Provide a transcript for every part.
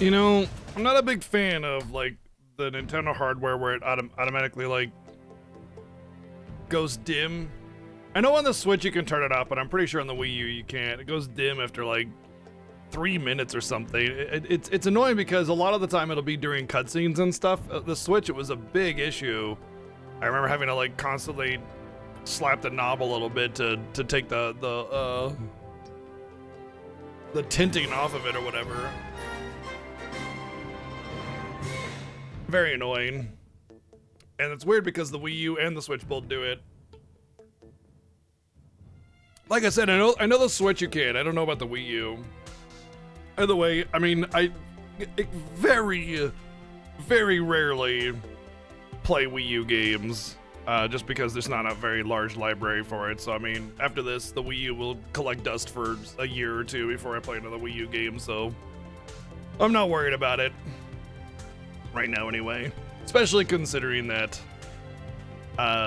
You know, I'm not a big fan of like the Nintendo hardware where it automatically like goes dim. I know on the Switch you can turn it off, but I'm pretty sure on the Wii U you can't. It goes dim after like 3 minutes or something. It's annoying because a lot of the time it'll be during cutscenes and stuff. The Switch, it was a big issue. I remember having to like constantly slap the knob a little bit to take the tinting off of it or whatever. Very annoying. And it's weird because the Wii U and the Switch both do it. Like I said, I know the Switch you can. I don't know about the Wii U. By the way, I mean, I very, very rarely play Wii U games, just because there's not a very large library for it. So, I mean, after this, the Wii U will collect dust for a year or two before I play another Wii U game, so I'm not worried about it. Right now, anyway. Especially considering that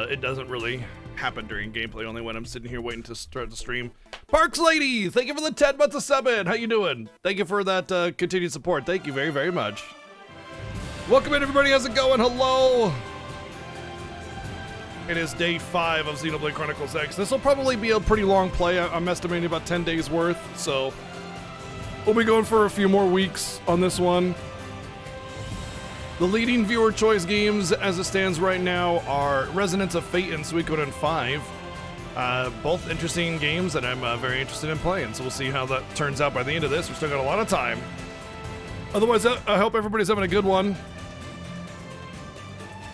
it doesn't really happen during gameplay, only when I'm sitting here waiting to start the stream. Parks Lady, thank you for the 10 months of subbing. How you doing? Thank you for that continued support. Thank you very, very much. Welcome in, everybody. How's it going? Hello. It is day 5 of Xenoblade Chronicles X. This will probably be a pretty long play. I'm estimating about 10 days worth, so we'll be going for a few more weeks on this one. The leading viewer choice games as it stands right now are Resonance of Fate and Suikoden 5. Both interesting games that I'm very interested in playing, so we'll see how that turns out by the end of this. We've still got a lot of time. Otherwise, I hope everybody's having a good one.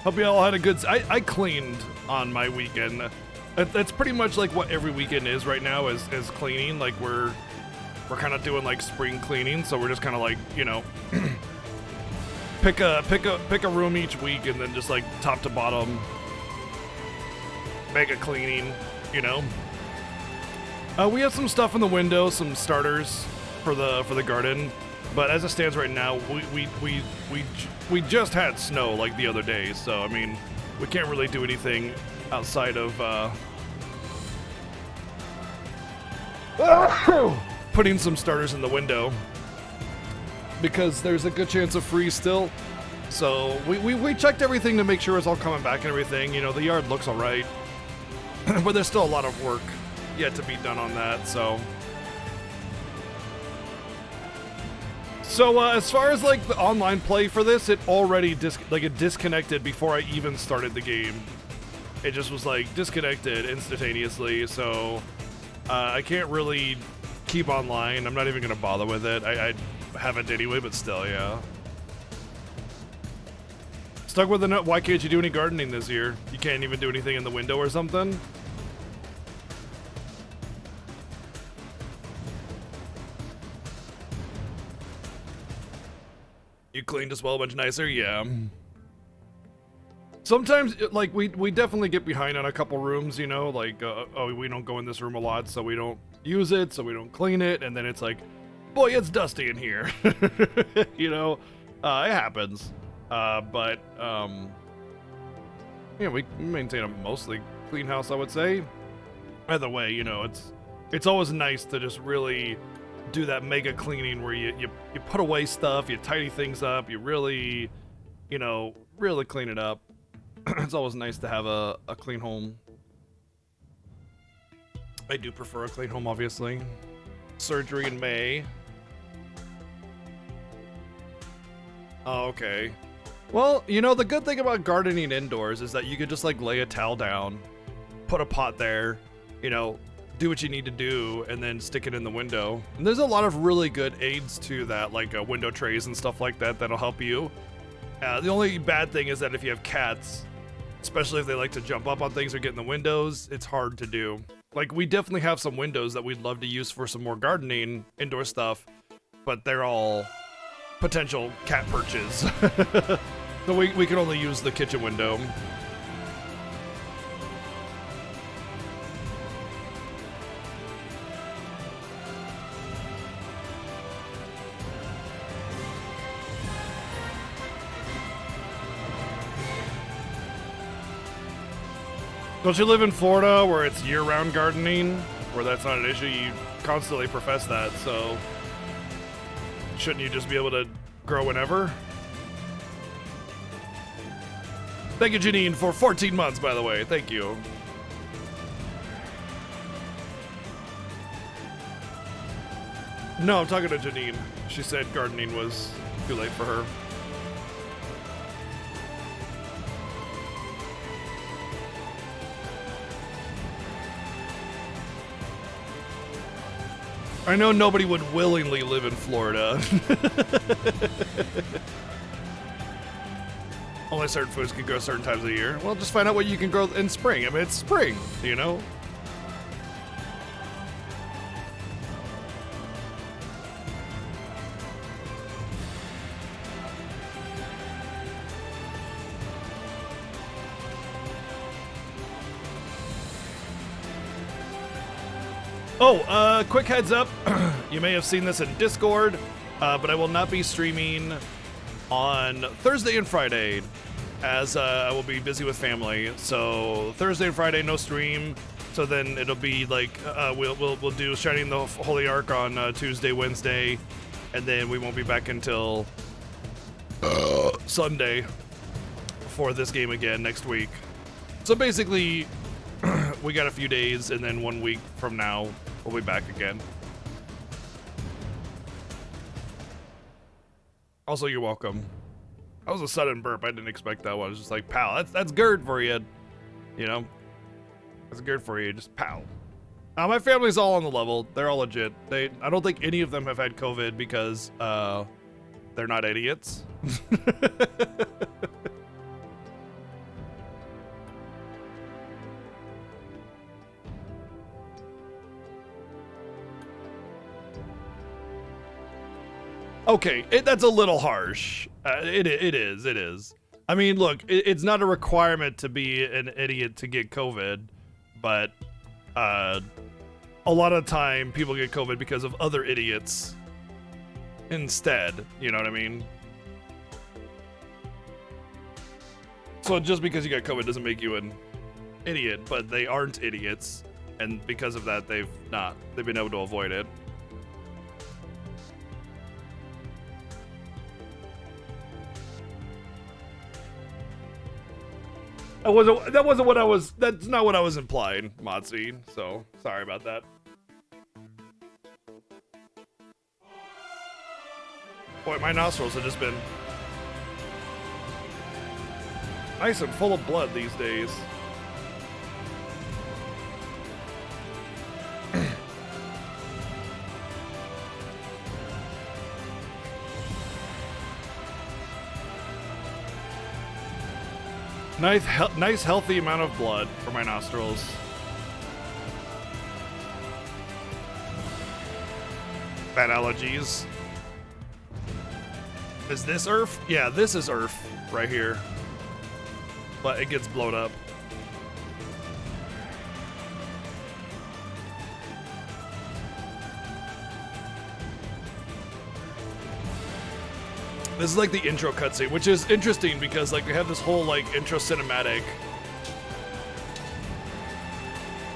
Hope you all had a good... I cleaned on my weekend. That's pretty much like what every weekend is right now, is cleaning. Like, we're kind of doing like spring cleaning, so we're just kind of like, you know... Pick a room each week and then just like top to bottom make a cleaning, you know. We have some stuff in the window, some starters for the garden, but as it stands right now, we just had snow like the other day, so I mean we can't really do anything outside of putting some starters in the window. Because there's a good chance of freeze still. So we checked everything to make sure it's all coming back and everything. You know, the yard looks all right. But there's still a lot of work yet to be done on that, so. So as far as like the online play for this, it already it disconnected before I even started the game. It just was like disconnected instantaneously, so I can't really keep online. I'm not even gonna bother with it. I haven't anyway, but still, yeah. Stuck with the nut. Why can't you do any gardening this year? You can't even do anything in the window or something? You cleaned as well, much nicer? Yeah. Sometimes, like, we definitely get behind on a couple rooms, you know? Like, oh, we don't go in this room a lot, so we don't use it, so we don't clean it, and then it's like, boy, it's dusty in here. You know, it happens. But yeah, we maintain a mostly clean house, I would say. Either way, you know, it's always nice to just really do that mega cleaning where you put away stuff, you tidy things up, you really, you know, really clean it up. It's always nice to have a clean home. I do prefer a clean home, obviously. Surgery in May. Oh, okay. Well, you know, the good thing about gardening indoors is that you could just like lay a towel down, put a pot there, you know, do what you need to do, and then stick it in the window. And there's a lot of really good aids to that, like window trays and stuff like that, that'll help you. The only bad thing is that if you have cats, especially if they like to jump up on things or get in the windows, it's hard to do. Like, we definitely have some windows that we'd love to use for some more gardening, indoor stuff, but they're all potential cat perches. So we can only use the kitchen window. Don't you live in Florida where it's year-round gardening? Where that's not an issue? You constantly profess that, so shouldn't you just be able to Grow whenever. Thank you, Janine, for 14 months, by the way. Thank you. No, I'm talking to Janine. She said gardening was too late for her. I know nobody would willingly live in Florida. Only certain foods can grow certain times of the year. Well, just find out what you can grow in spring. I mean, it's spring, you know? Oh, quick heads up. You may have seen this in Discord, but I will not be streaming on Thursday and Friday, as I will be busy with family. So Thursday and Friday, no stream. So then it'll be like we'll do Shining the Holy Ark on Tuesday, Wednesday, and then we won't be back until Sunday for this game again next week. So basically, we got a few days, and then 1 week from now we'll be back again. Also, you're welcome. That was a sudden burp. I didn't expect that one. I was just like, pal, that's GERD for you. You know? That's GERD for you. Just pal. My family's all on the level. They're all legit. I don't think any of them have had COVID because they're not idiots. Okay, that's a little harsh. It is. I mean, look, it's not a requirement to be an idiot to get COVID, but a lot of the time people get COVID because of other idiots instead. You know what I mean? So just because you got COVID doesn't make you an idiot, but they aren't idiots, and because of that, they've been able to avoid it. That's not what I was implying, Motzi. So, sorry about that. Boy, my nostrils have just been nice and full of blood these days. Nice healthy amount of blood for my nostrils. Bad allergies. Is this Earth? Yeah, this is Earth right here. But it gets blown up. This is like the intro cutscene, which is interesting because like we have this whole like intro cinematic.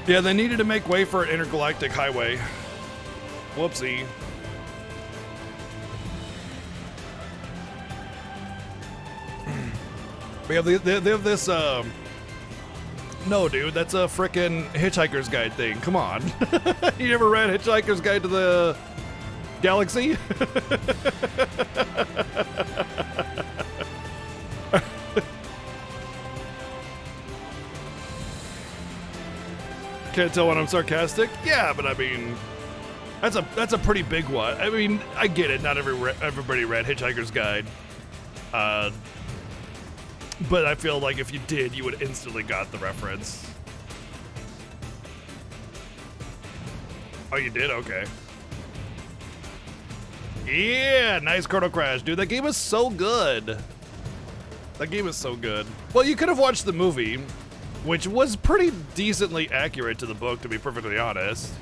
Yeah, they needed to make way for an intergalactic highway. Whoopsie. We have they have this no dude, that's a frickin' Hitchhiker's Guide thing. Come on. You never read Hitchhiker's Guide to the Galaxy? Can't tell when I'm sarcastic? Yeah, but I mean, that's a pretty big one. I mean, I get it. Not everybody read Hitchhiker's Guide. But I feel like if you did, you would instantly got the reference. Oh, you did? Okay. Yeah, nice Chrono Crash, dude. That game is so good. That game is so good. Well, you could have watched the movie, which was pretty decently accurate to the book, to be perfectly honest.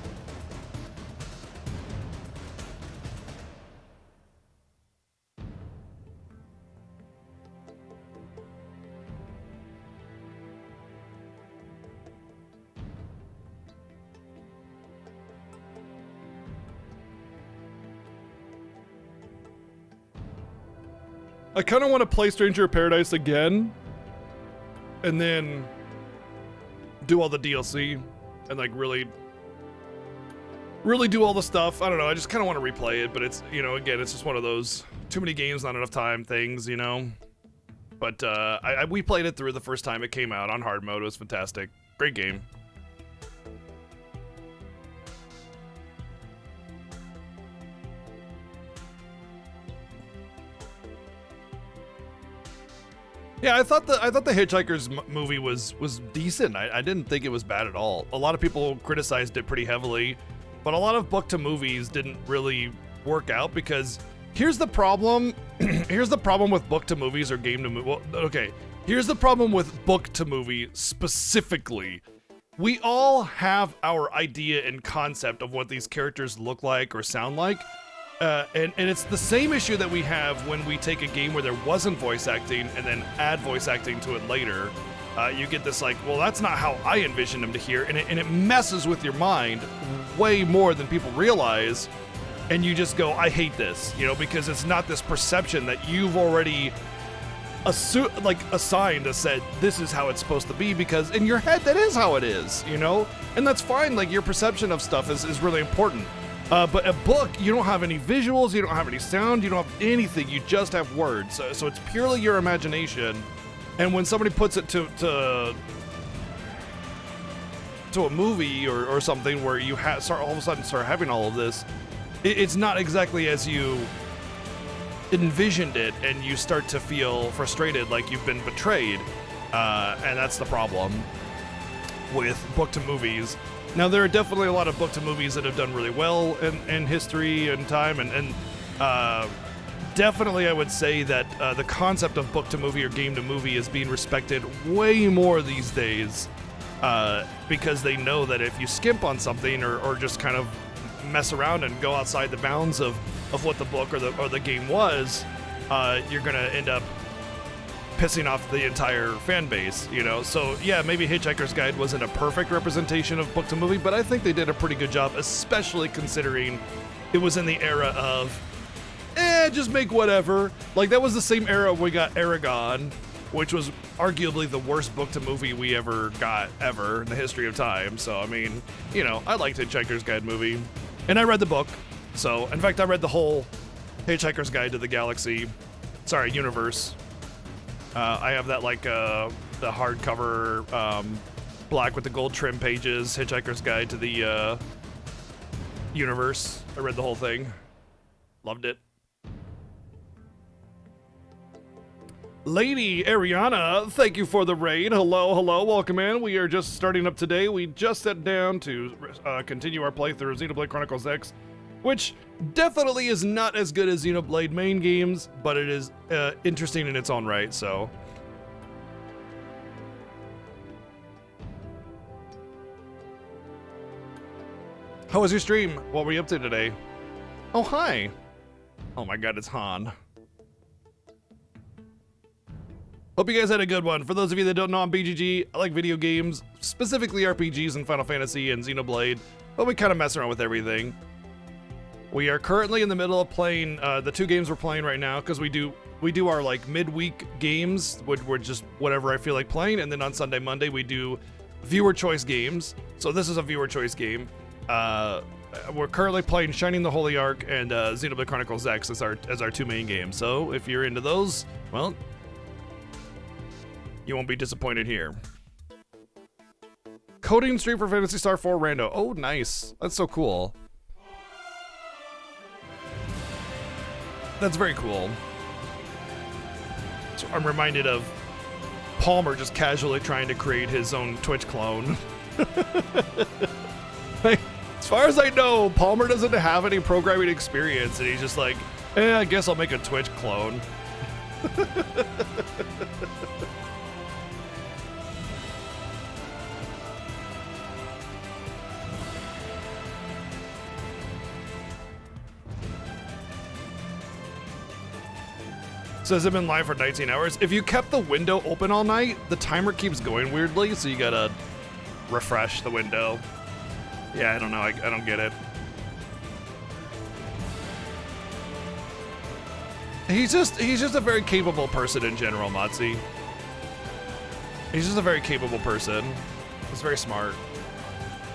I kind of want to play Stranger of Paradise again, and then do all the DLC, and like really do all the stuff. I don't know. I just kind of want to replay it, but it's, you know, again, it's just one of those too many games, not enough time things, you know. But we played it through the first time it came out on hard mode. It was fantastic. Great game. Yeah, I thought the Hitchhiker's movie was decent. I didn't think it was bad at all. A lot of people criticized it pretty heavily, but a lot of book to movies didn't really work out because here's the problem. Here's the problem with book to movies or game to movie. Well, okay. Here's the problem with book to movie specifically. We all have our idea and concept of what these characters look like or sound like. And it's the same issue that we have when we take a game where there wasn't voice acting and then add voice acting to it later. You get this like, well, that's not how I envisioned them to hear, and it messes with your mind way more than people realize, and you just go, I hate this, you know, because it's not this perception that you've already assigned and said, this is how it's supposed to be, because in your head, that is how it is, you know? And that's fine, like, your perception of stuff is really important. But a book, you don't have any visuals, you don't have any sound, you don't have anything, you just have words. So it's purely your imagination. And when somebody puts it to a movie or something where you start all of a sudden start having all of this, it's not exactly as you envisioned it, and you start to feel frustrated, like you've been betrayed. And that's the problem with book to movies. Now, there are definitely a lot of book to movies that have done really well in history and time, and definitely I would say that the concept of book to movie or game to movie is being respected way more these days, because they know that if you skimp on something or just kind of mess around and go outside the bounds of what the book or the game was, you're gonna end up pissing off the entire fan base, you know? So yeah, maybe Hitchhiker's Guide wasn't a perfect representation of book to movie, but I think they did a pretty good job, especially considering it was in the era of, just make whatever. Like, that was the same era we got Aragon, which was arguably the worst book to movie we ever got, ever, in the history of time. So, I mean, you know, I liked Hitchhiker's Guide movie. And I read the book. So, in fact, I read the whole Hitchhiker's Guide to the Galaxy, universe. I have that, like, the hardcover, black with the gold trim pages, Hitchhiker's Guide to the universe. I read the whole thing. Loved it. Lady Ariana, thank you for the raid. Hello, welcome in. We are just starting up today. We just sat down to continue our playthrough of Xenoblade Chronicles X, which definitely is not as good as Xenoblade main games, but it is interesting in its own right, so. How was your stream? What were you up to today? Oh, hi. Oh my god, it's Han. Hope you guys had a good one. For those of you that don't know, I'm BGG. I like video games, specifically RPGs and Final Fantasy and Xenoblade, but we kind of mess around with everything. We are currently in the middle of playing the two games we're playing right now, because we do our like midweek games, which we're just whatever I feel like playing, and then on Sunday, Monday we do viewer choice games. So this is a viewer choice game. We're currently playing Shining the Holy Ark and Xenoblade Chronicles X as our two main games. So if you're into those, well, you won't be disappointed here. Coding stream for Phantasy Star 4 Rando. Oh, nice. That's so cool. That's very cool. So I'm reminded of Palmer just casually trying to create his own Twitch clone. Like, as far as I know, Palmer doesn't have any programming experience, and he's just like, I guess I'll make a Twitch clone. Says I've been live for 19 hours. If you kept the window open all night, the timer keeps going weirdly, so you gotta refresh the window. Yeah, I don't know. I don't get it. He's just a very capable person in general, Motzi. He's just a very capable person. He's very smart.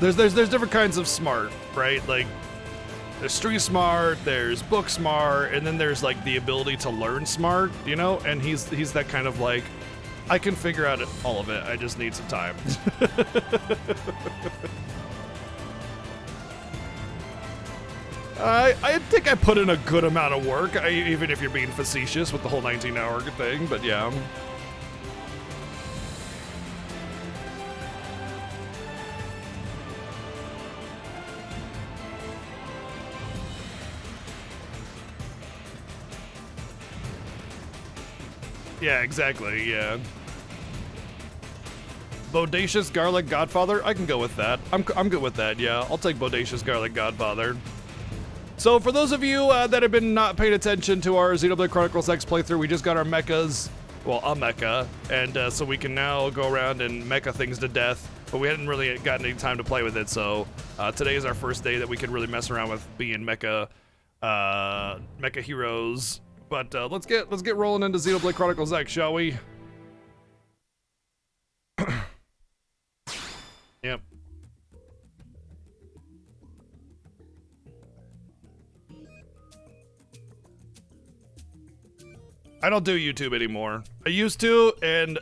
There's different kinds of smart, right? Like there's street smart, there's book smart, and then there's like the ability to learn smart, you know? And he's that kind of like, I can figure out all of it. I just need some time. I think I put in a good amount of work, even if you're being facetious with the whole 19-hour thing, but yeah. Yeah, exactly, yeah. Bodacious Garlic Godfather? I can go with that. I'm good with that, yeah. I'll take Bodacious Garlic Godfather. So for those of you that have been not paying attention to our Xenoblade Chronicles X playthrough, we just got our mechas, well, a mecha, and so we can now go around and mecha things to death, but we hadn't really gotten any time to play with it, so today is our first day that we can really mess around with being mecha heroes. But let's get rolling into Xenoblade Chronicles X, shall we? Yep. I don't do YouTube anymore. I used to, and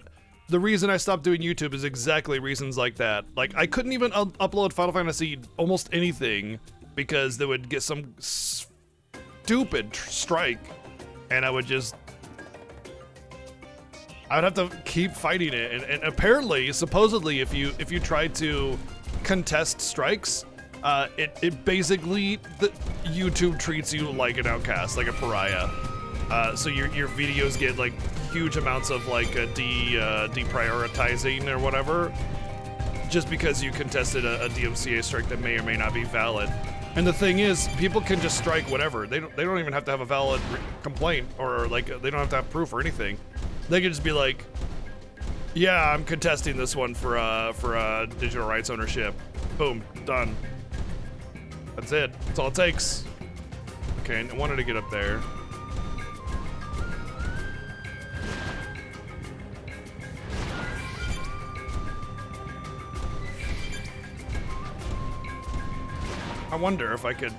the reason I stopped doing YouTube is exactly reasons like that. Like, I couldn't even upload Final Fantasy almost anything because they would get some stupid strike. And I would have to keep fighting it, and apparently, supposedly, if you try to contest strikes, it basically YouTube treats you like an outcast, like a pariah. So your videos get like huge amounts of like deprioritizing or whatever, just because you contested a DMCA strike that may or may not be valid. And the thing is, people can just strike whatever. They don't even have to have a valid complaint, or like they don't have to have proof or anything. They can just be like, "Yeah, I'm contesting this one for digital rights ownership." Boom, done. That's it. That's all it takes. Okay, I wanted to get up there. I wonder if I could...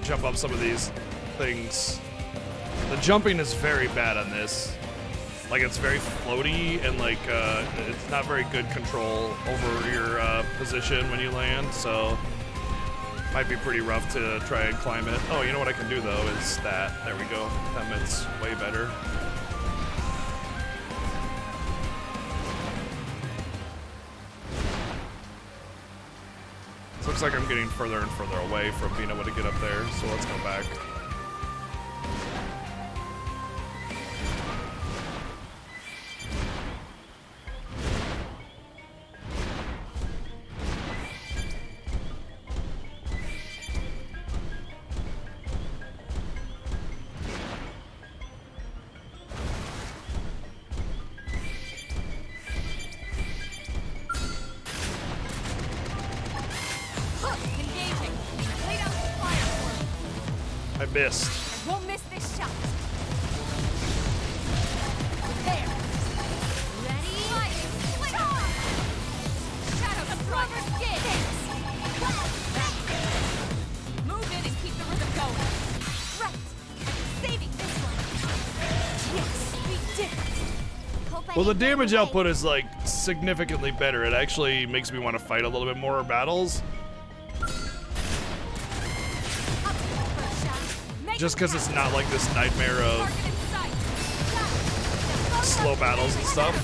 jump up some of these things. The jumping is very bad on this. Like, it's very floaty, and like, it's not very good control over your position when you land, so... might be pretty rough to try and climb it. Oh, you know what I can do, though, is that. There we go. That meant's way better. Looks like I'm getting further and further away from being able to get up there, so let's go back. I missed. I won't miss this shot. There. Ready? Fight. Shadow stronger skin. Move in and keep the rhythm going. Right. Saving this one. Yes, we did it. Well, the damage output is like significantly better. It actually makes me want to fight a little bit more battles. Just because it's not like this nightmare of slow battles and stuff.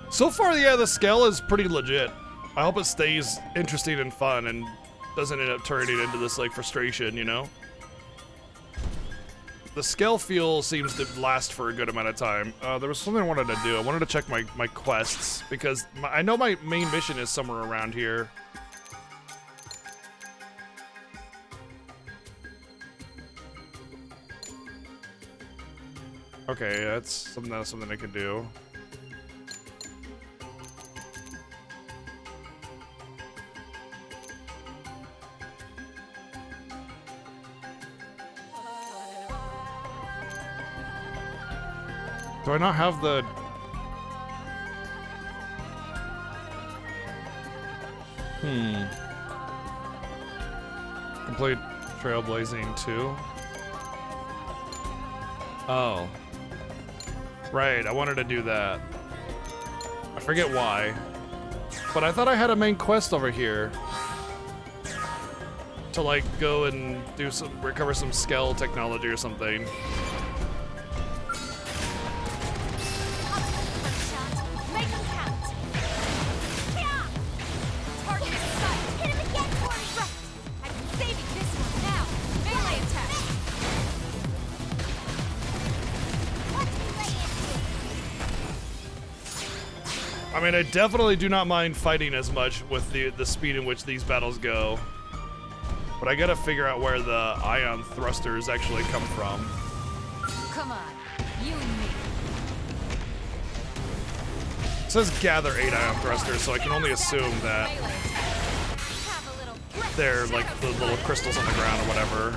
So far, yeah, the scale is pretty legit. I hope it stays interesting and fun and doesn't end up turning into this, like, frustration, you know? The scale fuel seems to last for a good amount of time. There was something I wanted to do. I wanted to check my quests because I know my main mission is somewhere around here. Okay, that's something I can do. Do I not have the... Complete Trailblazing 2? Oh. Right, I wanted to do that. I forget why. But I thought I had a main quest over here. To like go and do recover some Skell technology or something. I mean, I definitely do not mind fighting as much with the speed in which these battles go. But I gotta figure out where the ion thrusters actually come from. Come on, you and me. It says gather 8 ion thrusters, so I can only assume that they're like the little crystals on the ground or whatever.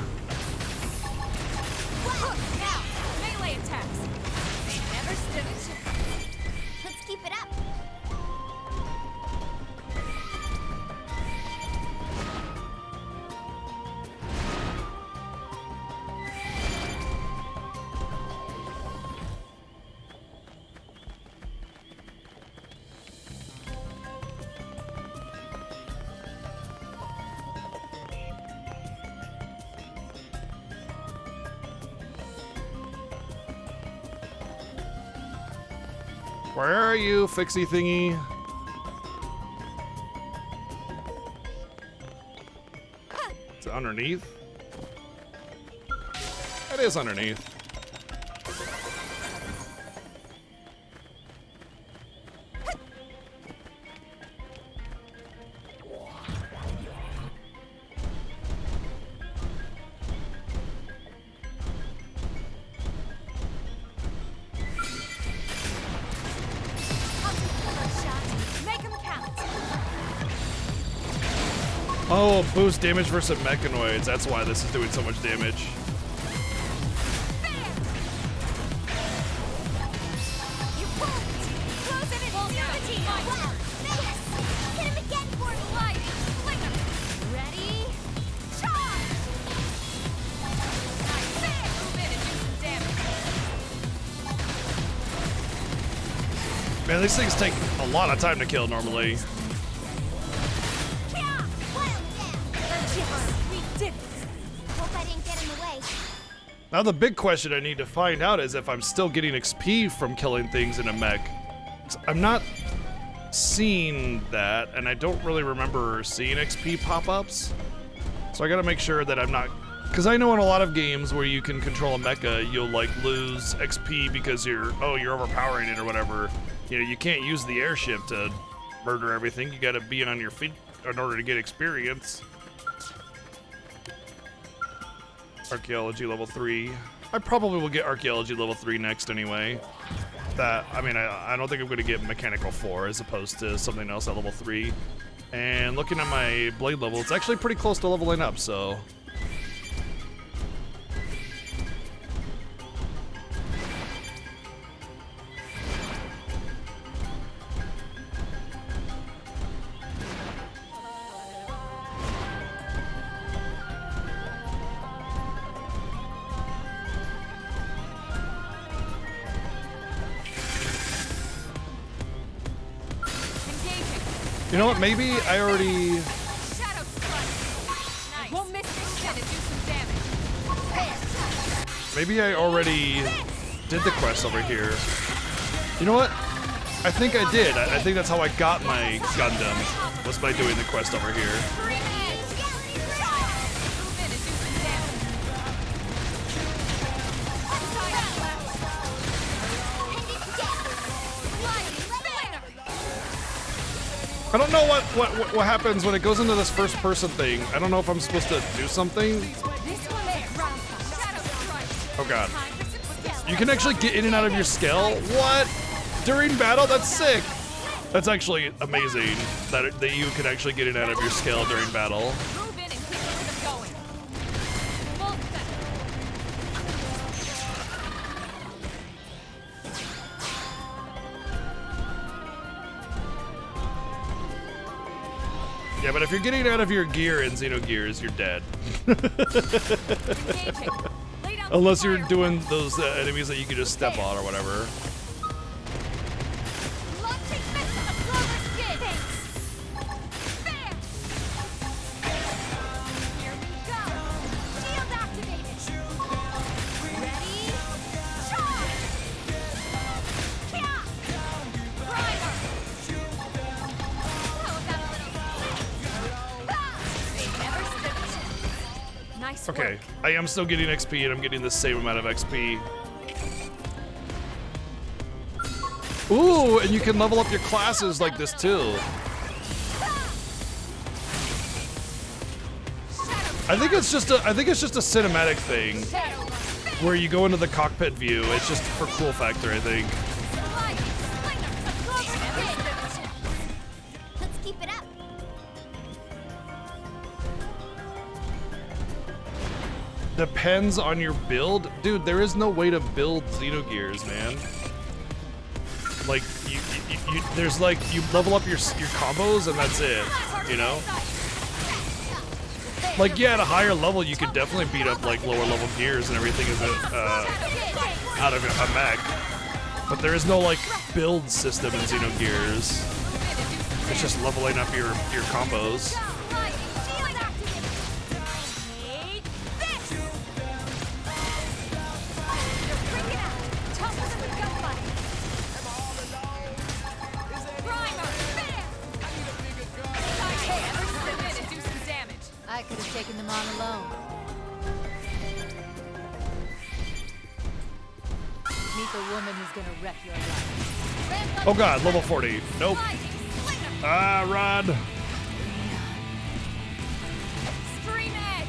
Now, melee attacks. They never stood a chance. Let's keep it up. Where are you, fixie thingy? Is it underneath? It is underneath. Oh, boost damage versus mechanoids. That's why this is doing so much damage. Man, these things take a lot of time to kill normally. Now the big question I need to find out is if I'm still getting XP from killing things in a mech. I'm not seeing that, and I don't really remember seeing XP pop-ups. So I gotta make sure that I'm not... Because I know in a lot of games where you can control a mecha, you'll like lose XP because you're overpowering it or whatever. You know, you can't use the airship to murder everything. You gotta be on your feet in order to get experience. Archaeology level 3. I probably will get Archaeology level 3 next anyway. I don't think I'm going to get Mechanical 4 as opposed to something else at level 3. And looking at my blade level, it's actually pretty close to leveling up, so... You know what, maybe I already... Maybe I already did the quest over here. You know what? I think I did. I think that's how I got my Gundam, was by doing the quest over here. I don't know what happens when it goes into this first person thing. I don't know if I'm supposed to do something. Oh god. You can actually get in and out of your skull? What? During battle? That's sick. That's actually amazing that you can actually get in and out of your skull during battle. Yeah, but if you're getting out of your gear in Xenogears, you're dead. Unless you're doing those enemies that you can just step on or whatever. Okay, I am still getting XP and I'm getting the same amount of XP. Ooh, and you can level up your classes like this too. I think it's just a cinematic thing where you go into the cockpit view. It's just for cool factor, I think. Depends on your build. Dude, there is no way to build Xenogears, man. Like, there's like, you level up your combos and that's it, you know? Like, yeah, at a higher level, you could definitely beat up like lower level gears and everything out of a mech. But there is no like build system in Xenogears. It's just leveling up your combos. I could have taken them on alone. Meet the woman who's gonna wreck your life. Oh god, level 40. Nope. Ah, Rod. Scream edge.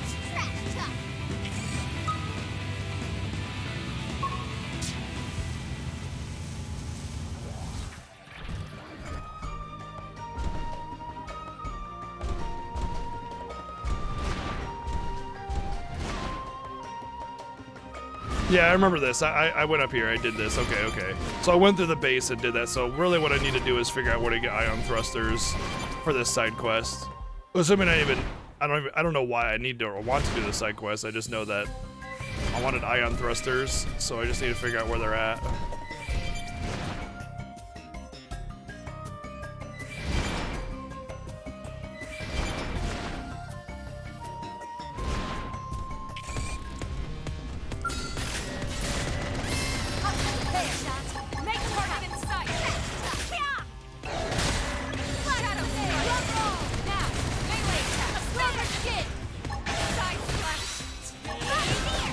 Yeah, I remember this. I went up here. I did this. Okay, okay. So I went through the base and did that. So really what I need to do is figure out where to get ion thrusters for this side quest. Assuming I don't know why I need to or want to do the side quest. I just know that I wanted ion thrusters, so I just need to figure out where they're at.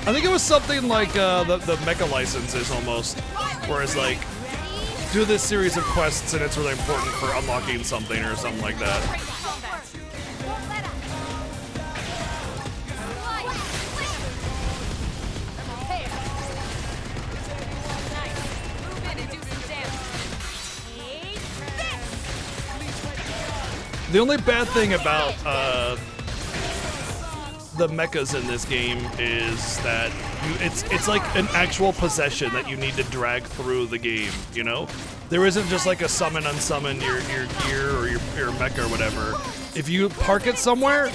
I think it was something like the mecha licenses almost, where it's like, do this series of quests and it's really important for unlocking something or something like that. The only bad thing about the mechas in this game is that it's like an actual possession that you need to drag through the game, you know? There isn't just like a summon unsummon your gear or your mecha or whatever. If you park it somewhere,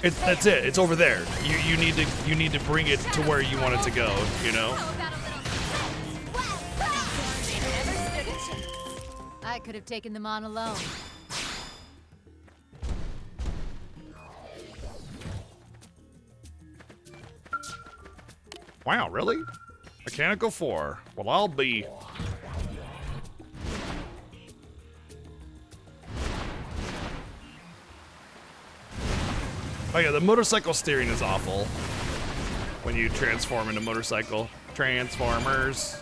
that's it. It's over there. You need to bring it to where you want it to go, you know? I could have taken them on alone. Wow, really? Mechanical 4. Well, I'll be... Oh yeah, the motorcycle steering is awful when you transform into motorcycle. Transformers.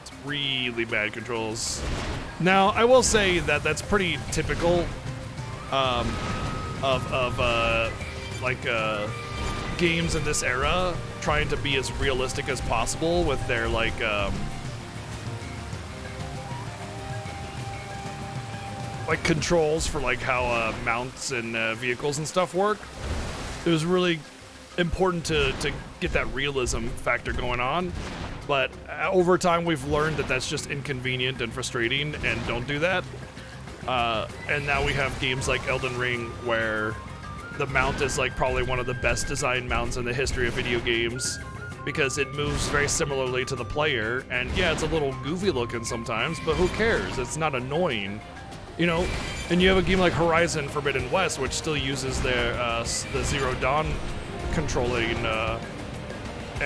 It's really bad controls. Now, I will say that that's pretty typical games in this era trying to be as realistic as possible with their like controls for like how mounts and vehicles and stuff work. It was really important to get that realism factor going on, but over time we've learned that that's just inconvenient and frustrating, and don't do that. And now we have games like Elden Ring where the mount is like probably one of the best designed mounts in the history of video games, because it moves very similarly to the player, and yeah, it's a little goofy looking sometimes, but who cares? It's not annoying. You know, and you have a game like Horizon Forbidden West, which still uses the Zero Dawn controlling, and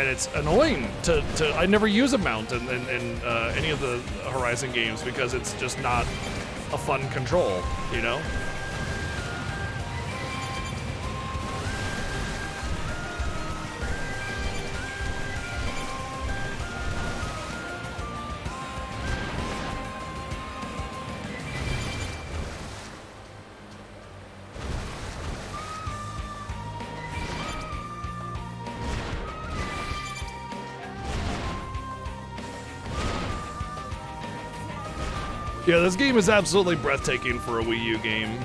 it's annoying to I never use a mount in any of the Horizon games because it's just not a fun control, you know? Yeah, this game is absolutely breathtaking for a Wii U game.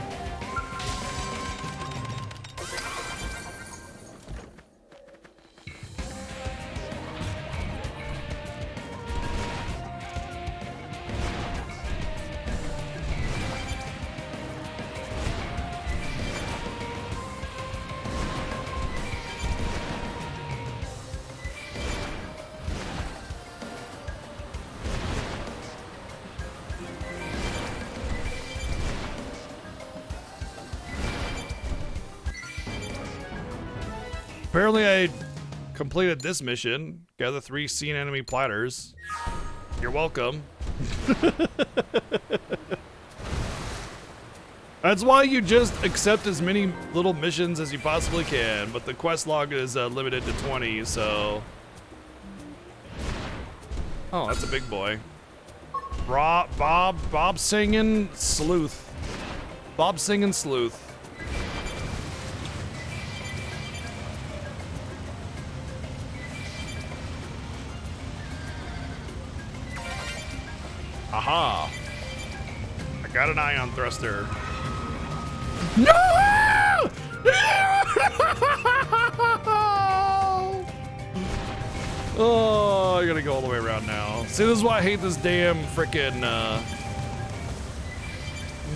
Apparently I completed this mission. Gather 3 seen enemy platters. You're welcome. That's why you just accept as many little missions as you possibly can, but the quest log is limited to 20, so... Oh, that's a big boy. Bob singing sleuth. Bob singing sleuth. Aha! I got an ion thruster. No! Oh, I gotta go all the way around now. See, this is why I hate this damn frickin'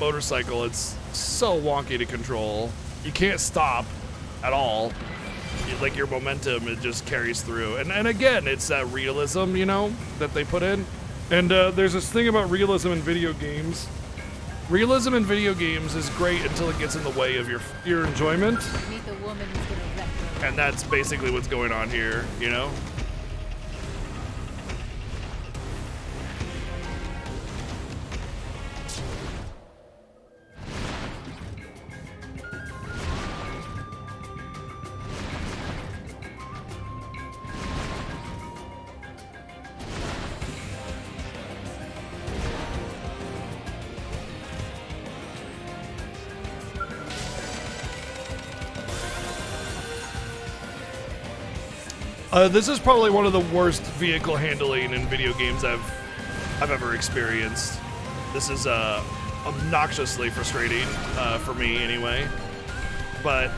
motorcycle. It's so wonky to control. You can't stop at all. Like your momentum, it just carries through. And again, it's that realism, you know, that they put in. And there's this thing about realism in video games. Realism in video games is great until it gets in the way of your enjoyment. Meet the woman who's gonna wreck your And that's basically what's going on here, you know? This is probably one of the worst vehicle handling in video games I've ever experienced. This is obnoxiously frustrating for me anyway. But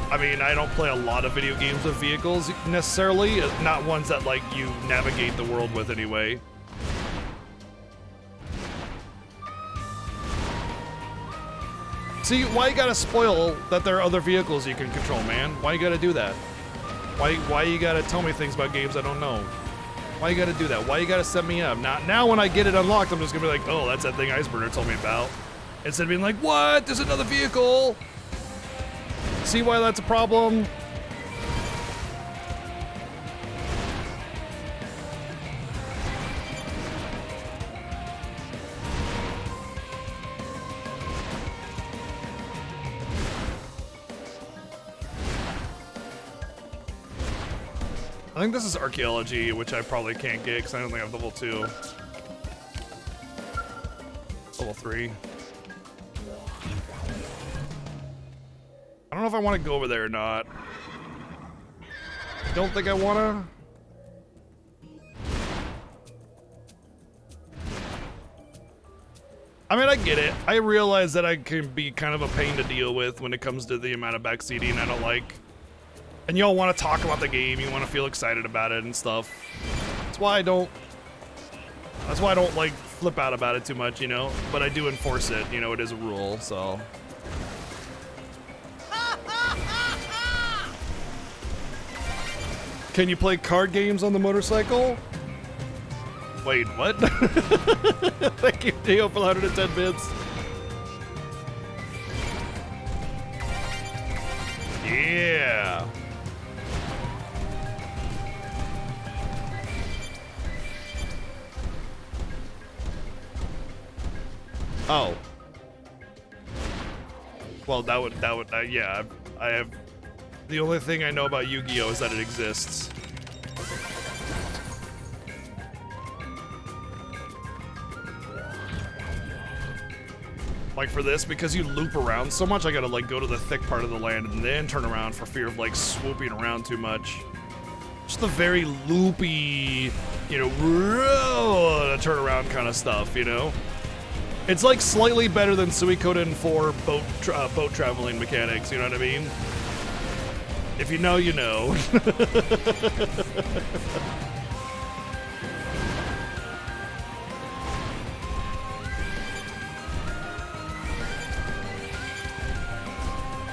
I mean, I don't play a lot of video games with vehicles necessarily, not ones that like you navigate the world with anyway. See, why you gotta spoil that there are other vehicles you can control, man? Why you gotta do that? Why you gotta tell me things about games I don't know? Why you gotta do that? Why you gotta set me up? Now when I get it unlocked, I'm just gonna be like, oh, that's that thing Iceburner told me about. Instead of being like, what? There's another vehicle? See why that's a problem? I think this is archaeology, which I probably can't get because I don't think I have level 2. level 3. I don't know if I want to go over there or not. I don't think I want to. I mean, I get it. I realize that I can be kind of a pain to deal with when it comes to the amount of backseating I don't like. And y'all want to talk about the game, you want to feel excited about it and stuff. That's why I don't like flip out about it too much, you know? But I do enforce it, you know, it is a rule, so. Can you play card games on the motorcycle? Wait, what? Thank you, Dio, for 110 bits. Yeah. Oh. Well, that would, yeah, I have, the only thing I know about Yu-Gi-Oh! Is that it exists. Like for this, because you loop around so much, I gotta like go to the thick part of the land and then turn around for fear of like swooping around too much. Just the very loopy, you know, turn around kind of stuff, you know? It's like slightly better than Suikoden 4 boat traveling mechanics, you know what I mean? If you know, you know.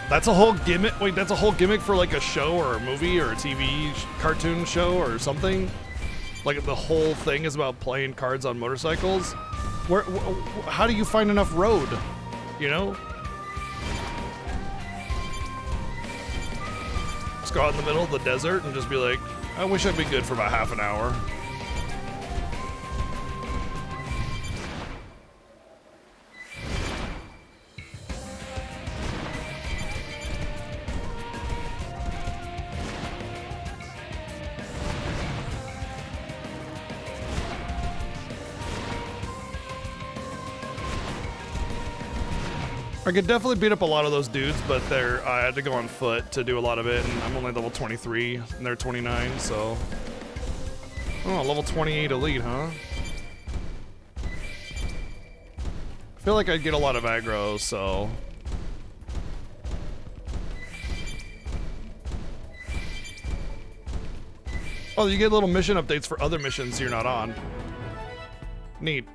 That's a whole gimmick. Wait, that's a whole gimmick for like a show or a movie or a TV cartoon show or something? Like the whole thing is about playing cards on motorcycles? How do you find enough road? You know? Just go out in the middle of the desert and just be like, I wish I'd be good for about half an hour. I could definitely beat up a lot of those dudes, but I had to go on foot to do a lot of it, and I'm only level 23, and they're 29, so. Oh, level 28 elite, huh? I feel like I'd get a lot of aggro, so. Oh, you get little mission updates for other missions you're not on. Neat.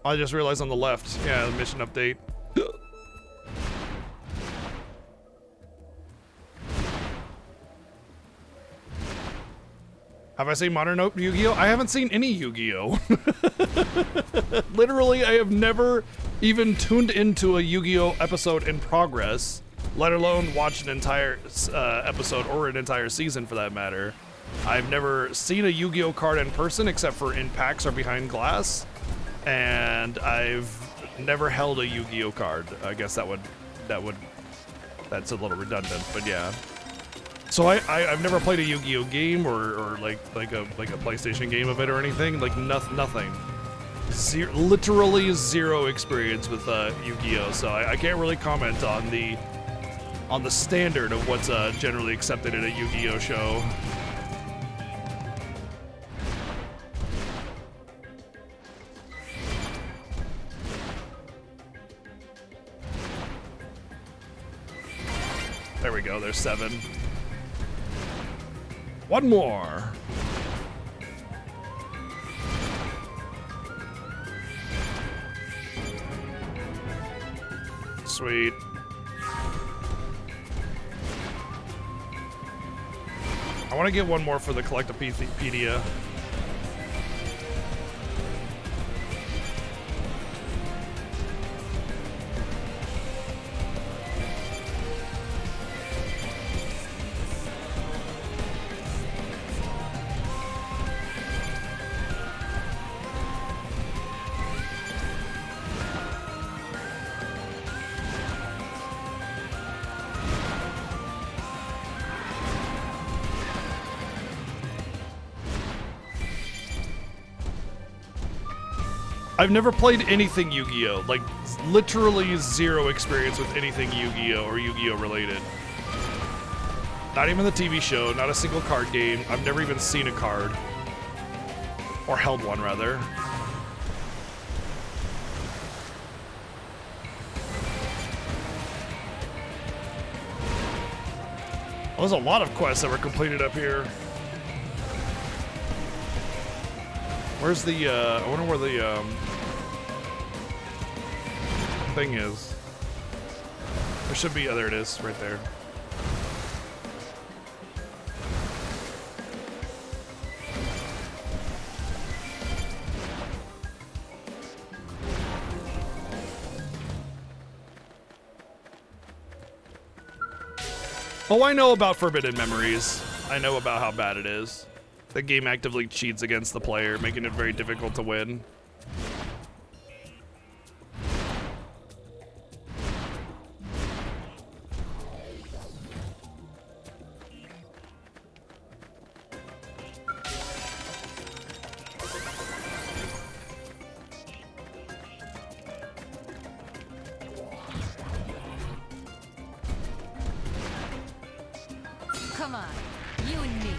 I just realized on the left. Yeah, the mission update. Have I seen Modern Yu-Gi-Oh? I haven't seen any Yu-Gi-Oh. Literally, I have never even tuned into a Yu-Gi-Oh episode in progress, let alone watched an entire episode or an entire season for that matter. I've never seen a Yu-Gi-Oh card in person except for in packs or behind glass. And I've never held a Yu-Gi-Oh card. I guess that's a little redundant, but yeah. So I've never played a Yu-Gi-Oh game or like a PlayStation game of it or anything. Like nothing. Literally zero experience with Yu-Gi-Oh. So I can't really comment on the standard of what's generally accepted in a Yu-Gi-Oh show. There we go, there's 7. One more. Sweet. I want to get one more for the Collectopedia. I've never played anything Yu-Gi-Oh! Like, literally zero experience with anything Yu-Gi-Oh! Or Yu-Gi-Oh! Related. Not even the TV show, not a single card game. I've never even seen a card. Or held one, rather. Well, there's a lot of quests that were completed up here. Where's the, I wonder where the, thing is. There should be, oh, there it is, right there. Oh, I know about Forbidden Memories. I know about how bad it is. The game actively cheats against the player, making it very difficult to win. Come on, you and me.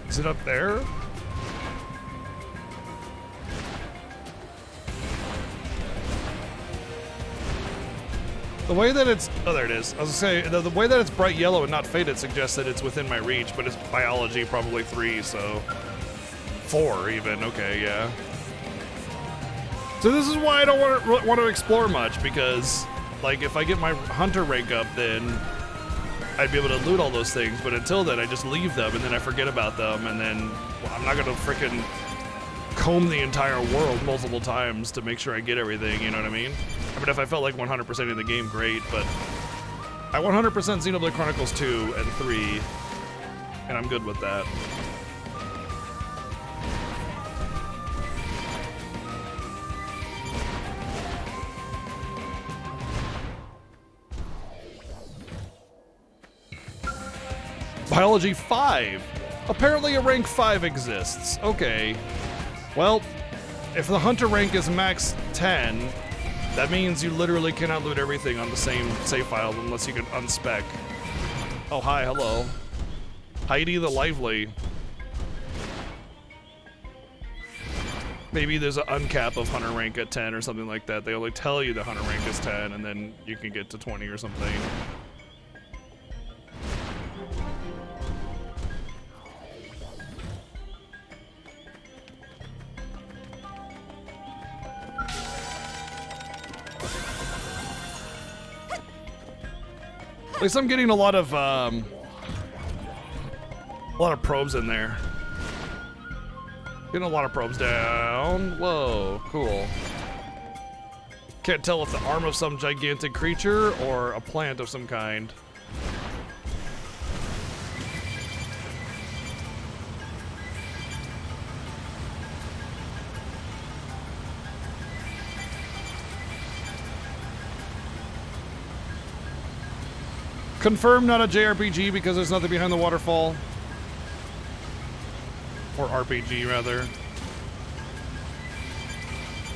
Is it up there? The way that it's, oh, there it is. I was gonna say, the way that it's bright yellow and not faded suggests that it's within my reach, but it's biology probably 3, so 4 even. Okay, yeah. So this is why I don't want to explore much, because like if I get my hunter rank up, then I'd be able to loot all those things, but until then I just leave them and then I forget about them, and then well, I'm not gonna frickin' comb the entire world multiple times to make sure I get everything, you know what I mean? I mean, if I felt like 100% of the game, great, but I 100% Xenoblade Chronicles 2 and 3, and I'm good with that. Biology 5. Apparently a rank 5 exists. Okay. Well, if the hunter rank is max 10, that means you literally cannot loot everything on the same save file unless you can unspec. Oh, hi, hello. Heidi the Lively. Maybe there's an uncap of hunter rank at 10 or something like that. They only tell you the hunter rank is 10 and then you can get to 20 or something. At least I'm getting a lot of probes in there. Getting a lot of probes down. Whoa, cool. Can't tell if the arm of some gigantic creature or a plant of some kind. Confirmed not a JRPG because there's nothing behind the waterfall. Or RPG, rather.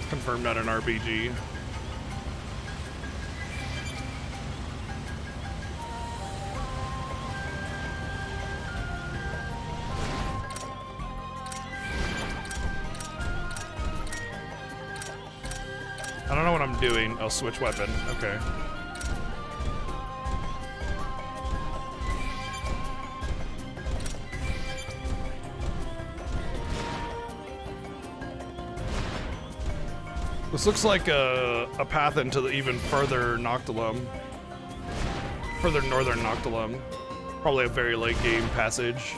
Confirmed not an RPG. I don't know what I'm doing. I'll switch weapon. Okay. This looks like a path into the even further Noctilum. Further northern Noctilum. Probably a very late game passage.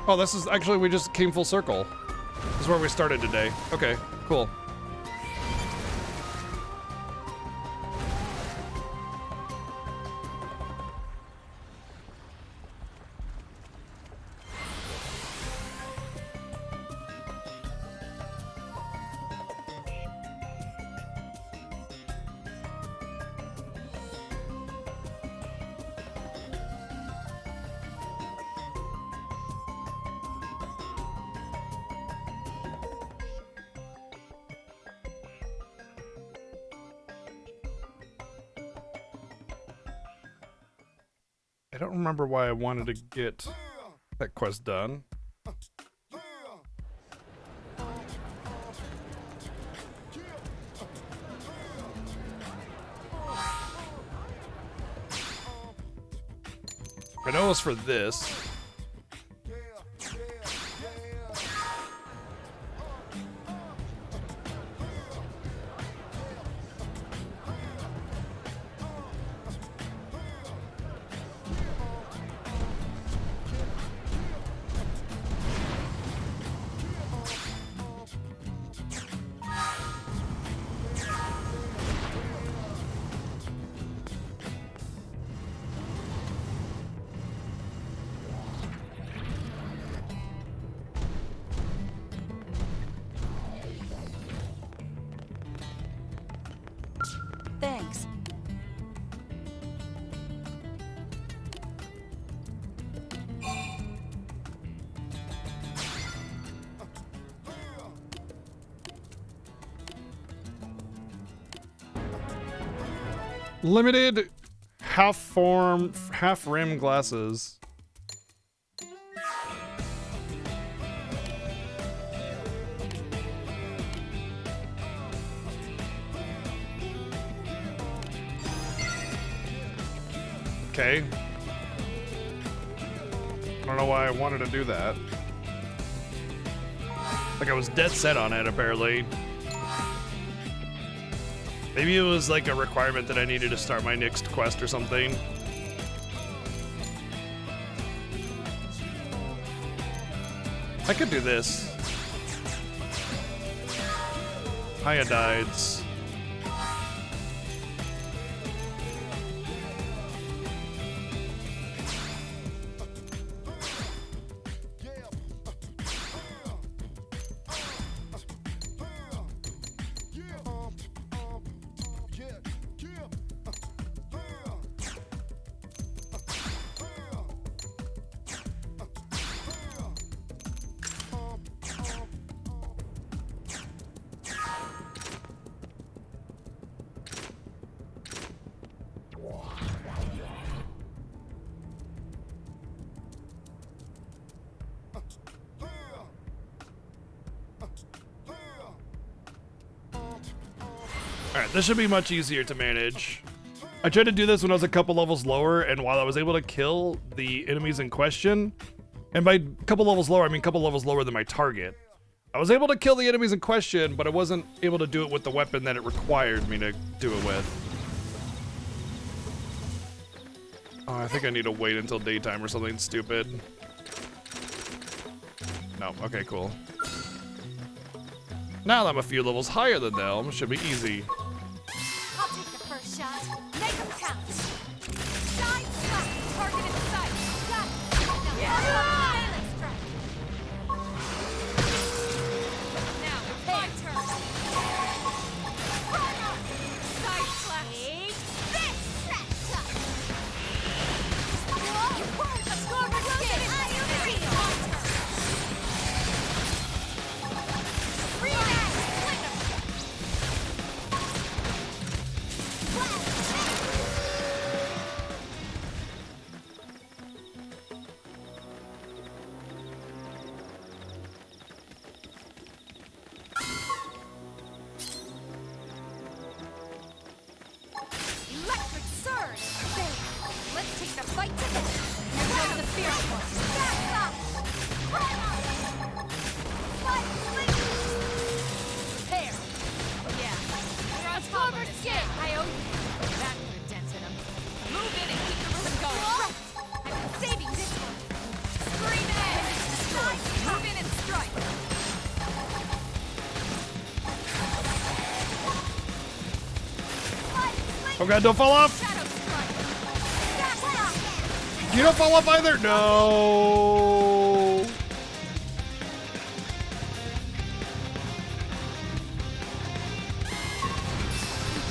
Oh, this is actually, we just came full circle. This is where we started today. Okay, cool. I don't remember why I wanted to get that quest done. I know it was for this. Thanks. Limited half-form, half-rim glasses. Okay. I don't know why I wanted to do that. Like I was dead set on it, apparently. Maybe it was like a requirement that I needed to start my next quest or something. I could do this. Iodides. Alright, this should be much easier to manage. I tried to do this when I was a couple levels lower, and while I was able to kill the enemies in question, and by a couple levels lower, I mean a couple levels lower than my target, I was able to kill the enemies in question, but I wasn't able to do it with the weapon that it required me to do it with. Oh, I think I need to wait until daytime or something stupid. No, okay, cool. Now that I'm a few levels higher than them, it should be easy. I'll take the first shot. Make them count. Side slap. Target in sight. Got it. Now, silent strike. Now, it's my turn. Side slap. Take this. Let's go over to it. It's my turn. Oh god, don't fall off! Shadow strike. You don't fall off either? No! I'm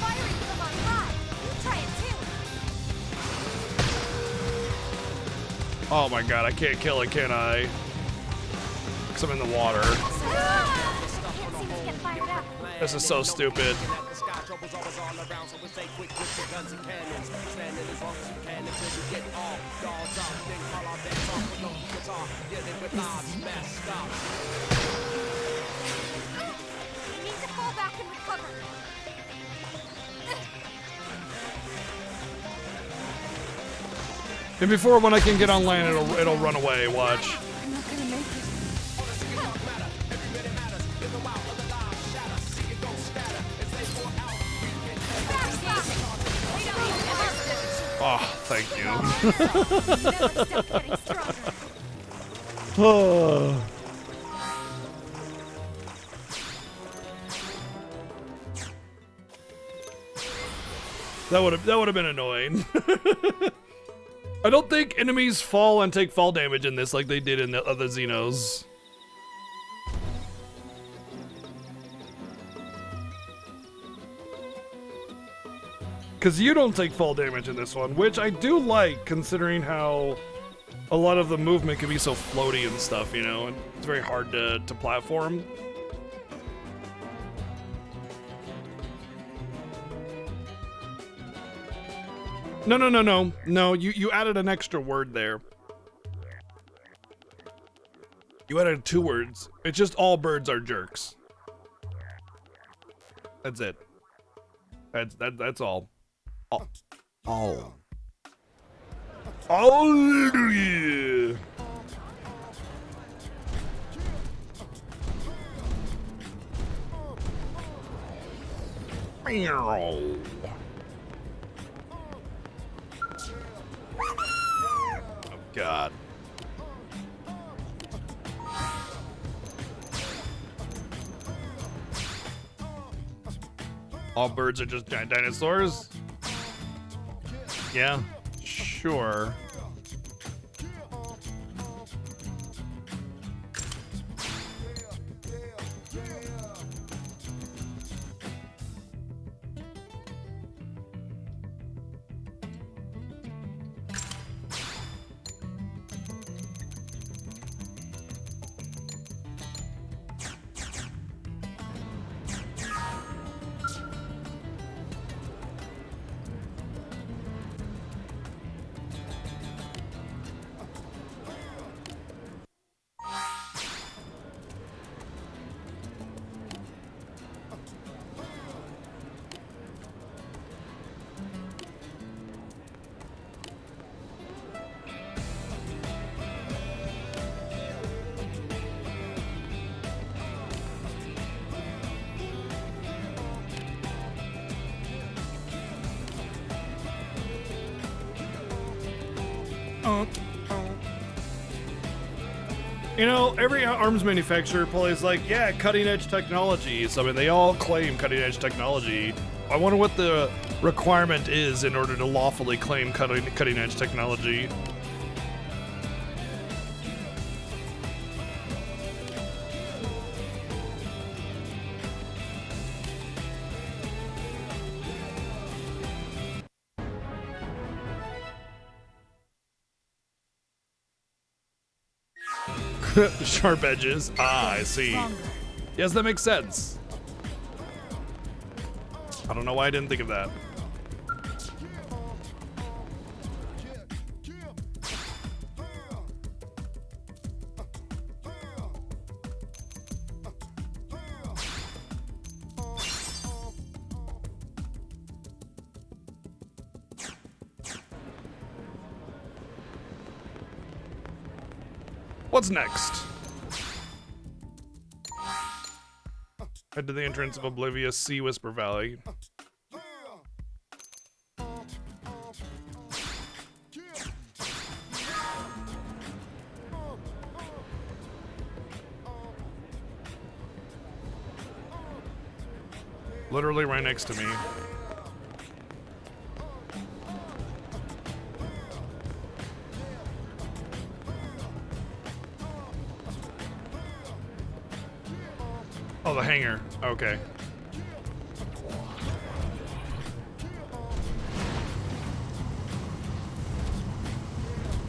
firing from on high. You try it too. Oh my god, I can't kill it, can I? Because I'm in the water. Can't seem to get fired up. This is so stupid. You need to fall back and recover. And before when I can get on land, it'll run away, watch. I'm not gonna make it. Oh, thank you. Never stop getting stronger. That would have been annoying. I don't think enemies fall and take fall damage in this like they did in the other Xenos. Because you don't take fall damage in this one, which I do like, considering how a lot of the movement can be so floaty and stuff, you know, and it's very hard to platform. No, you added an extra word there. You added 2 words. It's just all birds are jerks. That's it. That's all. Oh. Oh yeah. Meow. Oh God. All birds are just giant dinosaurs? Yeah, sure. You know, every arms manufacturer plays like, yeah, cutting edge technology. So I mean, they all claim cutting edge technology. I wonder what the requirement is in order to lawfully claim cutting edge technology. Sharp edges. Ah, I see. Yes, that makes sense. I don't know why I didn't think of that. What's next? Head to the entrance of Oblivious Sea Whisper Valley. Literally right next to me. the hangar. Okay.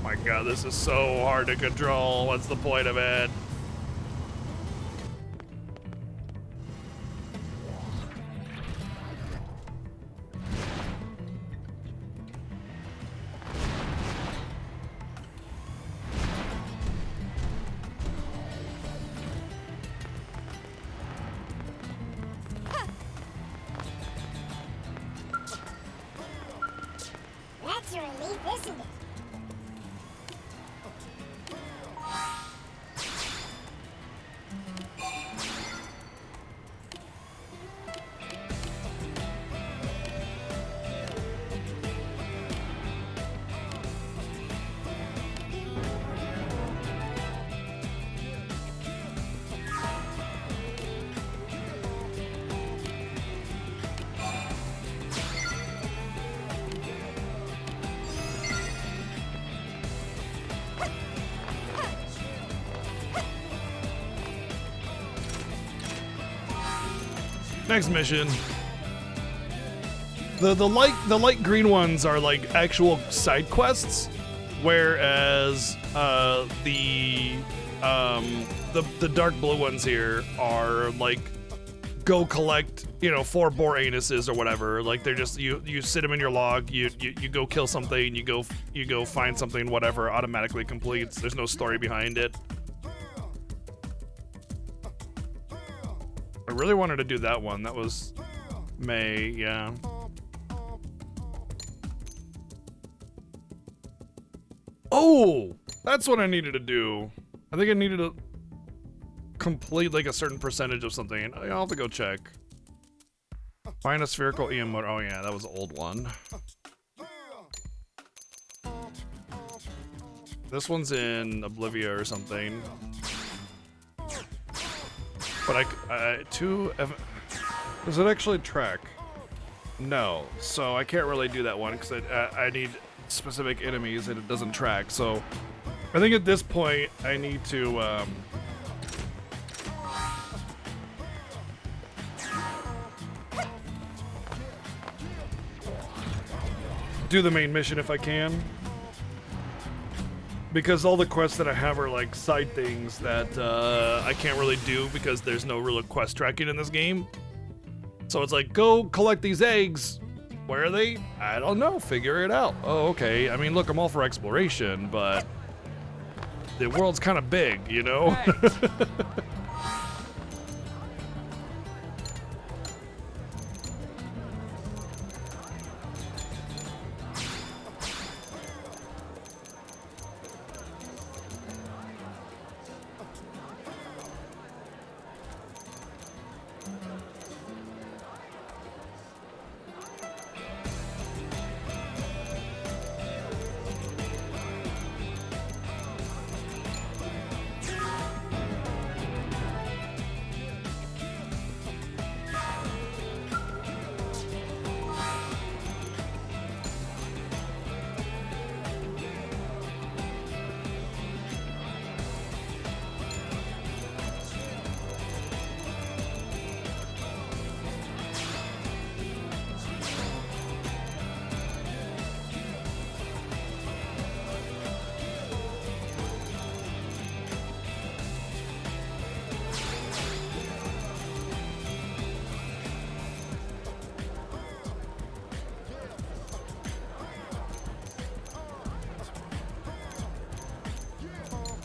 My god, this is so hard to control. What's the point of it? That's a relief, isn't it? Next mission. The light green ones are like actual side quests, whereas the dark blue ones here are like go collect, you know, 4 boar anuses or whatever. Like they're just you sit them in your log, you go kill something, you go find something, whatever, automatically completes. There's no story behind it. I really wanted to do that one. That was May, yeah. Oh, that's what I needed to do. I think I needed to complete like a certain percentage of something. I'll have to go check. Find a spherical EM motor. Oh yeah, that was an old one. This one's in Oblivia or something. But does it actually track? No, so I can't really do that one because I need specific enemies and it doesn't track. So I think at this point I need to do the main mission if I can. Because all the quests that I have are like side things that I can't really do because there's no real quest tracking in this game. So it's like, go collect these eggs. Where are they? I don't know. Figure it out. Oh, okay. I mean, look, I'm all for exploration, but the world's kind of big, you know? Right.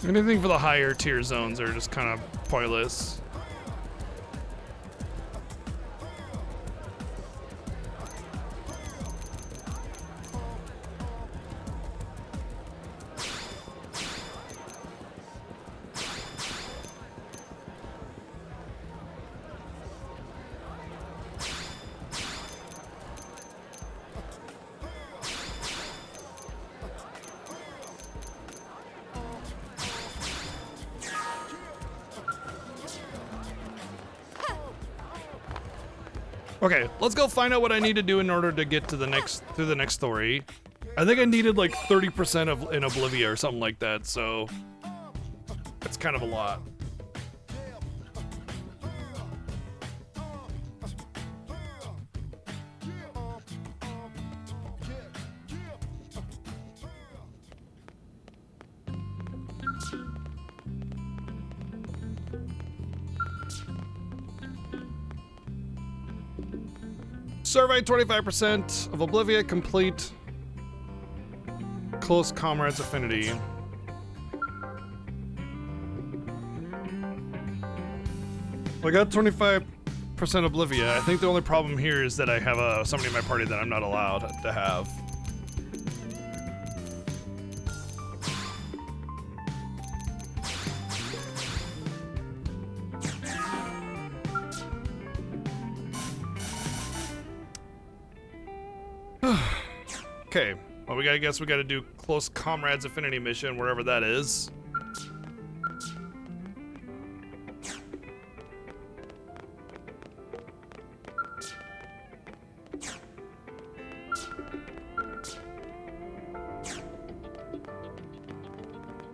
Anything for the higher tier zones are just kind of pointless. Okay, let's go find out what I need to do in order to get to the next story. I think I needed like 30% of in Oblivia or something like that, so it's kind of a lot. Survey 25% of Oblivia complete. Close comrades affinity. Well, I got 25% Oblivia. I think the only problem here is that I have somebody in my party that I'm not allowed to have. Okay, well, I guess we gotta do Close Comrades Affinity mission, wherever that is.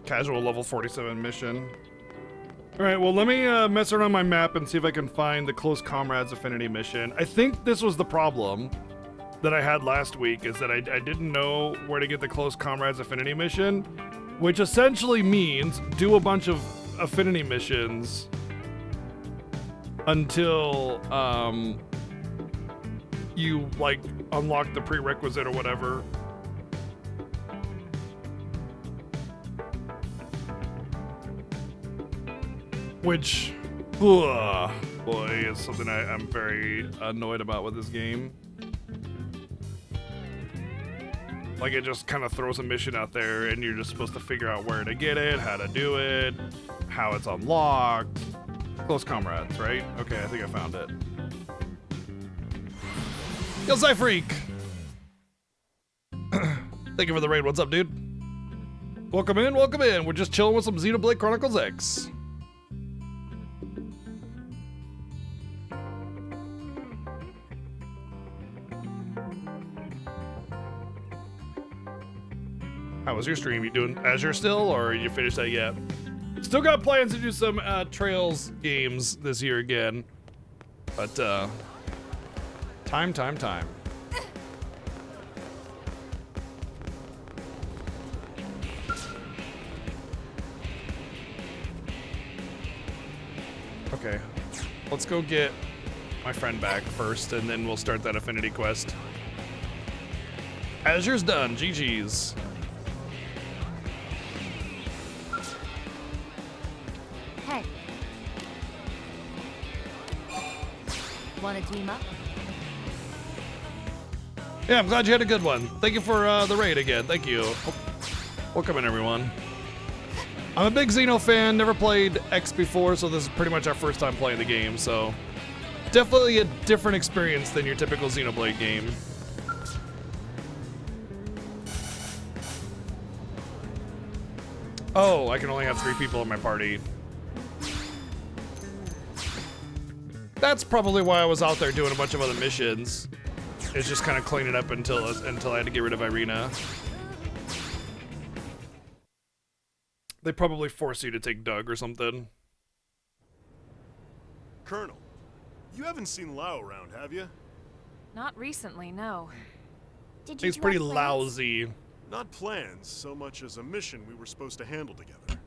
Casual level 47 mission. Alright, well, let me mess around my map and see if I can find the Close Comrades Affinity mission. I think this was the problem that I had last week, is that I didn't know where to get the Close Comrades Affinity mission, which essentially means do a bunch of affinity missions until you like unlock the prerequisite or whatever. Which, boy, is something I'm very annoyed about with this game. Like, it just kind of throws a mission out there and you're just supposed to figure out where to get it, how to do it, how it's unlocked. Close Comrades, right? Okay, I think I found it. Yo, Zyfreak! Thank you for the raid. What's up, dude? Welcome in, welcome in. We're just chilling with some Xenoblade Chronicles X. How was your stream? You doing Azure still, or you finished that yet? Still got plans to do some Trails games this year again, but time. Okay, let's go get my friend back first, and then we'll start that affinity quest. Azure's done. GG's. Hey. Wanna team up? Yeah, I'm glad you had a good one. Thank you for the raid again. Thank you. Welcome in, everyone. I'm a big Xeno fan. Never played X before, so this is pretty much our first time playing the game. So definitely a different experience than your typical Xenoblade game. Oh, I can only have 3 people in my party. That's probably why I was out there doing a bunch of other missions. It's just kind of cleaning up until I had to get rid of Irina. They probably force you to take Doug or something. Colonel, you haven't seen Lao around, have you? Not recently, no. Did you He's two pretty have plans? lousy. Not plans, so much as a mission we were supposed to handle together.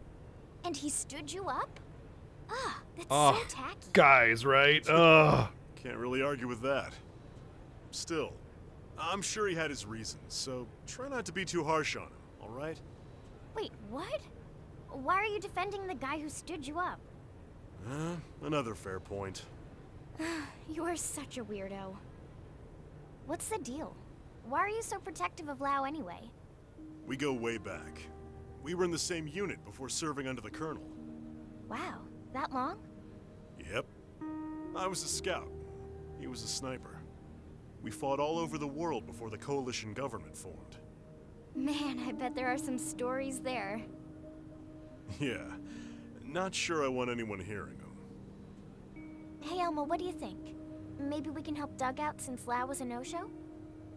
And he stood you up? Ah, that's Oh, so tacky. guys, right? Ugh. Can't really argue with that. Still, I'm sure he had his reasons, so try not to be too harsh on him, alright? Wait, what? Why are you defending the guy who stood you up? Another fair point. You are such a weirdo. What's the deal? Why are you so protective of Lao anyway? We go way back. We were in the same unit before serving under the Colonel. Wow, that long? Yep. I was a scout. He was a sniper. We fought all over the world before the coalition government formed. Man, I bet there are some stories there. Yeah. Not sure I want anyone hearing them. Hey, Elmo, what do you think? Maybe we can help Doug out since Lao was a no-show?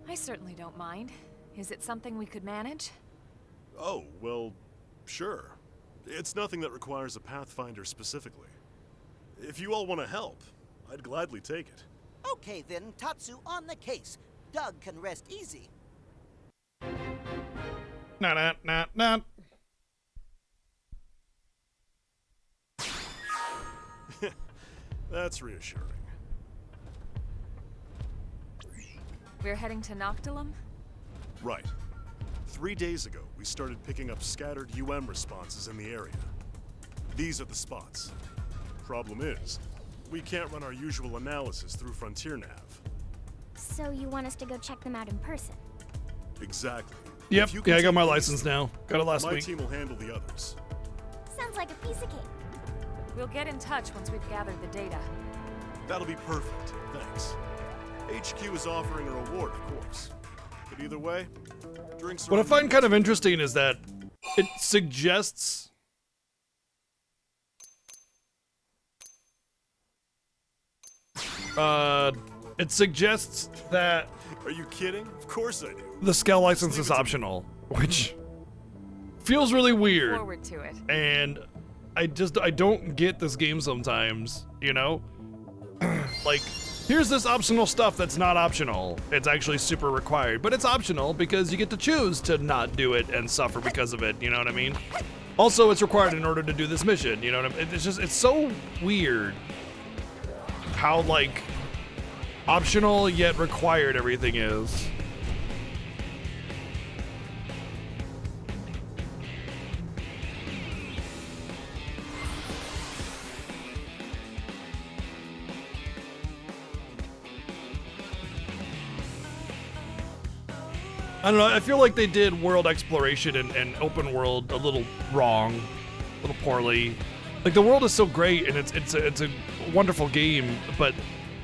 I certainly don't mind. Is it something we could manage? Oh, well, sure. It's nothing that requires a Pathfinder specifically. If you all want to help, I'd gladly take it. Okay then, Tatsu on the case. Doug can rest easy. Nah. That's reassuring. We're heading to Noctilum? Right. 3 days ago, we started picking up scattered responses in the area. These are the spots. Problem is, we can't run our usual analysis through Frontier Nav. So you want us to go check them out in person? Exactly. Yep, If you can yeah, I got take my these, license now. Got it last my week. team will handle the others. Sounds like a piece of cake. We'll get in touch once we've gathered the data. That'll be perfect, thanks. HQ is offering a reward, of course. But either way, drinks are What I on find me. kind of interesting is that it suggests that Are you kidding? Of course I do. the scale license Leave is it to me. optional, which feels really weird. Forward to it. And I don't get this game sometimes, you know? Like, here's this optional stuff that's not optional. It's actually super required, but it's optional because you get to choose to not do it and suffer because of it, you know what I mean? Also, it's required in order to do this mission, you know what I mean? It's so weird how, like, optional yet required everything is. I don't know, I feel like they did world exploration and open world a little wrong, a little poorly. Like, the world is so great and it's a wonderful game, but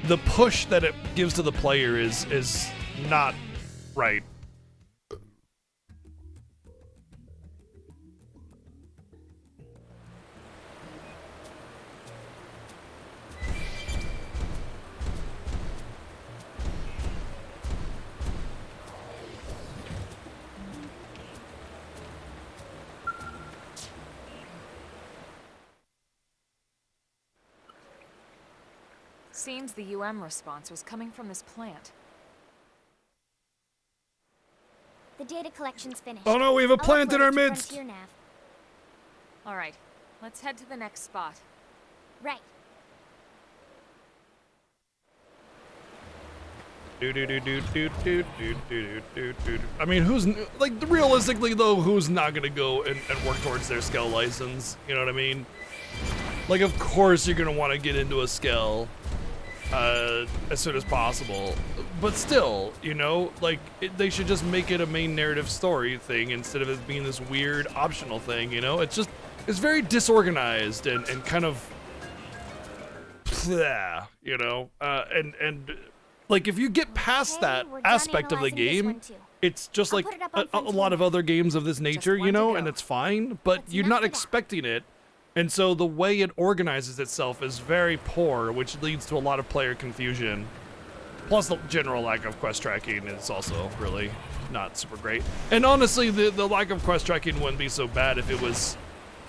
the push that it gives to the player is not right. Seems the response was coming from this plant. The data collection's finished. Oh no, we have a I'll plant in upload our it to midst! Frontier Nav. All right, let's head to the next spot. Right. I mean, who's, like, realistically though, who's not gonna go and work towards their scale license? You know what I mean? Like, of course you're gonna want to get into a scale as soon as possible, but still, you know, like, they should just make it a main narrative story thing instead of it being this weird optional thing, you know? It's very disorganized and kind of, yeah, you know, and like, if you get past Okay, that we're done aspect of the analyzing this one game, too. it's just I'll like put it up a on lot of Frontier. other games of this nature, one you to know, go. and it's fine, but Let's you're knock not it out. expecting it. And so the way it organizes itself is very poor, which leads to a lot of player confusion. Plus the general lack of quest tracking is also really not super great. And honestly, the lack of quest tracking wouldn't be so bad if it was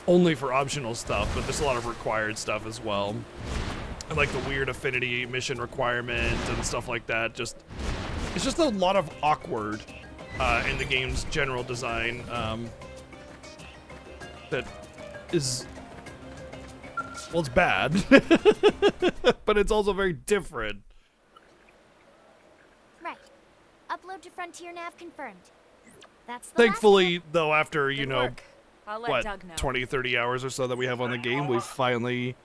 only for optional stuff, but there's a lot of required stuff as well. And like the weird affinity mission requirement and stuff like that. It's just a lot of awkward in the game's general design that is, well, it's bad, but it's also very different. Right. Upload to Frontier Nav confirmed. That's the Thankfully, though, after, you Good know, work. I'll let what, Doug know. 20, 30 hours or so that we have on the game, we've finally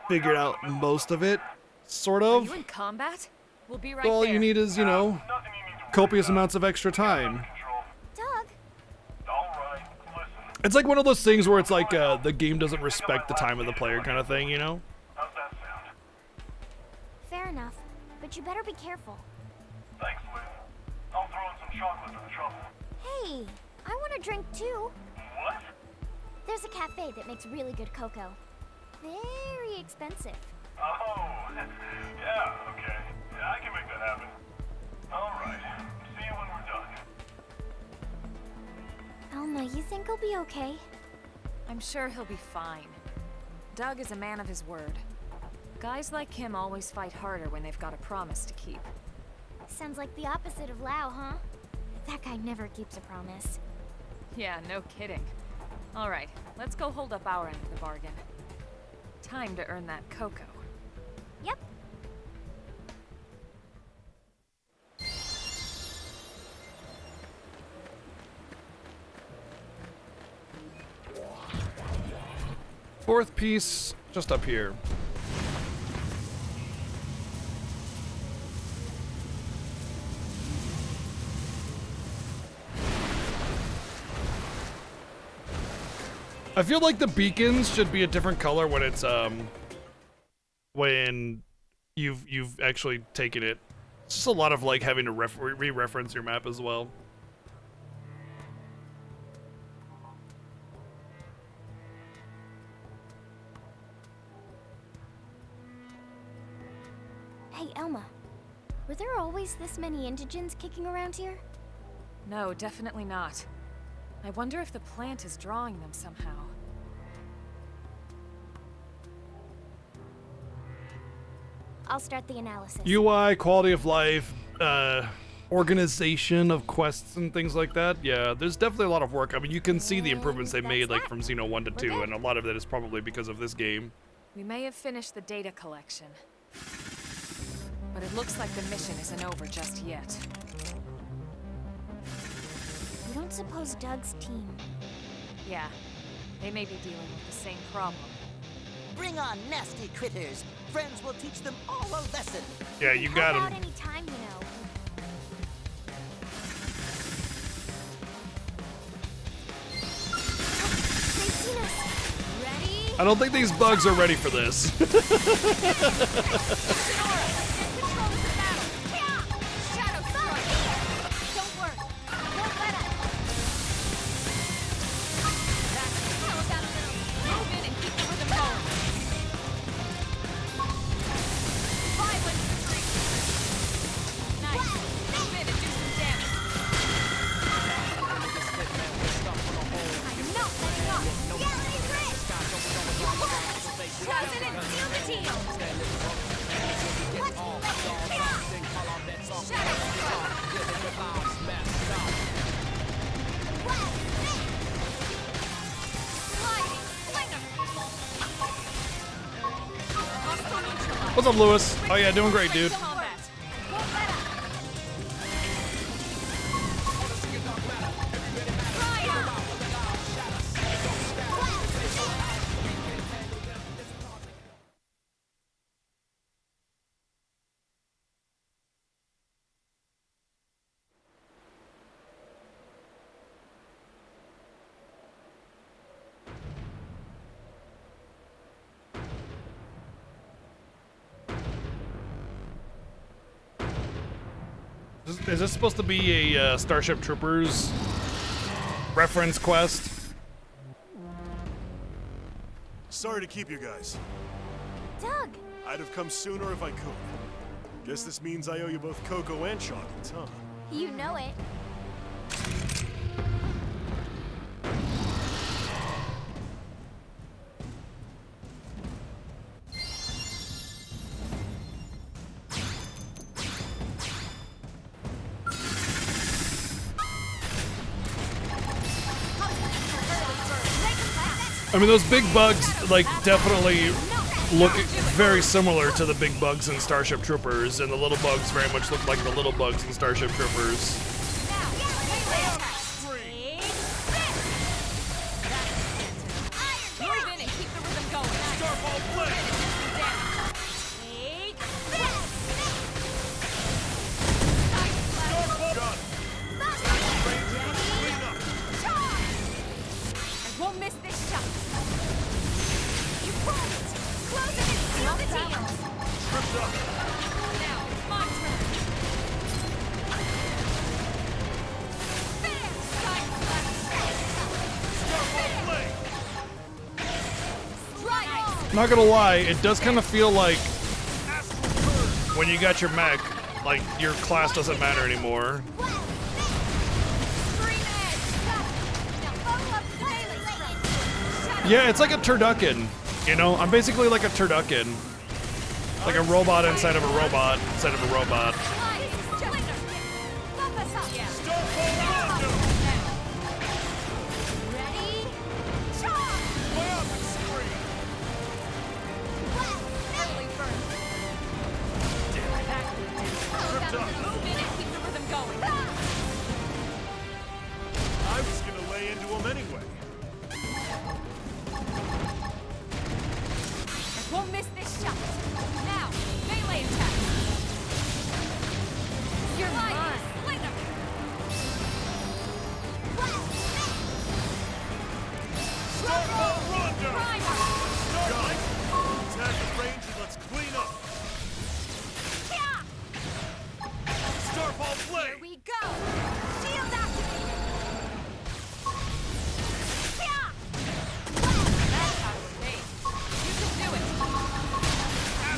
figured out most of it, sort Are of. you in combat? We'll be right All there. you need is, you know, copious amounts of extra time. Doug, It's like one of those things where it's like the game doesn't respect the time of the player kind of thing, you know? fair enough. But you better be careful. Thanks, Liv. I'll throw in some chocolate for the trouble. Hey, I want a drink too. What? There's a cafe that makes really good cocoa. Very expensive. Oh, yeah, okay. Yeah, I can make that happen. All right. See you when we're done. Alma, you think he'll be okay? I'm sure he'll be fine. Doug is a man of his word. Guys like him always fight harder when they've got a promise to keep. Sounds like the opposite of Lau, huh? That guy never keeps a promise. Yeah, no kidding. All right, let's go hold up our end of the bargain. Time to earn that cocoa. Yep. Fourth piece, just up here. I feel like the beacons should be a different color when it's when you've actually taken it. It's just a lot of like having to re-reference your map as well. Hey, Elma. Were there always this many indigens kicking around here? No, definitely not. I wonder if the plant is drawing them somehow. I'll start the analysis. UI, quality of life, organization of quests and things like that. Yeah, there's definitely a lot of work. I mean, you can see the improvements they made like from Xeno 1 to 2, and a lot of that is probably because of this game. We may have finished the data collection. But it looks like the mission isn't over just yet. You don't suppose Doug's team... Yeah, they may be dealing with the same problem. Bring on nasty critters. Friends will teach them all a lesson. Yeah, you got Help out him. any time, you know. They've seen us. Ready? I don't think these bugs are ready for this. What's up, Lewis? Oh yeah, doing great, dude. Is this supposed to be a Starship Troopers reference quest? Sorry to keep you guys. Doug! I'd have come sooner if I could. Guess this means I owe you both cocoa and chocolates, huh? You know it. I mean, those big bugs, like, definitely look very similar to the big bugs in Starship Troopers, and the little bugs very much look like the little bugs in Starship Troopers. Not gonna lie, it does kind of feel like when you got your mech, like your class doesn't matter anymore. Yeah, it's like a turducken, you know? I'm basically like a turducken. Like a robot inside of a robot inside of a robot. Fireball Here flame! we go! Shield activated! Yeah! That's how it's made. You can do it!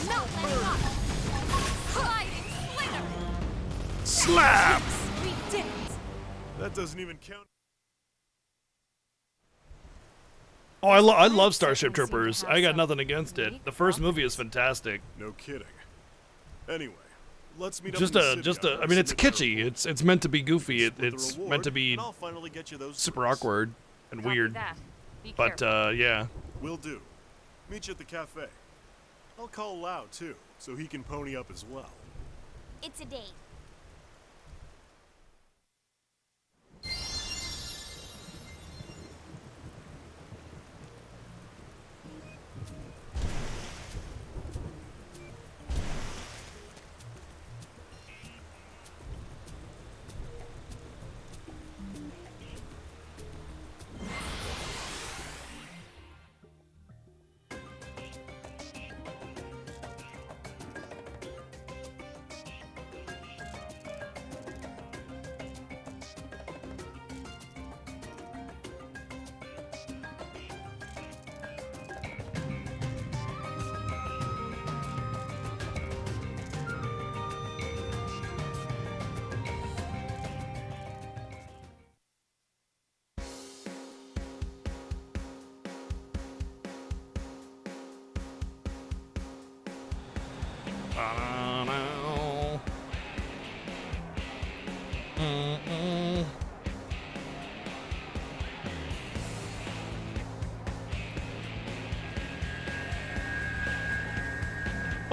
Not letting up! Sliding slinger! Slap! We did it! That doesn't even count. Oh, I love Starship Troopers. I got nothing against it. The first movie is fantastic. No kidding. Anyway, let's meet up Just in the a, city just on a. I mean, it's Civic kitschy. Road. It's meant to be goofy. Split the It's reward, meant to be and I'll finally get you those super goods. awkward and Copy weird. that. Be But careful. yeah. Will do. Meet you at the cafe. I'll call Lau too, so he can pony up as well. It's a date.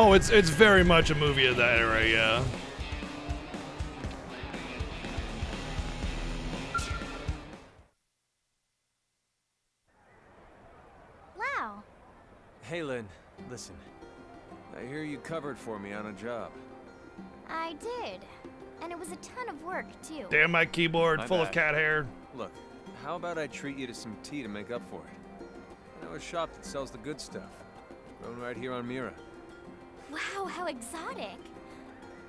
Oh, it's very much a movie of that era, yeah. Wow. Hey, Lynn, listen. I hear you covered for me on a job. I did. And it was a ton of work, too. Damn, my keyboard My full of bad. cat hair. Look, how about I treat you to some tea to make up for it? I know a shop that sells the good stuff. Grown right here on Mira. Wow, how exotic.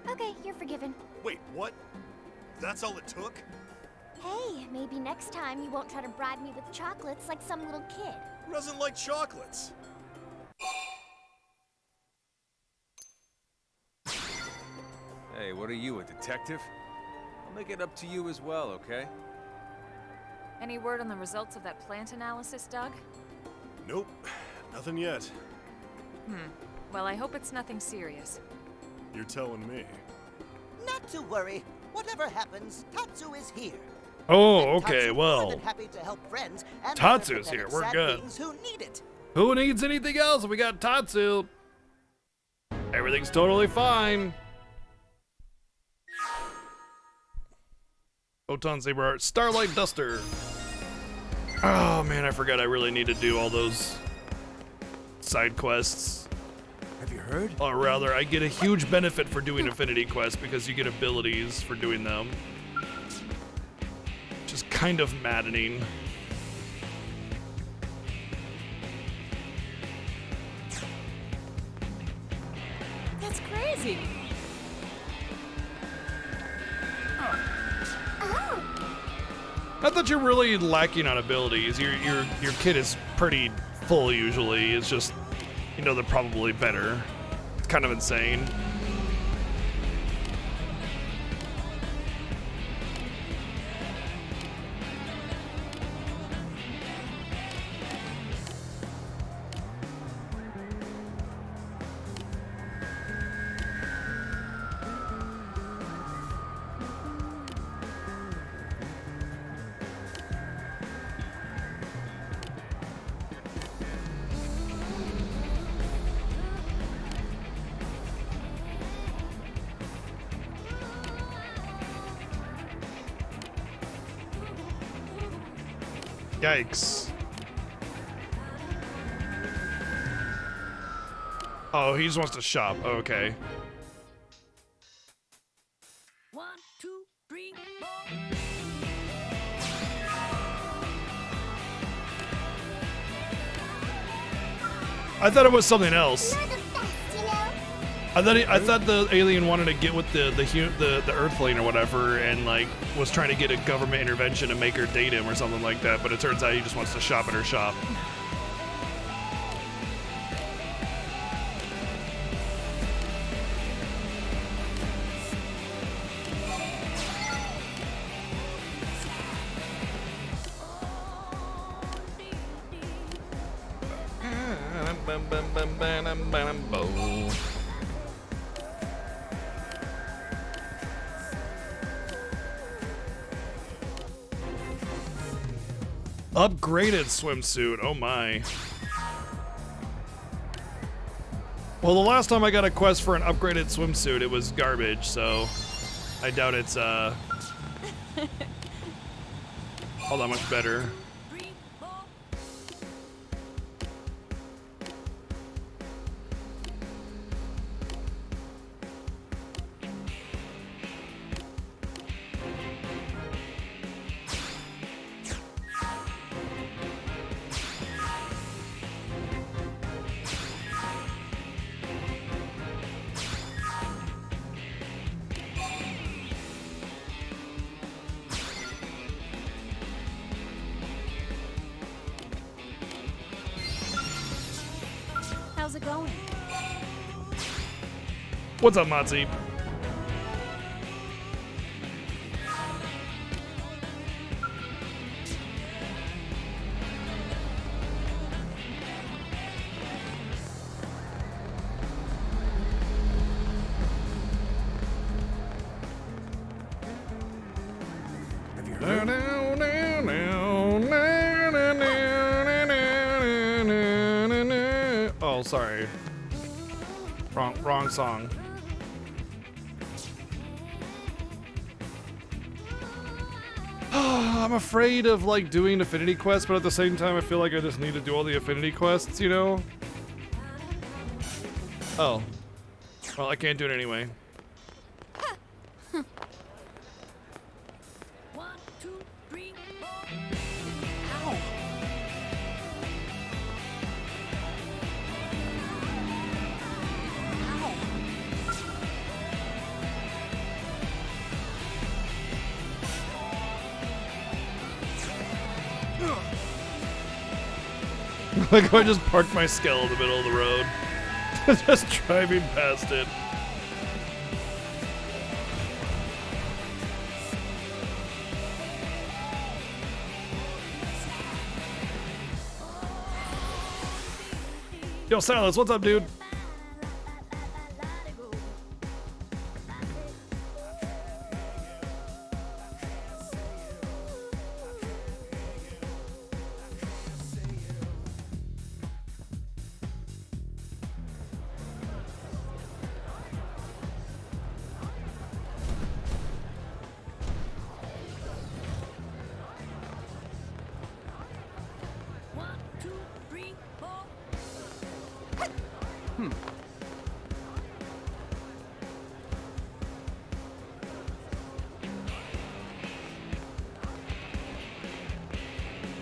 Okay, you're forgiven. Wait, what? That's all it took? Hey, maybe next time you won't try to bribe me with chocolates like some little kid. Who doesn't like chocolates? Hey, what are you, a detective? I'll make it up to you as well, okay? Any word on the results of that plant analysis, Doug? Nope, nothing yet. Well, I hope it's nothing serious. You're telling me. Not to worry. Whatever happens, Tatsu is here. Oh, And okay, Tatsu more well. than happy to help friends and Tatsu's other here, pathetic we're sad good. beings who need it. Who needs anything else? We got Tatsu. Everything's totally fine. Photon Saber Art, Starlight Duster. Oh man, I forgot I really need to do all those side quests. Have you heard? Or rather, I get a huge benefit for doing Affinity quests because you get abilities for doing them. Which is kind of maddening. That's crazy! Not that you're really lacking on abilities. Your kit is pretty full usually. It's just, you know, they're probably better. It's kind of insane. Yikes. Oh, he just wants to shop. Okay. 1, 2, 3, 4. I thought it was something else. You're the best, you know? I I thought the alien wanted to get with the Earthling or whatever, and like was trying to get a government intervention to make her date him or something like that. But it turns out he just wants to shop at her shop. Upgraded swimsuit, oh my. Well, the last time I got a quest for an upgraded swimsuit, it was garbage, so I doubt it's all that much better. How's it going? What's up, Motzi? Have you heard? Oh, sorry. Wrong song. I'm afraid of like doing affinity quests, but at the same time I feel like I just need to do all the affinity quests, you know? Oh. Well, I can't do it anyway. Like I just parked my Skell in the middle of the road. Just driving past it. Yo, Silas, what's up, dude?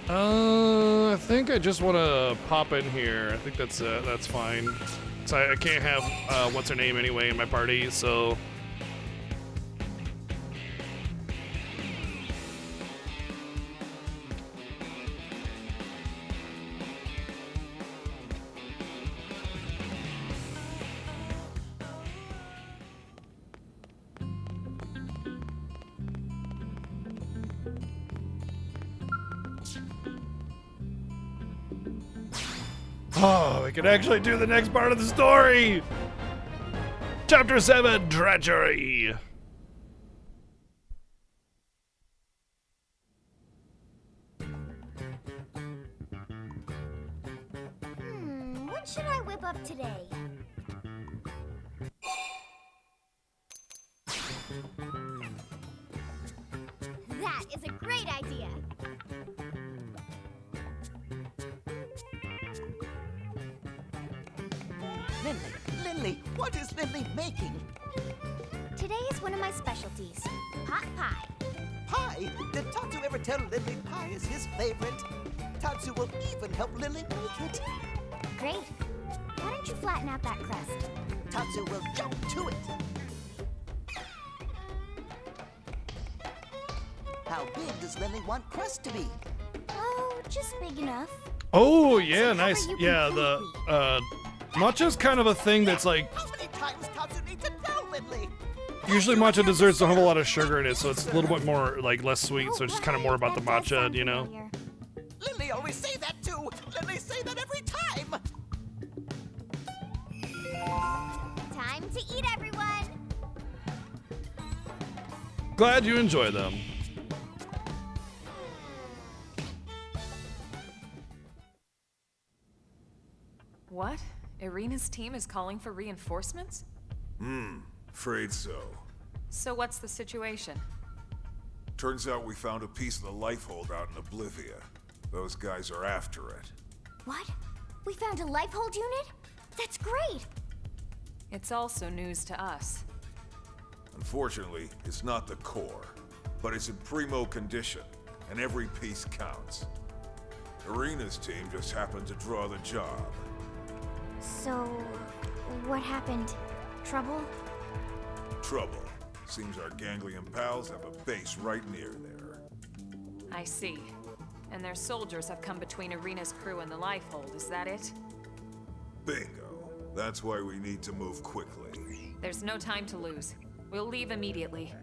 I think I just want to pop in here. I think that's fine. So I can't have what's her name anyway in my party, so. Oh, we can actually do the next part of the story! Chapter 7, Treachery! What should I whip up today? That is a great idea! Lindley, what is Lindley making? Today is one of my specialties, pot pie. Pie? Did Tatsu ever tell Lindley pie is his favorite? Tatsu will even help Lindley make it. Great. Why don't you flatten out that crust? Tatsu will jump to it. How big does Lily want Crust to be? Oh, just big enough. Oh, yeah, So nice. cover you Yeah, the matcha's kind of a thing that's like, How many times Tatsu need to tell Lily? usually matcha desserts don't have a lot of sugar in it, so it's a little bit more, like, less sweet, so it's just kind of right, more about the that does matcha, sound you know? familiar. Lily always say that too. Lily say that every time. Time to eat, everyone. Glad you enjoy them. What? Irina's team is calling for reinforcements? Afraid so. So what's the situation? Turns out we found a piece of the life hold out in Oblivia. Those guys are after it. What? We found a life hold unit? That's great. It's also news to us. Unfortunately, it's not the core, but it's in primo condition, and every piece counts. Irina's team just happened to draw the job. So, what happened? Trouble? Trouble. Seems our ganglion pals have a base right near there. I see. And their soldiers have come between Irina's crew and the Lifehold, is that it? Bingo. That's why we need to move quickly. There's no time to lose. We'll leave immediately.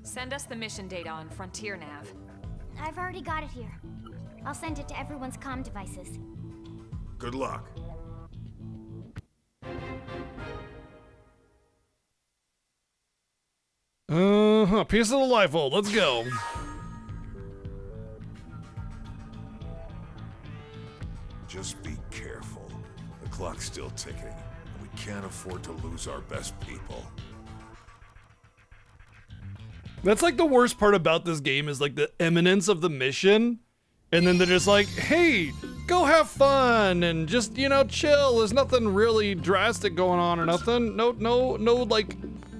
Send us the mission data on Frontier Nav. I've already got it here. I'll send it to everyone's comm devices. Good luck. Piece of the life hold, let's go. Just be careful. The clock's still ticking, and we can't afford to lose our best people. That's like the worst part about this game is like the imminence of the mission. And then they're just like, hey, go have fun and just, you know, chill. There's nothing really drastic going on or nothing. No, like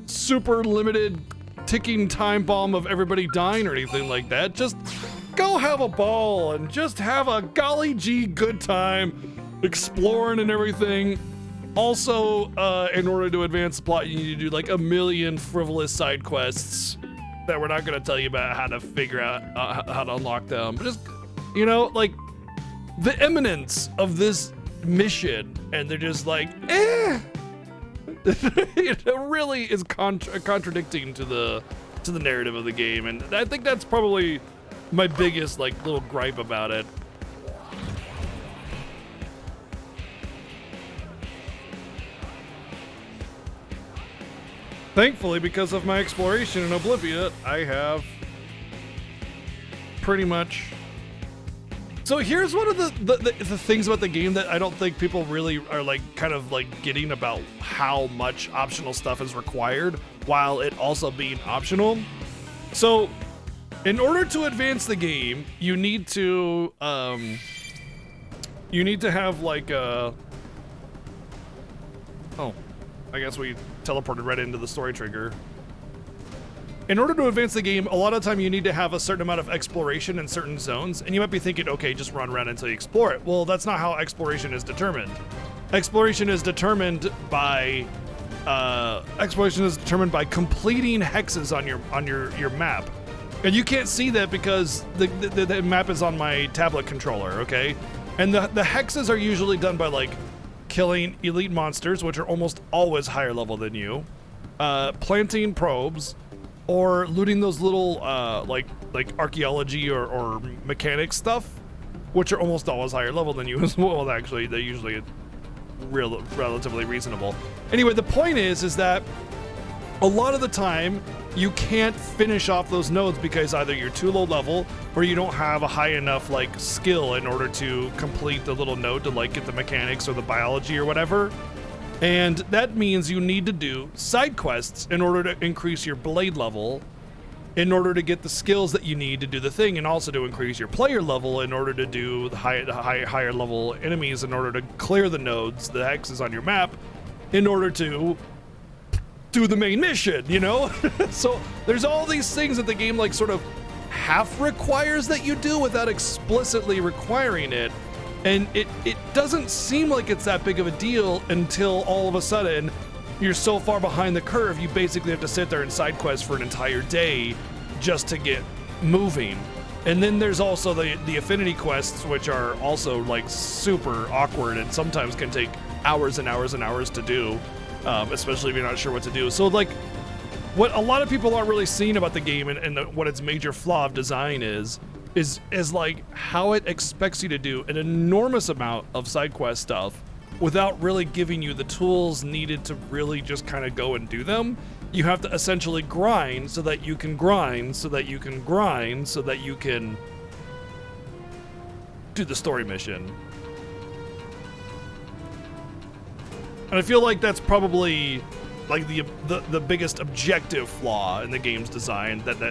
super limited ticking time bomb of everybody dying or anything like that. Just go have a ball and just have a golly gee good time exploring and everything. Also, in order to advance the plot, you need to do like a million frivolous side quests that we're not going to tell you about how to figure out how to unlock them. But just, you know, like the imminence of this mission, and they're just like, eh. It really is contradicting to the narrative of the game, and I think that's probably my biggest like little gripe about it. Thankfully, because of my exploration in Oblivia, I have pretty much. So here's one of the things about the game that I don't think people really are like kind of like getting about how much optional stuff is required while it also being optional. So in order to advance the game, you need to have like a, oh, I guess we teleported right into the story trigger. In order to advance the game, a lot of the time you need to have a certain amount of exploration in certain zones, and you might be thinking, okay, just run around until you explore it. Well, that's not how exploration is determined. Exploration is determined by completing hexes on your map, and you can't see that because the map is on my tablet controller. Okay, and the hexes are usually done by like killing elite monsters, which are almost always higher level than you, planting probes, or looting those little like archaeology or mechanic stuff, which are almost always higher level than you as well. Actually, they're usually relatively reasonable. Anyway, the point is that a lot of the time you can't finish off those nodes because either you're too low level or you don't have a high enough like skill in order to complete the little node to like get the mechanics or the biology or whatever. And that means you need to do side quests in order to increase your blade level, in order to get the skills that you need to do the thing, and also to increase your player level in order to do the higher level enemies, in order to clear the nodes, the hexes on your map, in order to do the main mission, you know? So there's all these things that the game like sort of half requires that you do without explicitly requiring it. And it doesn't seem like it's that big of a deal until all of a sudden you're so far behind the curve, you basically have to sit there and side quest for an entire day just to get moving. And then there's also the affinity quests, which are also like super awkward and sometimes can take hours and hours and hours to do, especially if you're not sure what to do. So like, what a lot of people aren't really seeing about the game and what its major flaw of design is like how it expects you to do an enormous amount of side quest stuff without really giving you the tools needed to really just kind of go and do them. You have to essentially grind so that you can grind so that you can grind so that you can do the story mission. And I feel like that's probably like the biggest objective flaw in the game's design. But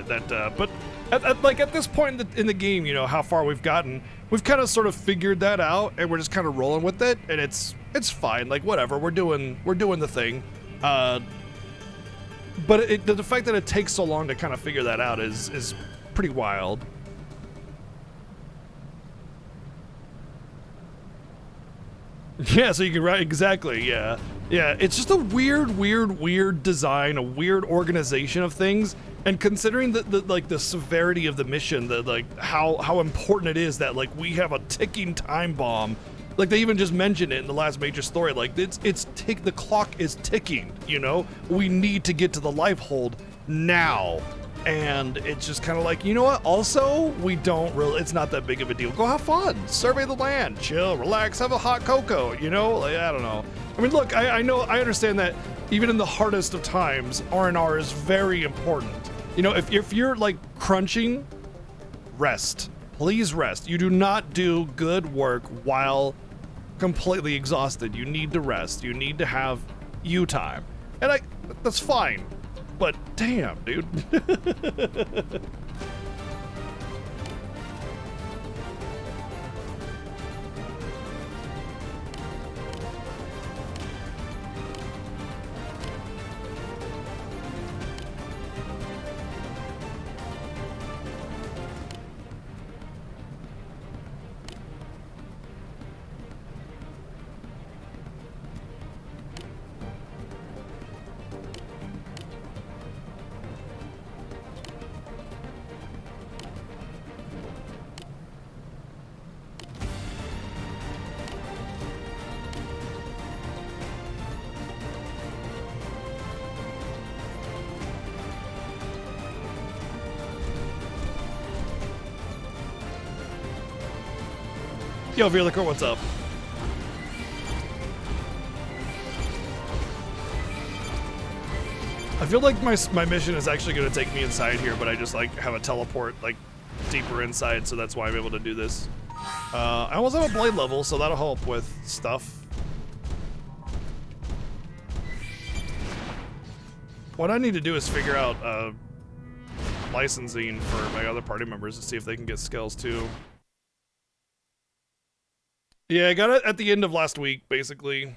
at this point in the game, you know how far we've gotten, we've kind of sort of figured that out, and we're just kind of rolling with it, and it's fine. Like whatever, we're doing the thing. But the fact that it takes so long to kind of figure that out is pretty wild. Yeah, so you can write exactly. Yeah. It's just a weird design, a weird organization of things. And considering the severity of the mission, how important it is that like we have a ticking time bomb. Like they even just mentioned it in the last major story. Like the clock is ticking. You know, we need to get to the life hold now. And it's just kind of like, you know what? Also, we don't really. It's not that big of a deal. Go have fun, survey the land, chill, relax, have a hot cocoa. You know, like I don't know. I mean, look, I understand that even in the hardest of times, R&R is very important. You know, if you're like crunching, rest. Please rest. You do not do good work while completely exhausted. You need to rest. You need to have you time. And that's fine. But damn, dude. Yo, Veerlicker, what's up? I feel like my mission is actually going to take me inside here, but I just like have a teleport like deeper inside, so that's why I'm able to do this. I almost have a blade level, so that'll help with stuff. What I need to do is figure out licensing for my other party members to see if they can get skills too. Yeah, I got it at the end of last week, basically.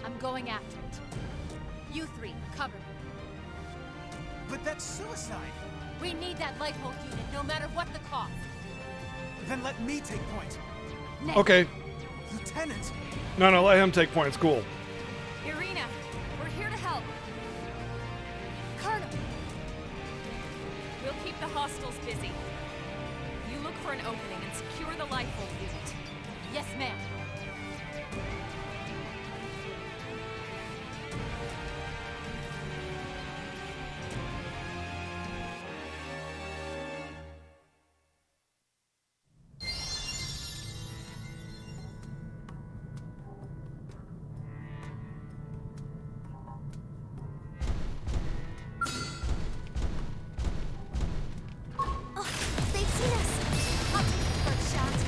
I'm going after it. You three, cover me. But that's suicide. We need that lifeboat unit, no matter what the cost. Then let me take point. Next. Okay. Lieutenant. No, let him take points. Cool. Irina, we're here to help. Colonel. We'll keep the hostiles busy. You look for an opening and secure the lifeboat unit. Yes, ma'am.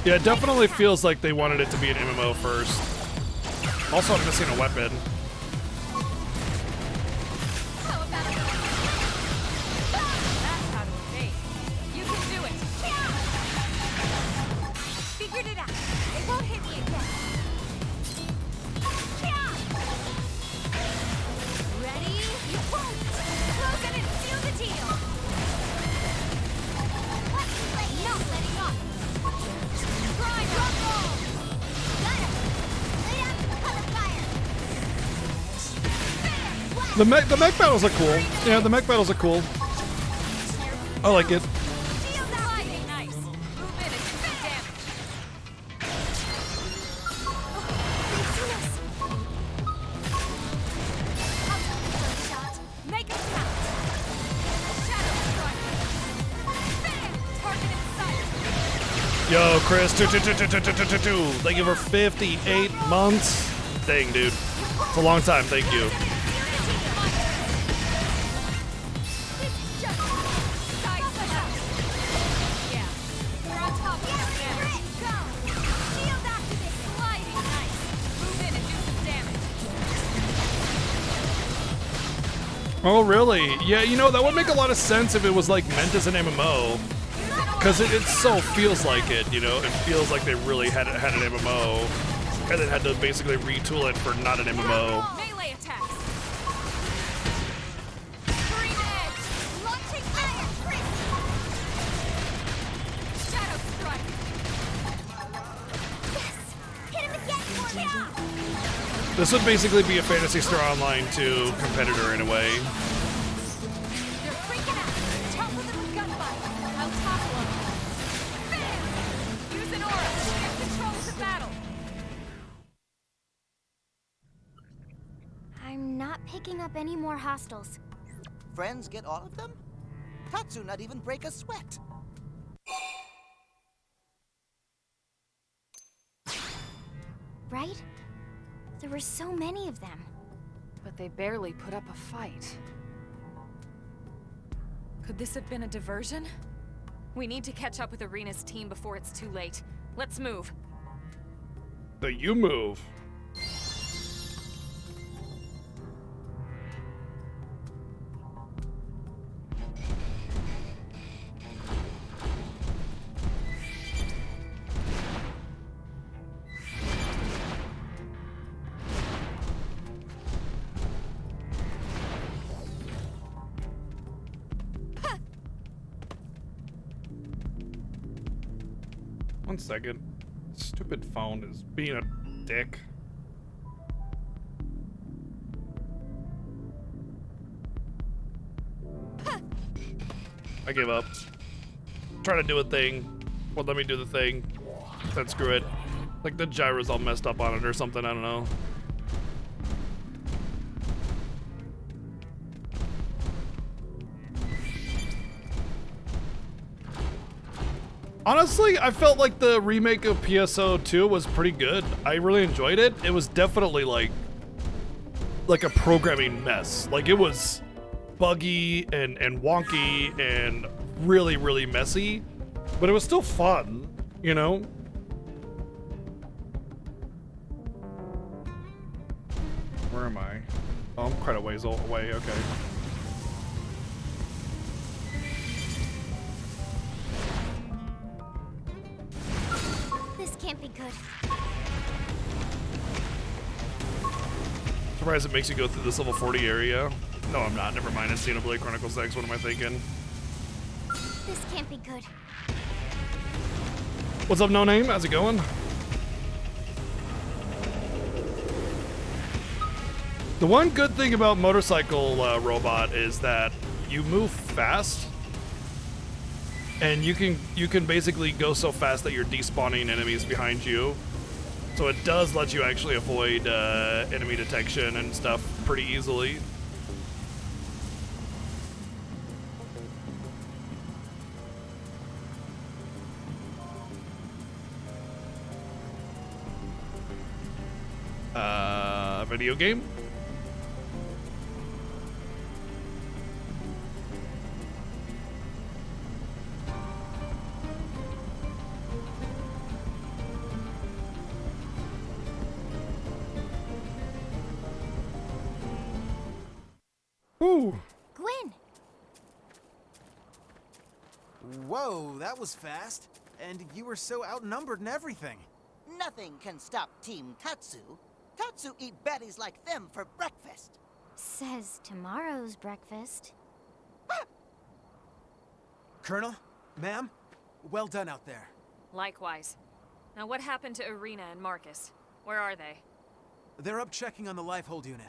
Yeah, it definitely feels like they wanted it to be an MMO first. Also, I'm missing a weapon. That's how to evade. You can do it. Figured it out. It won't hit me again. Ready? You won't. Close it in. The mech battles are cool. Yeah, the mech battles are cool. I like it. Nice. Move in and do some damage. Make it count. Shadow strike. Bam! Target inside. Yo, Chris, thank you for 58 months. Dang, dude. It's a long time, thank you. Oh, really? Yeah, you know, that would make a lot of sense if it was like meant as an MMO. Because it so feels like it, you know? It feels like they really had an MMO and then had to basically retool it for not an MMO. Melee attacks. Launching fire! Shadow strike. Yes! Hit him again for me! This would basically be a Phantasy Star Online 2 competitor in a way. They're freaking out. Topple them with gunfire. I'll topple them. Bam! Use an aura. Get control of the battle. I'm not picking up any more hostiles. Friends get all of them? Tatsu not even break a sweat. Right? There were so many of them. But they barely put up a fight. Could this have been a diversion? We need to catch up with Arena's team before it's too late. Let's move. The you move. One second. Stupid phone is being a dick. I give up. Trying to do a thing. Well, let me do the thing. Then screw it. Like the gyro's all messed up on it or something, I don't know. Honestly, I felt like the remake of PSO 2 was pretty good. I really enjoyed it. It was definitely like a programming mess. Like it was buggy and wonky and really, really messy, but it was still fun, you know? Where am I? Oh, I'm quite a ways away, okay. This can't be good. Surprised it makes you go through this level 40 area. No, I'm not. Never mind. It's Xenoblade Chronicles X. What am I thinking? This can't be good. What's up, No Name? How's it going? The one good thing about Motorcycle Robot is that you move fast, and you can basically go so fast that you're despawning enemies behind you. So it does let you actually avoid enemy detection and stuff pretty easily. Video game? Ooh. Gwen! Whoa, that was fast. And you were so outnumbered and everything. Nothing can stop Team Tatsu. Tatsu eat baddies like them for breakfast. Says tomorrow's breakfast. Colonel, ma'am, well done out there. Likewise. Now what happened to Arena and Marcus? Where are they? They're up checking on the life hold unit.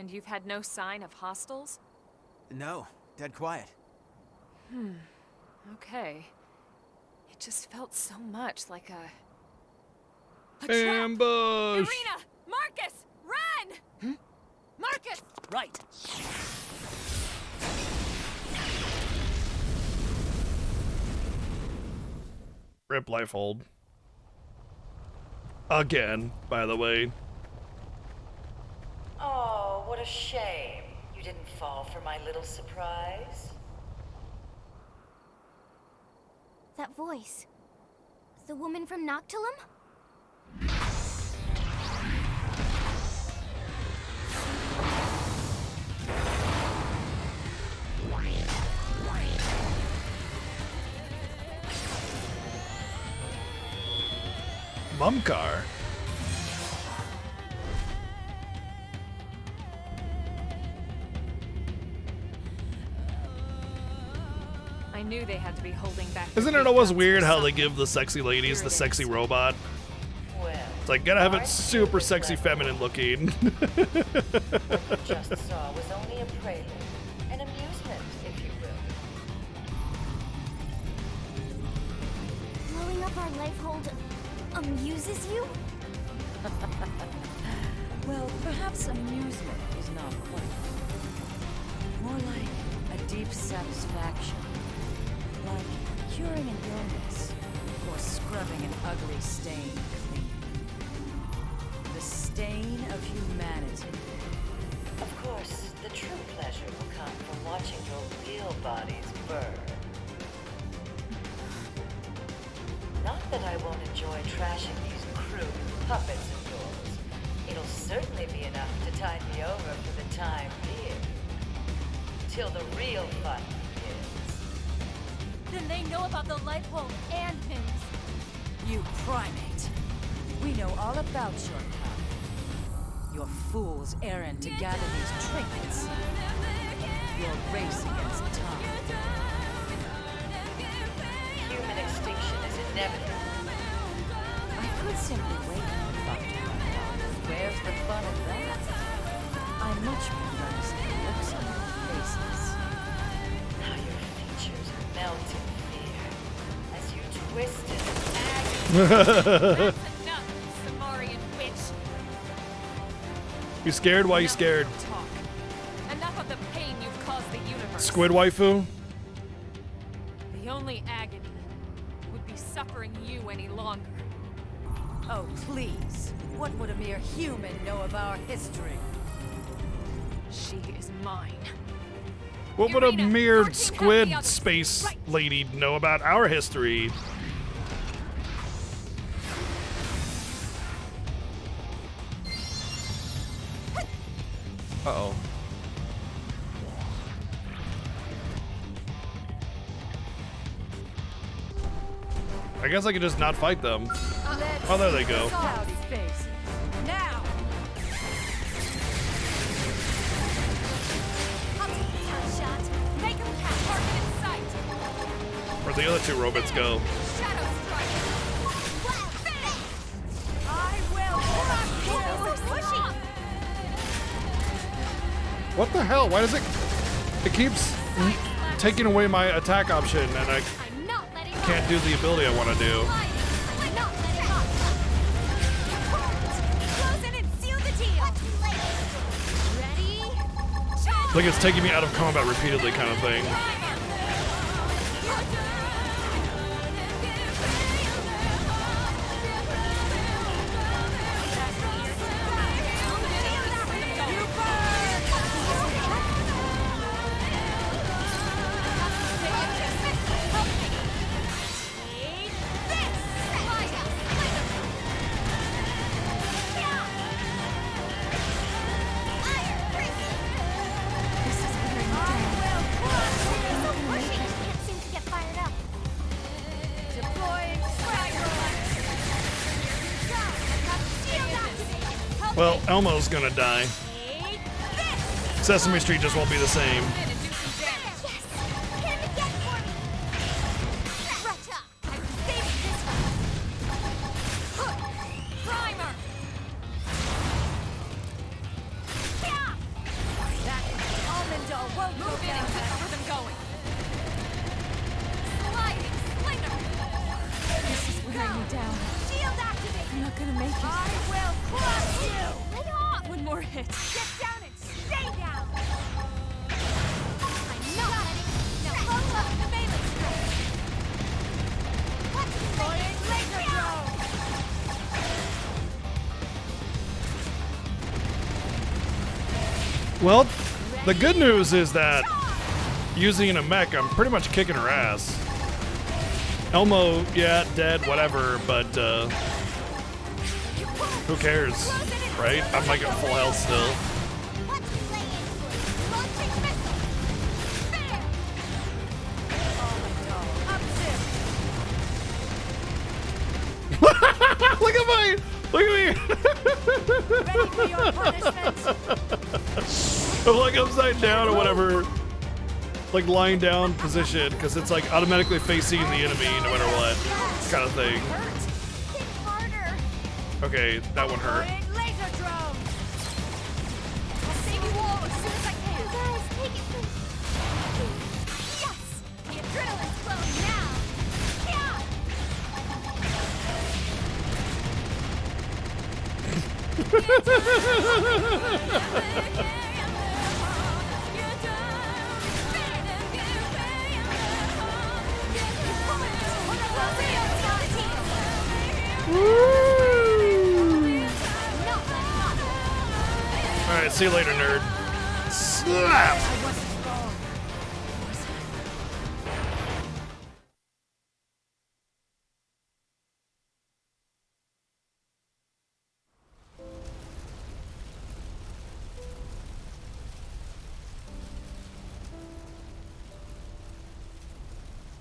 And you've had no sign of hostiles? No, dead quiet. Okay. It just felt so much like a trap. Ambush! Irina! Marcus! Run! Marcus! Right. Rip life hold. Again, by the way. Oh, what a shame. You didn't fall for my little surprise. That voice. The woman from Noctilum? Mumcar. I knew they had to be holding back. Isn't it always weird how they give the sexy ladies the sexy robot? Well, It's like, gotta have it our super stupid sexy level. feminine looking. What you just saw was only a prelude, an amusement, if you will. Blowing up our life hold amuses you? Well, perhaps amusement is not quite. More like a deep satisfaction. Like curing an illness or scrubbing an ugly stain clean. The stain of humanity. Of course, the true pleasure will come from watching your real bodies burn. Not that I won't enjoy trashing these crude puppets of yours. It'll certainly be enough to tide me over for the time being. Till the real fun begins. Then they know about the life hold and pins. You primate. We know all about your power. Your fool's errand to gather these trinkets. Your race against time. Human extinction is inevitable. I could simply wait for the fun to run out. Where's the fun of that? I much prefer to see the looks on your faces. How your features melt in fear as you twist in agony. That's enough, Samarian witch. You scared? Why you scared? Talk. Enough of the pain you've caused the universe. Squid waifu? The only agony would be suffering you any longer. Oh, please. What would a mere human know of our history? She is mine. What would a Irina, mere Martin, help squid the others. space Right. lady know about our history? Uh-oh. I guess I could just not fight them. Oh, there they go. Howdy face. Now! I'll take the first shot. Make him catch target in sight. Where'd the other two robots go? Shadow strike. I will crush you! Pushing. What the hell? Why does it... It keeps taking away my attack option, and I I'm not letting up. can't do the ability I want to do. I'm not letting up. Close in and seal the deal. Ready? Like it's taking me out of combat repeatedly kind of thing. Can't seem to get fired up. Well, Elmo's gonna die. Sesame Street just won't be the same. Yes! Hit him again for me! Retcha! I'm saving this one! Primer. Yeah! won't move in and keep the rhythm going. Sliding slinger. This is wearing me down. Shield activate. I'm not gonna make it. I will crush you. Lay off! One more hit. Get down and stay down. I'm not letting Now follow up the melee strike. What's Flying laser drone. Well, the good news is that using a mech, I'm pretty much kicking her ass. Elmo, yeah, dead, whatever, but who cares, right? I'm like at full health still. What's he laying for? Launching missile. There. Up Look at me! Ready for your punishment? I'm like upside down or whatever. Like lying down position, because it's like automatically facing the enemy no matter what. Kind of thing. Kick harder! Okay, that one hurt. Flying laser drone. I'll save you all as soon as I You can. guys, take it from... Yes! The adrenaline's flowing now. Yeah! Alright, see you later, nerd. Slap! I wasn't wrong.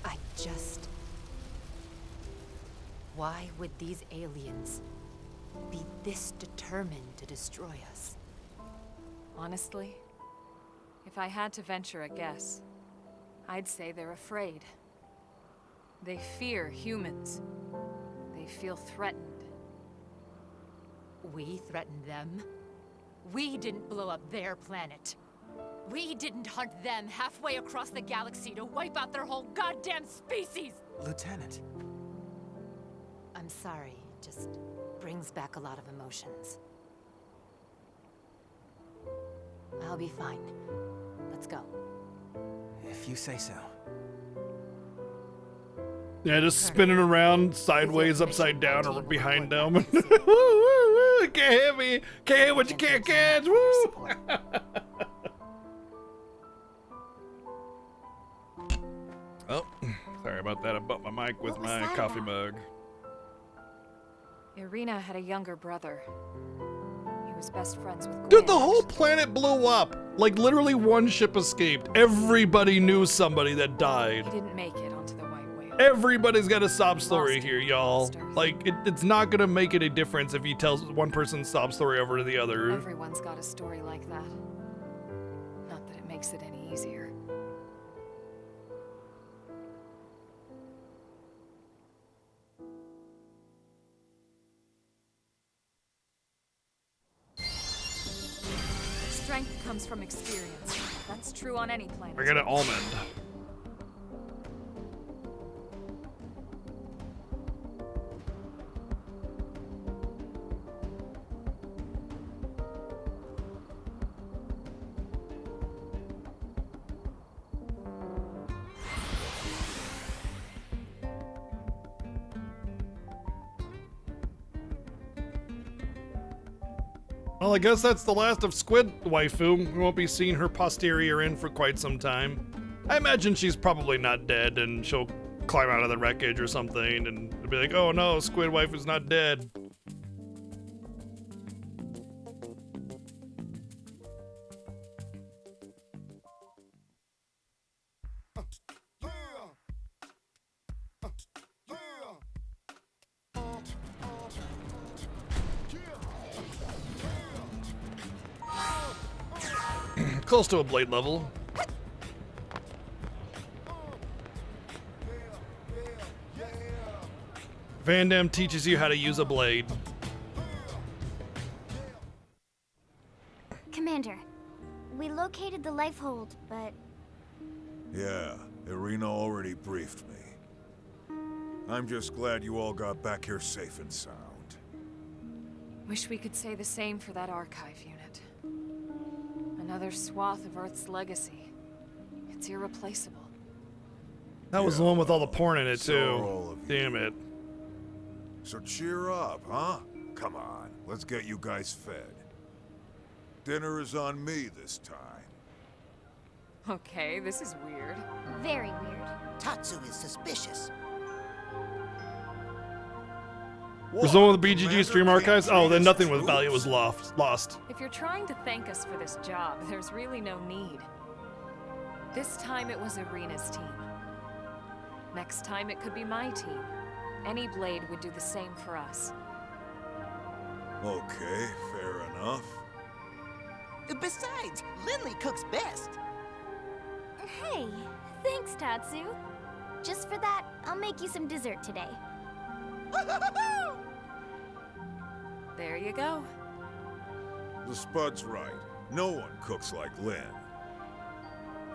I just... Why would these aliens be this determined to destroy us? Honestly, if I had to venture a guess, I'd say they're afraid. They fear humans. They feel threatened. We threatened them? We didn't blow up their planet. We didn't hunt them halfway across the galaxy to wipe out their whole goddamn species! Lieutenant. I'm sorry, it just brings back a lot of emotions. I'll be fine. Let's go. If you say so. Yeah, just spinning around sideways, upside down, or behind them. Can't hit me! Can't hit what you can't catch! Woo! Oh, sorry about that. I bumped my mic with my coffee mug. Irina had a younger brother. He was best friends with Gwen. Dude, the whole planet blew up. Like, literally one ship escaped. Everybody knew somebody that died. He didn't make it onto the White Whale. Everybody's got a sob story here, y'all. Like, it's not gonna make any difference if you tell one person's sob story over to the other. Everyone's got a story like that. Not that it makes it any easier. Strength comes from experience. That's true on any planet. I got an almond. Well, I guess that's the last of Squid Waifu. We won't be seeing her posterior in for quite some time. I imagine she's probably not dead, and she'll climb out of the wreckage or something, and be like, oh no, Squid Waifu's not dead. Close to a blade level. Van Damme teaches you how to use a blade. Commander, We located the lifehold, but Yeah, Irina already briefed me. I'm just glad you all got back here safe and sound. Wish we could say the same for that archive unit. Another swath of Earth's legacy. It's irreplaceable. That was the one with all the porn in it, So are too. all of you. Damn it. So cheer up, huh? Come on, let's get you guys fed. Dinner is on me this time. Okay, this is weird. very weird. Tatsu is suspicious. Was the one with the BGG Commander stream can't archives? treat Oh, then his nothing with value was troops? lost. If you're trying to thank us for this job, there's really no need. This time it was Irina's team. Next time it could be my team. Any blade would do the same for us. Okay, fair enough. Besides, Lindley cooks best. Hey, thanks, Tatsu. Just for that, I'll make you some dessert today. There you go. The Spud's right. No one cooks like Lynn.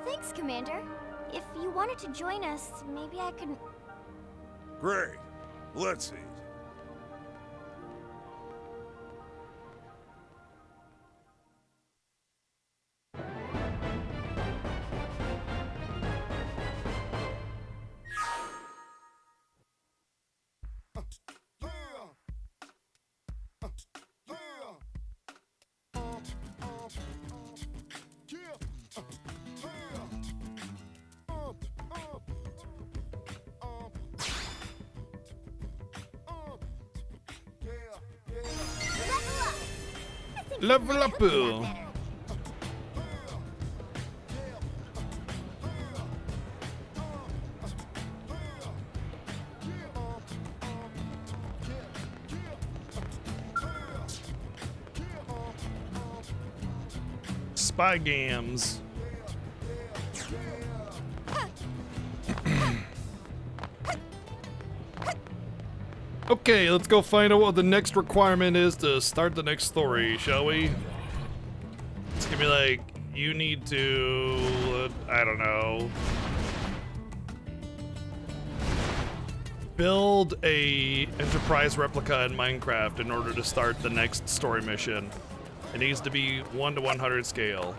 Thanks, Commander. If you wanted to join us, maybe I could... Great. Let's eat. Level up. Spy games. Okay, let's go find out what the next requirement is to start the next story, shall we? It's gonna be like, you need to, I don't know, build a Enterprise replica in Minecraft in order to start the next story mission. It needs to be 1 to 100 scale.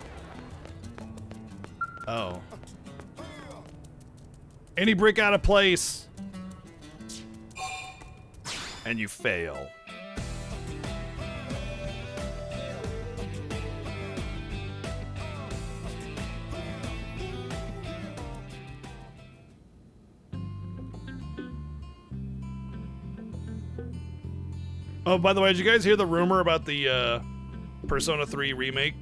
Oh. Any brick out of place. And you fail. Oh, by the way, did you guys hear the rumor about the Persona 3 remake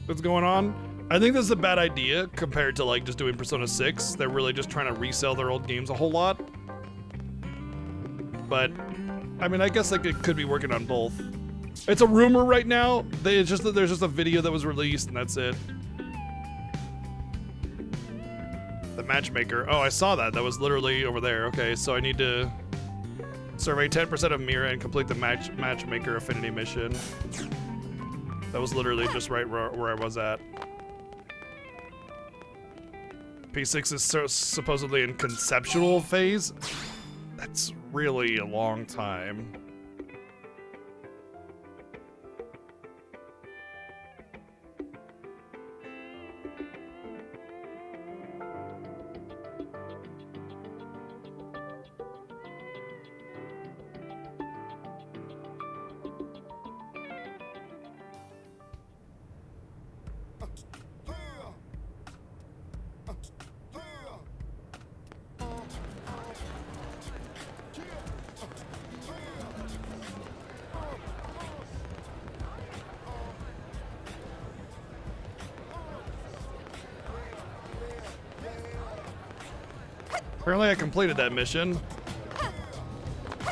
that's going on? I think this is a bad idea compared to like just doing Persona 6. They're really just trying to resell their old games a whole lot. But I mean, I guess like it could be working on both. It's a rumor right now. It's just that there's just a video that was released and that's it. The matchmaker. Oh, I saw that. That was literally over there. Okay, so I need to survey 10% of Mira and complete the matchmaker affinity mission. That was literally just right where I was at. P6 is supposedly in conceptual phase. That's really a long time. Apparently I completed that mission.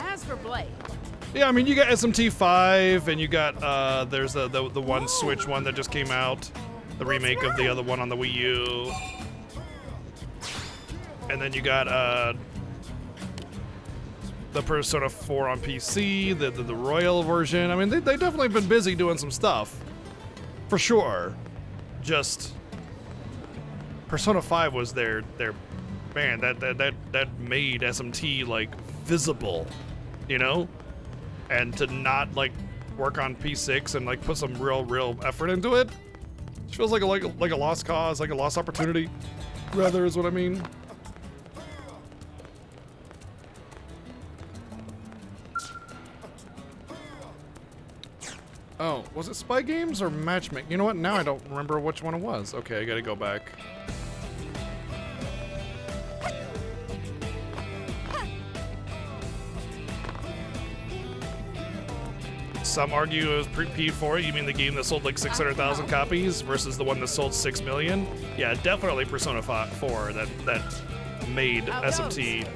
As for Blade, Yeah, I mean, you got SMT5, and you got, there's the one Switch one that just came out. The remake of the other one on the Wii U. And then you got, the Persona 4 on PC, the Royal version. I mean, they definitely been busy doing some stuff. For sure. just Persona 5 was their man that made SMT like visible, you know, and to not like work on P6 and like put some real effort into it, it feels like a lost cause, like a lost opportunity, rather, is what I mean. Oh, was it Spy Games or Matchmaking? You know what? Now I don't remember which one it was. Okay, I gotta go back. Some argue it was P4. You mean the game that sold like 600,000 copies versus the one that sold 6 million? Yeah, definitely Persona 4 that made SMT.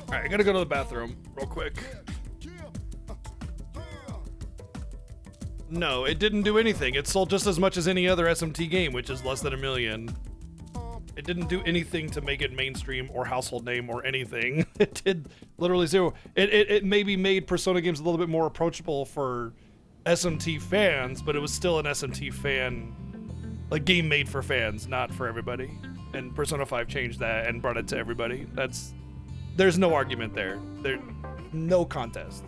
Alright, I gotta go to the bathroom real quick. No, it didn't do anything. It sold just as much as any other SMT game, which is less than 1 million. It didn't do anything to make it mainstream or household name or anything. It did literally zero. It maybe made Persona games a little bit more approachable for SMT fans, but it was still an SMT fan, like game made for fans, not for everybody. And Persona 5 changed that and brought it to everybody. There's no argument there. No contest.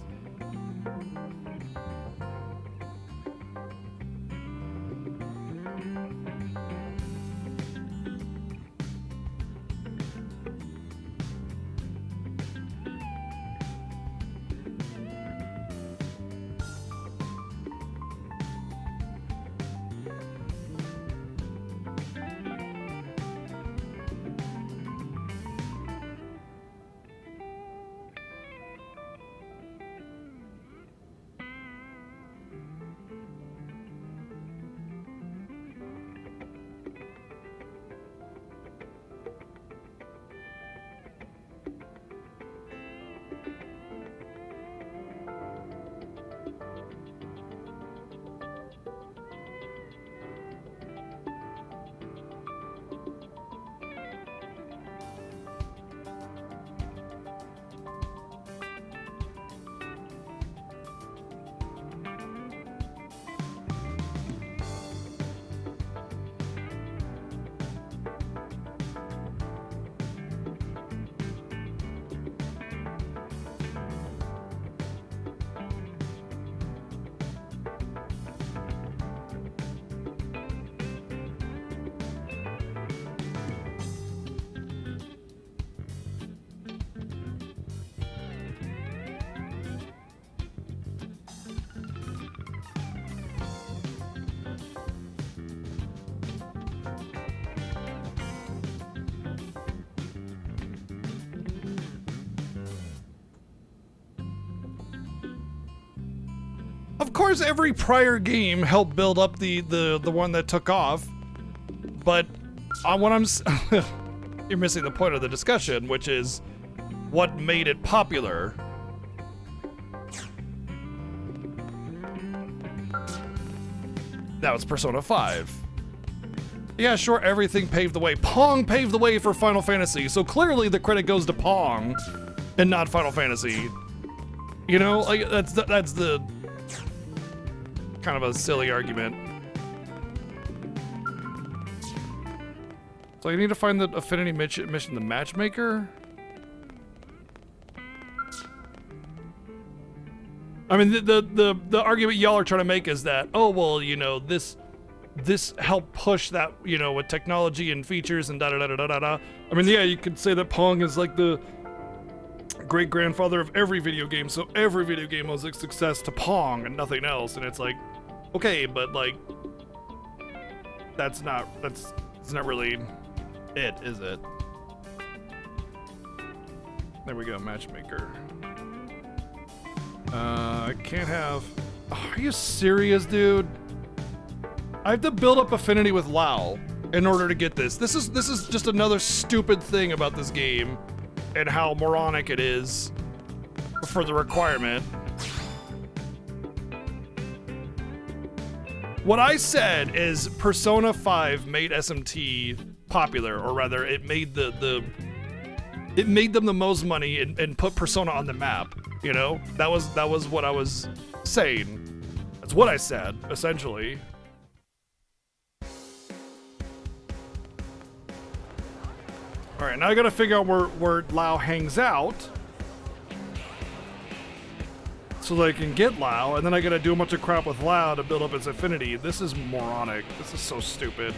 Of course, every prior game helped build up the one that took off, but you're missing the point of the discussion, which is what made it popular. That was Persona 5. Yeah, sure, everything paved the way. Pong paved the way for Final Fantasy, so clearly the credit goes to Pong and not Final Fantasy. You know, like that's the kind of a silly argument. So I need to find the affinity mission, the matchmaker. I mean, the argument y'all are trying to make is that, oh well, you know, this helped push that, you know, with technology and features and da da da da da da. I mean, yeah, you could say that Pong is like the great grandfather of every video game, so every video game was a success to Pong and nothing else. And it's like, okay, but like, that's not really it, is it? There we go, matchmaker. I can't have. Oh, are you serious, dude? I have to build up affinity with Lao in order to get this. This is just another stupid thing about this game and how moronic it is for the requirement. What I said is Persona 5 made SMT popular, or rather, it made it made them the most money and put Persona on the map. You know, that was what I was saying. That's what I said, essentially. All right, now I gotta figure out where Lao hangs out, so that I can get Lao, and then I gotta do a bunch of crap with Lao to build up its affinity. This is moronic. This is so stupid.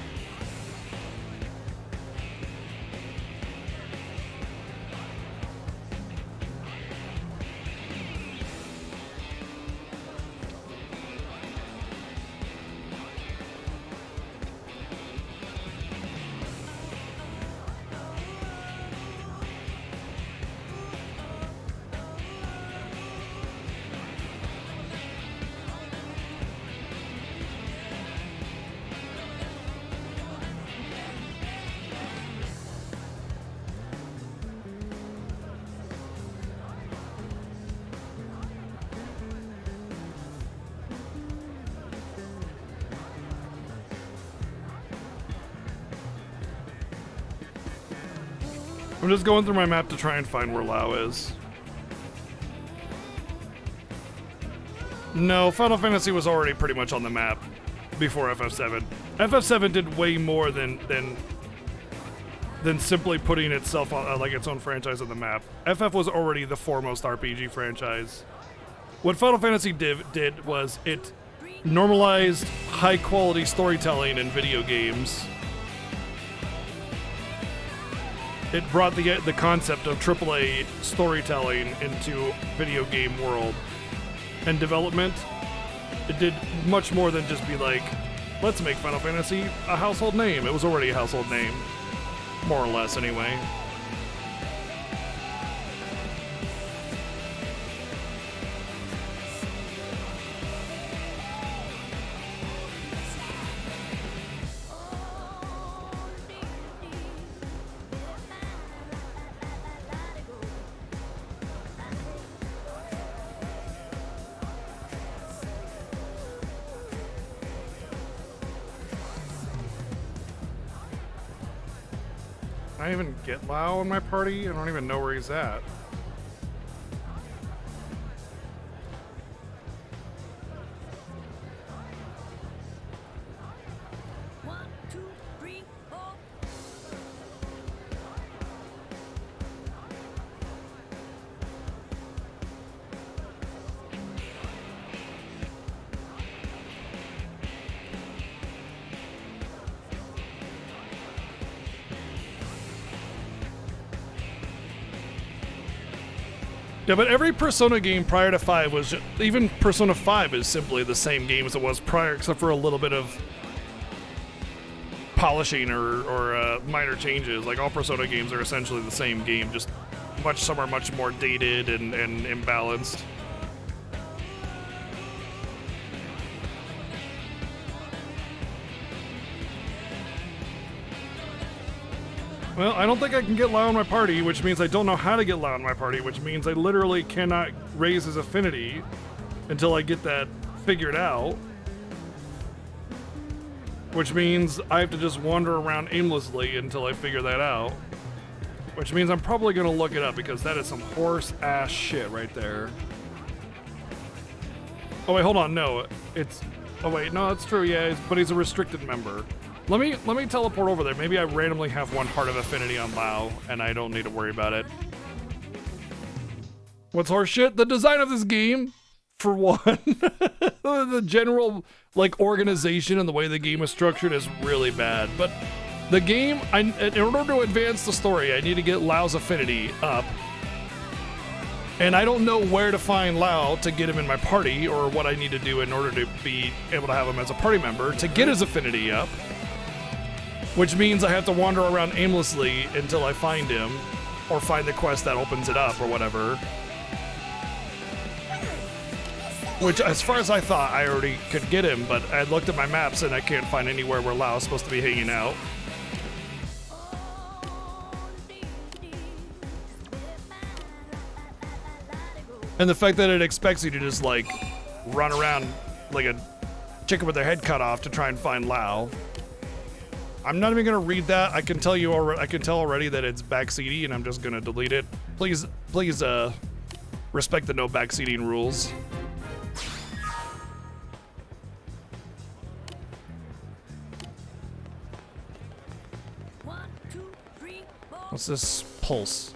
I'm just going through my map to try and find where Lao is. No, Final Fantasy was already pretty much on the map before FF7. FF7 did way more than simply putting itself on like its own franchise on the map. FF was already the foremost RPG franchise. What Final Fantasy did was it normalized high quality storytelling in video games. It brought the concept of AAA storytelling into video game world and development. It did much more than just be like, let's make Final Fantasy a household name. It was already a household name, more or less anyway. I even get Lao in my party? I don't even know where he's at. Yeah, but every Persona game prior to 5 was just, even Persona 5 is simply the same game as it was prior, except for a little bit of polishing or minor changes. Like, all Persona games are essentially the same game, just some are much more dated and imbalanced. Well, I don't think I can get Lao in my party, which means I don't know how to get Lao in my party, which means I literally cannot raise his affinity until I get that figured out. Which means I have to just wander around aimlessly until I figure that out. Which means I'm probably going to look it up, because that is some horse-ass shit right there. Oh wait, hold on, no. Oh wait, no, that's true, yeah, but he's a restricted member. Let me teleport over there. Maybe I randomly have one heart of affinity on Lao, and I don't need to worry about it. What's horseshit? The design of this game, for one. The general, like, organization and the way the game is structured is really bad. But the game, in order to advance the story, I need to get Lao's affinity up. And I don't know where to find Lao to get him in my party, or what I need to do in order to be able to have him as a party member to get his affinity up. Which means I have to wander around aimlessly until I find him, or find the quest that opens it up, or whatever. Which, as far as I thought, I already could get him, but I looked at my maps and I can't find anywhere where Lao's supposed to be hanging out. And the fact that it expects you to just, like, run around like a chicken with their head cut off to try and find Lao. I'm not even gonna read that. I can tell you already. I can tell already that it's backseaty, and I'm just gonna delete it. Please, respect the no backseating rules. What's this pulse?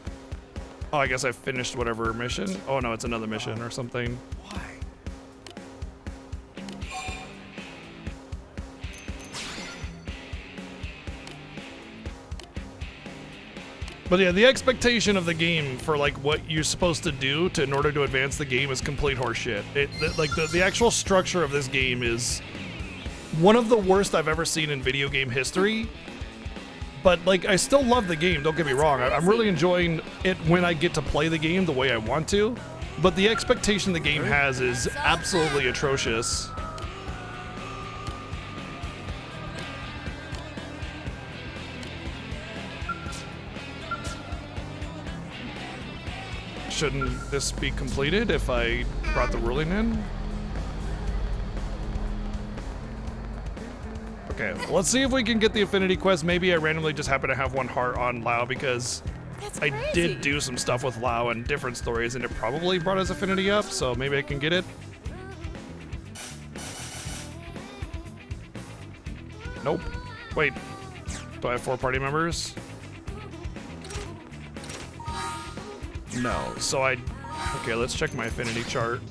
Oh, I guess I finished whatever mission. Oh no, it's another mission or something. Why? But yeah, the expectation of the game for like what you're supposed to do in order to advance the game is complete horseshit. The actual structure of this game is one of the worst I've ever seen in video game history. But like, I still love the game, don't get me wrong. I'm really enjoying it when I get to play the game the way I want to. But the expectation the game has is absolutely atrocious. Shouldn't this be completed if I brought the ruling in? Okay, let's see if we can get the affinity quest. Maybe I randomly just happen to have one heart on Lao because I did do some stuff with Lao and different stories and it probably brought his affinity up, so maybe I can get it. Nope. Wait, do I have 4 party members? No, so okay, let's check my affinity chart.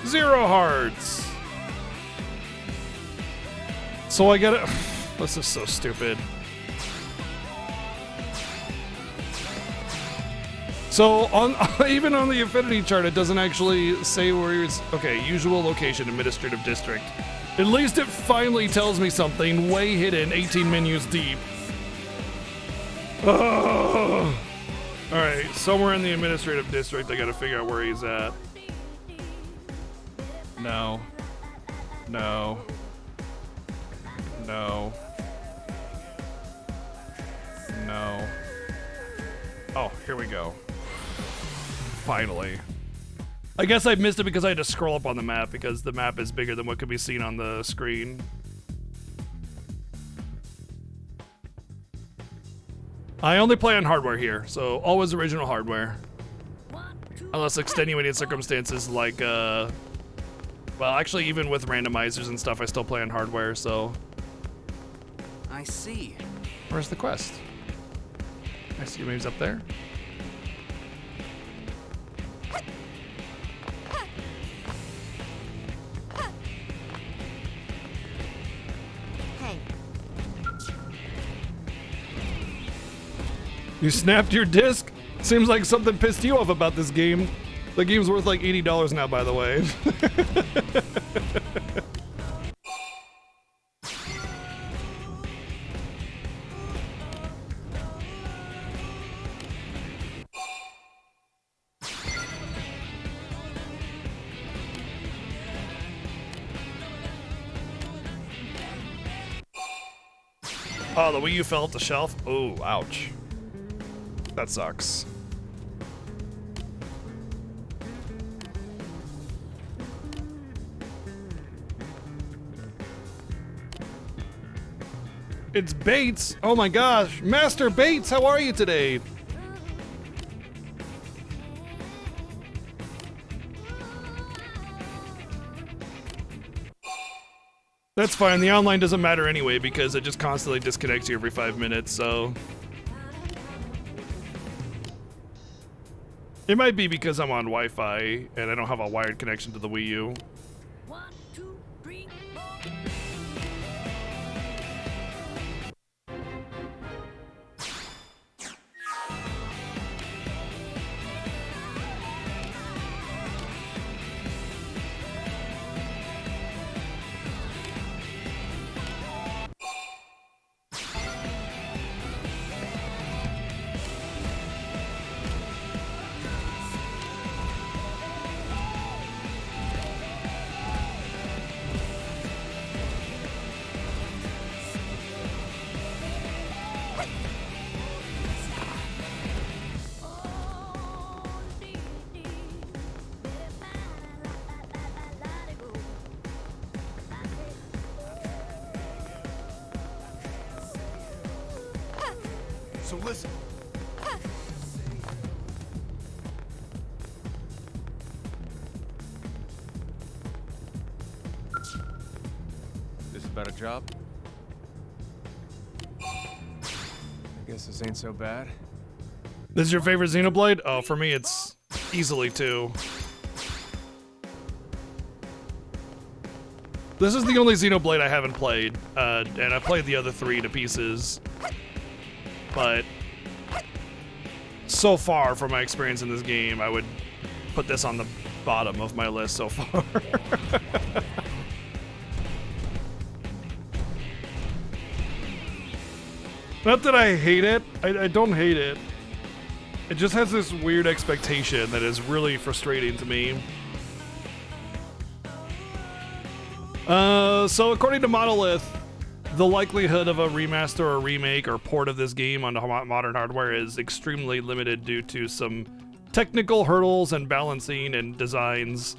Zero hearts. So I get it. This is so stupid. So on even on the affinity chart, it doesn't actually say where it's. Okay, usual location, administrative district. At least it finally tells me something way hidden, 18 menus deep. Ugh. All right, somewhere in the administrative district, I gotta figure out where he's at. No. No. No. No. Oh, here we go. Finally. I guess I missed it because I had to scroll up on the map because the map is bigger than what could be seen on the screen. I only play on hardware here, so always original hardware. Unless extenuating circumstances like, well, actually even with randomizers and stuff, I still play on hardware, so. I see. Where's the quest? I see maybe it's up there. Hey. You snapped your disc? Seems like something pissed you off about this game. The game's worth like $80 now, by the way. Oh, the Wii U fell off the shelf? Oh, ouch. That sucks. It's Bates! Oh my gosh! Master Bates, how are you today? That's fine, the online doesn't matter anyway because it just constantly disconnects you every 5 minutes, so... It might be because I'm on Wi-Fi and I don't have a wired connection to the Wii U. 1, 2, 3, 4. so listen. This about a job? I guess this ain't so bad. This is your favorite Xenoblade? Oh, for me, it's easily 2. This is the only Xenoblade I haven't played, and I played the other 3 to pieces. But so far, from my experience in this game, I would put this on the bottom of my list so far. Not that I hate it. I don't hate it. It just has this weird expectation that is really frustrating to me. So according to Monolith, the likelihood of a remaster or remake or port of this game onto modern hardware is extremely limited due to some technical hurdles and balancing and designs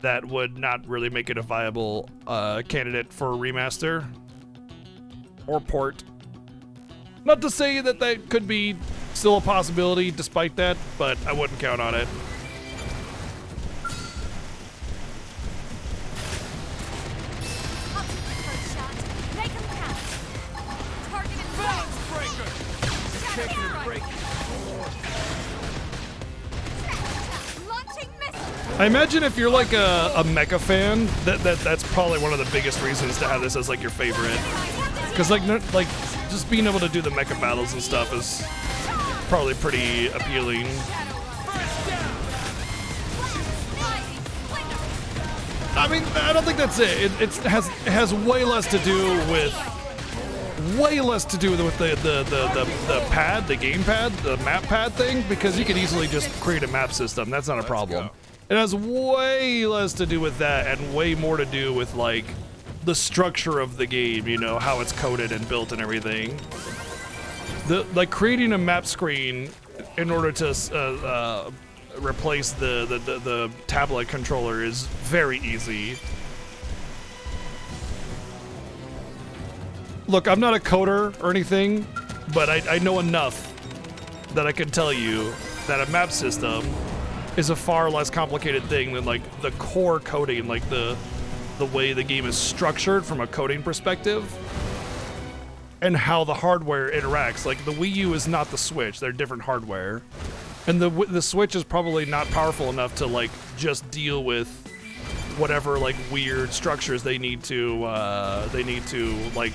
that would not really make it a viable candidate for a remaster or port. Not to say that that could be still a possibility despite that, but I wouldn't count on it. First shot. Make him count. Target in Taking a break. Launching missile. I imagine if you're like a mecha fan, that's probably one of the biggest reasons to have this as like your favorite. Because like just being able to do the mecha battles and stuff is probably pretty appealing. I mean, I don't think that's it. It has way less to do with the pad, the gamepad, the map pad thing, because you can easily just create a map system. That's not a problem. It has way less to do with that and way more to do with like the structure of the game, you know, how it's coded and built and everything. Like creating a map screen in order to replace the tablet controller is very easy. Look, I'm not a coder or anything, but I know enough that I can tell you that a map system is a far less complicated thing than like the core coding, like the way the game is structured from a coding perspective and how the hardware interacts. Like the Wii U is not the Switch, they're different hardware. And the Switch is probably not powerful enough to like just deal with whatever like weird structures they need to like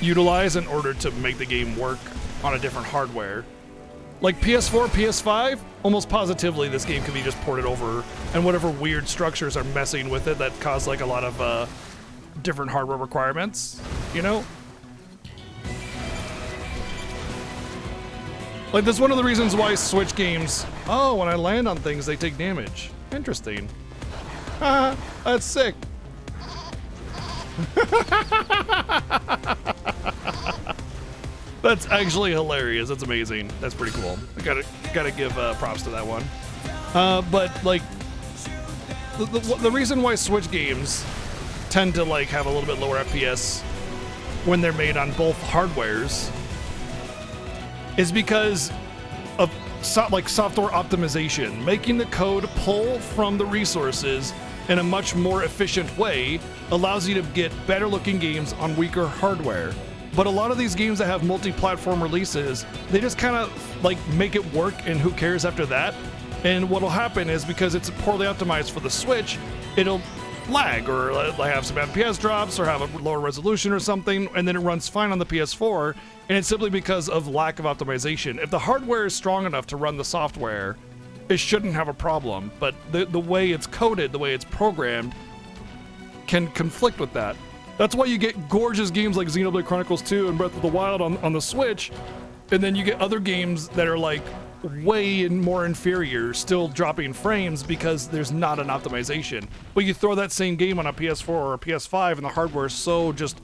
utilize in order to make the game work on a different hardware. Like PS4, PS5, almost positively this game can be just ported over, and whatever weird structures are messing with it that cause like a lot of different hardware requirements, you know? Like that's one of the reasons why Switch games, oh, when I land on things they take damage. Interesting. Haha, that's sick. That's actually hilarious. That's amazing. That's pretty cool. I gotta give props to that one. But like, the reason why Switch games tend to like have a little bit lower FPS when they're made on both hardwares is because of software optimization, making the code pull from the resources in a much more efficient way allows you to get better looking games on weaker hardware. But a lot of these games that have multi-platform releases, they just kind of like make it work and who cares after that? And what'll happen is because it's poorly optimized for the Switch, it'll lag or have some FPS drops or have a lower resolution or something, and then it runs fine on the PS4, and it's simply because of lack of optimization. If the hardware is strong enough to run the software, it shouldn't have a problem, but the way it's coded, the way it's programmed, can conflict with that. That's why you get gorgeous games like Xenoblade Chronicles 2 and Breath of the Wild on the Switch, and then you get other games that are like way more inferior, still dropping frames because there's not an optimization. But you throw that same game on a PS4 or a PS5 and the hardware is so just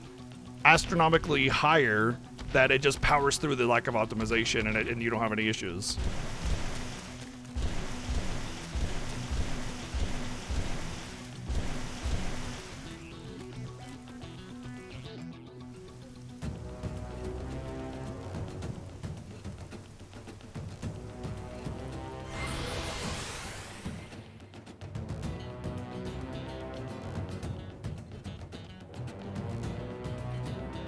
astronomically higher that it just powers through the lack of optimization and you don't have any issues.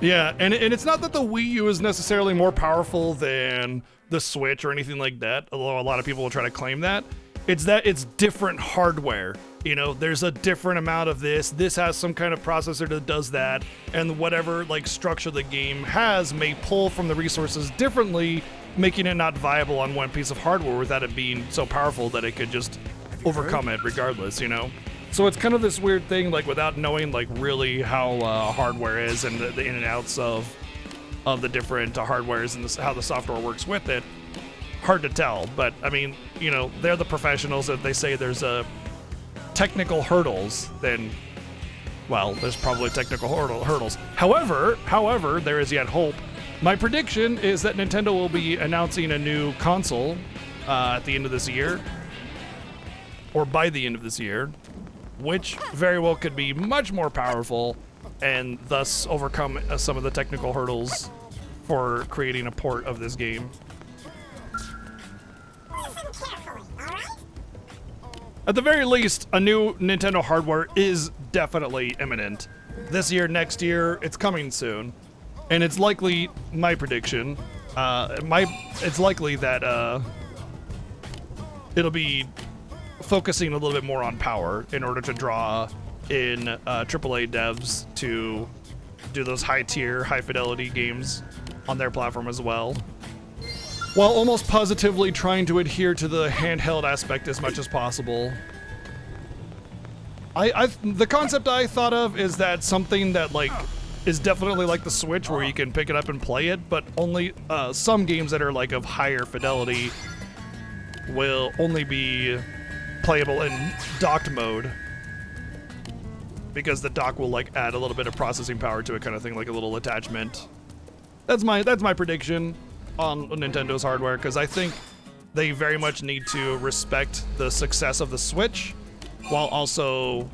Yeah, and it's not that the Wii U is necessarily more powerful than the Switch or anything like that, although a lot of people will try to claim that. It's that it's different hardware. You know, there's a different amount of this. This has some kind of processor that does that, and whatever like structure the game has may pull from the resources differently, making it not viable on one piece of hardware without it being so powerful that it could just overcome it regardless, you know? So it's kind of this weird thing, like without knowing like really how hardware is and the in and outs of the different hardwares and how the software works with it, hard to tell. But I mean, you know, they're the professionals. If they say there's technical hurdles, then well, there's probably technical hurdles. However, there is yet hope. My prediction is that Nintendo will be announcing a new console at the end of this year, or by the end of this year, which very well could be much more powerful and thus overcome some of the technical hurdles for creating a port of this game. At the very least, a new Nintendo hardware is definitely imminent. This year, next year, it's coming soon. And it's likely, my prediction, it's likely that it'll be focusing a little bit more on power in order to draw in AAA devs to do those high-tier, high-fidelity games on their platform as well, while almost positively trying to adhere to the handheld aspect as much as possible. The concept I thought of is that something that like is definitely like the Switch, where you can pick it up and play it, but only some games that are like of higher fidelity will only be playable in docked mode, because the dock will like add a little bit of processing power to it, kind of thing, like a little attachment. That's my prediction on Nintendo's hardware, because I think they very much need to respect the success of the Switch while also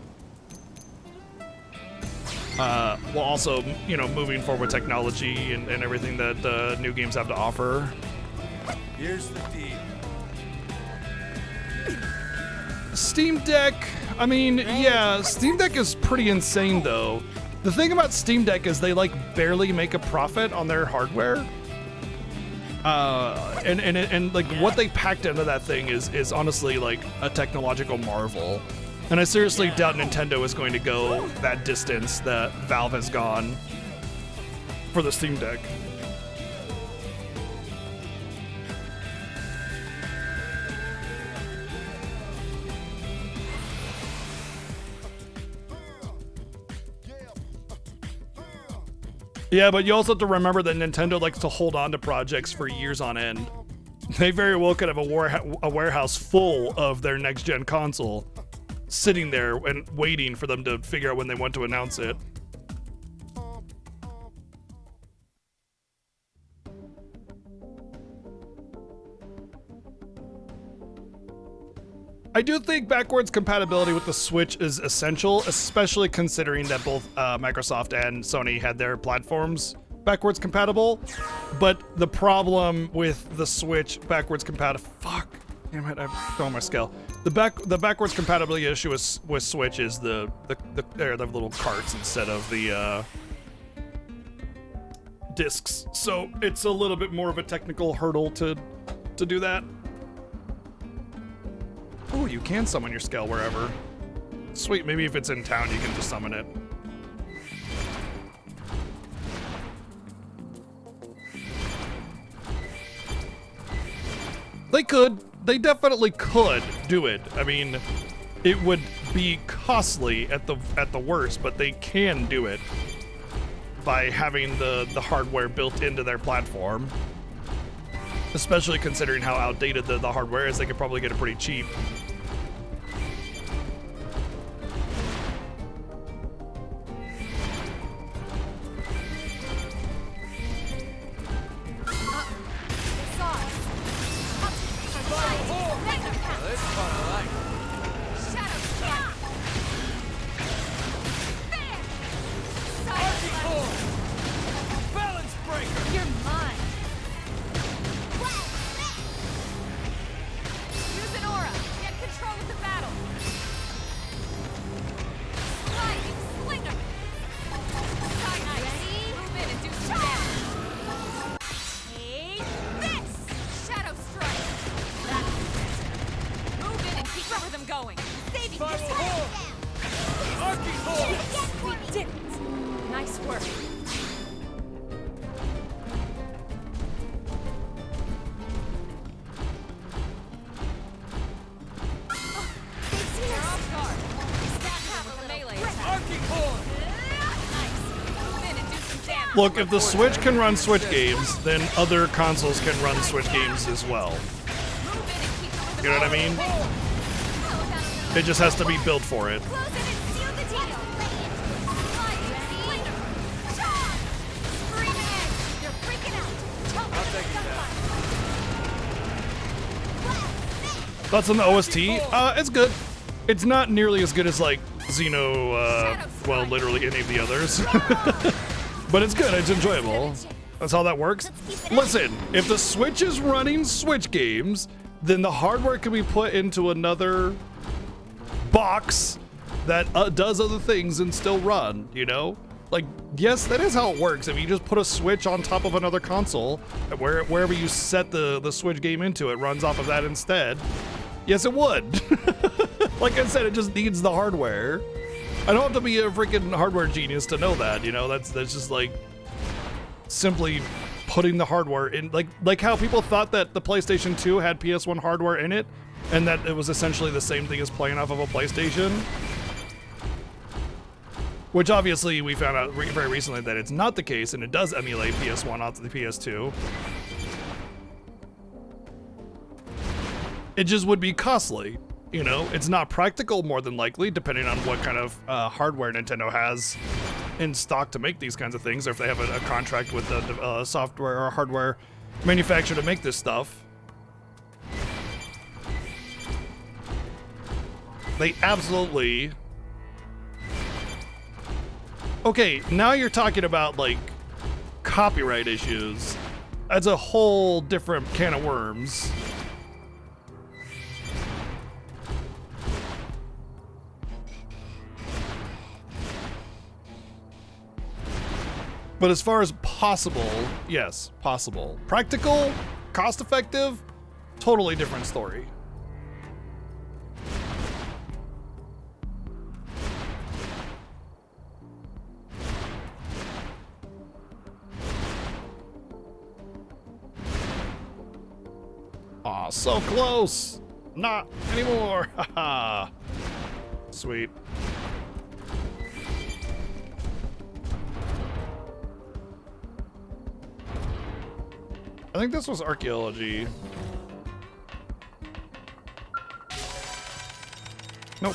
you know, moving forward with technology and everything that new games have to offer. Here's the deal. Steam Deck, I mean, yeah, Steam Deck is pretty insane though. The thing about Steam Deck is they like barely make a profit on their hardware. And like what they packed into that thing is honestly like a technological marvel. And I seriously doubt Nintendo is going to go that distance that Valve has gone for the Steam Deck. Yeah, but you also have to remember that Nintendo likes to hold on to projects for years on end. They very well could have a warehouse full of their next-gen console sitting there and waiting for them to figure out when they want to announce it. I do think backwards compatibility with the Switch is essential, especially considering that both Microsoft and Sony had their platforms backwards compatible. But the problem with the Switch backwards compatible, fuck, damn it, I'm throwing my scale. The backwards compatibility issue with Switch is the little carts instead of the discs. So it's a little bit more of a technical hurdle to do that. Oh, you can summon your scale wherever. Sweet, maybe if it's in town, you can just summon it. They could. They definitely could do it. I mean, it would be costly at the worst, but they can do it by having the hardware built into their platform. Especially considering how outdated the hardware is, they could probably get it pretty cheap. Look, if the Switch can run Switch games, then other consoles can run Switch games as well. You know what I mean? It just has to be built for it. Close it and seal the deal. Sliding splinter. Charge! Screaming egg. You're freaking out. I'll take that. Thoughts on the OST? It's good. It's not nearly as good as like Xeno, well, literally any of the others. But it's good, it's enjoyable. That's how that works. Listen, if the Switch is running Switch games, then the hardware can be put into another box that does other things and still run, you know? Like, yes, that is how it works. If you just put a Switch on top of another console, wherever you set the Switch game into, it runs off of that instead. Yes, it would. Like I said, it just needs the hardware. I don't have to be a freaking hardware genius to know that, you know? That's just like simply putting the hardware in, like how people thought that the PlayStation 2 had PS1 hardware in it, and that it was essentially the same thing as playing off of a PlayStation. Which obviously we found out very recently that it's not the case, and it does emulate PS1 onto the PS2. It just would be costly. You know, it's not practical more than likely, depending on what kind of hardware Nintendo has in stock to make these kinds of things, or if they have a contract with the software or hardware manufacturer to make this stuff. They absolutely... Okay, now you're talking about, like, copyright issues. That's a whole different can of worms. But as far as possible, yes, possible. Practical, cost-effective, totally different story. Aw, so close! Not anymore! Haha. Sweet. I think this was archaeology. Nope.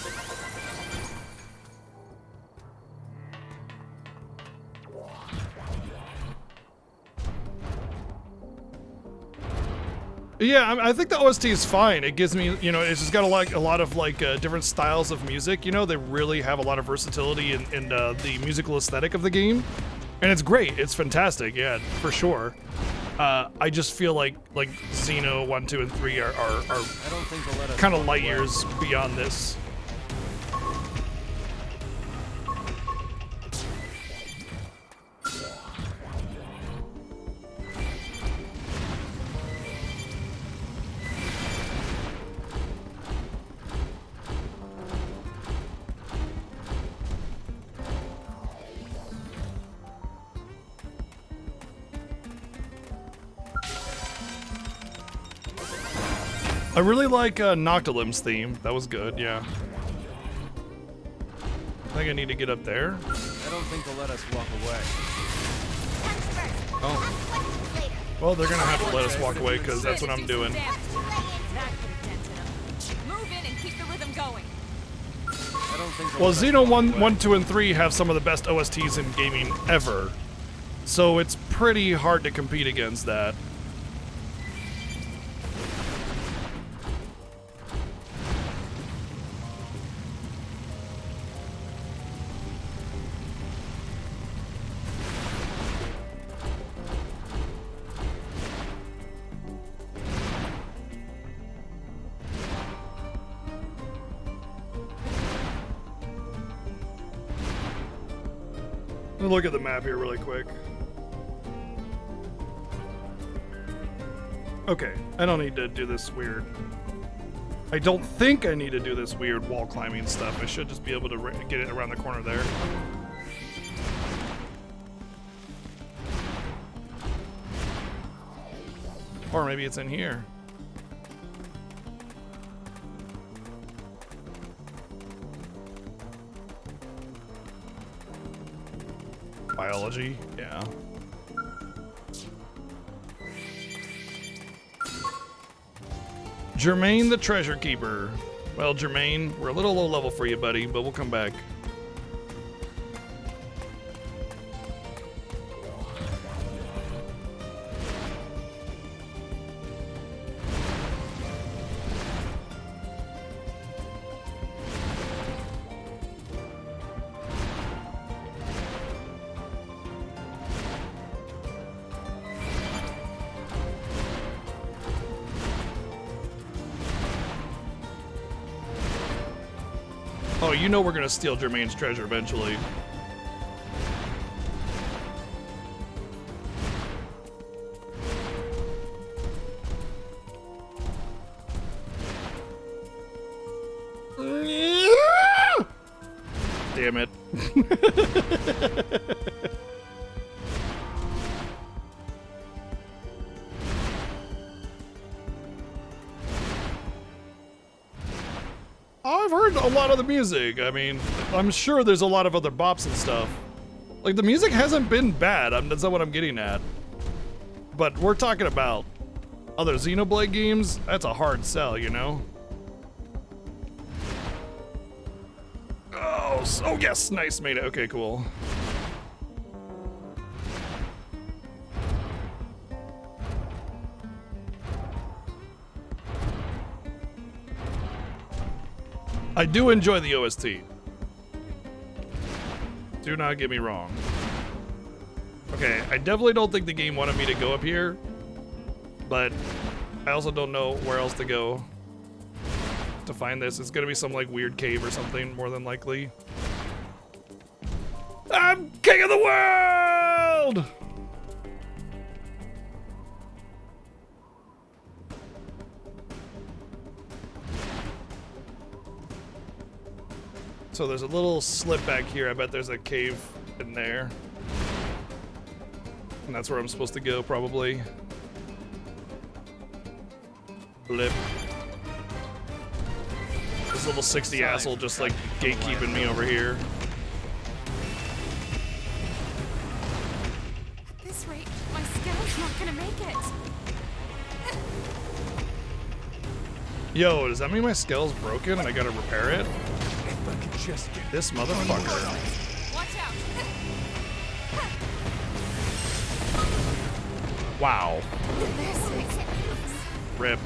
Yeah, I think the OST is fine. It gives me, you know, it's just got a lot of different styles of music. You know, they really have a lot of versatility in the musical aesthetic of the game, and it's great. It's fantastic. Yeah, for sure. I just feel like Xeno 1, 2, and 3 are kind of light years beyond this. I really like Noctilume's theme. That was good, yeah. I think I need to get up there. I don't think they'll let us walk away. Oh. Well, they're gonna have to let us walk away because that's what I'm doing. Move in and keep the rhythm going. Well, Xeno 1, 2, and 3 have some of the best OSTs in gaming ever. So it's pretty hard to compete against that. Let me look at the map here really quick. Okay, I don't need to do this weird... I don't think I need to do this weird wall climbing stuff. I should just be able to get it around the corner there. Or maybe it's in here. Biology, yeah. Jermaine the Treasure Keeper. Well, Jermaine, we're a little low level for you, buddy, but we'll come back. Oh, you know we're gonna steal Jermaine's treasure eventually. Damn it. I've heard a lot of the music. I mean, I'm sure there's a lot of other bops and stuff. Like, the music hasn't been bad. That's not what I'm getting at. But we're talking about other Xenoblade games. That's a hard sell, you know? Oh yes, nice, made it. Okay, cool. I do enjoy the OST. Do not get me wrong. Okay, I definitely don't think the game wanted me to go up here, but I also don't know where else to go to find this. It's gonna be some like weird cave or something, more than likely. I'm king of the world! So there's a little slip back here. I bet there's a cave in there. And that's where I'm supposed to go, probably. Blip. This little 60 asshole just like gatekeeping me over here. At this rate, my scale's not gonna make it. Yo, does that mean my scale's broken and I gotta repair it? This motherfucker. Watch out. Wow. Rip.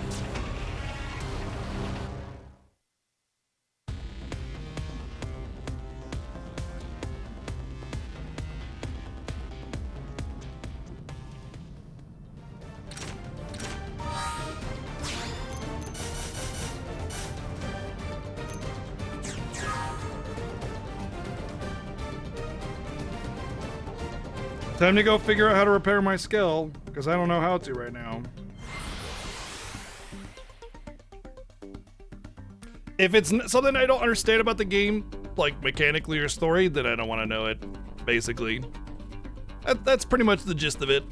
Time to go figure out how to repair my skill, because I don't know how to right now. If it's something I don't understand about the game, like mechanically or story, then I don't want to know it, basically. That's pretty much the gist of it.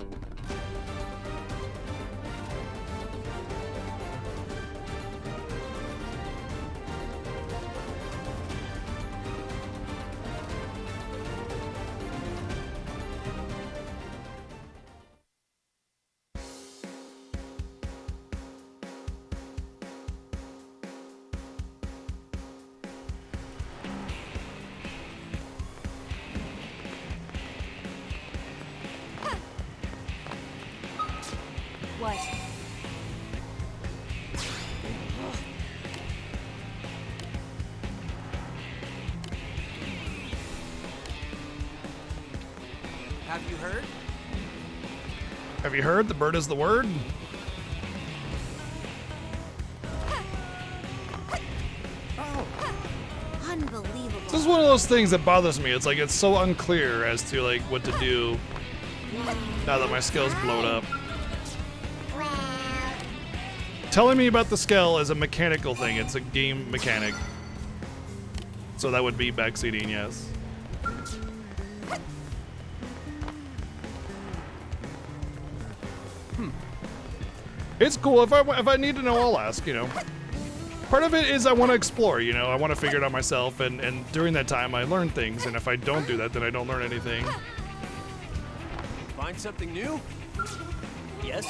What? Have you heard? Have you heard? The bird is the word? Unbelievable. This is one of those things that bothers me. It's like it's so unclear as to like what to do now that my skill's blown up. Telling me about the scale is a mechanical thing. It's a game mechanic. So that would be backseating, yes. It's cool. If I need to know, I'll ask, you know. Part of it is I want to explore, you know. I want to figure it out myself, and during that time I learn things, and if I don't do that, then I don't learn anything. Find something new? Yes?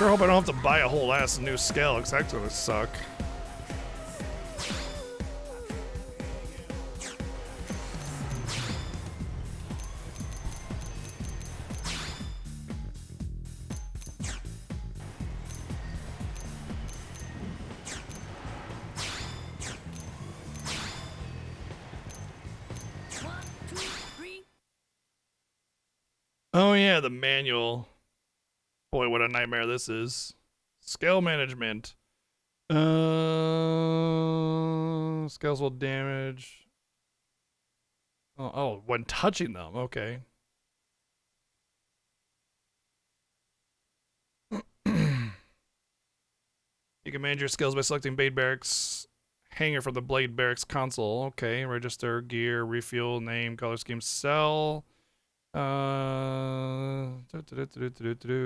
Sure hope I don't have to buy a whole ass new scale, because that's gonna suck. Oh yeah, the manual. Boy, what a nightmare this is. Scale management. Scales will damage. Oh, when touching them. Okay. You can manage your skills by selecting Blade Barracks hanger from the Blade Barracks console. Okay, register, gear, refuel, name, color scheme, sell.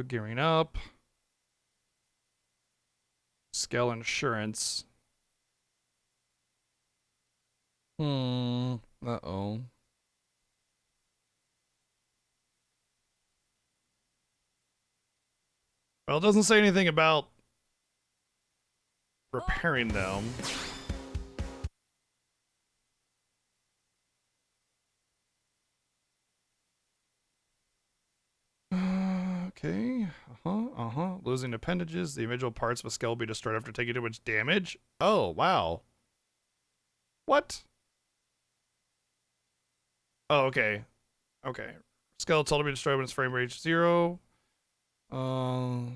Gearing up. Scale insurance. Uh-oh. Well, it doesn't say anything about repairing them. Okay. Losing appendages. The individual parts of a skull will be destroyed after taking too much damage. Oh, wow. What? Oh, okay. Okay. Skeletal to be destroyed when its frame rate 0. Huh?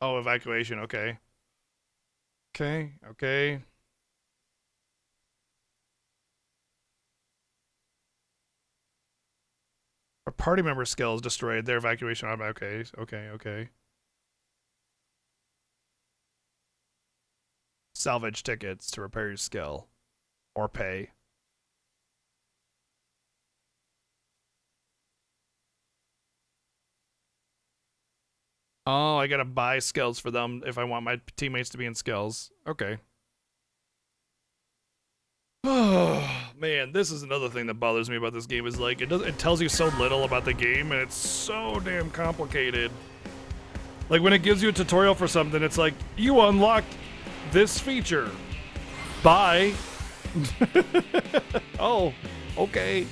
Oh, evacuation. Okay. Okay. A party member's skill is destroyed. Their evacuation automatic. Okay. Salvage tickets to repair your skill. Or pay. Oh, I gotta buy skills for them if I want my teammates to be in skills. Okay. Oh, man, this is another thing that bothers me about this game is like it tells you so little about the game and it's so damn complicated. Like when it gives you a tutorial for something, it's like you unlocked this feature. Bye. Oh, okay.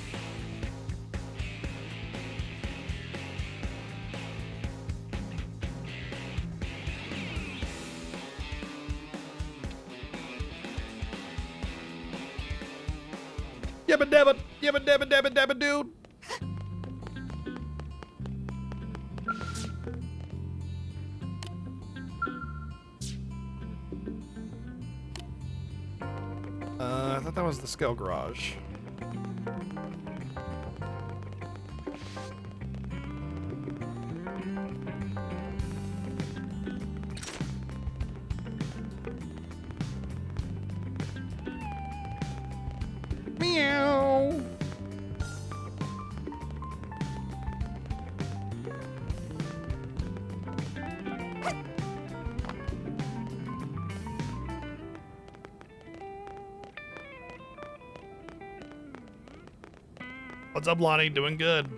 Yabba dabba dude. I thought that was the scale garage. Meow. What's up, Lonnie? Doing good.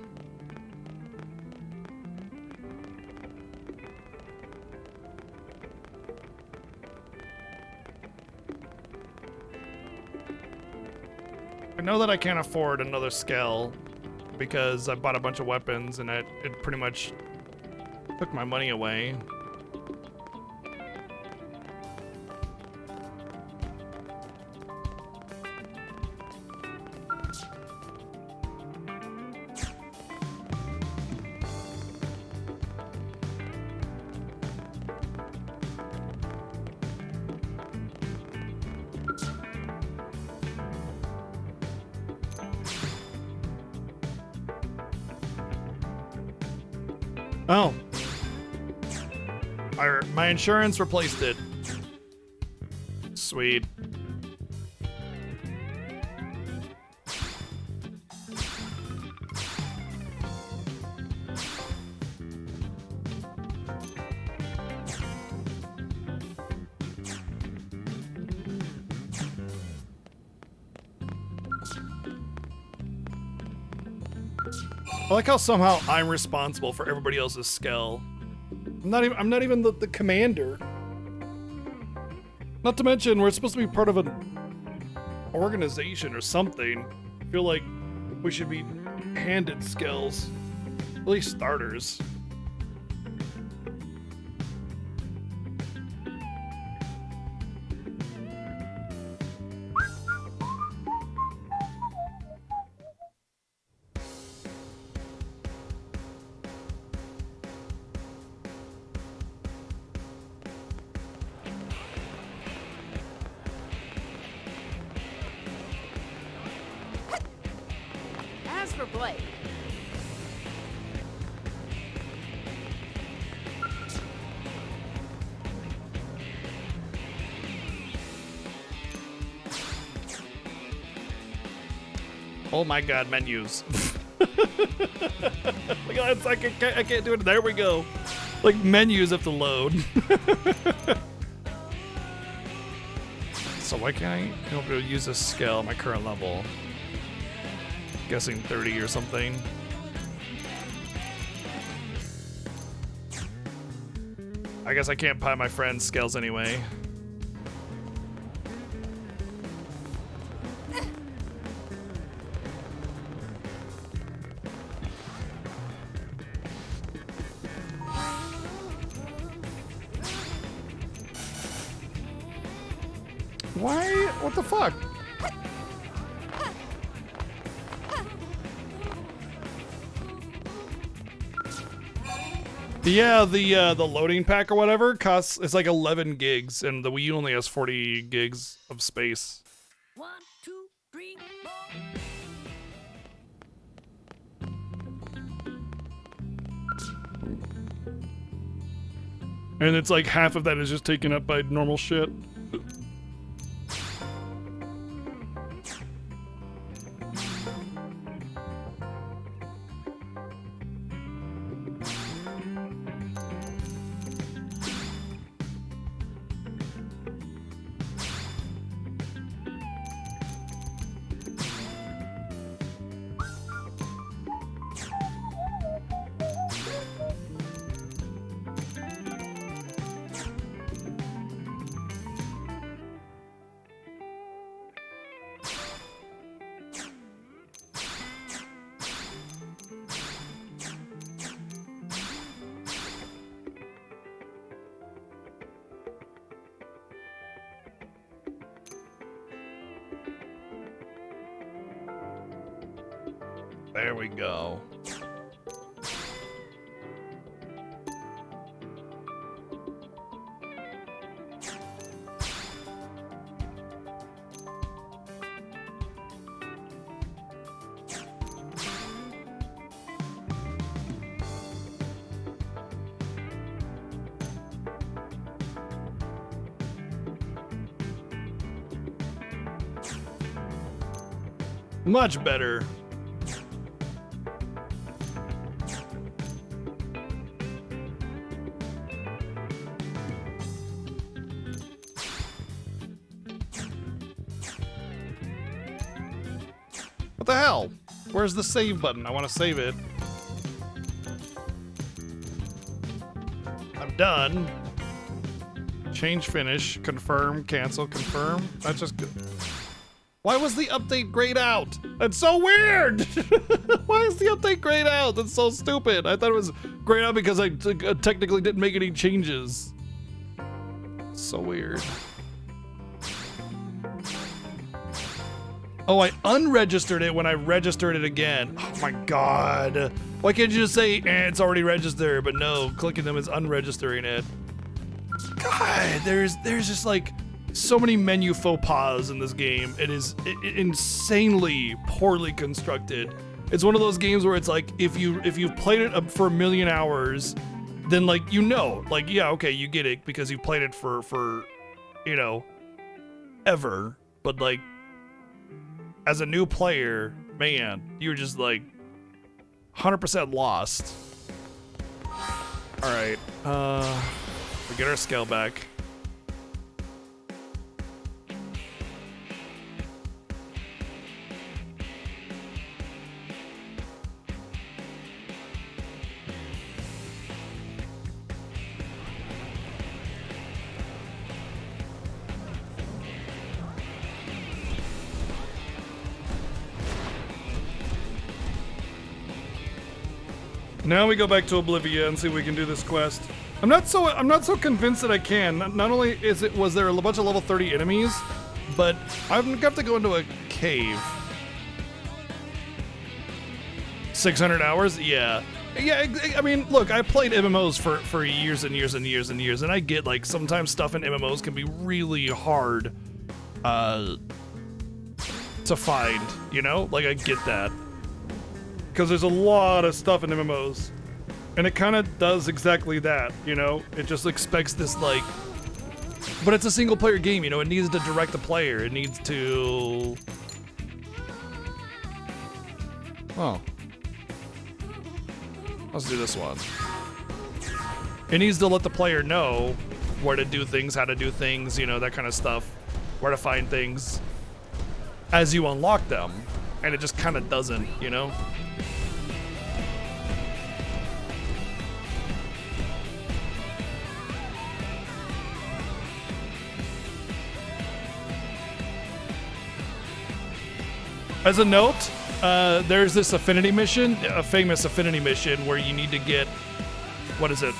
I know that I can't afford another scale because I bought a bunch of weapons and it pretty much took my money away. Oh. My insurance replaced it. Sweet. I like how somehow I'm responsible for everybody else's skill. I'm not even the commander. Not to mention, we're supposed to be part of an organization or something. I feel like we should be handed skills. At least starters. As for Blake, Oh my god, menus. Look at that, I can't do it. There we go. Like, menus have to load. So why can't I be able to use this skill at my current level? Guessing 30 or something. I guess I can't buy my friend's skills anyway. Why? What the fuck? Yeah, the loading pack or whatever costs, it's like 11 gigs, and the Wii U only has 40 gigs of space. 1, 2, 3, 4. And it's like half of that is just taken up by normal shit. There we go. Much better. What the hell? Where's the save button? I want to save it. I'm done. Change finish, confirm, cancel, confirm. That's just good. Why was the update grayed out? That's so weird! Why is the update grayed out? That's so stupid. I thought it was grayed out because I technically didn't make any changes. So weird. Oh, I unregistered it when I registered it again. Oh my god. Why can't you just say, it's already registered? But no, clicking them is unregistering it. God, there's just like so many menu faux pas in this game. It is insanely poorly constructed. It's one of those games where it's like, if you've played it for a million hours, then like, you know, like, yeah, okay, you get it because you've played it for you know, ever. But like, as a new player, man, you're just like 100% lost. All right, we get our scale back. Now we go back to Oblivia and see if we can do this quest. I'm not so convinced that I can. Not only was there a bunch of level 30 enemies, but I'm gonna have to go into a cave. 600 hours? Yeah. Yeah, I mean, look, I played MMOs for years and years and years and years, and I get, like, sometimes stuff in MMOs can be really hard to find, you know? Like, I get that. Because there's a lot of stuff in MMOs. And it kind of does exactly that, you know? It just expects this, like... But it's a single-player game, you know? It needs to direct the player. It needs to... Oh. Let's do this one. It needs to let the player know where to do things, how to do things, you know, that kind of stuff. Where to find things as you unlock them. And it just kind of doesn't, you know? As a note, there's this affinity mission, a famous affinity mission where you need to get, what is it,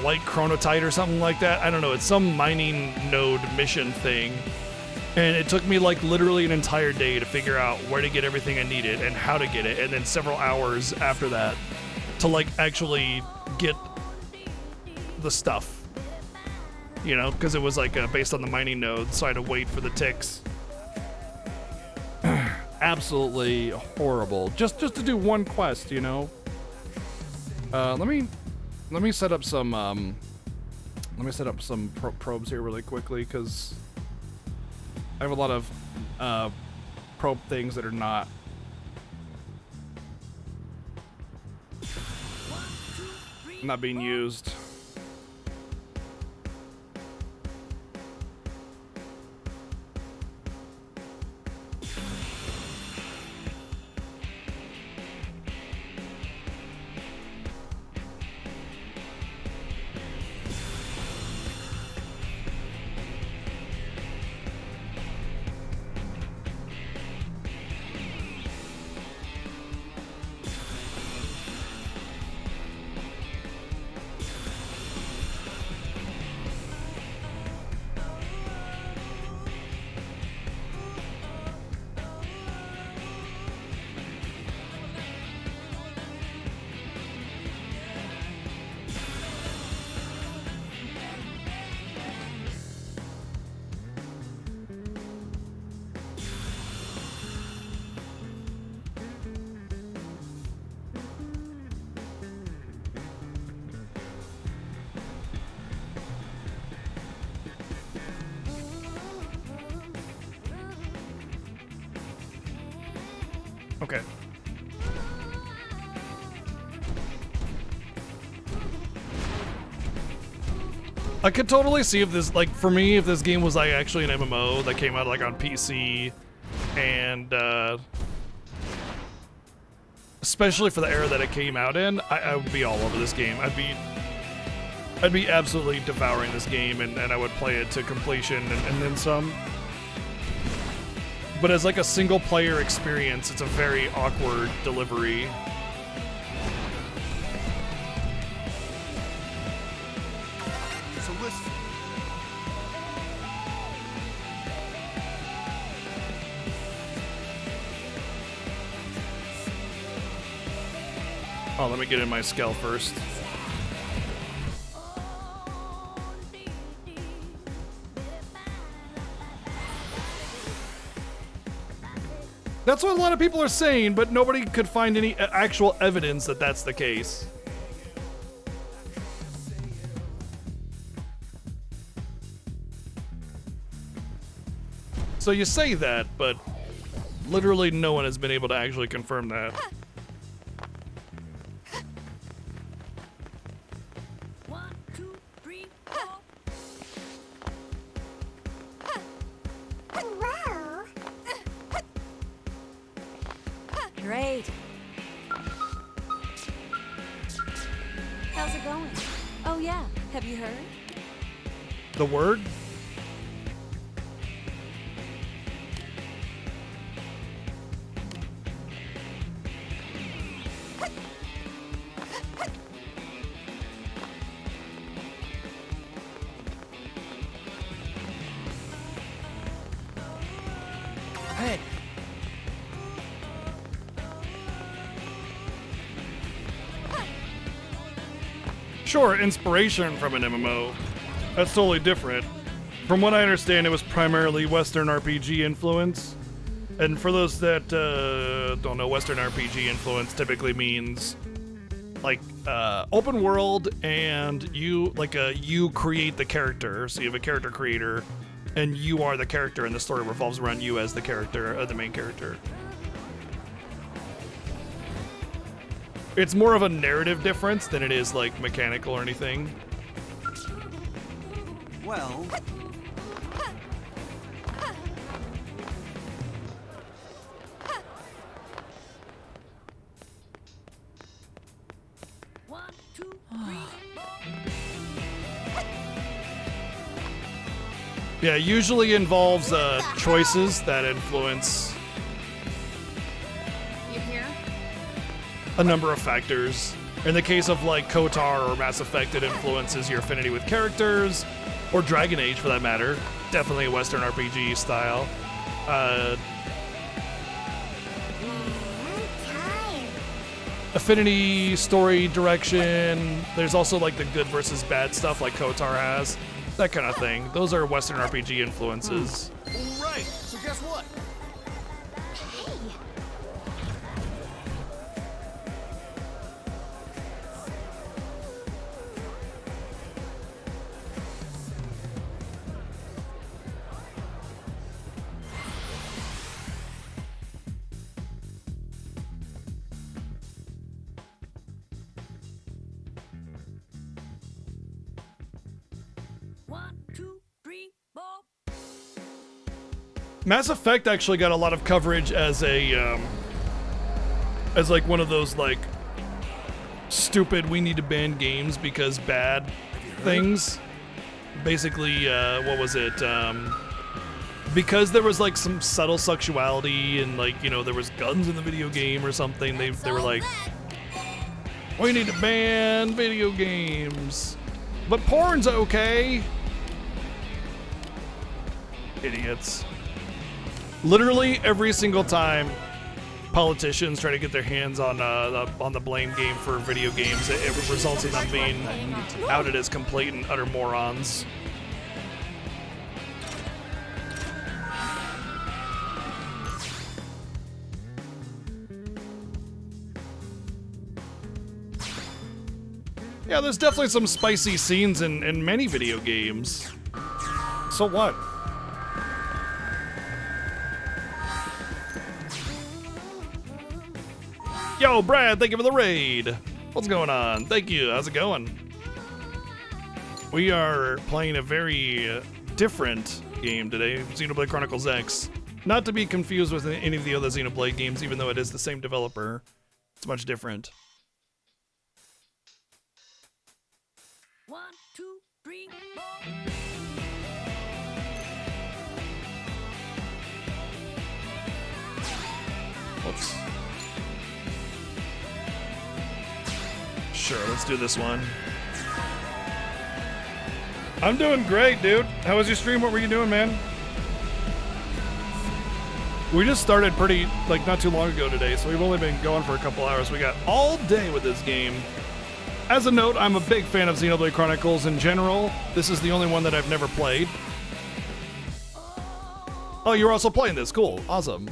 light chronotite or something like that? I don't know, it's some mining node mission thing. And it took me like literally an entire day to figure out where to get everything I needed and how to get it, and then several hours after that to like actually get the stuff. You know, because it was like based on the mining node, so I had to wait for the ticks. Absolutely horrible. Just to do one quest, you know. Let me set up some probes here really quickly, because I have a lot of probe things that are not being used. Okay. I could totally see if this, like, for me, if this game was like actually an MMO that came out like on PC, and especially for the era that it came out in, I would be all over this game. I'd be absolutely devouring this game, and I would play it to completion and then some. But as like a single player experience, it's a very awkward delivery. So listen. Oh, let me get in my skull first. That's what a lot of people are saying, but nobody could find any actual evidence that that's the case. So you say that, but literally no one has been able to actually confirm that. Great. How's it going? Oh yeah, have you heard? The word? ahead. Sure, inspiration from an MMO. That's totally different. From what I understand, it was primarily Western RPG influence. And for those that don't know, Western RPG influence typically means like open world, and you create the character. So you have a character creator, and you are the character, and the story revolves around you as the character, the main character. It's more of a narrative difference than it is like mechanical or anything. Well, yeah, usually involves choices that influence You here? a number of factors. In the case of like KOTOR or Mass Effect, it influences your affinity with characters, or Dragon Age for that matter. Definitely a Western RPG style. Affinity, story direction. There's also like the good versus bad stuff like KOTOR has. That kind of thing. Those are Western RPG influences. right. So guess what? Mass Effect actually got a lot of coverage as a as like one of those like stupid we need to ban games because bad things. Basically, what was it? Because there was like some subtle sexuality and like, you know, there was guns in the video game or something. They were like, we need to ban video games, but porn's okay. Idiots. Literally every single time politicians try to get their hands on the blame game for video games, it results in them being outed as complete and utter morons. Yeah, there's definitely some spicy scenes in many video games. So what? Yo, Brad, thank you for the raid. What's going on? Thank you. How's it going? We are playing a very different game today, Xenoblade Chronicles X. Not to be confused with any of the other Xenoblade games, even though it is the same developer. It's much different. 1, 2, 3, 4. Whoops. Sure, let's do this one. I'm doing great, dude. How was your stream? What were you doing, man? We just started pretty, like, not too long ago today, so we've only been going for a couple hours. We got all day with this game. As a note, I'm a big fan of Xenoblade Chronicles in general. This is the only one that I've never played. Oh, you're also playing this. Cool. Awesome.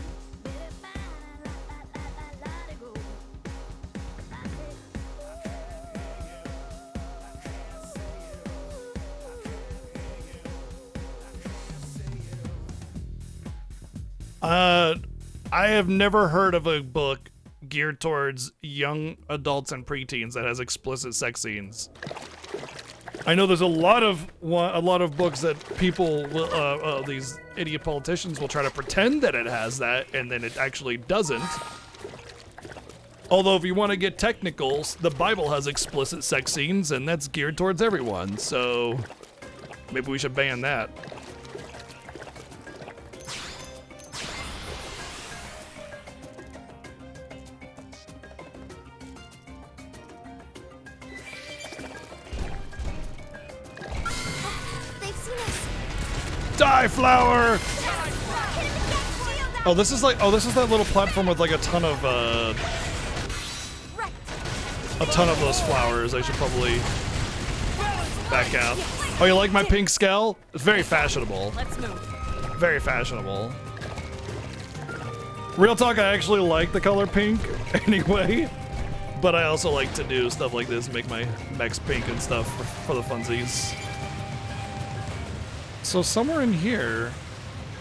I have never heard of a book geared towards young adults and preteens that has explicit sex scenes. I know there's a lot of books that people will, these idiot politicians will try to pretend that it has that, and then it actually doesn't. Although if you want to get technical, the Bible has explicit sex scenes, and that's geared towards everyone, so maybe we should ban that. Die, flower! Oh, this is like, oh, this is that little platform with like a ton of those flowers. I should probably back out. Oh, you like my pink skull? It's very fashionable. Let's move. Very fashionable. Real talk, I actually like the color pink anyway, but I also like to do stuff like this, make my mechs pink and stuff for the funsies. So somewhere in here,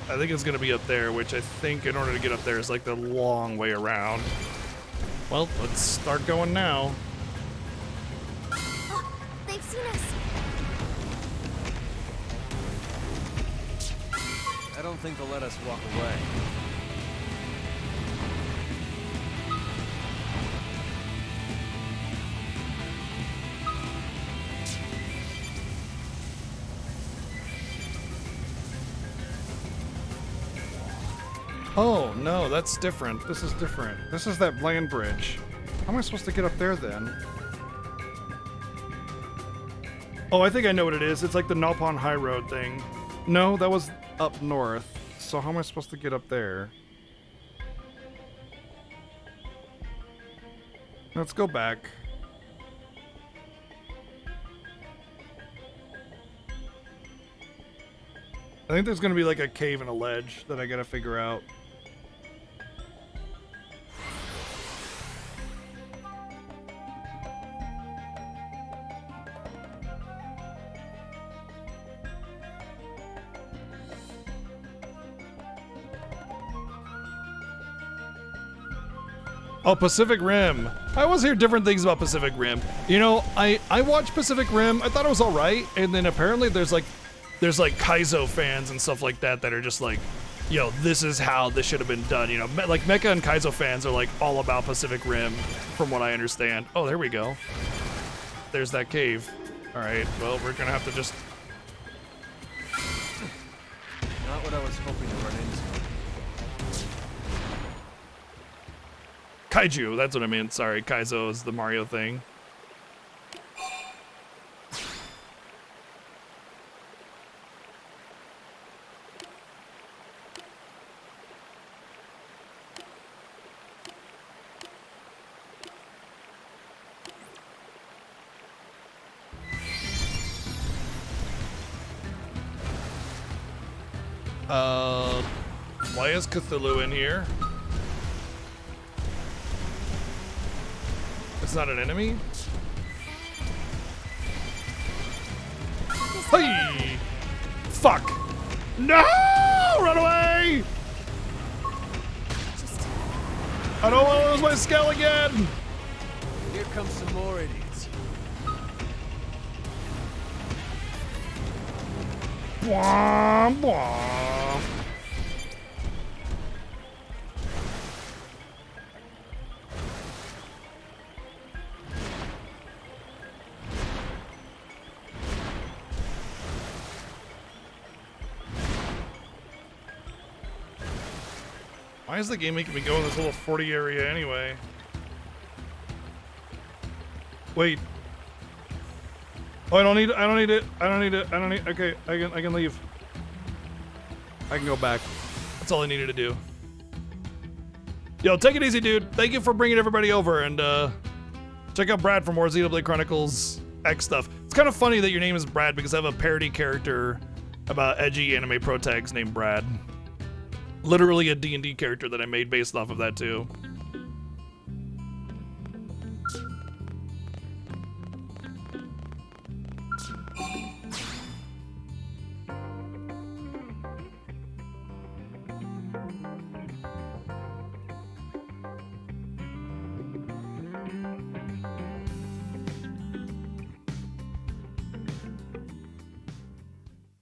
I think it's gonna be up there, which I think in order to get up there is like the long way around. Well, let's start going now. They've seen us. I don't think they'll let us walk away. Oh, no, that's different. This is different. This is that land bridge. How am I supposed to get up there then? Oh, I think I know what it is. It's like the Nopon High Road thing. No, that was up north. So how am I supposed to get up there? Let's go back. I think there's gonna be like a cave and a ledge that I gotta figure out. Oh, Pacific Rim. I always hear different things about Pacific Rim. You know, I watched Pacific Rim. I thought it was all right, and then apparently there's like Kaizo fans and stuff like that that are just like, yo, this is how this should have been done. You know, like Mecha and Kaizo fans are like all about Pacific Rim, from what I understand. Oh, there we go. There's that cave. All right. Well, we're gonna have to just. Not what I was hoping to run into. Kaiju, that's what I mean. Sorry, Kaizo is the Mario thing. Why is Cthulhu in here? It's not an enemy? Hey! Fuck! No! Run away! I don't want to lose my skull again! Here comes some more idiots. Bwah, bwah. Why is the game making me go in this little 40 area anyway? Wait. Oh, I don't need it. Okay, I can leave. I can go back. That's all I needed to do. Yo, take it easy, dude. Thank you for bringing everybody over, and check out Brad for more Xenoblade Chronicles X stuff. It's kind of funny that your name is Brad because I have a parody character about edgy anime pro tags named Brad. Literally a D&D character that I made based off of that too.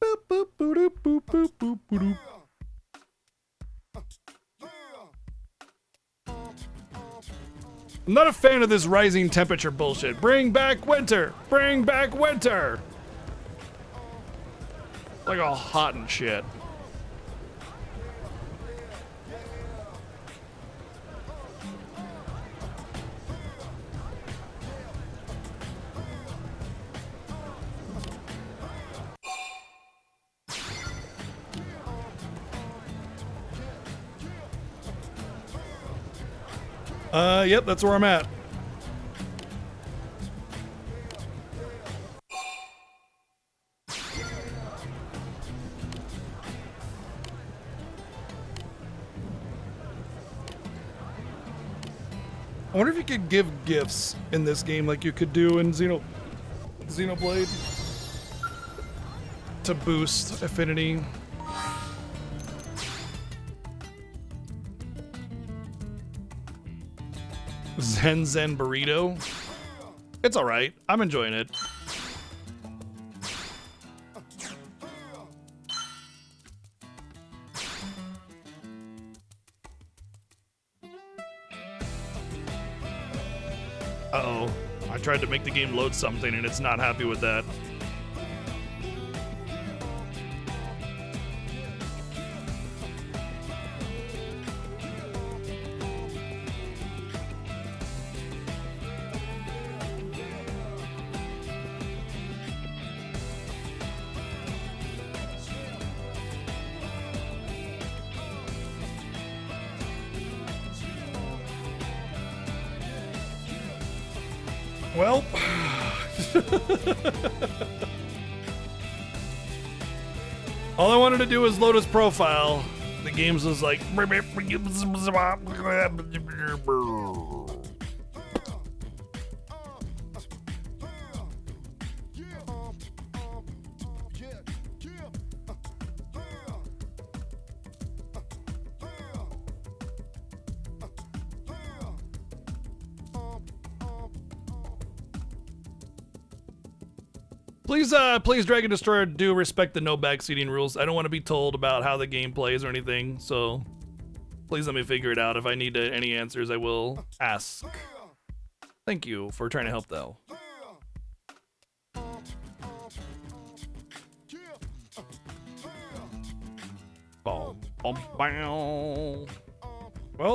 Boop boop boop boop boop boop boop. I'm not a fan of this rising temperature bullshit. Bring back winter! Bring back winter! Like all hot and shit. Yep, that's where I'm at. I wonder if you could give gifts in this game like you could do in Xenoblade to boost affinity. Zen burrito. It's all right. I'm enjoying it. Uh-oh. I tried to make the game load something and it's not happy with that. Well, all I wanted to do was load his profile. The game's was like, please, Dragon Destroyer, do respect the no backseating rules. I don't want to be told about how the game plays or anything, so please let me figure it out. If I need any answers, I will ask. Thank you for trying to help, though. Well,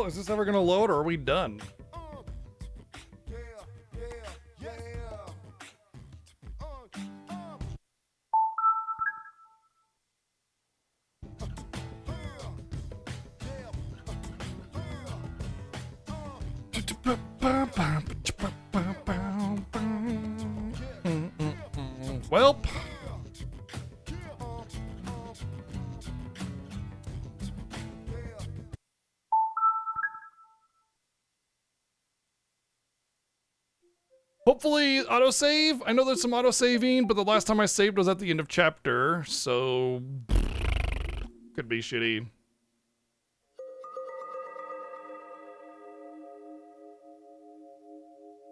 is this ever gonna load, or are we done? Well, hopefully autosave. I know there's some autosaving, but the last time I saved was at the end of chapter, so could be shitty.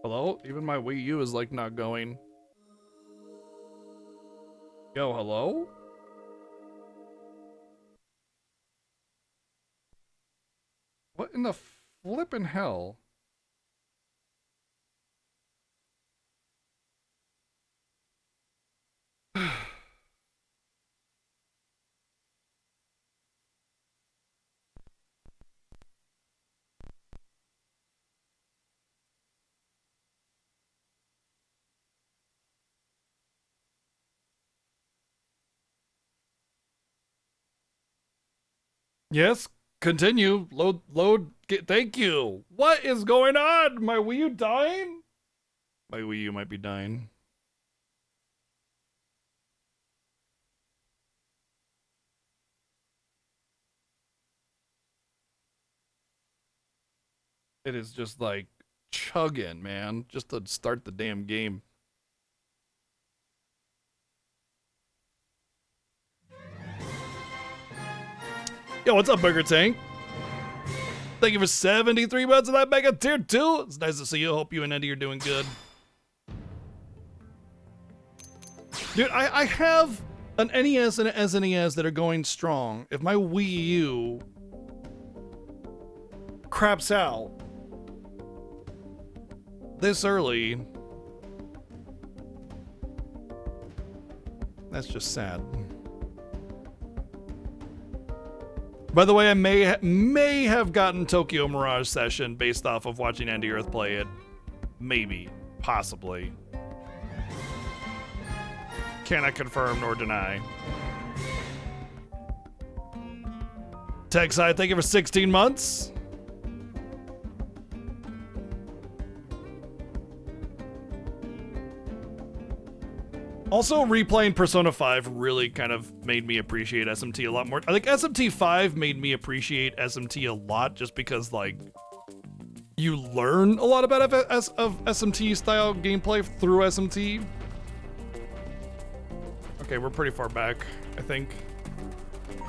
Hello? Even my Wii U is like not going. Yo, hello? What in the flippin' hell? Yes, continue. Load, thank you. What is going on? My Wii U dying? My Wii U might be dying. It is just like chugging, man, just to start the damn game. Yo, what's up, Burger Tank? Thank you for 73 months of that mega tier 2. It's nice to see you. Hope you and Andy are doing good. Dude, I have an NES and an SNES that are going strong. If my Wii U craps out this early, that's just sad. By the way, I may have gotten Tokyo Mirage Session based off of watching Andy Earth play it. Maybe. Possibly. Cannot confirm nor deny. TechSide, thank you for 16 months. Also, replaying Persona 5 really kind of made me appreciate SMT a lot more. I think SMT 5 made me appreciate SMT a lot just because, like, you learn a lot about SMT style gameplay through SMT. Okay, we're pretty far back, I think.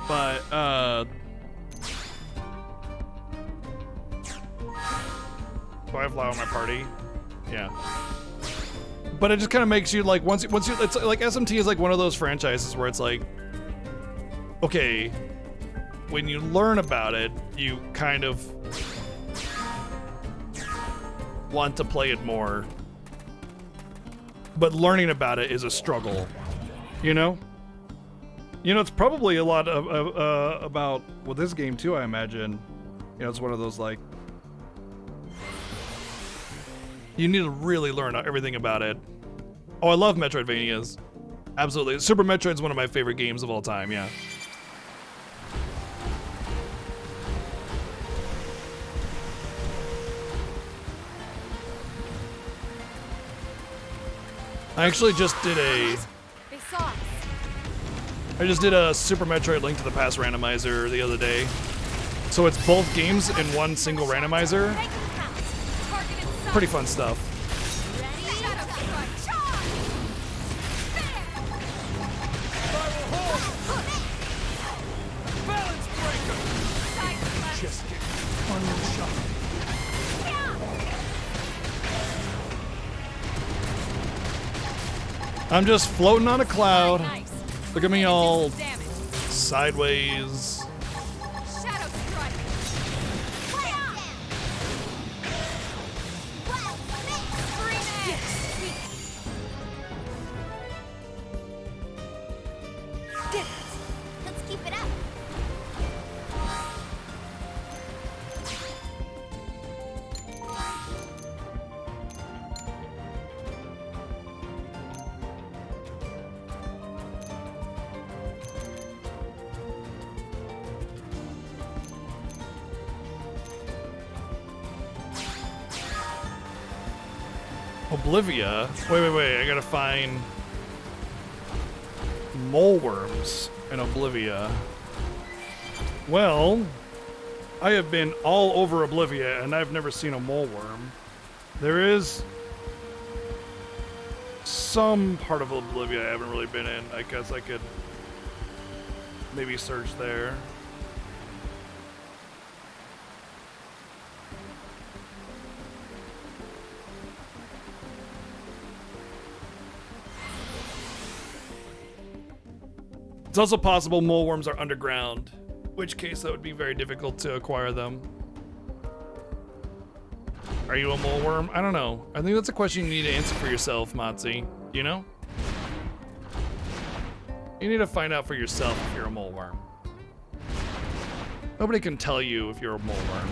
But, do I have Lau in my party? Yeah. But it just kind of makes you, like, once you, it's like SMT is like one of those franchises where it's like, okay, when you learn about it, you kind of want to play it more. But learning about it is a struggle, you know? You know, it's probably a lot of about with this game too, I imagine. You know, it's one of those, like, you need to really learn everything about it. Oh, I love Metroidvanias. Absolutely. Super Metroid's one of my favorite games of all time, yeah. I actually just did a... They saw us. I just did a Super Metroid Link to the Past randomizer the other day. So it's both games in one single randomizer. Pretty fun stuff. Just get one shot. I'm just floating on a cloud. Look at me all sideways. Let's keep it up. Oblivia? Wait, I gotta find mole worms in Oblivia. Well, I have been all over Oblivia and I've never seen a mole worm. There is some part of Oblivia I haven't really been in. I guess I could maybe search there. It's also possible mole worms are underground, in which case that would be very difficult to acquire them. Are you a mole worm? I don't know. I think that's a question you need to answer for yourself, Matzi. You know? You need to find out for yourself if you're a mole worm. Nobody can tell you if you're a mole worm.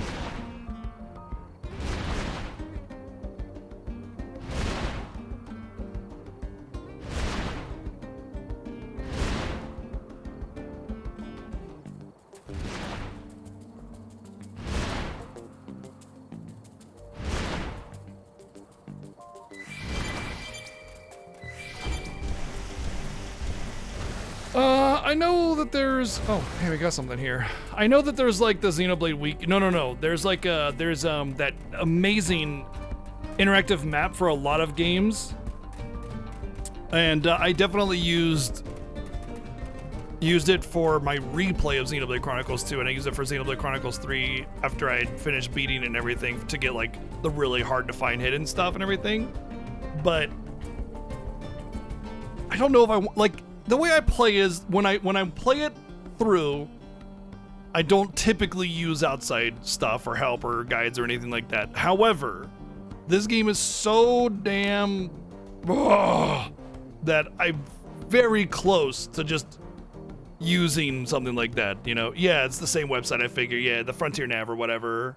I know that there's, oh, hey, we got something here. I know that there's like the Xenoblade Week. No. There's like there's that amazing interactive map for a lot of games. And I definitely used it for my replay of Xenoblade Chronicles 2, and I used it for Xenoblade Chronicles 3 after I had finished beating and everything to get like the really hard to find hidden stuff and everything. But I don't know if I like. The way I play is when I play it through, I don't typically use outside stuff or help or guides or anything like that. However, this game is so damn that I'm very close to just using something like that, you know? Yeah, it's the same website, I figure. Yeah, the Frontier Nav or whatever.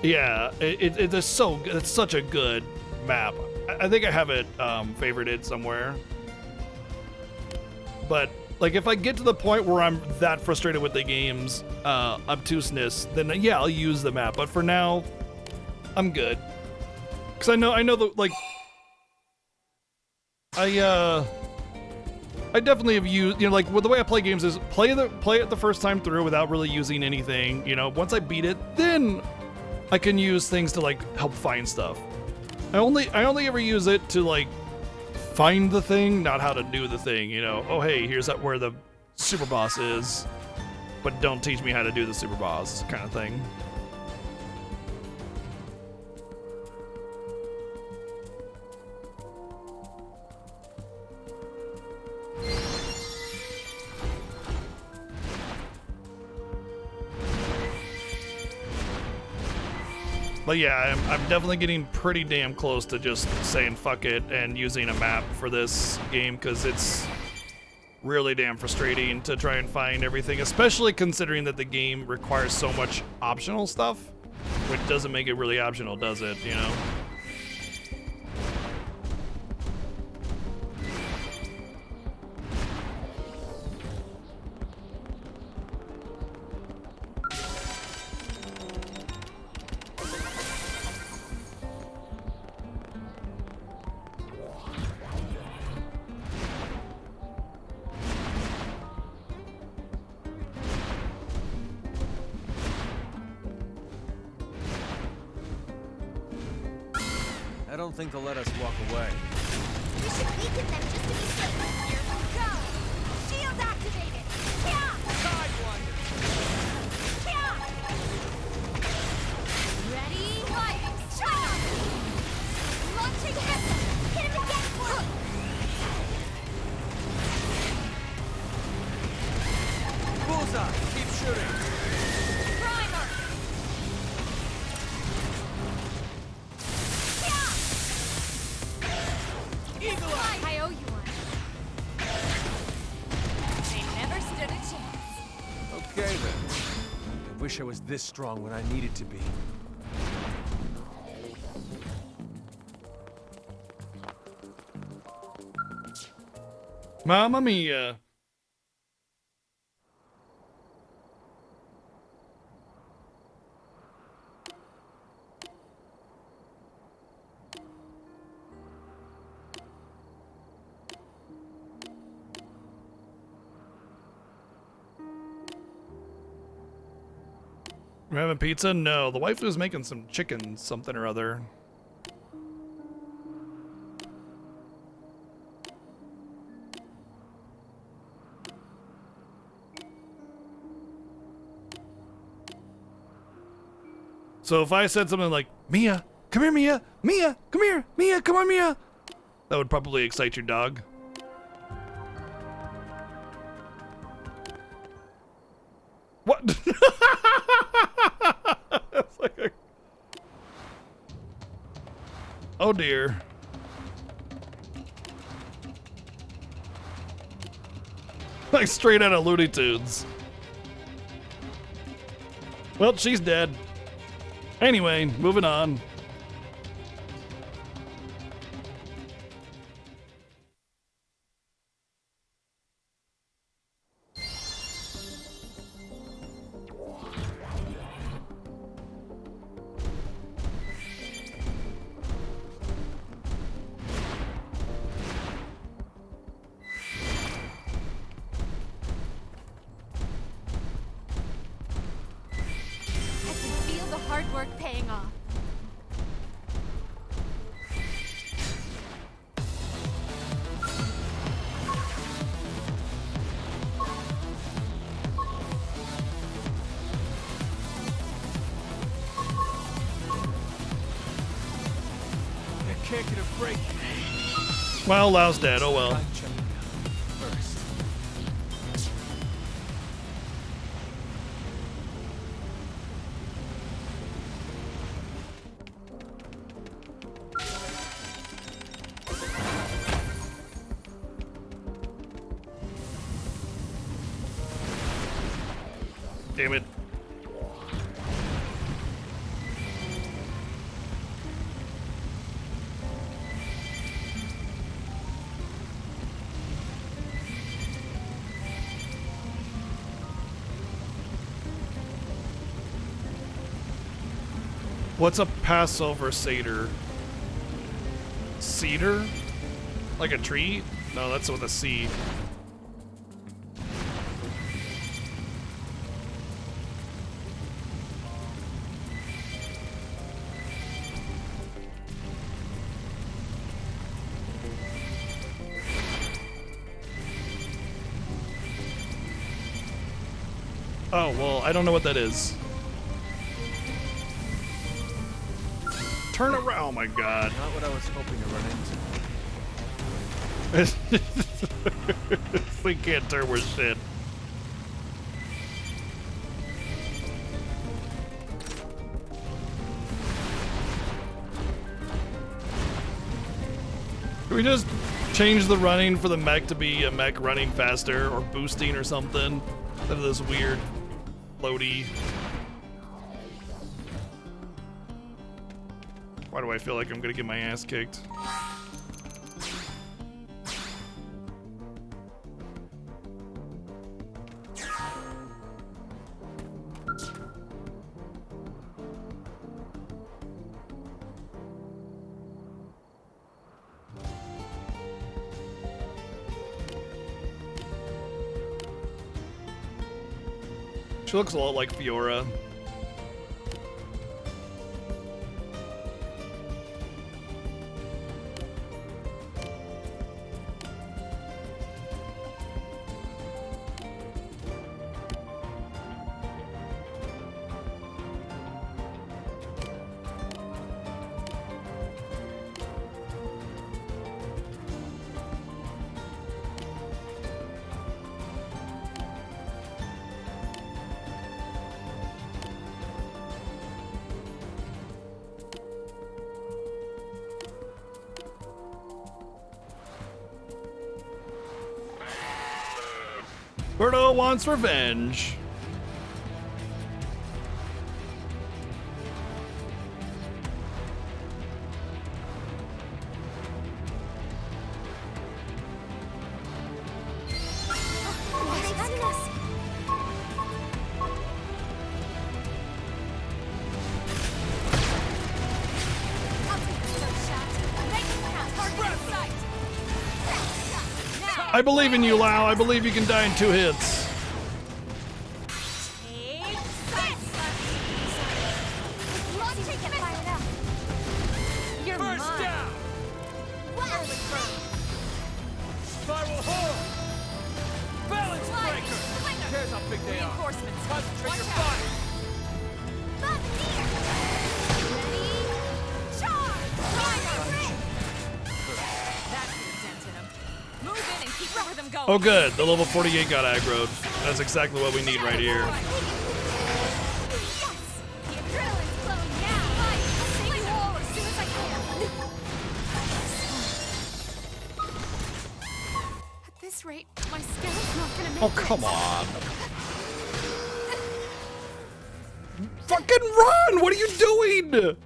Yeah, it's so good. It's such a good map. I think I have it favorited somewhere. But like, if I get to the point where I'm that frustrated with the game's obtuseness, then yeah, I'll use the map. But for now, I'm good. Cause I know the like. I definitely have used, you know, like, well, the way I play games is play it the first time through without really using anything. You know, once I beat it, then I can use things to like help find stuff. I only ever use it to like find the thing, not how to do the thing. You know, oh hey, here's where the super boss is, but don't teach me how to do the super boss kind of thing. But yeah, I'm definitely getting pretty damn close to just saying fuck it and using a map for this game, because it's really damn frustrating to try and find everything, especially considering that the game requires so much optional stuff, which doesn't make it really optional, does it, you know? I don't think they'll let us walk away. We should weaken them just to be safe. Here we go! Shield activated! Yeah! Sidewinder. Yeah! Ready? Light! Shot! Launching hit! Hit him again for me! Bullseye! Keep shooting! Primer. Eagle Eye! I owe you one. They never stood a chance. Okay then. I wish I was this strong when I needed to be. Mamma mia. We're having pizza? No, the wife was making some chicken something or other. So if I said something like, Mia, come here, Mia, Mia, come here, Mia, come on, Mia, that would probably excite your dog. What? It's like a... Oh dear. Like straight out of Looney Tunes. Well, she's dead. Anyway, moving on. Hard work paying off. I can't get a break. Well, Lau's dead. Oh well. Damn it. What's a Passover Seder? Cedar? Like a tree? No, that's with a C. Oh, well, I don't know what that is. Turn around. Oh my god. Not what I was hoping to run into. We can't turn with shit. Can we just change the running for the mech to be a mech running faster or boosting or something? Instead of this weird floaty. Why do I feel like I'm gonna get my ass kicked? She looks a lot like Fiora. Birdo wants revenge. I believe in you, Lau. I believe you can die in 2 hits. Oh good, the level 48 got aggroed. That's exactly what we need right here. At this rate, my skill's not gonna make Oh, come on. Fucking run! What are you doing?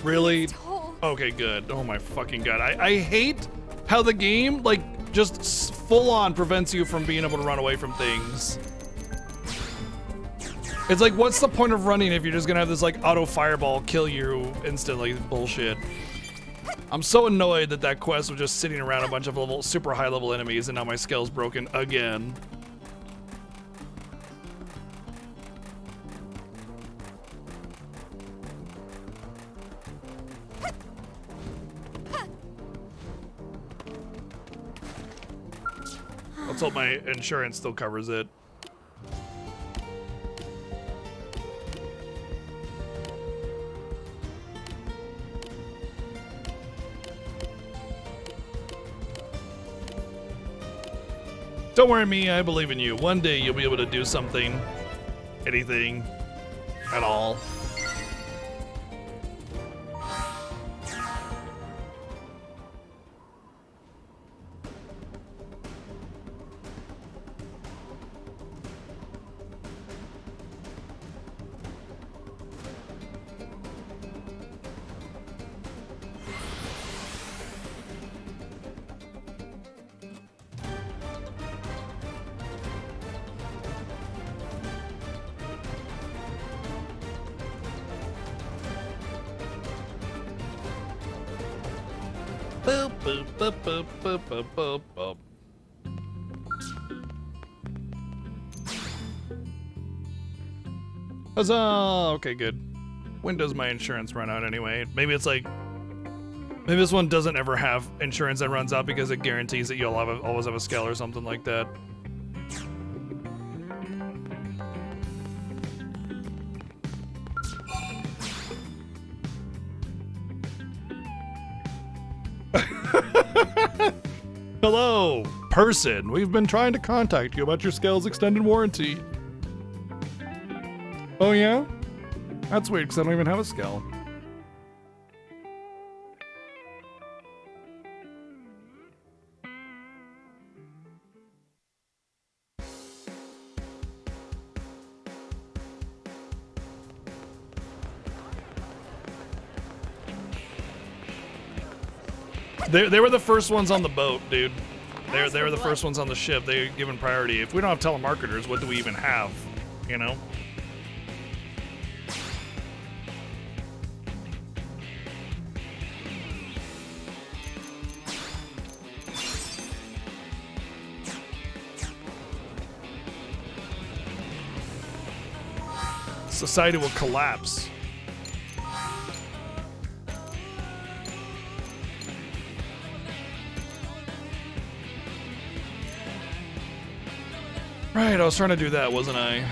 Really? Okay, good. Oh my fucking god. I hate how the game, like, just full on prevents you from being able to run away from things. It's like, what's the point of running if you're just gonna have this, like, auto fireball kill you instantly? Bullshit. I'm so annoyed that that quest was just sitting around a bunch of super high level enemies and now my skill's broken again. Let's hope my insurance still covers it. Don't worry, me, I believe in you. One day you'll be able to do something. Anything. At all. boop, boop, boop, boop, boop, boop, boop, boop. Huzzah! Okay, good. When does my insurance run out anyway? Maybe it's like... Maybe this one doesn't ever have insurance that runs out because it guarantees that you'll always have a scale or something like that. Hello, person. We've been trying to contact you about your Scale's extended warranty. Oh yeah? That's weird because I don't even have a Scale. They were the first ones on the boat, dude. They were the first ones on the ship. They were given priority. If we don't have telemarketers, what do we even have? You know? Society will collapse. Right, I was trying to do that, wasn't I?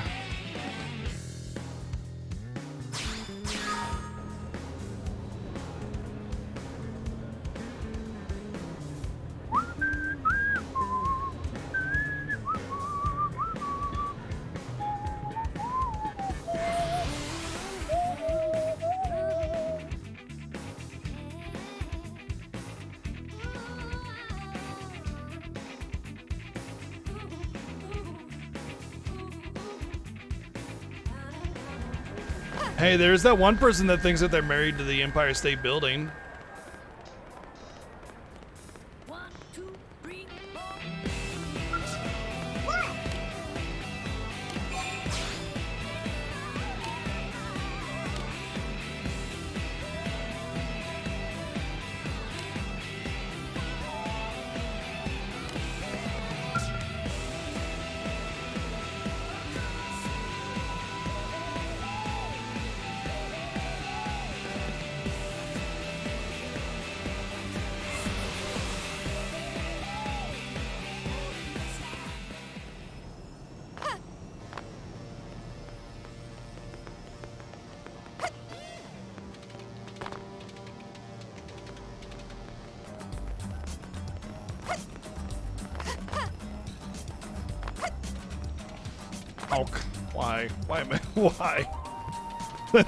Hey, there's that one person that thinks that they're married to the Empire State Building. Oh, why? Why?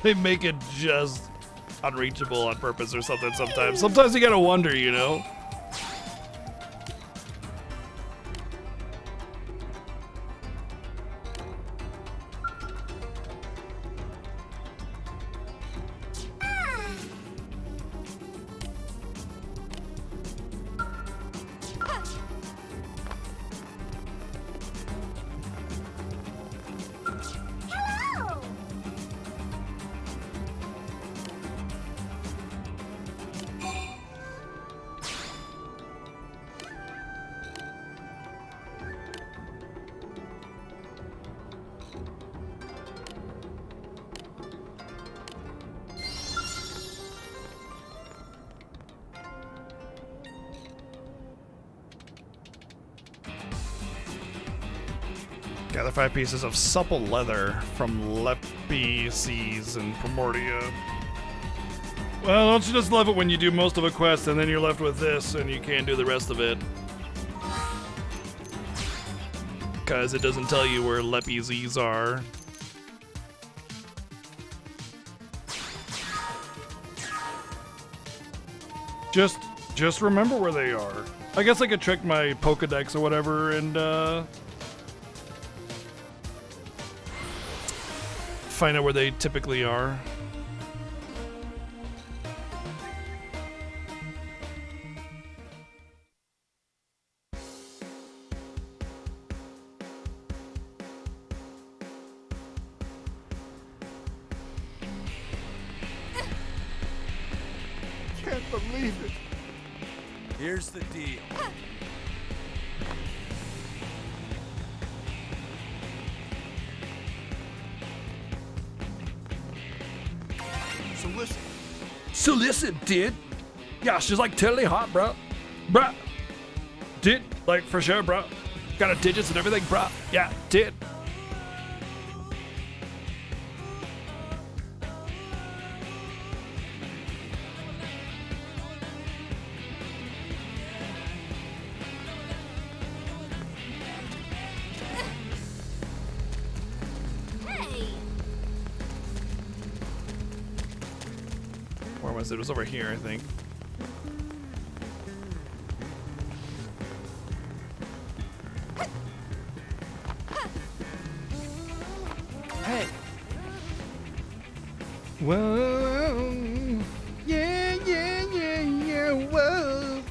They make it just unreachable on purpose or something sometimes. Sometimes you gotta wonder, you know? Gather 5 pieces of supple leather from Lepices and Primordia. Well, don't you just love it when you do most of a quest and then you're left with this and you can't do the rest of it? Because it doesn't tell you where Lepices are. Just remember where they are. I guess I could trick my Pokedex or whatever and find out where they typically are. Can't believe it. Here's the deal. So listen, So listen, dude. Yeah, she's like totally hot, bro. Bruh. Dude, like for sure, bro. Got her digits and everything, bro. Yeah, dude. Hey! Where was it? It was over here, I think. Hey, Whoa. Yeah, yeah, yeah, yeah, whoa.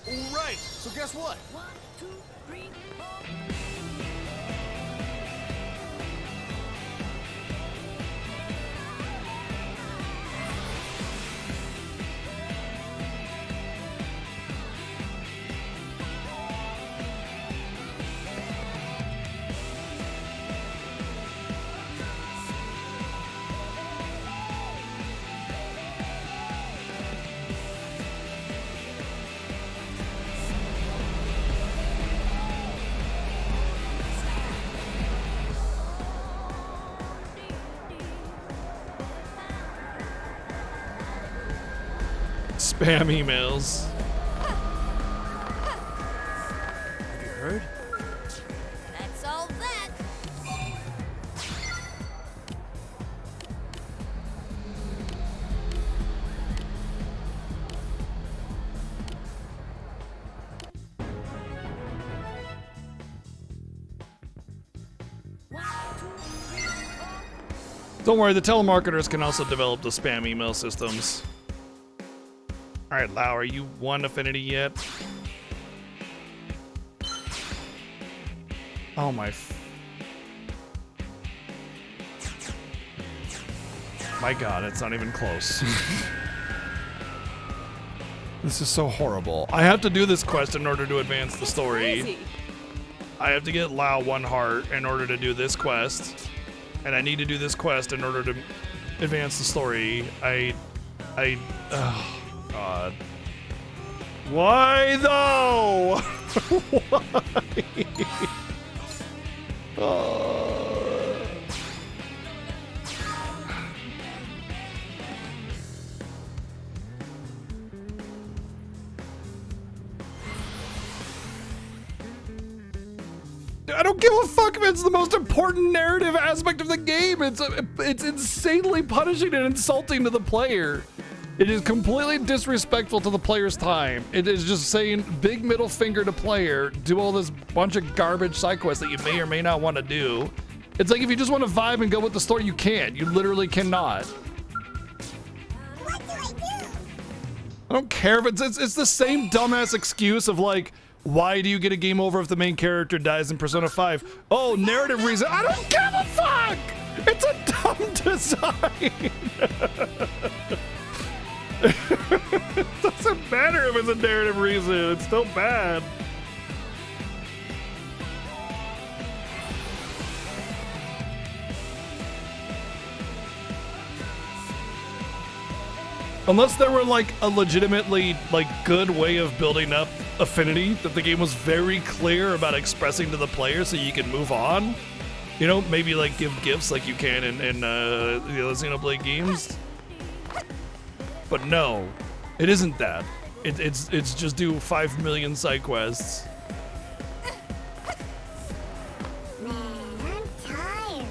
all right. So guess what? Spam emails. Have you heard? That's all that. Don't worry, the telemarketers can also develop the spam email systems. All right, Lau, are you one affinity yet? Oh my. My God, it's not even close. This is so horrible. I have to do this quest in order to advance the story. Crazy. I have to get Lau 1 heart in order to do this quest. And I need to do this quest in order to advance the story. Oh, God. Why though? Why? I don't give a fuck if it's the most important narrative aspect of the game. It's insanely punishing and insulting to the player. It is completely disrespectful to the player's time. It is just saying big middle finger to player, do all this bunch of garbage side quests that you may or may not want to do. It's like if you just want to vibe and go with the story, you can't. You literally cannot. What do I do? I don't care if it's the same dumbass excuse of like, why do you get a game over if the main character dies in Persona 5? Oh, narrative reason. I don't give a fuck! It's a dumb design. It doesn't matter if it's a narrative reason. It's still bad. Unless there were like a legitimately like good way of building up affinity that the game was very clear about expressing to the player so you can move on. You know, maybe like give gifts like you can in the Xenoblade games. But no, it isn't that. It's just do 5 million side quests. Man, I'm tired.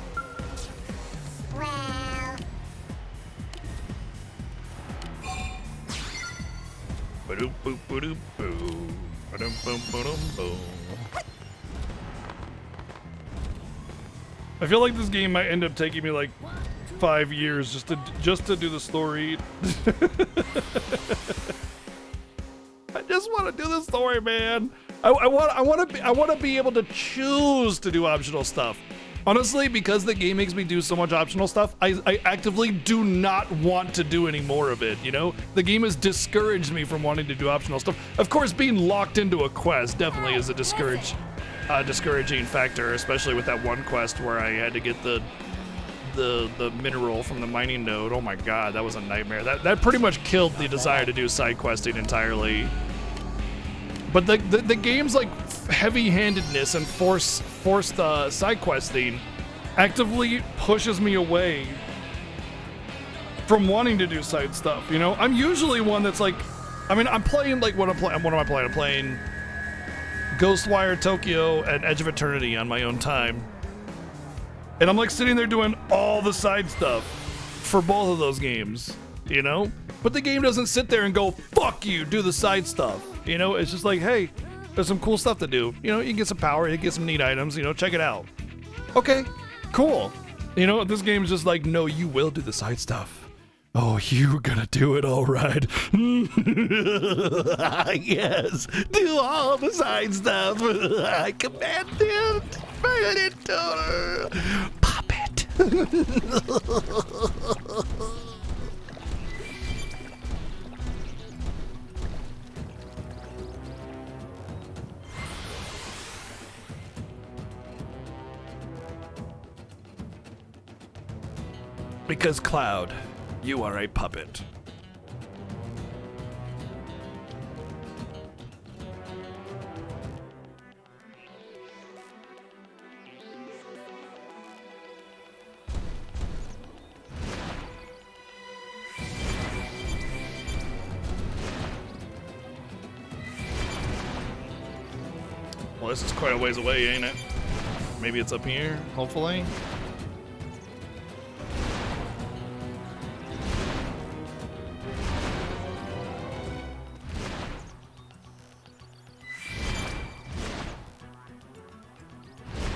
Well, Ba-doop, boop, ba-doop, boo. Ba-dum, boom, ba-dum, boom. I feel like this game might end up taking me like 5 years just to do the story. I just want to do the story, man. I want to be able to choose to do optional stuff. Honestly, because the game makes me do so much optional stuff, I actively do not want to do any more of it, you know? The game has discouraged me from wanting to do optional stuff. Of course, being locked into a quest definitely is a discouraging factor, especially with that one quest where I had to get the mineral from the mining node. Oh my god, that was a nightmare. That pretty much killed the desire to do side questing entirely. But the game's like heavy-handedness and forced side questing actively pushes me away from wanting to do side stuff, you know? I'm usually one that's like, I mean, I'm playing like what am I playing? I'm playing Ghostwire Tokyo and Edge of Eternity on my own time. And I'm like sitting there doing all the side stuff for both of those games, you know? But the game doesn't sit there and go, fuck you, do the side stuff. You know, it's just like, hey, there's some cool stuff to do. You know, you can get some power, you can get some neat items, you know, check it out. Okay, cool. You know, this game is just like, no, you will do the side stuff. Oh, you gonna do it all right. Yes, do all the side stuff. I command it. My little puppet. Because Cloud, you are a puppet. Well, this is quite a ways away, ain't it? Maybe it's up here, hopefully.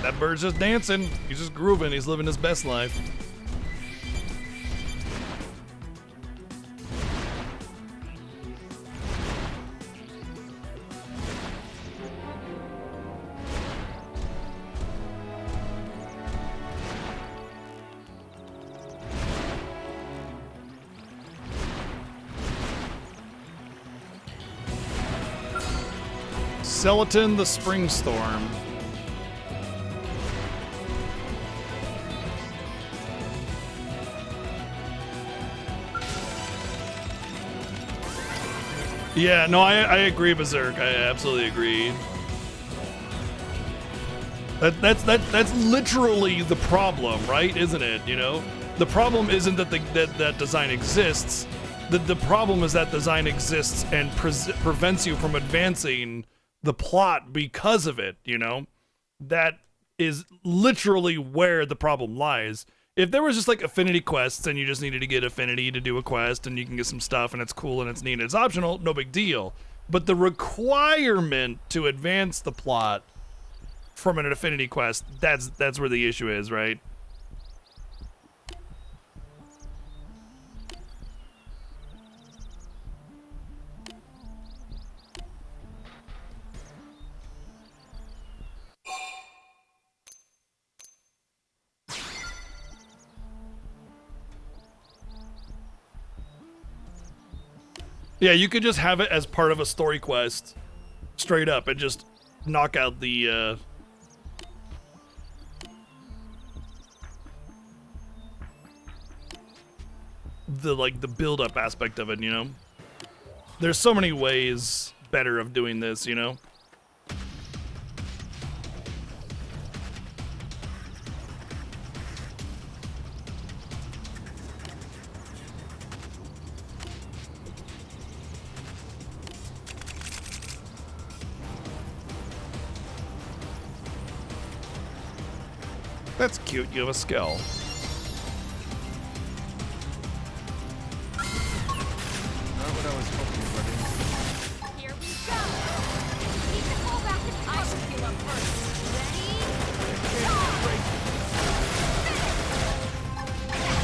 That bird's just dancing. He's just grooving. He's living his best life. Skeleton the Spring Storm. Yeah, no, I agree, Berserk. I absolutely agree. That's literally the problem, right? Isn't it? You know, the problem isn't that that design exists. The problem is that design exists and prevents you from advancing the plot because of it. You know, that is literally where the problem lies. If there was just like affinity quests and you just needed to get affinity to do a quest and you can get some stuff and it's cool and it's neat and it's optional, no big deal. But the requirement to advance the plot from an affinity quest, that's where the issue is, right? Yeah, you could just have it as part of a story quest, straight up, and just knock out the, the build-up aspect of it, you know? There's so many ways better of doing this, you know? That's cute, you have a skull. Not what I was hoping, buddy. Here we go. Need to pull back the I should heal up first. Ready?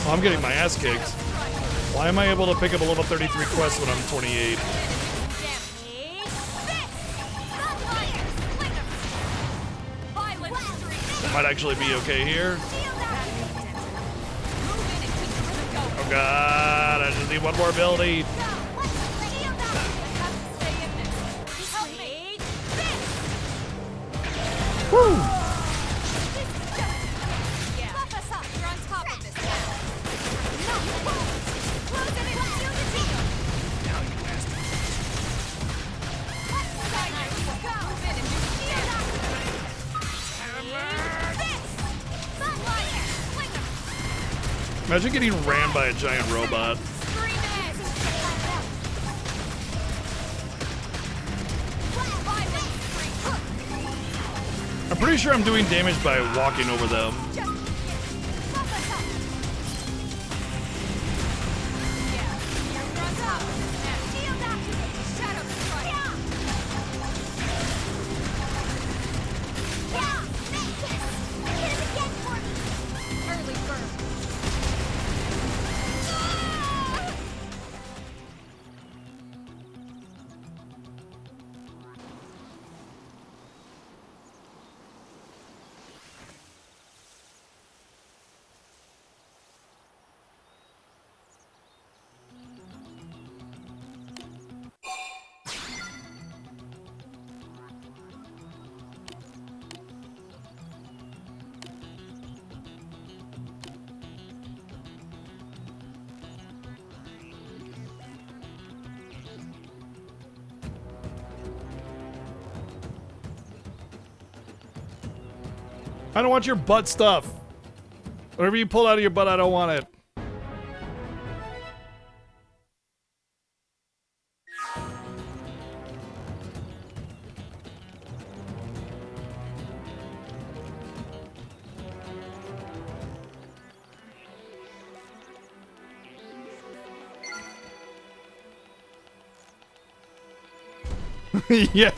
Oh, I'm getting my ass kicked. Why am I able to pick up a level 33 quest when I'm 28? Gently. This. Sunlight. Might actually be okay here. Oh god, I just need one more ability. Woo! Imagine getting rammed by a giant robot. I'm pretty sure I'm doing damage by walking over them. I don't want your butt stuff. Whatever you pull out of your butt, I don't want it. Yeah.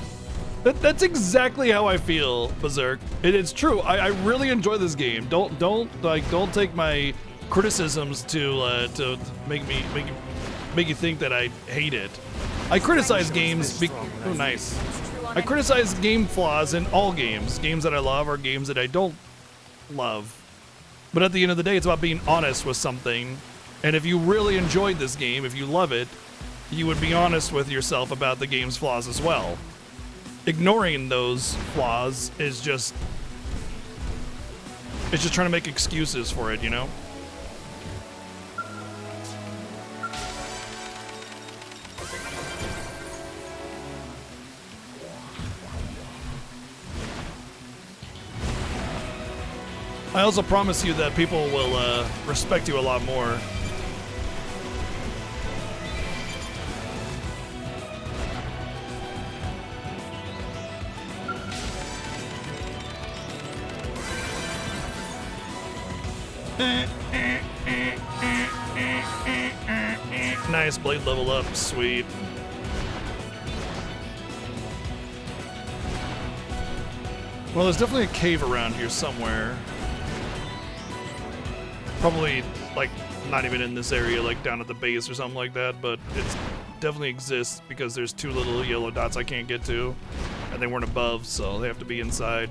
That's exactly how I feel, Berserk. It's true. I really enjoy this game. Don't take my criticisms to make you think that I hate it. I criticize games. Oh, nice. I criticize game flaws in all games. Games that I love or games that I don't love. But at the end of the day, it's about being honest with something. And if you really enjoyed this game, if you love it, you would be honest with yourself about the game's flaws as well. Ignoring those flaws is just... it's just trying to make excuses for it, you know? I also promise you that people will respect you a lot more. Nice blade level up, sweet. Well, there's definitely a cave around here somewhere. Probably, like, not even in this area, like down at the base or something like that, but it definitely exists because there's two little yellow dots I can't get to, and they weren't above, so they have to be inside.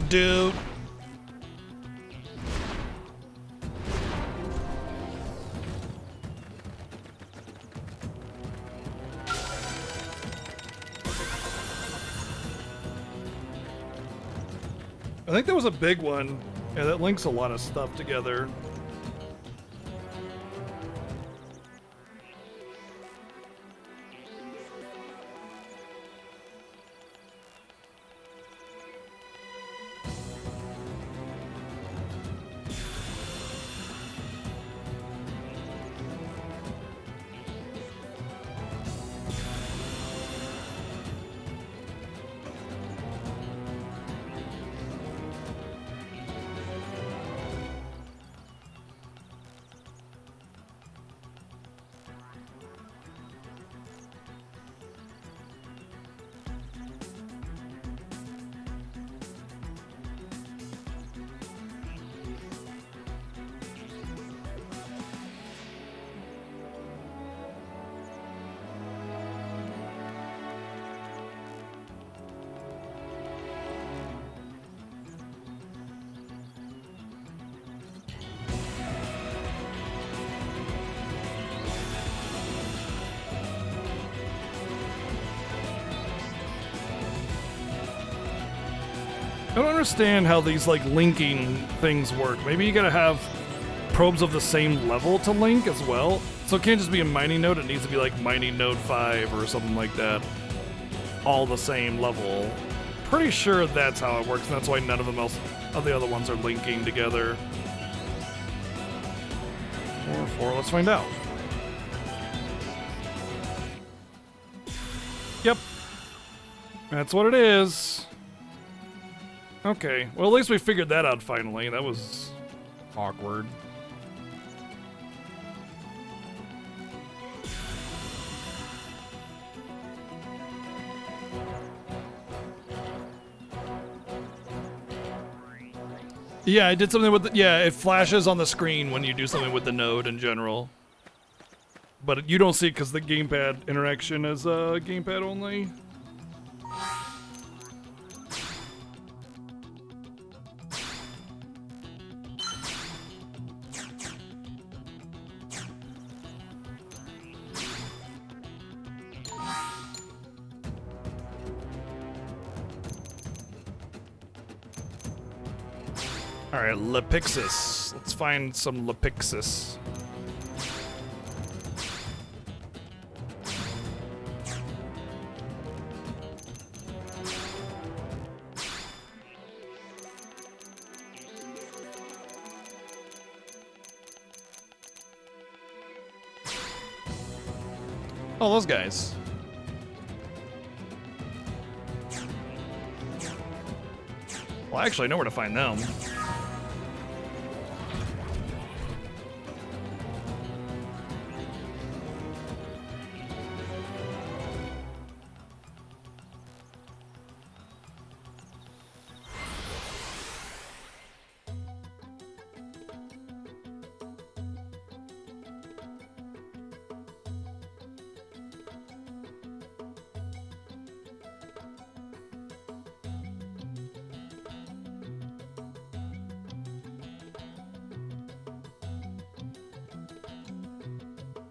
Dude. I think there was a big one. Yeah, that links a lot of stuff together. don't understand how these like linking things work. Maybe you gotta have probes of the same level to link as well. So it can't just be a mining node, it needs to be like mining node 5 or something like that. All the same level. Pretty sure that's how it works, and that's why none of them else of the other ones are linking together. 4, let's find out. Yep. That's what it is. Okay, well at least we figured that out finally. That was awkward. Yeah, I did something with the, yeah, it flashes on the screen when you do something with the node in general. But you don't see it because the gamepad interaction is gamepad only. Alright, Lepixis. Let's find some Lepixis. Oh, those guys. Well, actually, I know where to find them.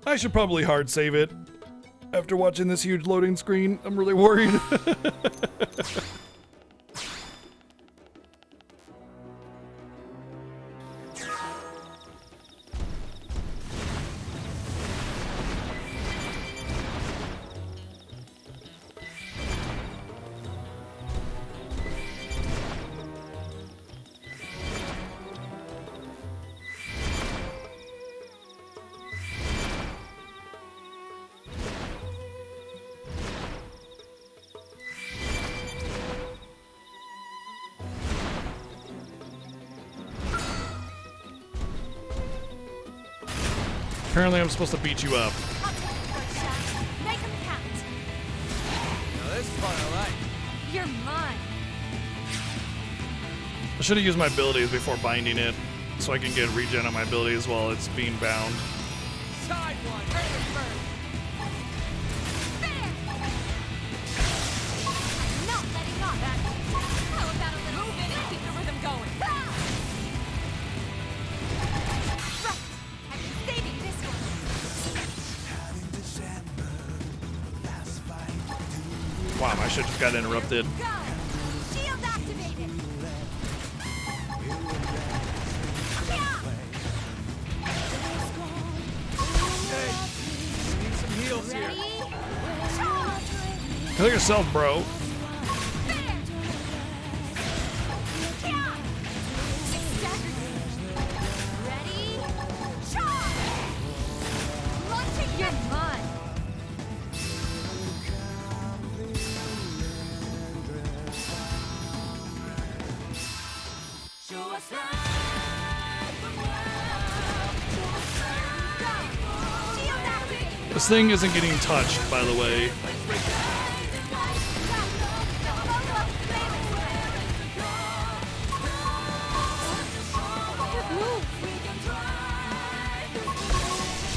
I should probably hard save it. After watching this huge loading screen, I'm really worried. Apparently I'm supposed to beat you up. I'll take the first shot. Make 'em count. Now this is part I like. You're mine. I should have used my abilities before binding it, so I can get regen on my abilities while it's being bound. Side one, early bird. There. I'm not letting up. How about a little move in and keep the rhythm going? Right. I've been saving this one. Wow, I should have just got interrupted. Go. Shield activated. Yeah. Need some heals here. Ready? Charge. Kill yourself, bro. Ready? Charge! Launching your mine. Show us Shield activated. This thing isn't getting touched, by the way.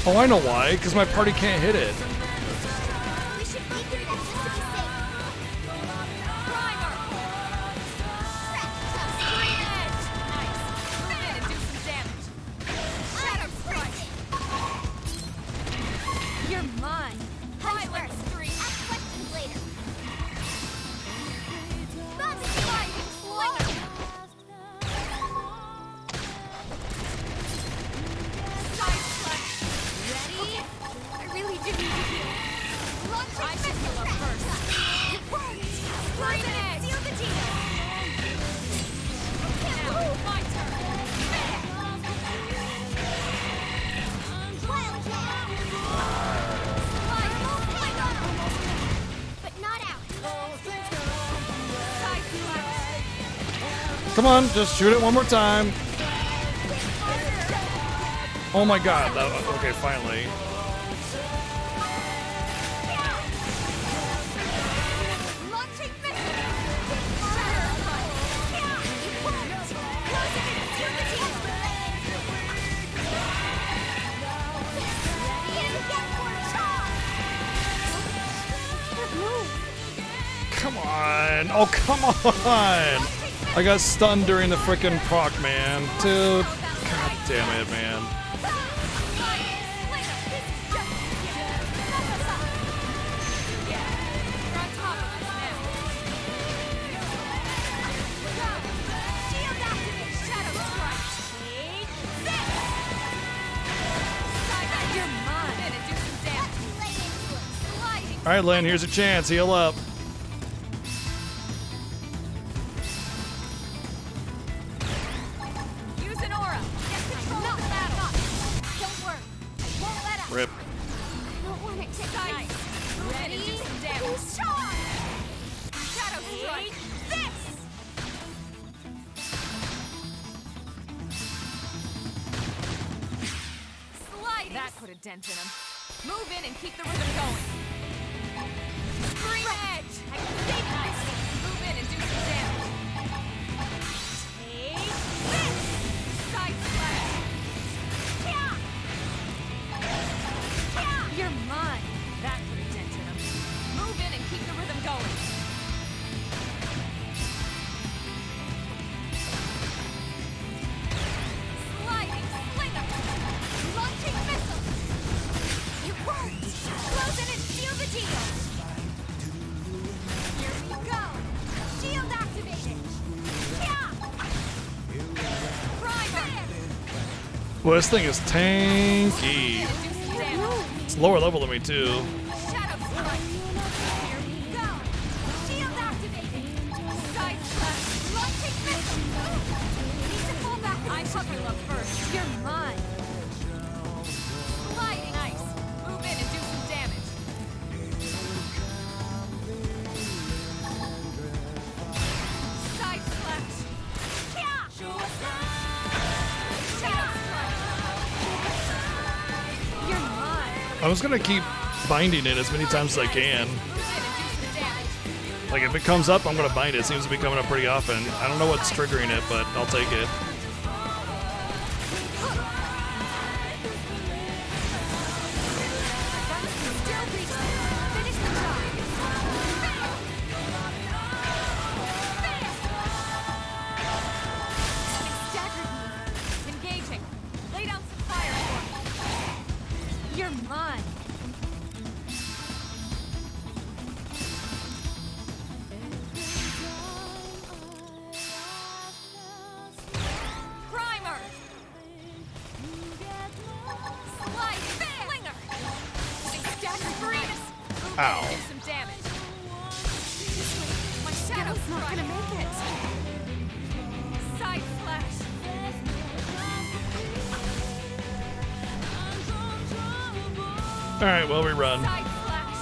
Oh, I know why. Because my party can't hit it. We should be through this just to be safe. Primer. Green edge. Nice. Move in and do some damage. Shadow strike. You're mine. Pilot 3. Ask questions later. Sliding slinger. edge. Seal the deal. Now, my turn. But not out. Side slash. Come on, just shoot it one more time. Oh my god. Okay, finally. Launching missile. Shatter strike. You won't. Close it and seal the deal. Ready and get more charge. Come on. Oh, come on. I got stunned during the frickin' proc, man. Dude. God damn it, man. Alright, Lynn, here's a chance. Heal up. Use an aura. Get control of the battle. Don't worry. Won't let up. Rip. I don't want it to die. Ready? Do some damage. Charge! Shadow strike. This! Sliding. That put a dent in him. Move in and keep the rhythm going. Scream edge. I can save this. Move in and do some damage. Take this. Side slash. Yeah. Yeah. You're mine. That put a dent in him. Move in and keep the rhythm going. Sliding slinger. Launching missile. It worked. Close it and seal the deal. Here we go. Shield activated. Yeah. Prime. Well, this thing is tanky. It's lower level than me, too. Shadow strike. Here we go. Shield activated. Side slash. Launching missile. Need to fall back. I puppy love first. You're mine. Sliding ice. Move in and do some damage. Side slash. Yeah. Shadow strike. You're mine. I was gonna keep binding it as many times as I can. Move in and do some damage. Like, if it comes up, I'm gonna bind it. It seems to be coming up pretty often. I don't know what's triggering it, but I'll take it. Still reaching. Finish the job. Staggered me. Engaging. Lay down some fire for me. You're mine. Primer. Slide slinger. Staggered Breeze. Ow. Do some damage. This way. My shadow's not gonna make it. Side slash. Alright, well, we run. Side slash.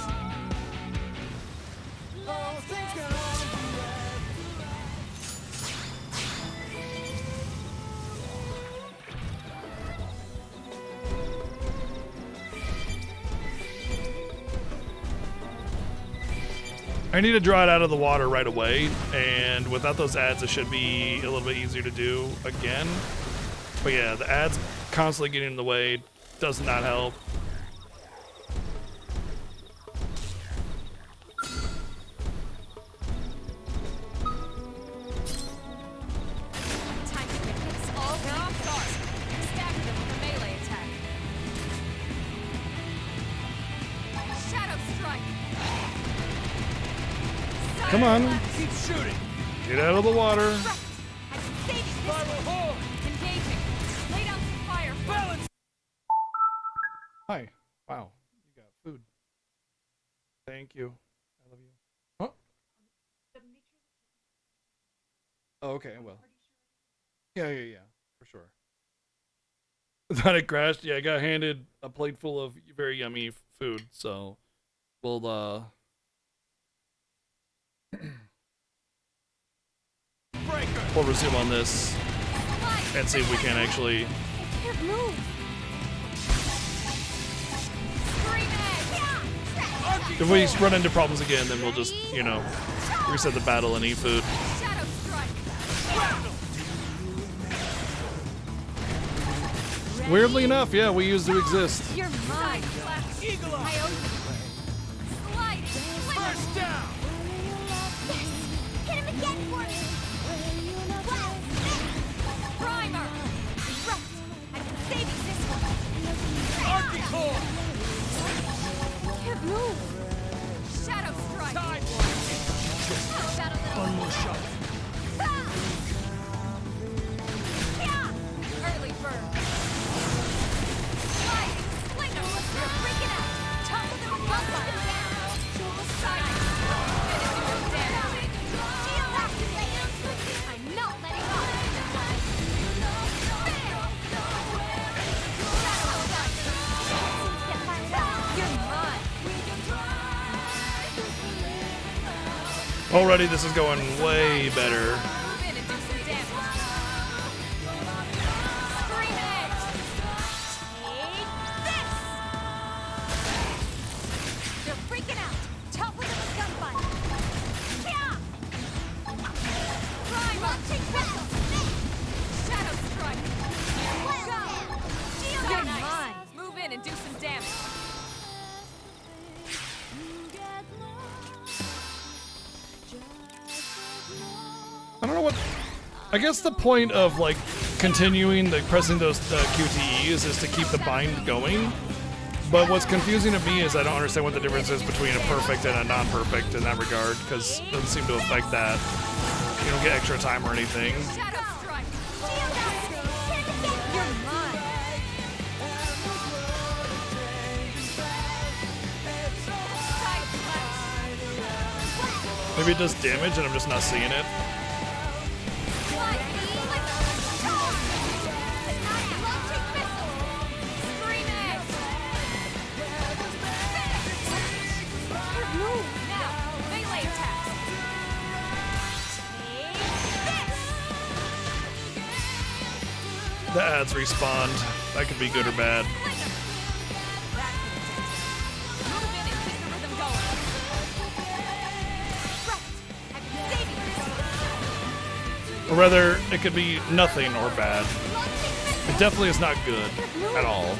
I need to draw it out of the water right away, and without those ads, it should be a little bit easier to do again. But yeah, the ads constantly getting in the way does not help. Time to fix all. They're off guard. Stagger them with a melee attack. Shadow strike. Come on. Keep shooting. Get out of the water. I can save it this way. Engaging. Lay down some fire. Balance. Hi. Wow. You got food. Thank you. I love you. Huh? Oh, okay, well. Yeah, for sure. Thought it crashed. Yeah, I got handed a plate full of very yummy food, so we'll we'll resume on this and see if we can actually. Can't move. If we run into problems again, then we'll just, you know, reset the battle and eat food. Shadow strike. Weirdly enough, yeah, we used to exist. You're mine. Eagle eye. I owe you. Sliding. First down. Hit him again for me. Primer. Right. I'm saving this one. Archie-core! Can't move. Shadow strike. Time! How about a little One more shot. early bird? Sliding. Slinger. You're freaking out. Tumble them above down. Siding. Finishing them down. Shield activated. I'm not letting up. Get fired up. You're mine. Already, this is going way better. Move in and do some damage. Scream edge. Take this. They're freaking out. Topple them with gunfire. Yeah. Prime launching missile. Shadow strike. Here we go. Shield You're mine. Move in and do some damage. I don't know what. I guess the point of like continuing pressing those QTEs is to keep the bind going. But what's confusing to me is I don't understand what the difference is between a perfect and a non-perfect in that regard, because it doesn't seem to affect that. You don't get extra time or anything. Shadow strike. Shield activated. You're mine. Side slash. Maybe it does damage and I'm just not seeing it. The ads respawned. That could be good or bad. Or rather, it could be nothing or bad. It definitely is not good at all.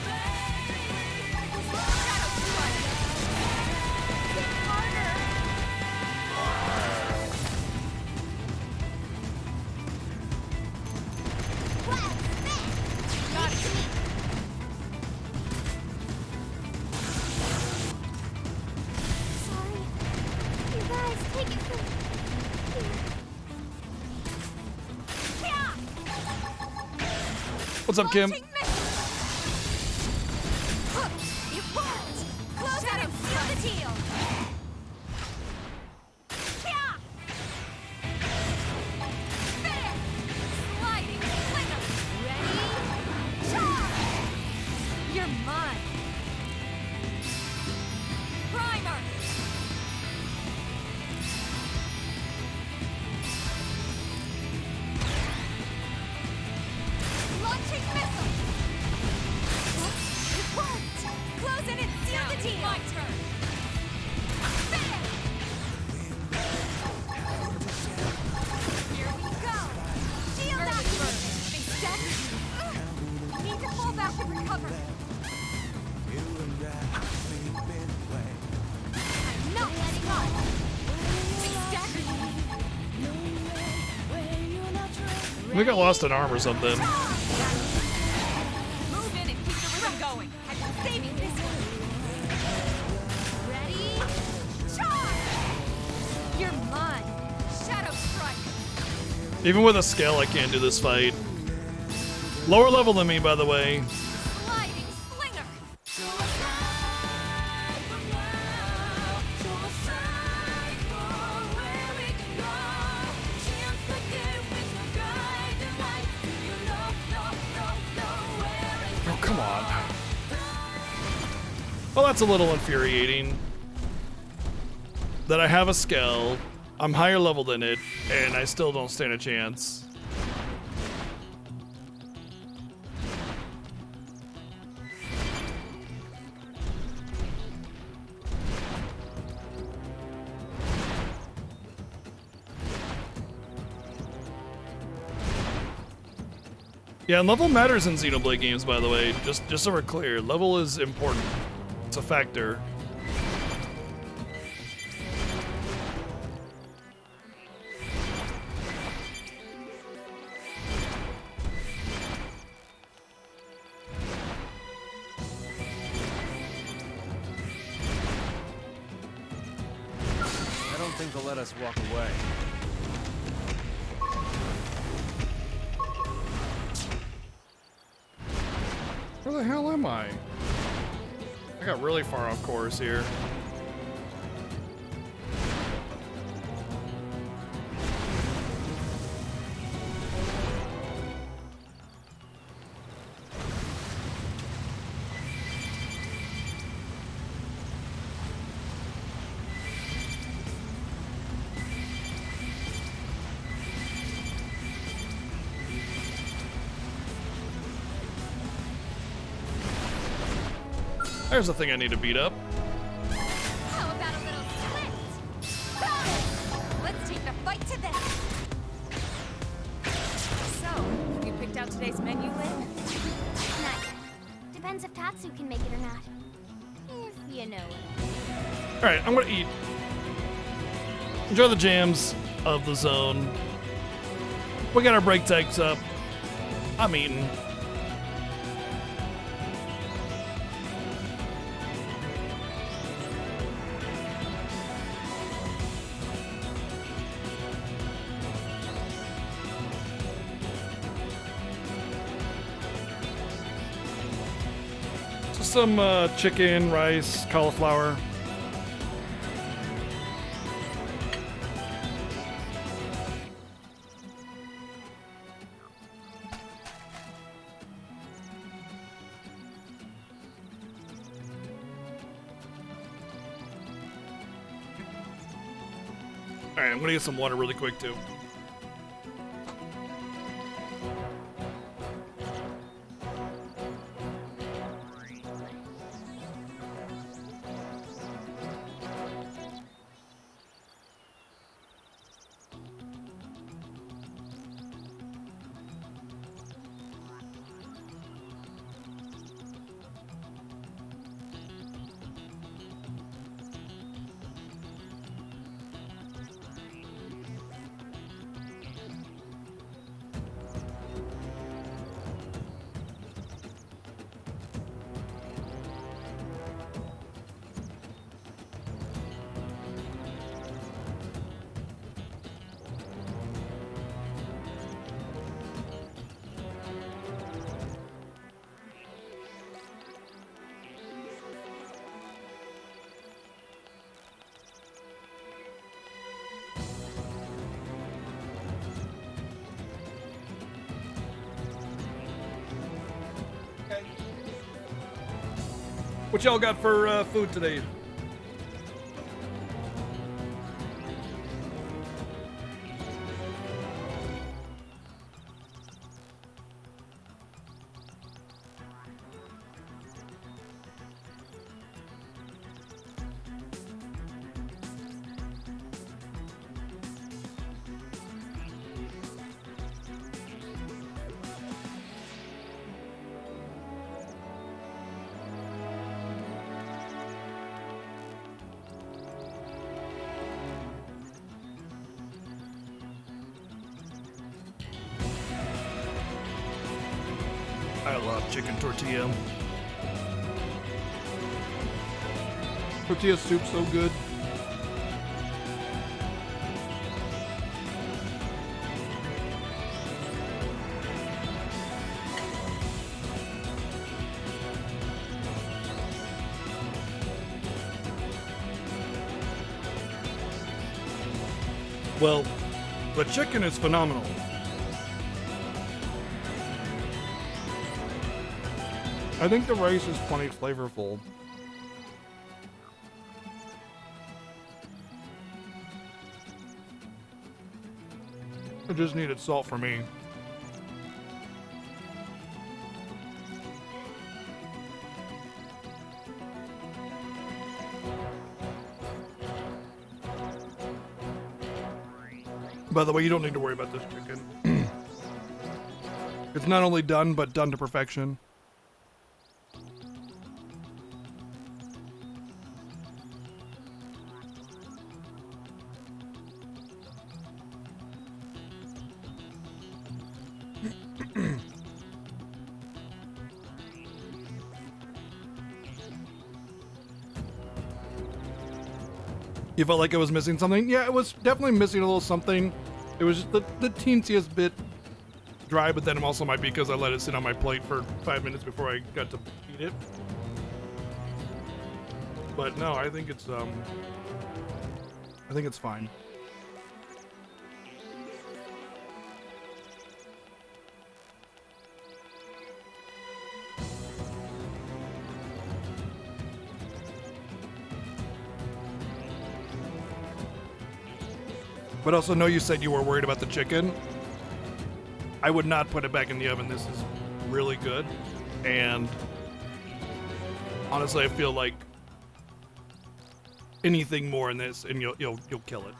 Sorry. You guys, take it from here. What's up, Kim? You won't! Close out and seal the deal! Fair! Sliding slinger! Ready? Charge! You're mine! Primer! Launching missile! It worked! Close it and seal the deal! My turn! Fair! Here we go! Shield activated! Exactly! Need to fall back and recover! I'm not letting up! Exactly! I think I lost an arm or something. Move in and keep the rhythm going. I've been saving this one. Ready? Charge! You're mine. Shadow strike. Even with a scale, I can't do this fight. Lower level than me, by the way. Sliding slinger. Well, that's a little infuriating. That I have a skill, I'm higher level than it, and I still don't stand a chance. Yeah, level matters in Xenoblade games, by the way. Just so we're clear, level is important. It's a factor. I don't think they'll let us walk away. Where the hell am I? I got really far off course here. There's the thing I need to beat up. How about a little split? Got it! Let's take the fight to this. So, have you picked out today's menu, Lynn? Not yet. Depends if Tatsu can make it or not. If you know it. Alright, I'm gonna eat. Enjoy the jams of the zone. We got our break takes up. I'm eating. Some chicken, rice, cauliflower. All right, I'm gonna get some water really quick too. What y'all got for food today? I love chicken tortilla. Tortilla soup so good. Well, the chicken is phenomenal. I think the rice is plenty flavorful. I just needed salt for me. By the way, you don't need to worry about this chicken. It's not only done, but done to perfection. You felt like it was missing something? Yeah, it was definitely missing a little something. It was just the teensiest bit dry, but then it also might be because I let it sit on my plate for 5 minutes before I got to eat it. But no, I think it's fine. But also, know you said you were worried about the chicken. I would not put it back in the oven. This is really good. And honestly, I feel like anything more in this and you'll kill it.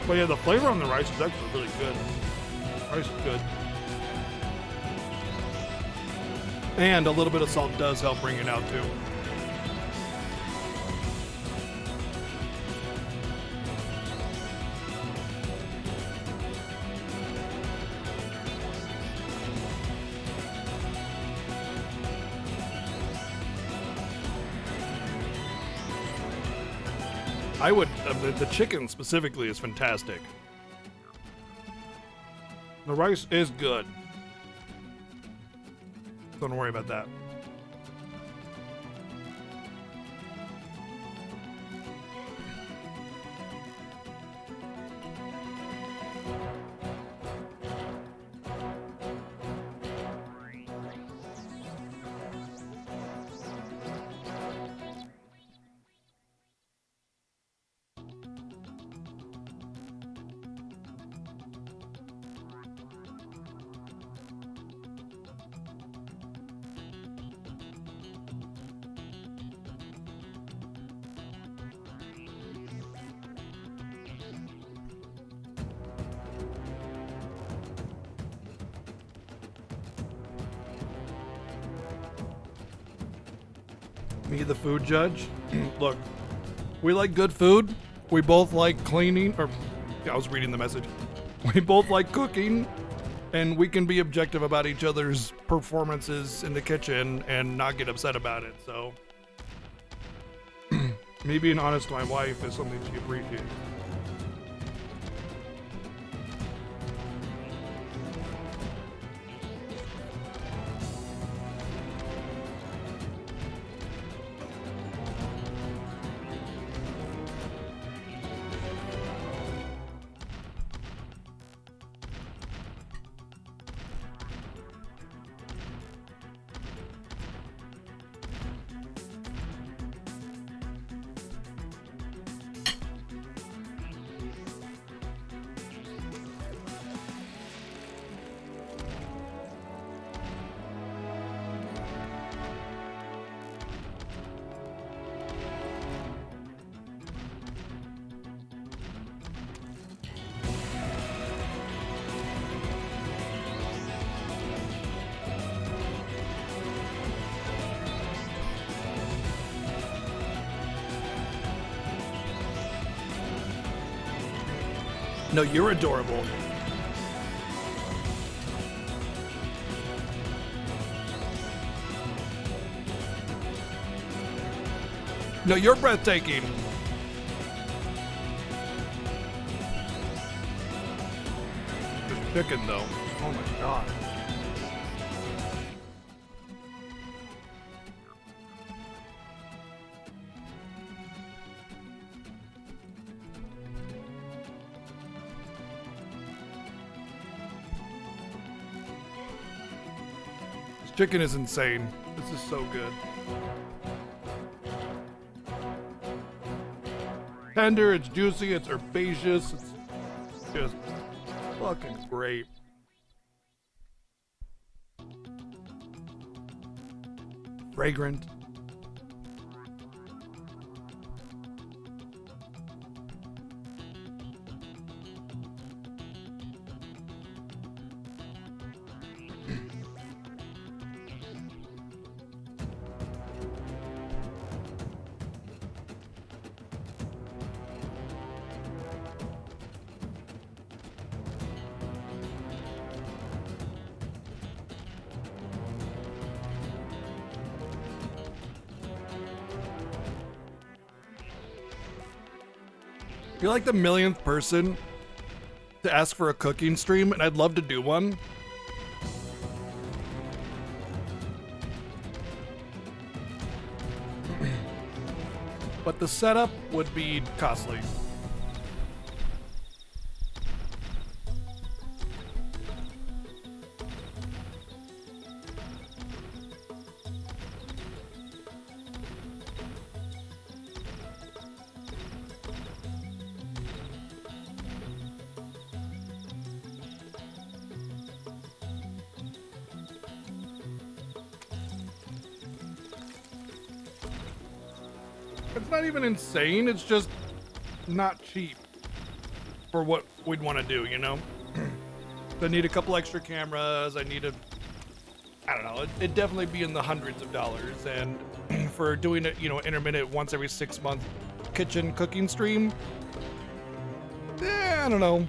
But yeah, the flavor on the rice is actually really good. Rice is good. And a little bit of salt does help bring it out too. I would, the chicken specifically is fantastic. The rice is good. Don't worry about that. Me, the food judge. Look, we like good food. We both like cleaning, or I was reading the message. We both like cooking, and we can be objective about each other's performances in the kitchen and not get upset about it. So, me being honest to my wife is something she appreciates. No, you're adorable. No, you're breathtaking. chicken though. Oh my god. This chicken is insane. This is so good. Tender, it's juicy, it's herbaceous, it's just fucking great. Fragrant. You're like the millionth person to ask for a cooking stream, and I'd love to do one. But the setup would be costly. It's not even insane, it's just not cheap for what we'd want to do, you know? I need a couple extra cameras, I need I don't know, it'd definitely be in the hundreds of dollars, and for doing it, you know, intermittent once every 6 month kitchen cooking stream, I don't know.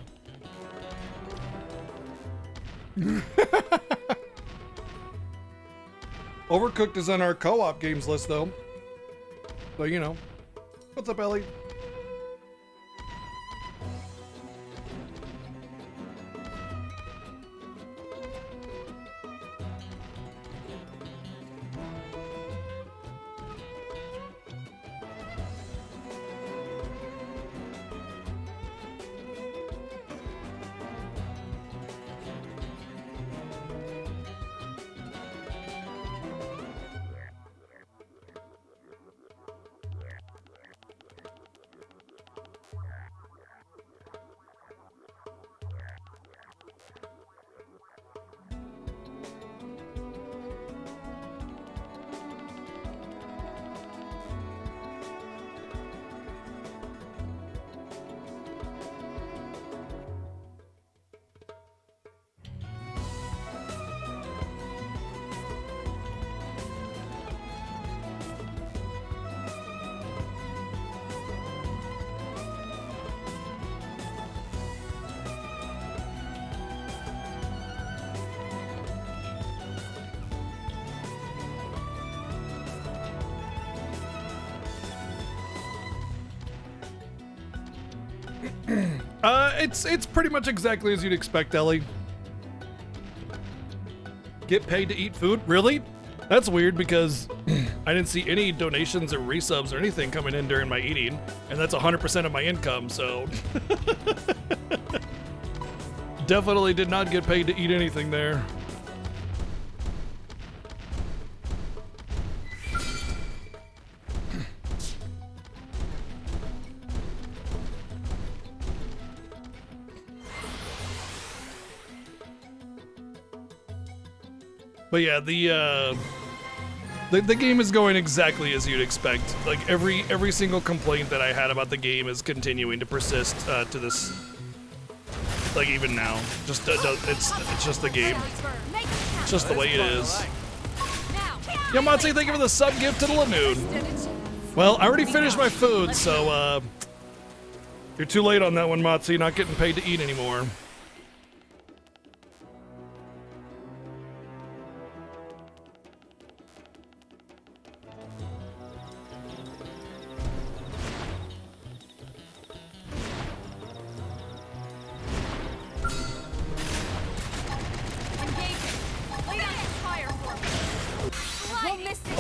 Overcooked is on our co-op games list though. So, you know. What's up, Ellie? It's pretty much exactly as you'd expect, Ellie. Get paid to eat food? Really? That's weird because I didn't see any donations or resubs or anything coming in during my eating, and that's 100% of my income, so definitely did not get paid to eat anything there. But yeah, the game is going exactly as you'd expect. Like every single complaint that I had about the game is continuing to persist to this, like even now. Just it's just the game. It's just the way it is. Yo, Matze, thank you for the sub gift to the Lanoon. Well, I already finished my food, so you're too late on that one, Matze. Not getting paid to eat anymore.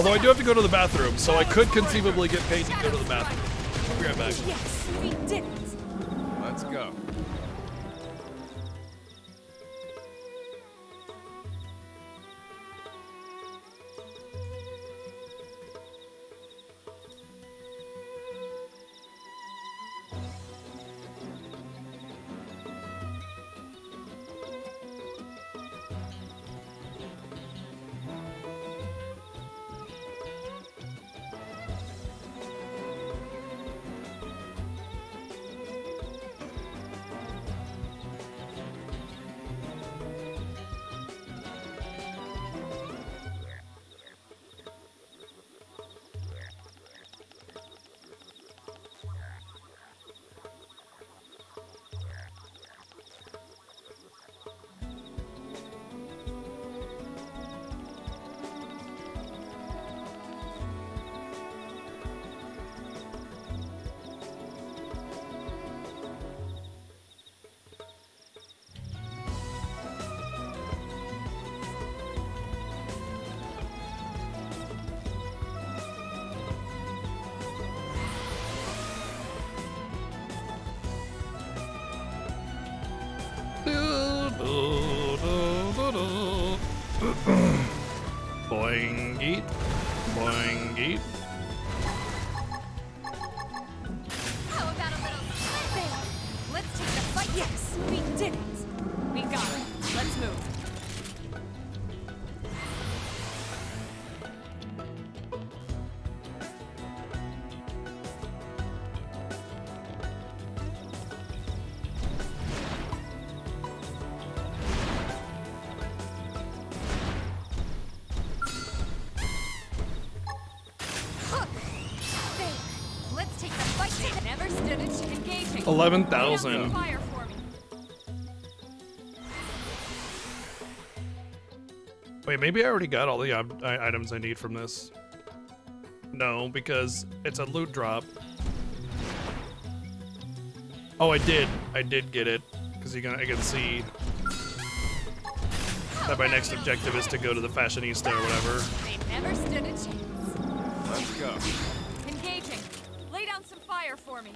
Although I do have to go to the bathroom, so I could conceivably get paid to go to the bathroom. I'll be right back. Yes, we did it. Let's go. Boing eat. Boing eat. How about a little there? Let's take the fight. Yes, we did it. We got it. Let's move. There. Let's take the fight. They never stood a chance. Engaging. 11,000. Fire for me. Wait, maybe I already got all the items I need from this. No, because it's a loot drop. Oh, I did. I did get it. Because I can see that my next objective is to go to the fashionista or whatever. They never stood a chance. Let's go. Engaging. Lay down some fire for me.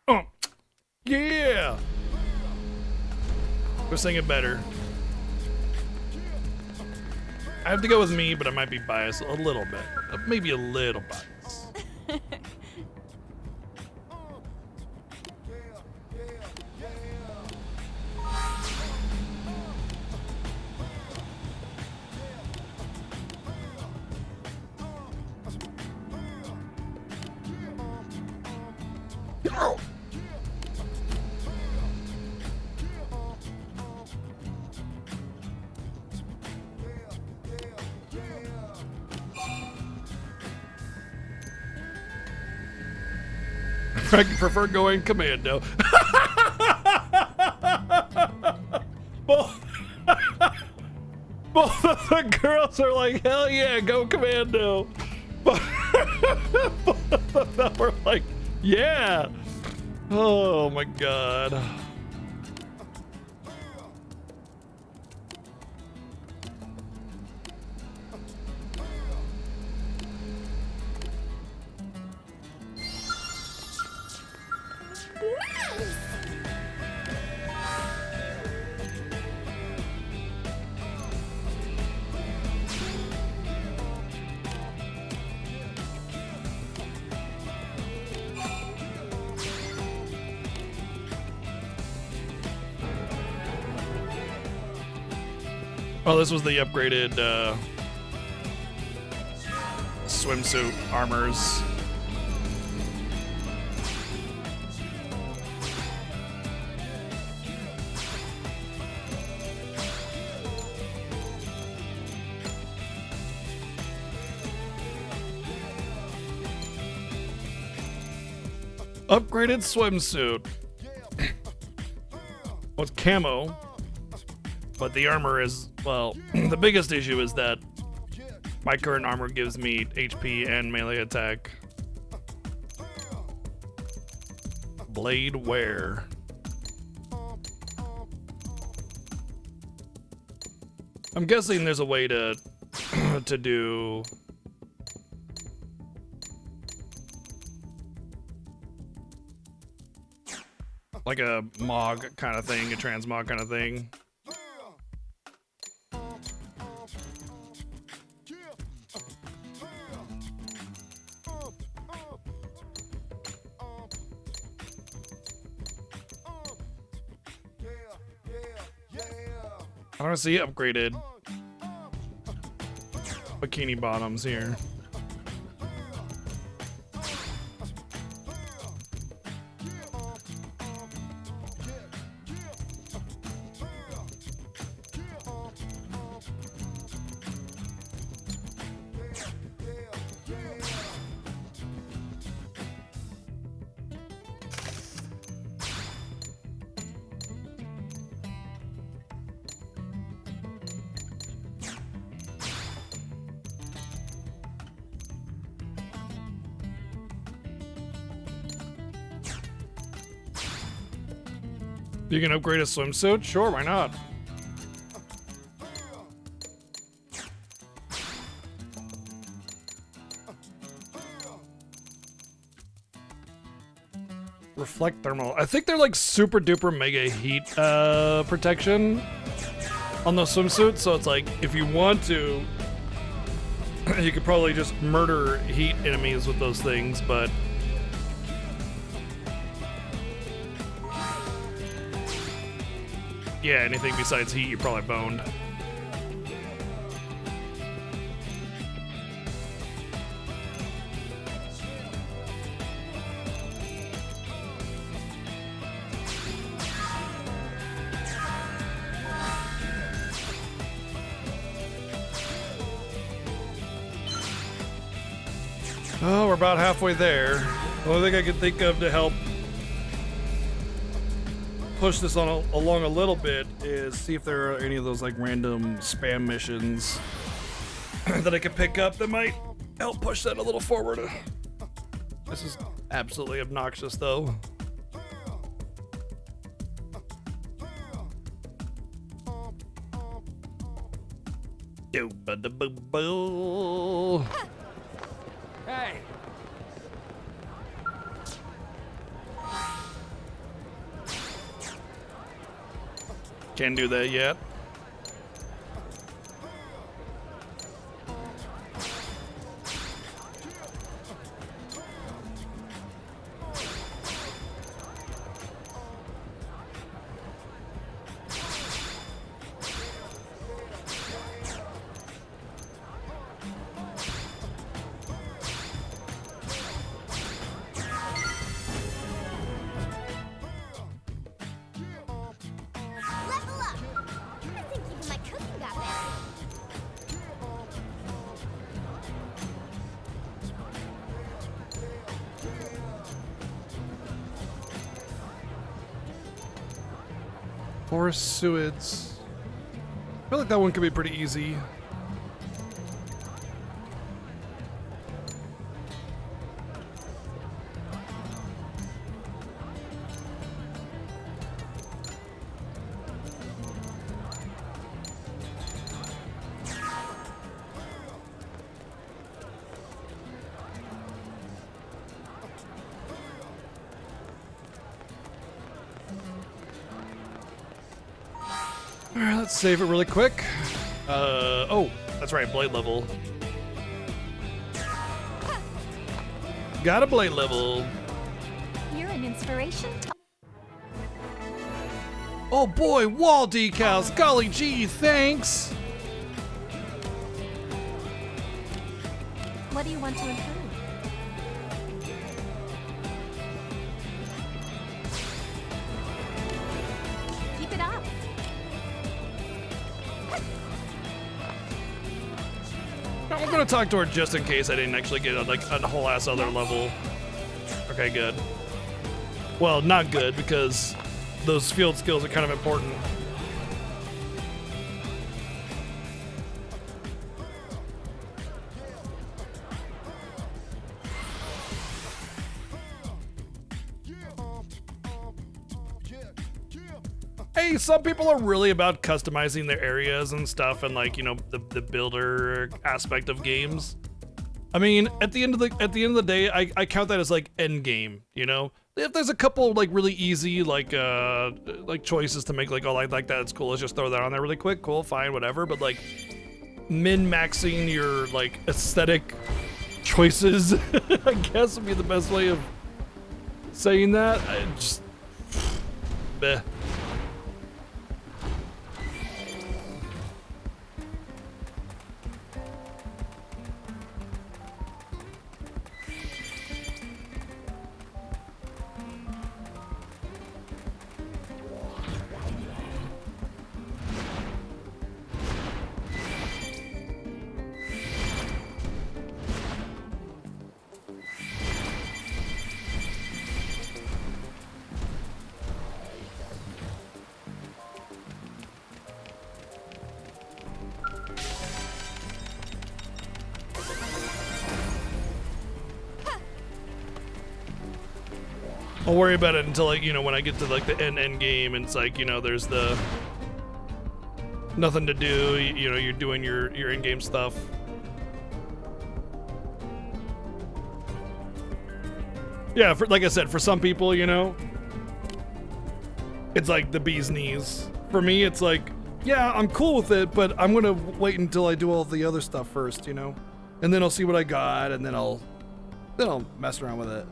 Oh, yeah! Go sing it better. I have to go with me, but I might be biased a little bit. Maybe a little biased. I prefer going commando. Both of the girls are like, hell yeah, go commando. Both of them were like, yeah. Oh my god. Oh, this was the upgraded swimsuit armors. Upgraded swimsuit. Well, it's camo, but the armor is Well, the biggest issue is that my current armor gives me HP and melee attack. Blade wear. I'm guessing there's a way to to do like a MOG kind of thing, a transmog kind of thing. I want to see upgraded bikini bottoms here. You can upgrade a swimsuit? Sure, why not? Reflect thermal. I think they're like super duper mega heat protection on those swimsuits, so it's like if you want to, you could probably just murder heat enemies with those things, but yeah, anything besides heat, you're probably boned. Oh, we're about halfway there. The only thing I can think of to help push this on along a little bit is see if there are any of those like random spam missions that I could pick up that might help push that a little forward. This is absolutely obnoxious though. Hey! Can't do that yet. Forest Suids. I feel like that one could be pretty easy. Alright, let's save it really quick. Oh, that's right, blade level. Got a blade level. You're an inspiration. Oh boy, wall decals. Golly gee, thanks. What do you want to improve? Keep it up. I'm gonna talk to her just in case I didn't actually get like a whole ass other level. Okay, good. Well, not good because those field skills are kind of important. hey, some people are really about customizing their areas and stuff, and like, you know, the builder aspect of games. I mean, at the end of the day, I count that as like end game, you know? If there's a couple like really easy like choices to make, like, oh, I like that, it's cool, let's just throw that on there really quick, cool, fine, whatever. But like min-maxing your like aesthetic choices, I guess would be the best way of saying that. I just bleh. I'll worry about it until, like, you know, when I get to like the end game, and it's like, you know, there's the nothing to do, you know, you're doing your in-game stuff. Yeah, for, like I said, for some people, you know, it's like the bee's knees. For me, it's like, yeah, I'm cool with it, but I'm gonna wait until I do all the other stuff first, you know, and then I'll see what I got, and then I'll mess around with it.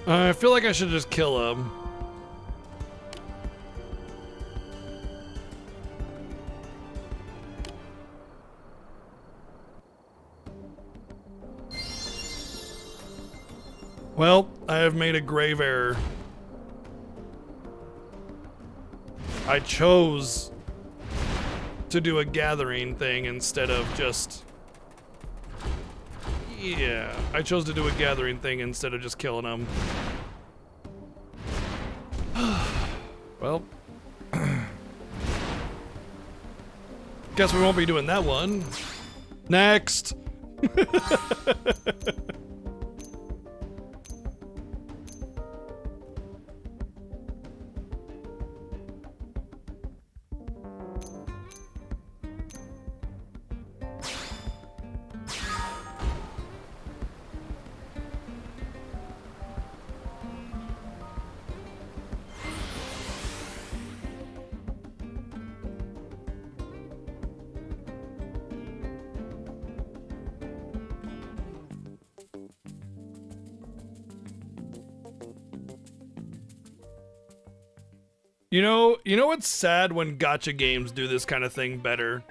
I feel like I should just kill him. Well, I have made a grave error. I chose to do a gathering thing instead of just... Yeah, I chose to do a gathering thing instead of just killing them. Well, guess we won't be doing that one. Next. You know what's sad when gacha games do this kind of thing better?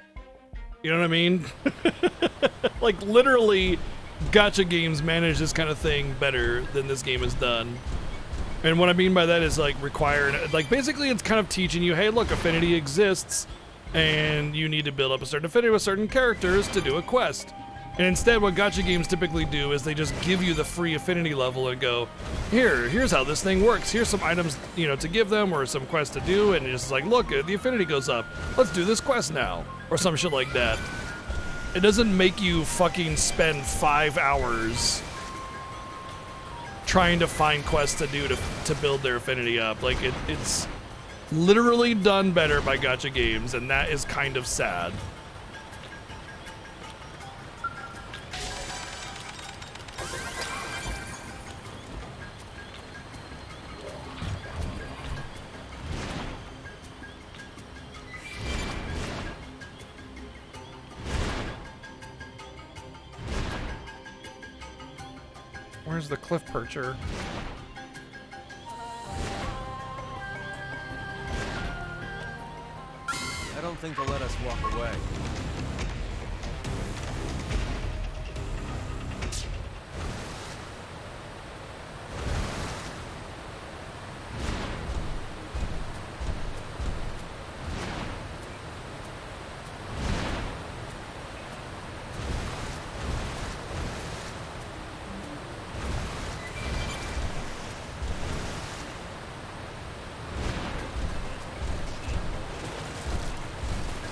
You know what I mean? Like, literally, gacha games manage this kind of thing better than this game has done. And what I mean by that is, like, like, basically it's kind of teaching you, hey, look, affinity exists, and you need to build up a certain affinity with certain characters to do a quest. And instead, what gacha games typically do is they just give you the free affinity level and go, here's how this thing works. Here's some items, you know, to give them, or some quests to do, and it's just like, look, the affinity goes up. Let's do this quest now, or some shit like that. It doesn't make you fucking spend 5 hours trying to find quests to do to build their affinity up. Like, it's Literally done better by Gacha Games, and that is kind of sad. Where's the cliff percher? I don't think they'll let us walk away.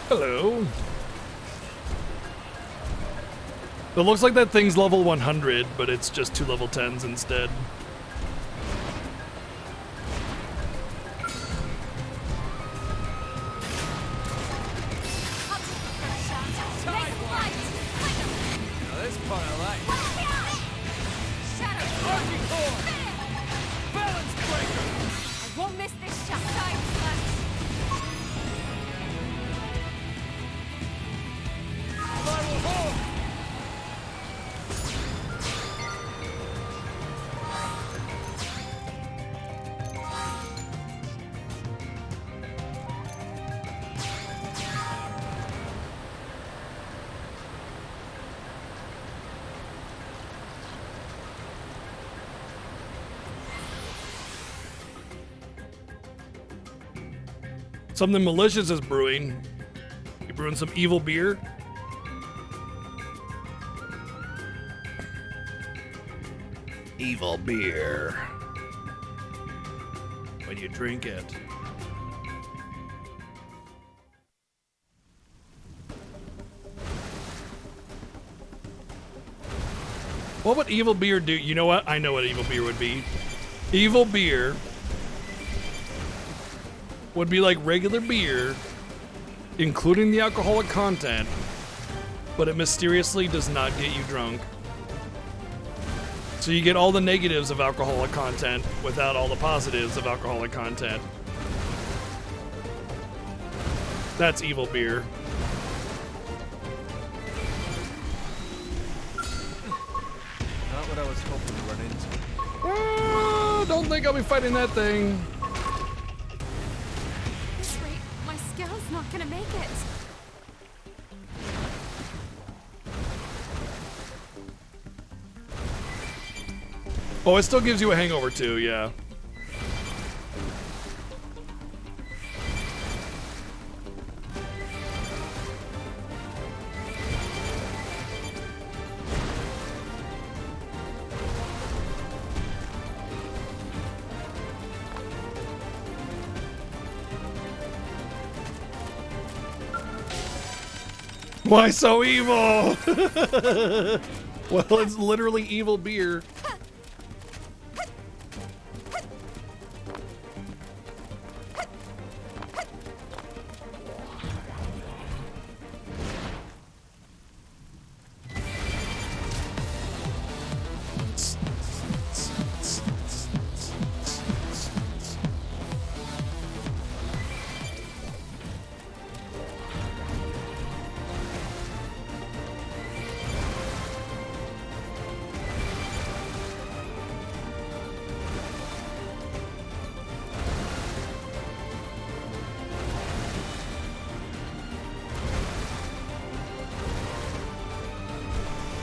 Hello. It looks like that thing's level 100, but it's just 2 level 10s instead. Now this part I like. Balance breaker! I won't miss this shot. Side slash. Something malicious is brewing. You brewing some evil beer? Evil beer. When you drink it. What would evil beer do? You know what? I know what evil beer would be. Evil beer would be like regular beer, including the alcoholic content, but it mysteriously does not get you drunk. So you get all the negatives of alcoholic content without all the positives of alcoholic content. That's evil beer. Not what I was hoping to run into. Oh, don't think I'll be fighting that thing. This rate, my scale's not gonna make it. Oh, it still gives you a hangover too, yeah. Why so evil? Well, it's literally evil beer.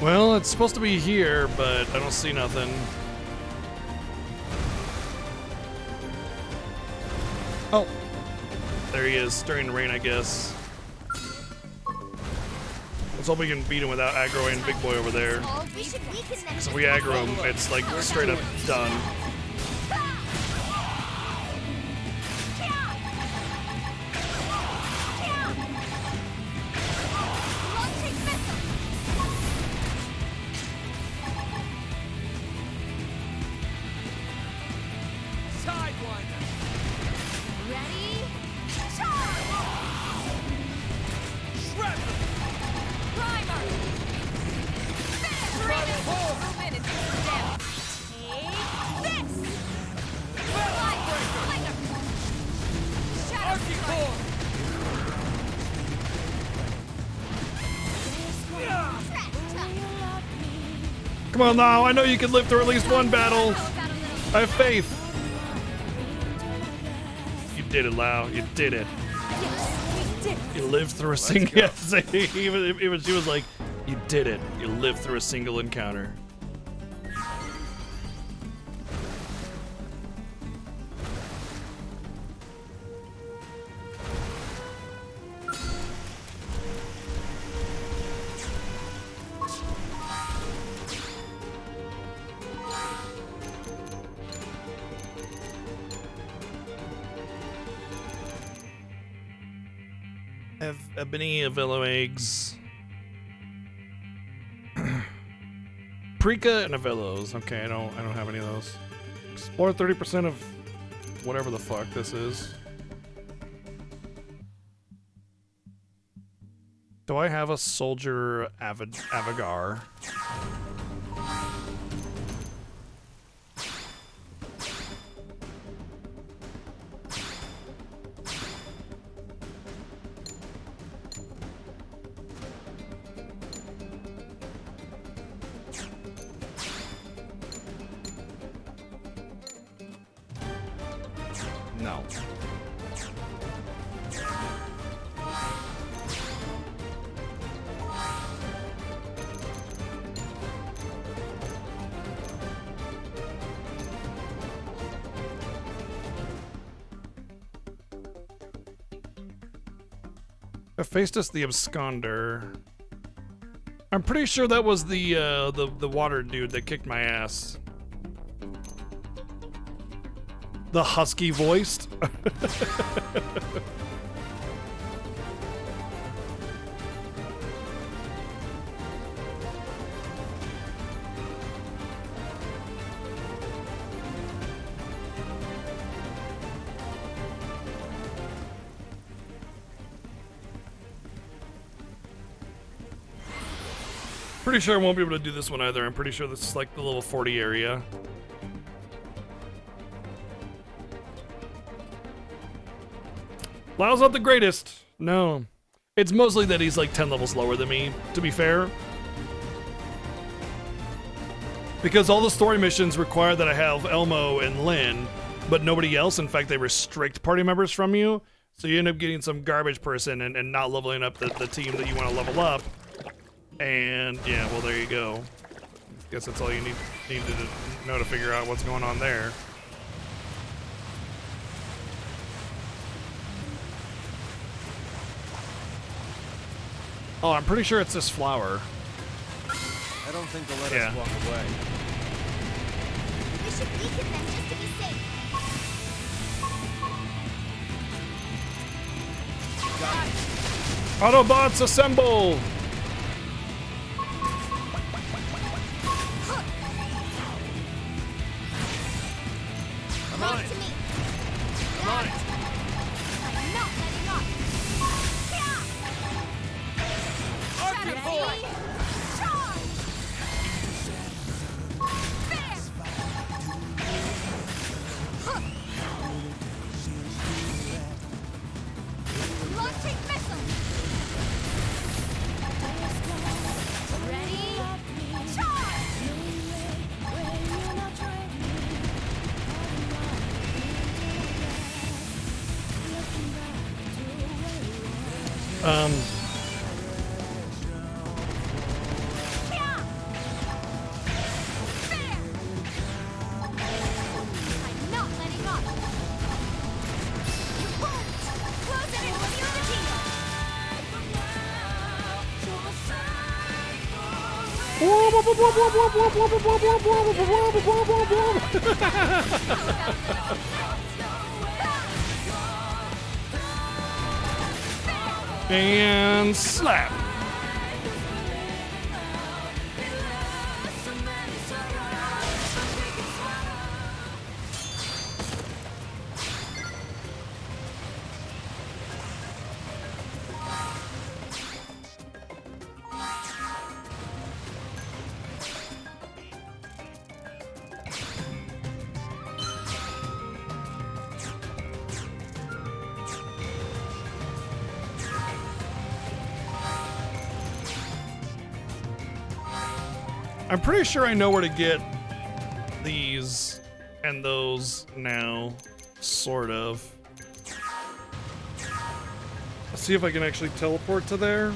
Well, it's supposed to be here, but I don't see nothing. Oh. There he is, during the rain, I guess. Let's hope we can beat him without aggroing Big Boy over there. So if we aggro him, it's like straight up done. Ready? Charge! Primer! Finish! 2 minutes to down. Take this! Lighter! Shadow Strike! Come on now, I know you can live through at least one battle. I have faith. You did it, Lau. You did it. You lived through a single. Yes, she was like, you did it. You lived through a single encounter. Have ebony avello eggs. Prica and avellos. Okay, I don't have any of those. Explore 30% of whatever the fuck this is. Do I have a soldier Avagar? No. Hephaestus the Absconder. I'm pretty sure that was the water dude that kicked my ass. The husky voiced. Pretty sure I won't be able to do this one either. I'm pretty sure this is like the level 40 area. Lau's not the greatest. No. It's mostly that he's like 10 levels lower than me, to be fair. Because all the story missions require that I have Elmo and Lynn, but nobody else. In fact, they restrict party members from you. So you end up getting some garbage person and not leveling up the team that you want to level up. And yeah, well, there you go. Guess that's all you need to know to figure out what's going on there. Oh, I'm pretty sure it's this flower. I don't think they'll let Yeah. us walk away. We should weaken them just to be safe. Autobots assemble! Come on. To me. I'm on it. I'm not letting up. Arctic Boy! Ready? Charge! Fair! Launching missile! Ready? Charge! I'm not letting up. You won't. Close it and seal the deal. And slap. I'm pretty sure I know where to get these and those now, sort of. Let's see if I can actually teleport to there.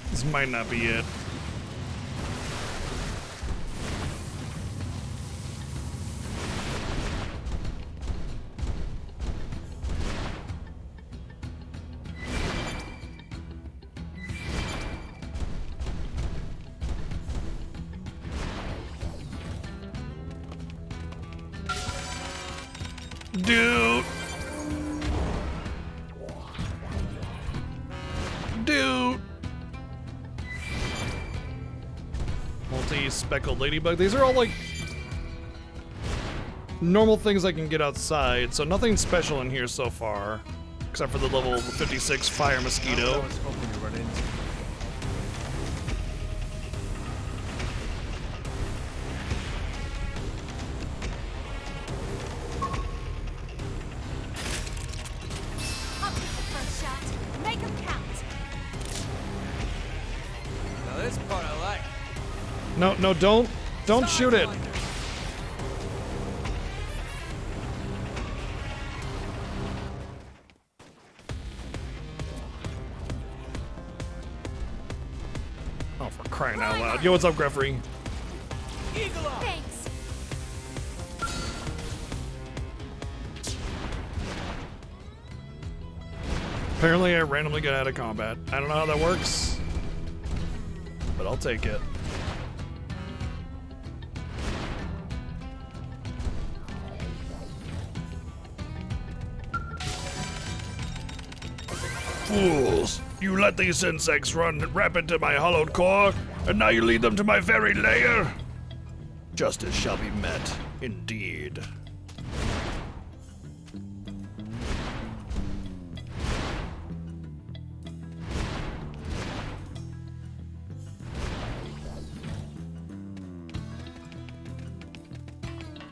This might not be it. Dude. Dude. Multi-speckled ladybug. These are all like normal things I can get outside, so nothing special in here so far, except for the level 56 fire mosquito. I'll take the first shot. Make 'em count. Now this part I like. No, don't shoot it. Oh, for crying out loud. Yo, what's up, Greffrey? Thanks. Apparently, I randomly got out of combat. I don't know how that works, but I'll take it. Fools! You let these insects run rapid to my hollowed core, and now you lead them to my very lair? Justice shall be met, indeed.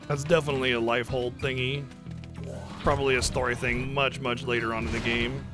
That's definitely a life hold thingy. Probably a story thing much later on in the game.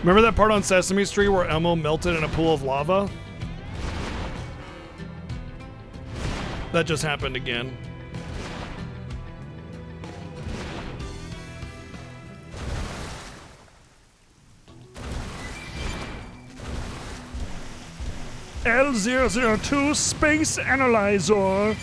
Remember that part on Sesame Street where Elmo melted in a pool of lava? That just happened again. L002 Space Analyzer.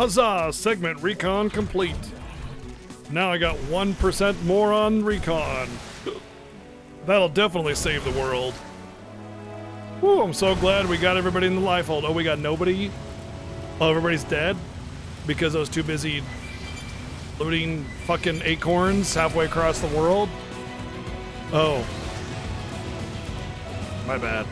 Huzzah! Segment recon complete. Now I got 1% more on recon. That'll definitely save the world. Whew, I'm so glad we got everybody in the life hold. Oh, we got nobody? Oh, everybody's dead? Because I was too busy Looting fucking acorns halfway across the world? Oh. My bad.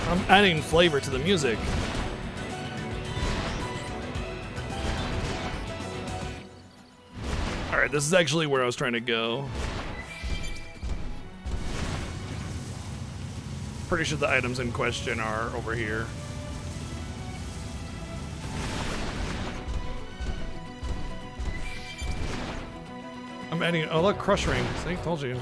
I'm adding flavor to the music. Alright, this is actually where I was trying to go. Pretty sure the items in question are over here. I'm adding, oh look, crush ring. See, told you.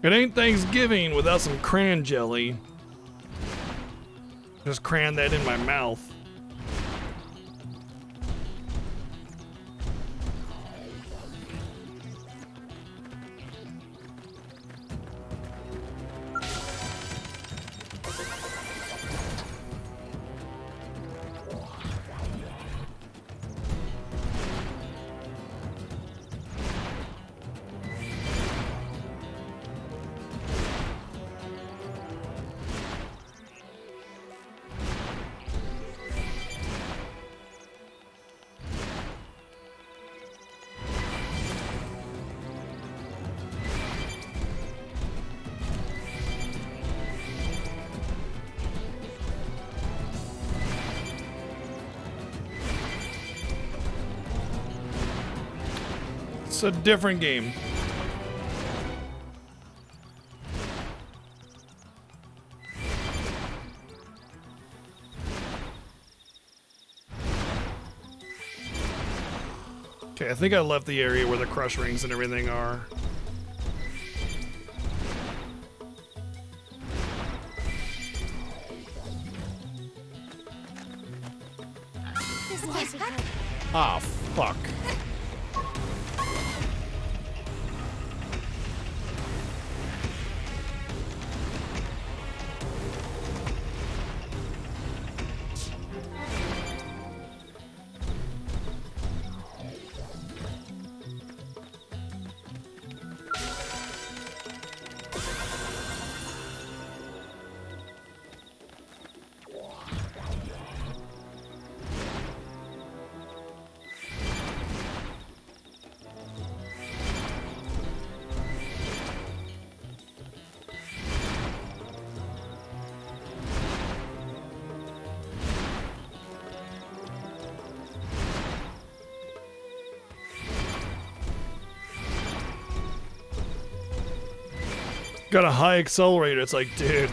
It ain't Thanksgiving without some cran jelly. Just cran that in my mouth. It's a different game. Okay, I think I left the area where the crush rings and everything are. Ah, fuck. Got a high accelerator. It's like, dude,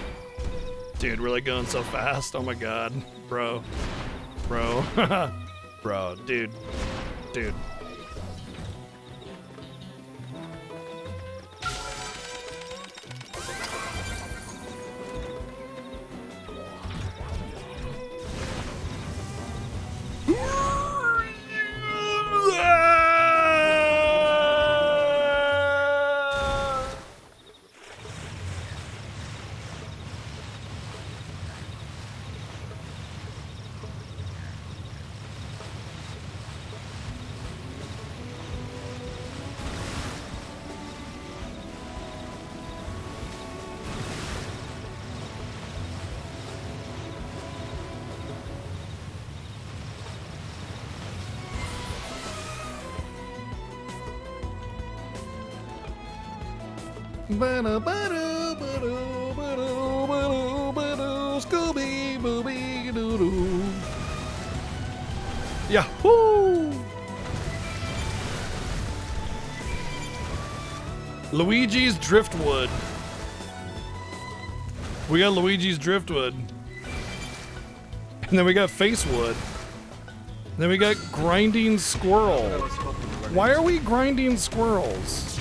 we're like going so fast. Oh my god, bro, bro, dude. Scooby booby doo doo. Yahoo! Luigi's Driftwood. We got Luigi's Driftwood. And then we got Facewood. Then we got Grinding Squirrel. Why are we grinding squirrels?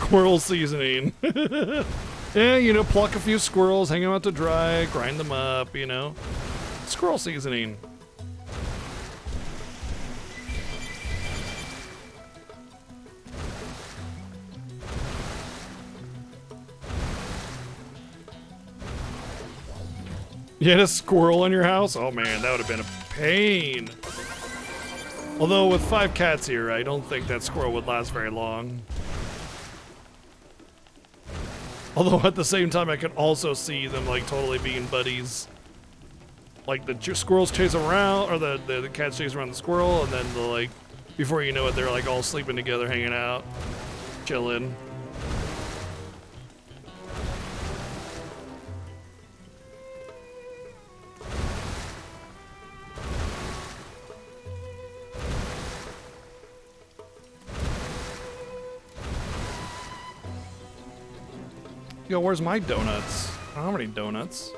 Squirrel seasoning. Yeah, you know, pluck a few squirrels, hang them out to dry, grind them up, you know. Squirrel seasoning. You had a squirrel in your house? Oh man, that would have been a pain. Although with 5 cats here, I don't think that squirrel would last very long. Although at the same time, I could also see them like totally being buddies. Like the squirrels chase around, or the cats chase around the squirrel, and then the like, before you know it, they're like all sleeping together, hanging out, chilling. Yo, where's my donuts? I don't have any donuts.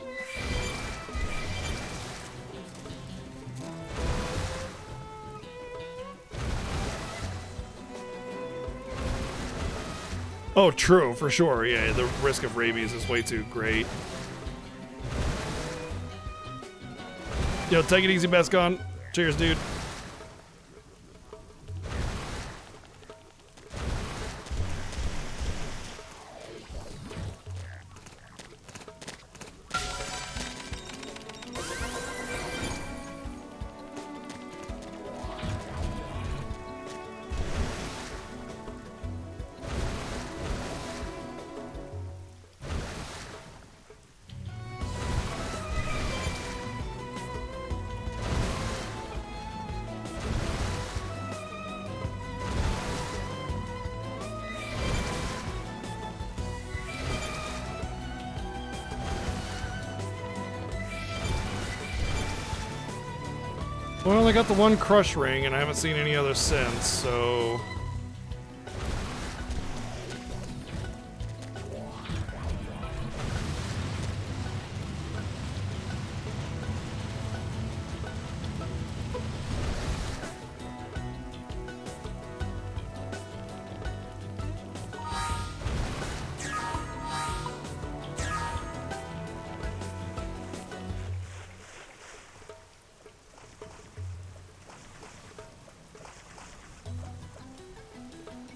Oh, true, for sure. Yeah, the risk of rabies is way too great. Yo, take it easy, Bescon. Cheers, dude. Well, I got the one crush ring, and I haven't seen any other since, so...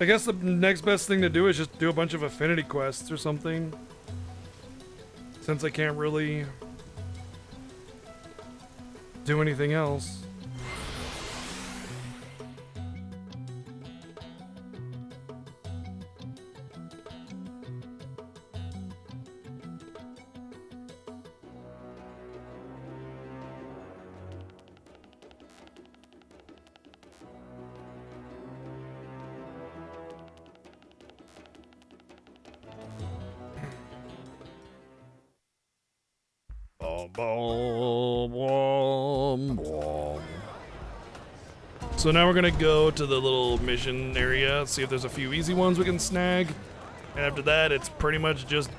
I guess the next best thing to do is just do a bunch of affinity quests or something. Since I can't really do anything else. So now we're gonna go to the little mission area, see if there's a few easy ones we can snag. And after that, it's pretty much just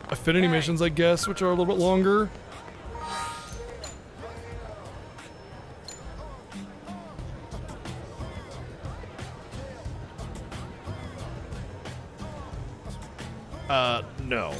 affinity missions, I guess, which are a little bit longer. No.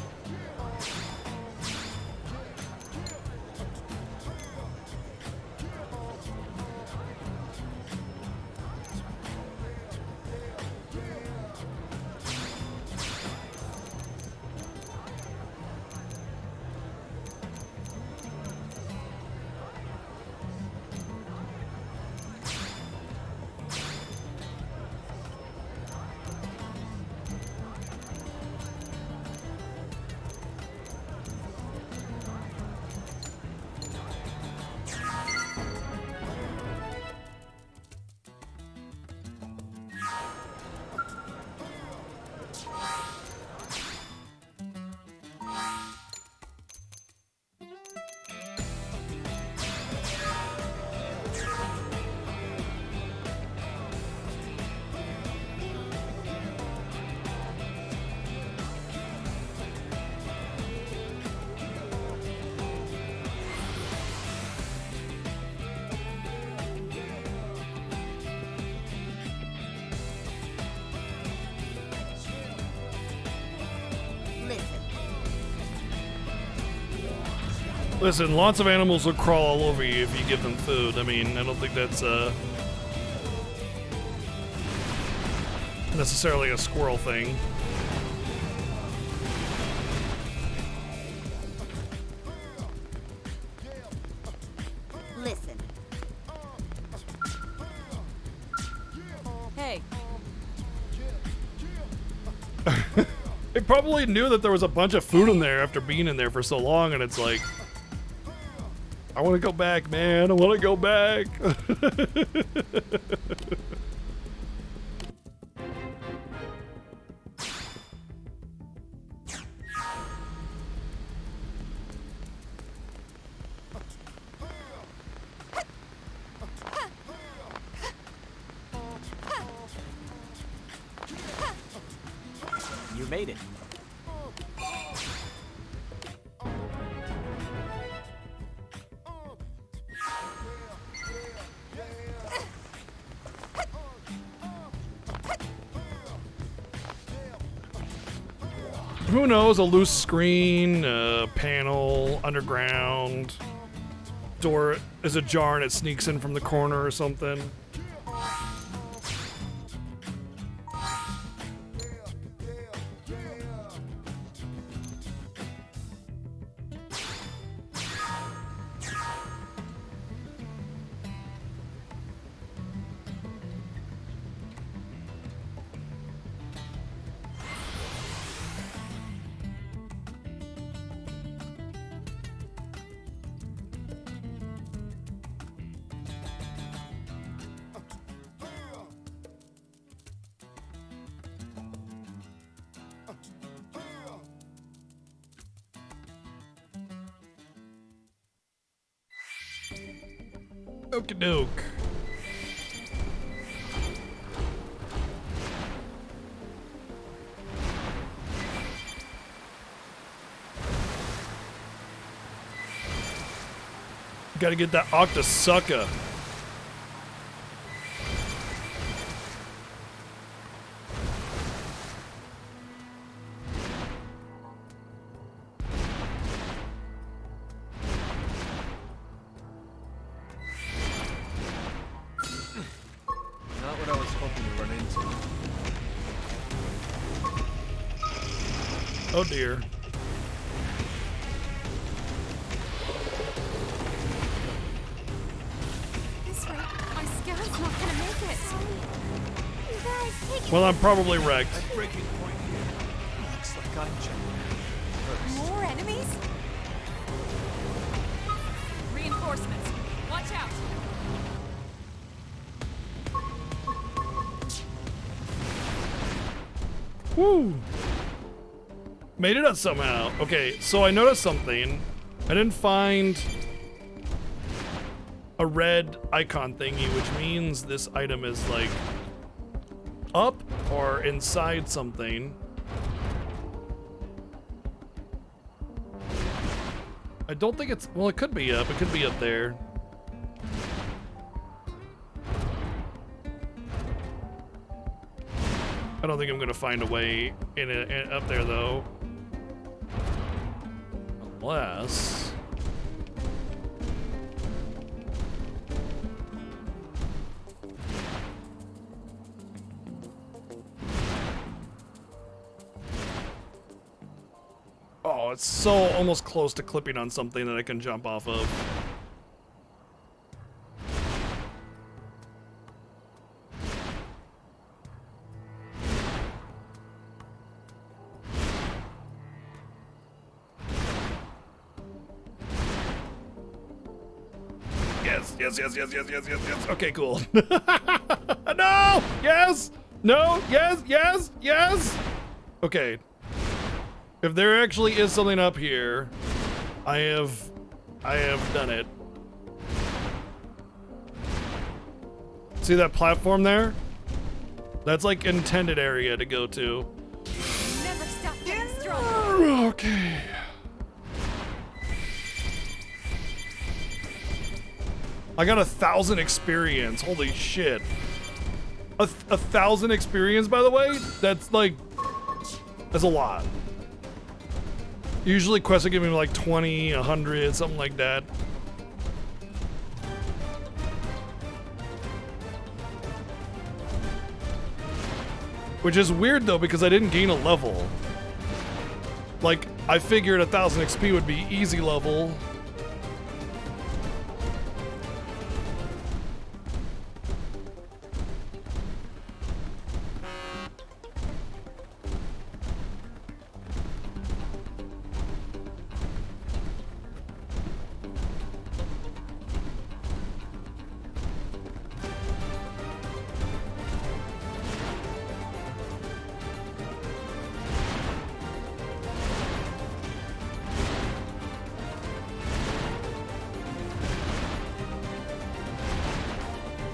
Listen, lots of animals will crawl all over you if you give them food. I mean, I don't think that's necessarily a squirrel thing. Listen. Hey. It probably knew that there was a bunch of food in there after being in there for so long, and it's like, I want to go back, man. I want to go back. You made it. Who knows? A loose screen, panel, underground, door is ajar and it sneaks in from the corner or something. Okie doke. Gotta get that Octasucker. Not what I was hoping to run into. Oh dear. This way, my scout's not gonna make it. You guys, take it. Well, I'm probably wrecked. At breaking point here. Looks like I'm checking. More enemies? Reinforcements. Watch out. Woo! Made it up somehow. Okay, so I noticed something. I didn't find a red icon thingy, which means this item is like up or inside something. I don't think it's, well, it could be up. It could be up there. I don't think I'm gonna find a way in it up there though. Unless oh, it's so almost close to clipping on something that I can jump off of. Yes. Okay, cool. No! Yes! No! Yes! Okay. If there actually is something up here, I have done it. See that platform there? That's like intended area to go to. Never stop getting stronger. Okay. I got 1,000 experience. Holy shit. A 1,000 experience, by the way? That's like, that's a lot. Usually quests will give me like 20, 100, something like that. Which is weird though, because I didn't gain a level. Like, I figured 1,000 XP would be easy level.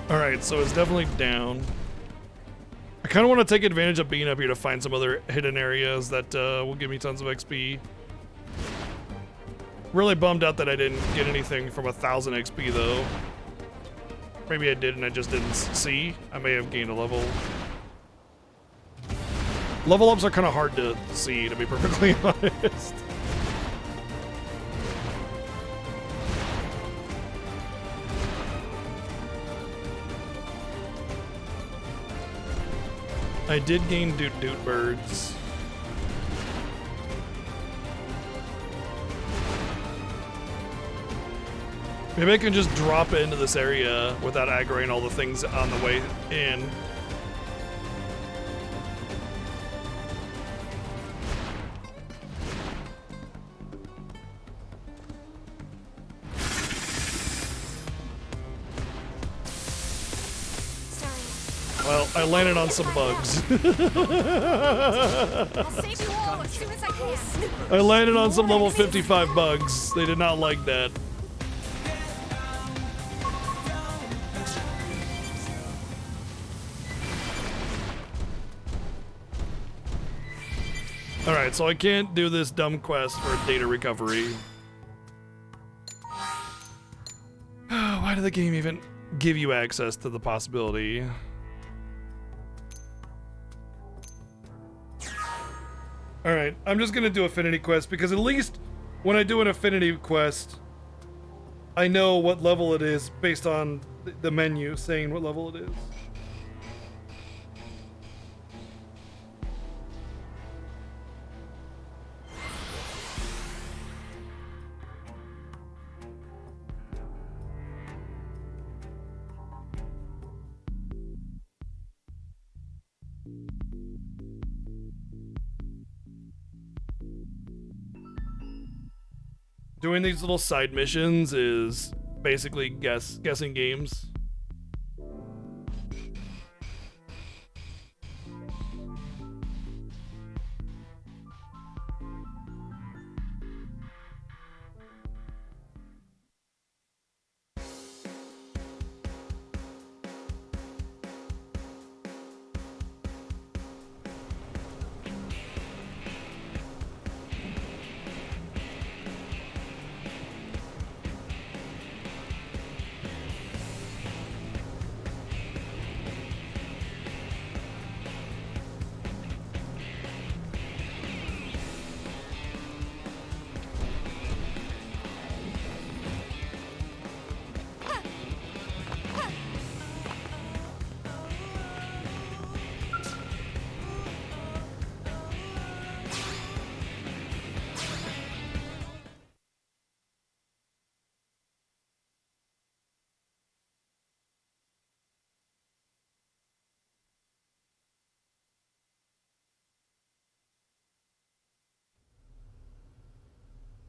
Alright, so it's definitely down. I kind of want to take advantage of being up here to find some other hidden areas that will give me tons of XP. Really bummed out that I didn't get anything from 1,000 XP though. Maybe I did and I just didn't see. I may have gained a level. Level ups are kind of hard to see, to be perfectly honest. I did gain Doot Doot birds. Maybe I can just drop it into this area without aggroing all the things on the way in. Well, I landed on some bugs. I'll save you all as soon as I can. I landed on some level 55 bugs. They did not like that. Alright, so I can't do this dumb quest for data recovery. Why did the game even give you access to the possibility? Alright, I'm just gonna do Affinity Quest because at least when I do an Affinity Quest, I know what level it is based on the menu saying what level it is. Doing these little side missions is basically guessing games.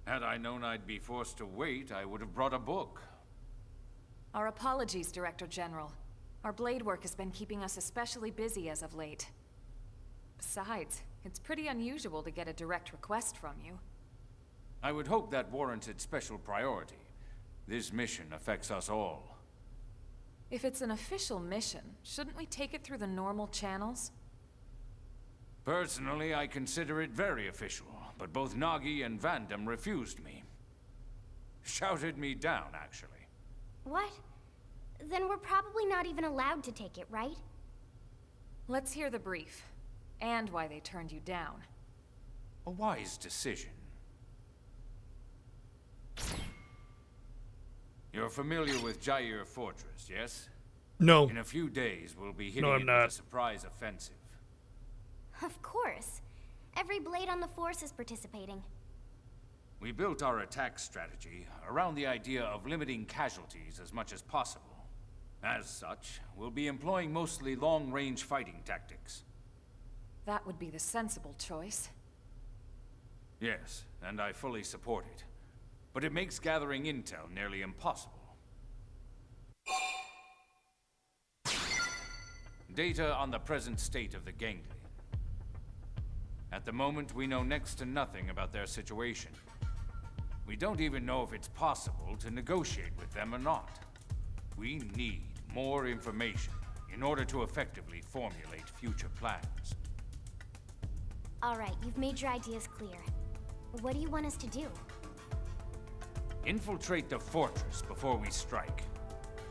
Had I known I'd be forced to wait, I would have brought a book. Our apologies, Director General. Our blade work has been keeping us especially busy as of late. Besides, it's pretty unusual to get a direct request from you. I would hope that warranted special priority. This mission affects us all. If it's an official mission, shouldn't we take it through the normal channels? Personally, I consider it very official, but both Nagi and Vandam refused me. Shouted me down, actually. What? Then we're probably not even allowed to take it, right? Let's hear the brief, and why they turned you down. A wise decision. You're familiar with Jair Fortress, yes? No. In a few days, we'll be hitting No, I'm it not. with a surprise offensive. Of course. Every blade on the Force is participating. We built our attack strategy around the idea of limiting casualties as much as possible. As such, we'll be employing mostly long-range fighting tactics. That would be the sensible choice. Yes, and I fully support it. But it makes gathering intel nearly impossible. Data on the present state of the ganglia. At the moment, we know next to nothing about their situation. We don't even know if it's possible to negotiate with them or not. We need more information in order to effectively formulate future plans. All right, you've made your ideas clear. What do you want us to do? Infiltrate the fortress before we strike.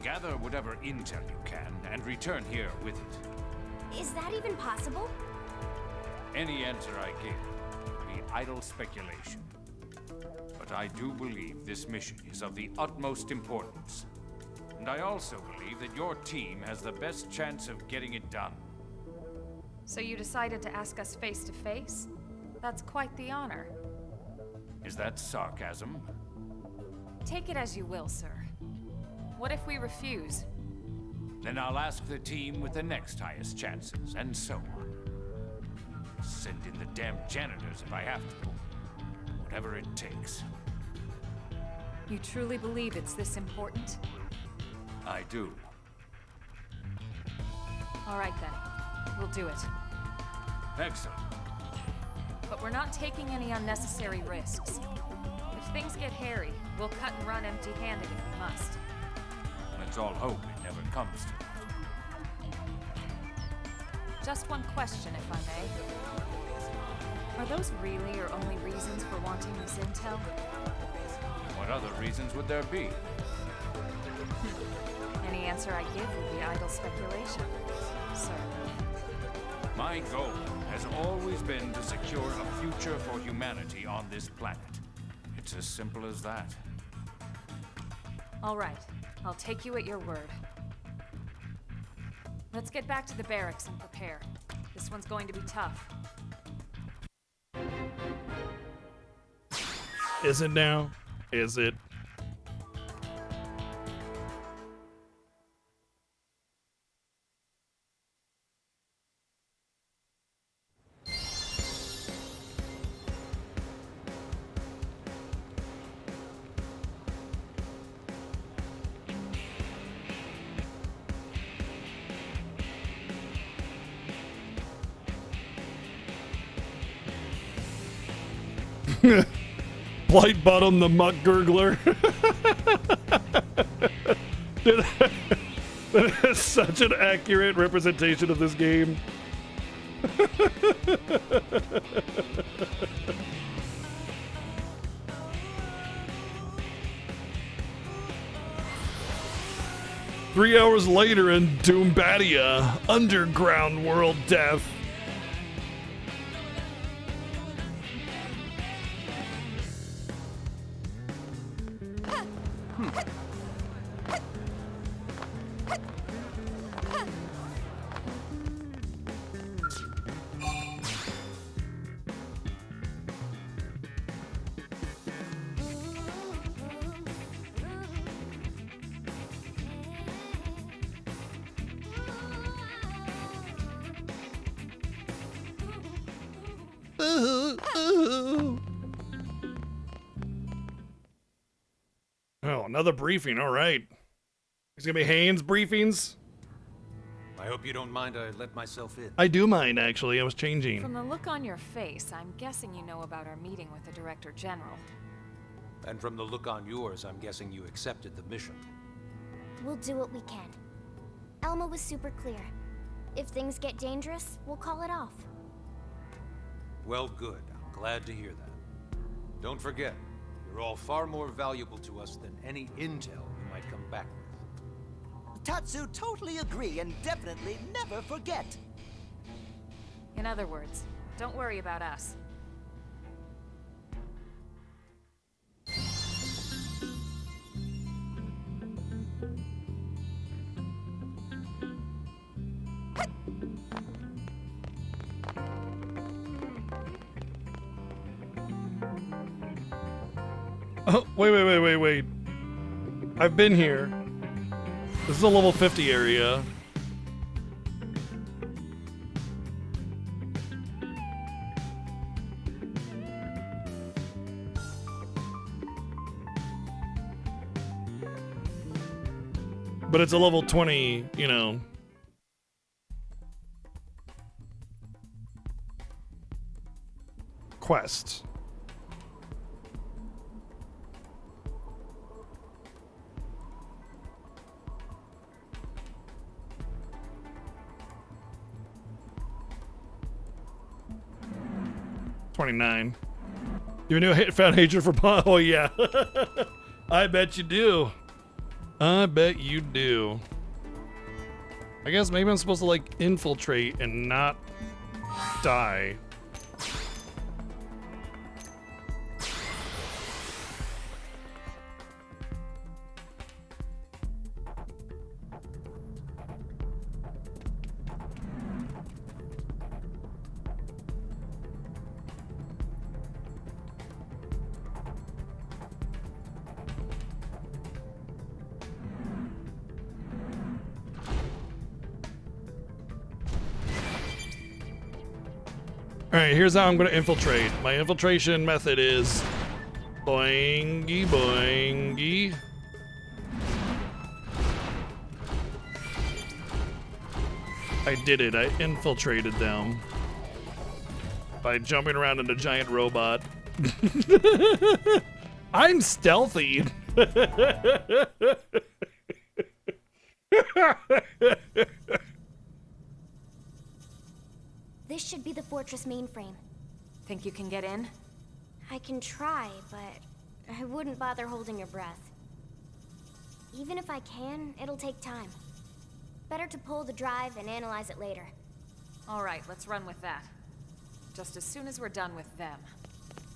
Gather whatever intel you can and return here with it. Is that even possible? Any answer I give will be idle speculation. But I do believe this mission is of the utmost importance. And I also believe that your team has the best chance of getting it done. So you decided to ask us face to face? That's quite the honor. Is that sarcasm? Take it as you will, sir. What if we refuse? Then I'll ask the team with the next highest chances, and so on. Send in the damn janitors if I have to. Whatever it takes. You truly believe it's this important? I do. All right then. We'll do it. Excellent. But we're not taking any unnecessary risks. If things get hairy, we'll cut and run empty-handed if we must. Let's all hope it never comes to that. Just one question, if I may. Are those really your only reasons for wanting this intel? What other reasons would there be? Any answer I give will be idle speculation, sir. My goal has always been to secure a future for humanity on this planet. It's as simple as that. All right. I'll take you at your word. Let's get back to the barracks and prepare. This one's going to be tough. Is it now? Is it? Blight Bottom the Muck Gurgler. That is such an accurate representation of this game. Three hours later in Doombadia, Underground World Death. Oh, another briefing. All right. There's gonna be Haynes briefings. I hope you don't mind I let myself in. I do mind, actually. I was changing. From the look on your face, I'm guessing you know about our meeting with the Director General. And from the look on yours, I'm guessing you accepted the mission. We'll do what we can. Elma was super clear. If things get dangerous, we'll call it off. Well, good. I'm glad to hear that. Don't forget, you're all far more valuable to us than any intel you might come back with. Tatsu totally agree and definitely never forget. In other words, don't worry about us. Oh, wait. I've been here. This is a level 50 area. But it's a level 20, you know. Quest. $29. You know, found hatred for Paul. Oh yeah, I bet you do. I bet you do. I guess maybe I'm supposed to like infiltrate and not die. Alright, here's how I'm gonna infiltrate. My infiltration method is boingy boingy. I did it. I infiltrated them by jumping around in a giant robot. I'm stealthy. This should be the fortress mainframe. Think you can get in? I can try, but I wouldn't bother holding your breath. Even if I can, it'll take time. Better to pull the drive and analyze it later. All right, let's run with that. Just as soon as we're done with them.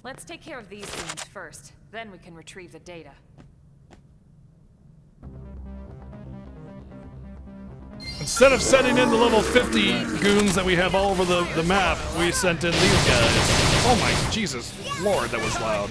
Let's take care of these goons first, then we can retrieve the data. Instead of sending in the level 50 goons that we have all over the map, we sent in these guys. Oh my Jesus Lord, that was loud.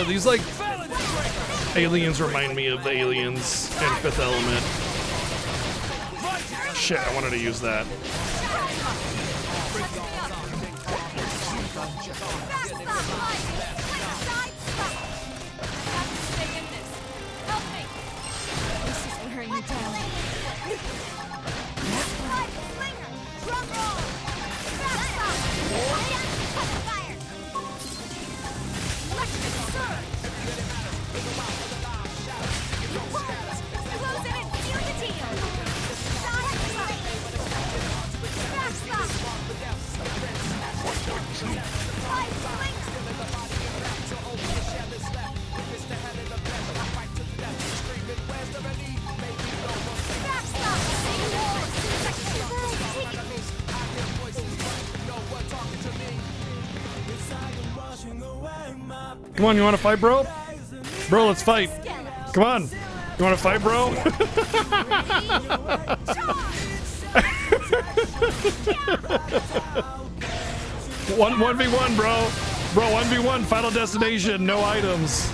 These like aliens remind me of the aliens in Fifth Element. Shit, I wanted to use that. This is wearing me down. Come on, you want to fight, bro? Bro, let's fight. Come on. You want to fight, bro? 1v1, bro. Bro, 1v1, final destination, no items.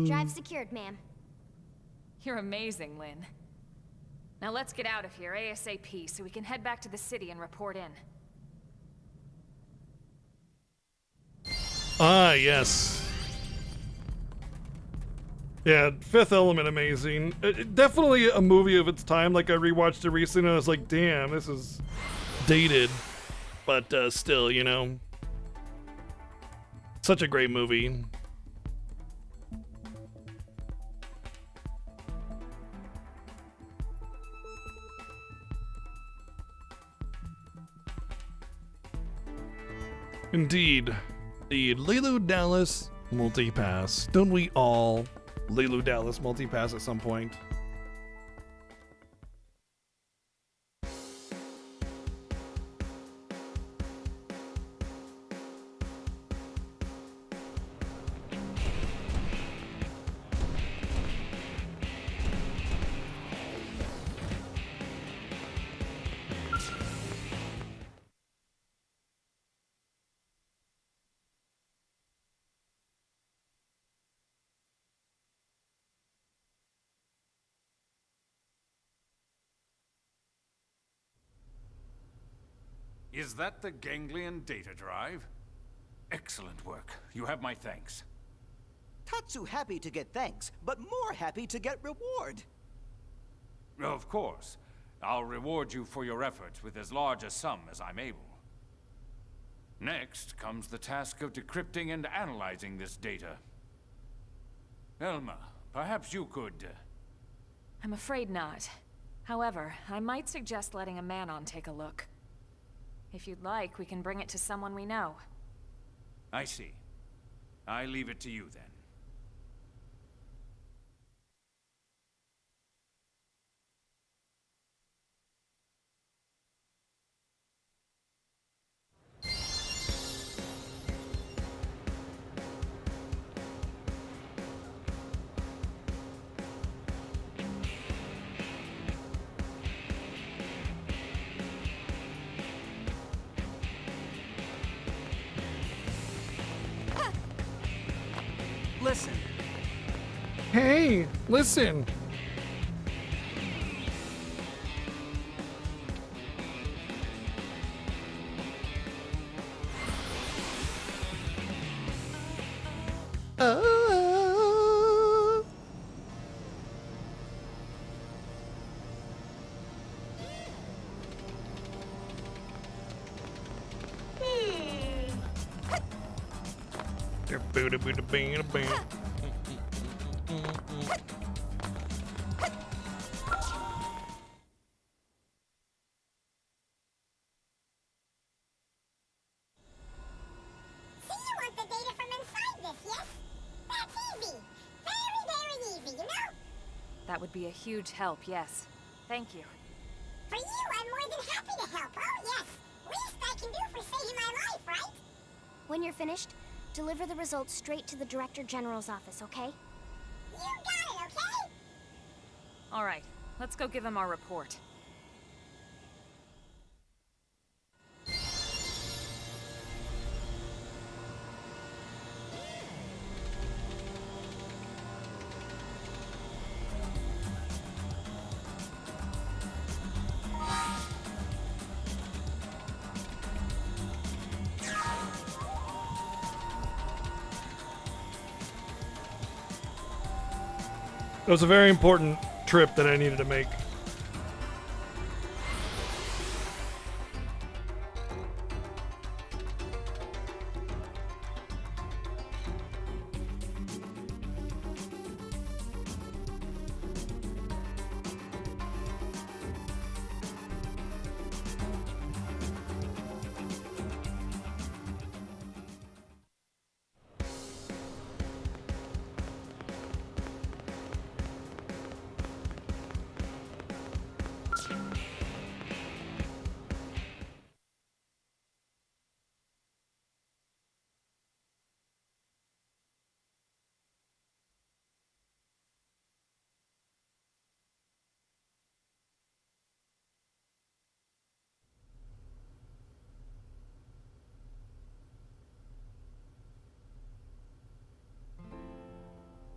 Drive secured, ma'am. You're amazing, Lynn. Now let's get out of here ASAP so we can head back to the city and report in. Ah, yes. Yeah, Fifth Element, amazing. Definitely a movie of its time. Like, I rewatched it recently and I was like, damn, this is dated. But still, you know. Such a great movie. Indeed. The Lilu Dallas multi-pass. Don't we all Lilu Dallas multi-pass at some point? Is that the ganglion data drive? Excellent work. You have my thanks. Tatsu happy to get thanks, but more happy to get reward. Of course. I'll reward you for your efforts with as large a sum as I'm able. Next comes the task of decrypting and analyzing this data. Elma, perhaps you could... I'm afraid not. However, I might suggest letting a man-on take a look. If you'd like, we can bring it to someone we know. I see. I leave it to you then. Listen. Hey, listen. That would be a huge help, yes. Thank you. For you, I'm more than happy to help. Oh, yes. Least I can do for saving my life, right? When you're finished, deliver the results straight to the Director General's office, okay? You got it, okay? All right, let's go give him our report. It was a very important trip that I needed to make.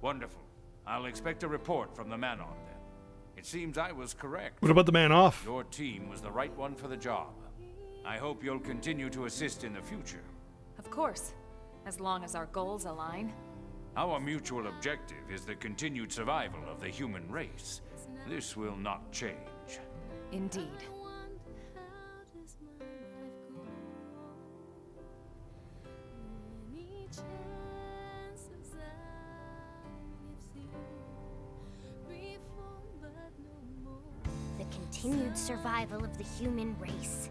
Wonderful. I'll expect a report from the man-on then. It seems I was correct. What about the man off? Your team was the right one for the job. I hope you'll continue to assist in the future. Of course, as long as our goals align. Our mutual objective is the continued survival of the human race. This will not change. Indeed. The continued survival of the human race.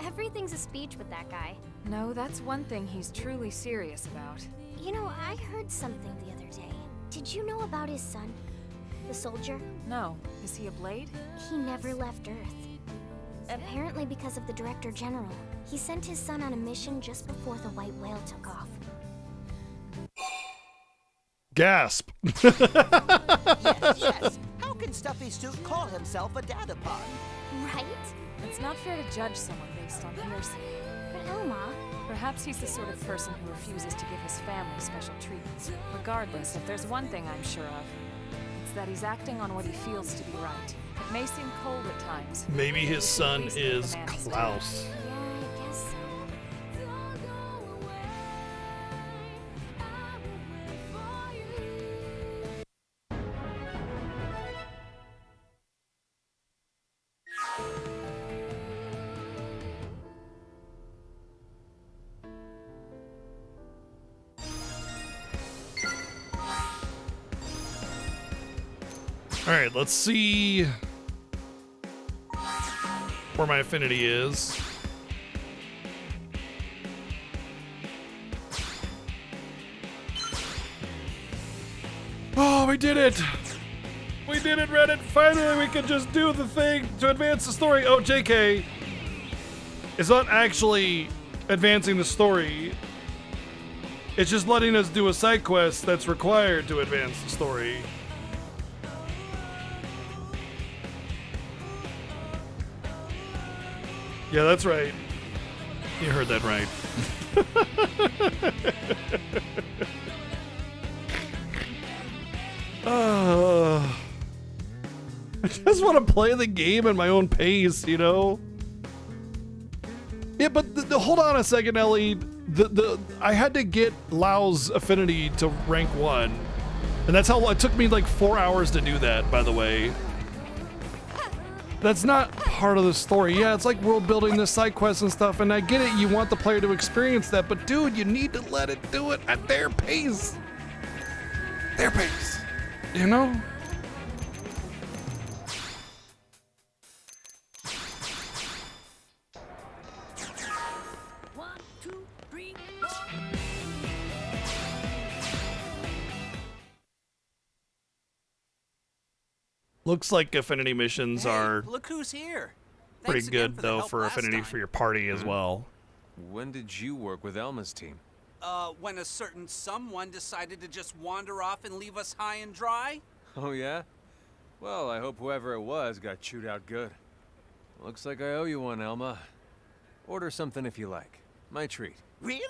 Everything's a speech with that guy. No, that's one thing he's truly serious about. You know, I heard something the other day. Did you know about his son? The soldier? No. Is he a Blade? He never left Earth. Apparently because of the Director General. He sent his son on a mission just before the White Whale took off. Gasp. Yes. How can Stuffy Suit call himself a data pod? Right? It's not fair to judge someone based on hearsay. But Elma... Perhaps he's the sort of person who refuses to give his family special treatments. Regardless, if there's one thing I'm sure of, it's that he's acting on what he feels to be right. It may seem cold at times. Maybe his son is Klaus. Yeah, I guess so. All right, let's see where my affinity is. Oh, we did it! We did it, Reddit! Finally, we can just do the thing to advance the story. Oh, JK. It's not actually advancing the story. It's just letting us do a side quest that's required to advance the story. Yeah, that's right. You heard that right. I just want to play the game at my own pace, you know? Yeah, but hold on a second, Ellie. I had to get Lau's affinity to rank 1. And that's how it took me like 4 hours to do that, by the way. That's not part of the story. Yeah, it's like world building, this side quests and stuff, and I get it, you want the player to experience that, but dude, you need to let it do it at their pace. Their pace. You know? Looks like affinity missions are Look who's here. pretty Thanks again good for the though help for last affinity time. for your party as well. When did you work with Elma's team? When a certain someone decided to just wander off and leave us high and dry? Oh yeah? Well, I hope whoever it was got chewed out good. Looks like I owe you one, Elma. Order something if you like. My treat. Really?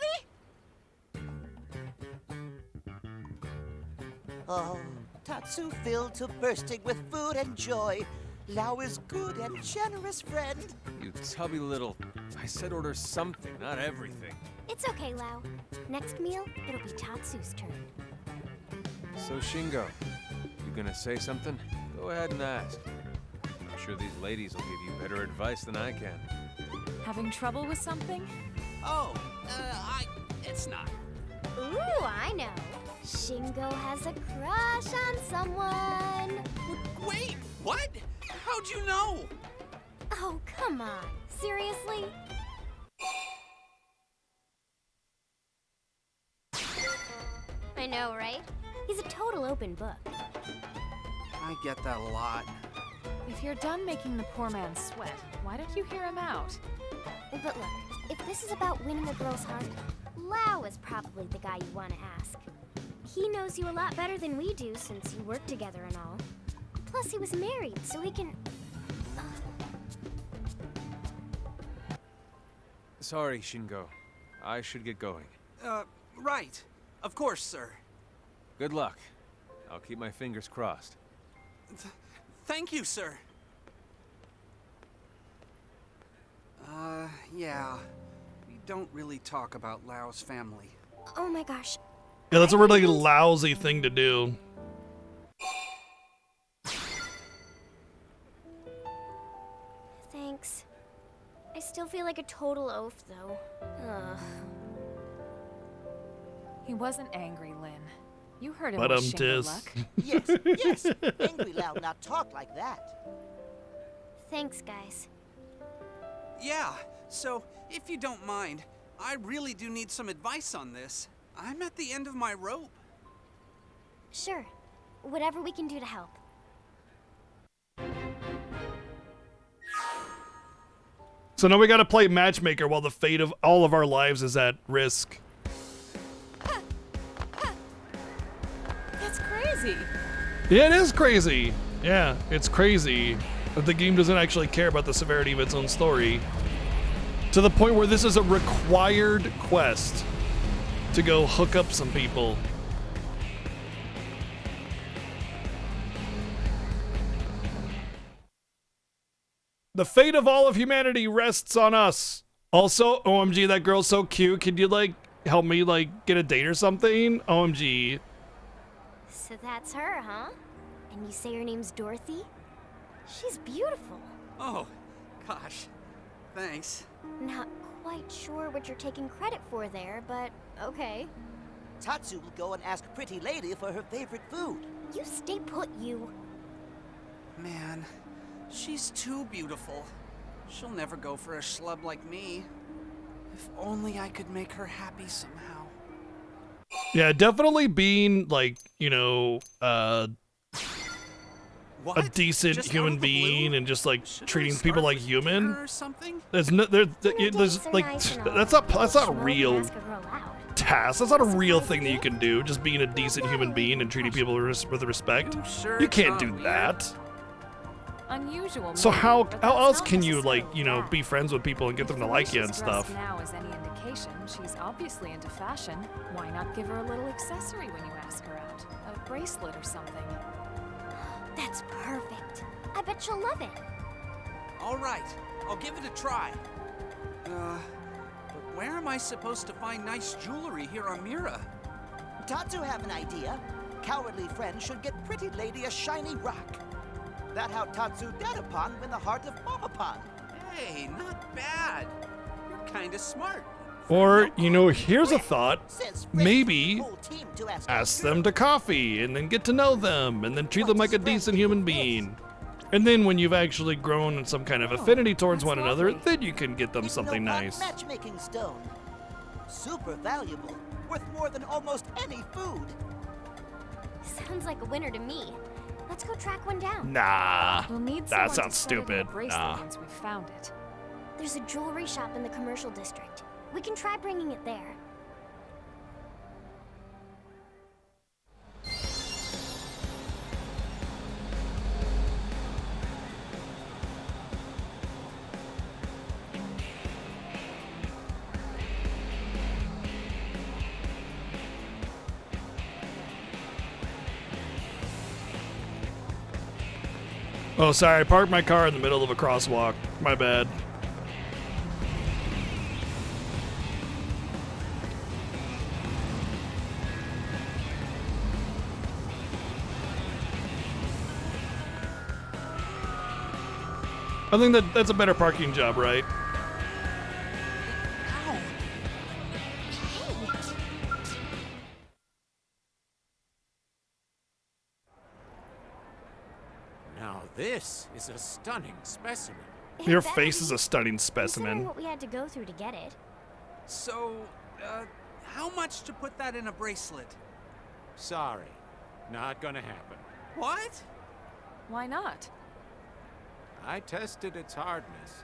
Oh, Tatsu filled to bursting with food and joy. Lao is good and generous friend. You tubby little... I said order something, not everything. It's okay, Lao. Next meal, it'll be Tatsu's turn. So Shingo, you gonna say something? Go ahead and ask. I'm sure these ladies will give you better advice than I can. Having trouble with something? Oh, it's not. Ooh, I know. Shingo has a crush on someone. Wait, what? How'd you know? Oh, come on. Seriously? I know, right? He's a total open book. I get that a lot. If you're done making the poor man sweat, why don't you hear him out? But look, if this is about winning a girl's heart, Lao is probably the guy you want to ask. He knows you a lot better than we do since you work together and all. Plus, he was married, so he can... Sorry, Shingo. I should get going. Right. Of course, sir. Good luck. I'll keep my fingers crossed. Thank you, sir. Yeah. We don't really talk about Lao's family. Oh my gosh. Yeah, that's a really lousy thing to do. Thanks. I still feel like a total oaf, though. Ugh. He wasn't angry, Lynn. You heard him But with Shingo tis. luck. Yes. Angry Lao not talk like that. Thanks, guys. Yeah, so if you don't mind, I really do need some advice on this. I'm at the end of my rope. Sure. Whatever we can do to help. So now we gotta play matchmaker while the fate of all of our lives is at risk. That's crazy. Yeah, it is crazy. Yeah, it's crazy that the game doesn't actually care about the severity of its own story. To the point where this is a required quest to go hook up some people. The fate of all of humanity rests on us. Also, OMG, that girl's so cute. Could you, like, help me, like, get a date or something? OMG. So that's her, huh? And you say her name's Dorothy? She's beautiful. Oh, gosh. Thanks. Not quite sure what you're taking credit for there, but okay. Tatsu will go and ask Pretty Lady for her favorite food. You stay put, you. Man, she's too beautiful. She'll never go for a schlub like me. If only I could make her happy somehow. Yeah, definitely being, like, you know, a decent Just human out of the being blue? and just, like, Should I treating start people like with human. dinner or something? There's no, there's like, that's not a real task. That's not a real thing that you can do. Just being a decent human being and treating people with respect. Sure You it's can't not do weird? that. Unusual. So maybe, how but how that's else not can you, like, necessarily you know, bad. be friends with people and get them to If the like way you and she's dressed stuff? now is any indication, she's obviously into fashion. Why not give her a little accessory when you ask her out? A bracelet or something. That's perfect. I bet she'll love it. All right, I'll give it a try. But where am I supposed to find nice jewelry here on Mira? Tatsu have an idea. Cowardly friend should get Pretty Lady a shiny rock. That how Tatsu Dadapon win the heart of Mamapon. Hey, not bad. You're kinda smart. Or, you know, here's a thought. Maybe ask them to coffee and then get to know them and then treat them like a decent human being. And then when you've actually grown in some kind of affinity towards one another, then you can get them something nice. Matchmaking stone. Super valuable. Worth more than almost any food. Sounds like a winner to me. Let's go track one down. Nah, We'll need that someone sounds to set it in a stupid. bracelet Nah. once we've found it. There's a jewelry shop in the commercial district. We can try bringing it there. Oh, sorry, I parked my car in the middle of a crosswalk. My bad. I think that's a better parking job, right? Now this is a stunning specimen. Your face is a stunning specimen. Considering what we had to go through to get it. So, how much to put that in a bracelet? Sorry, not gonna happen. What? Why not? I tested its hardness.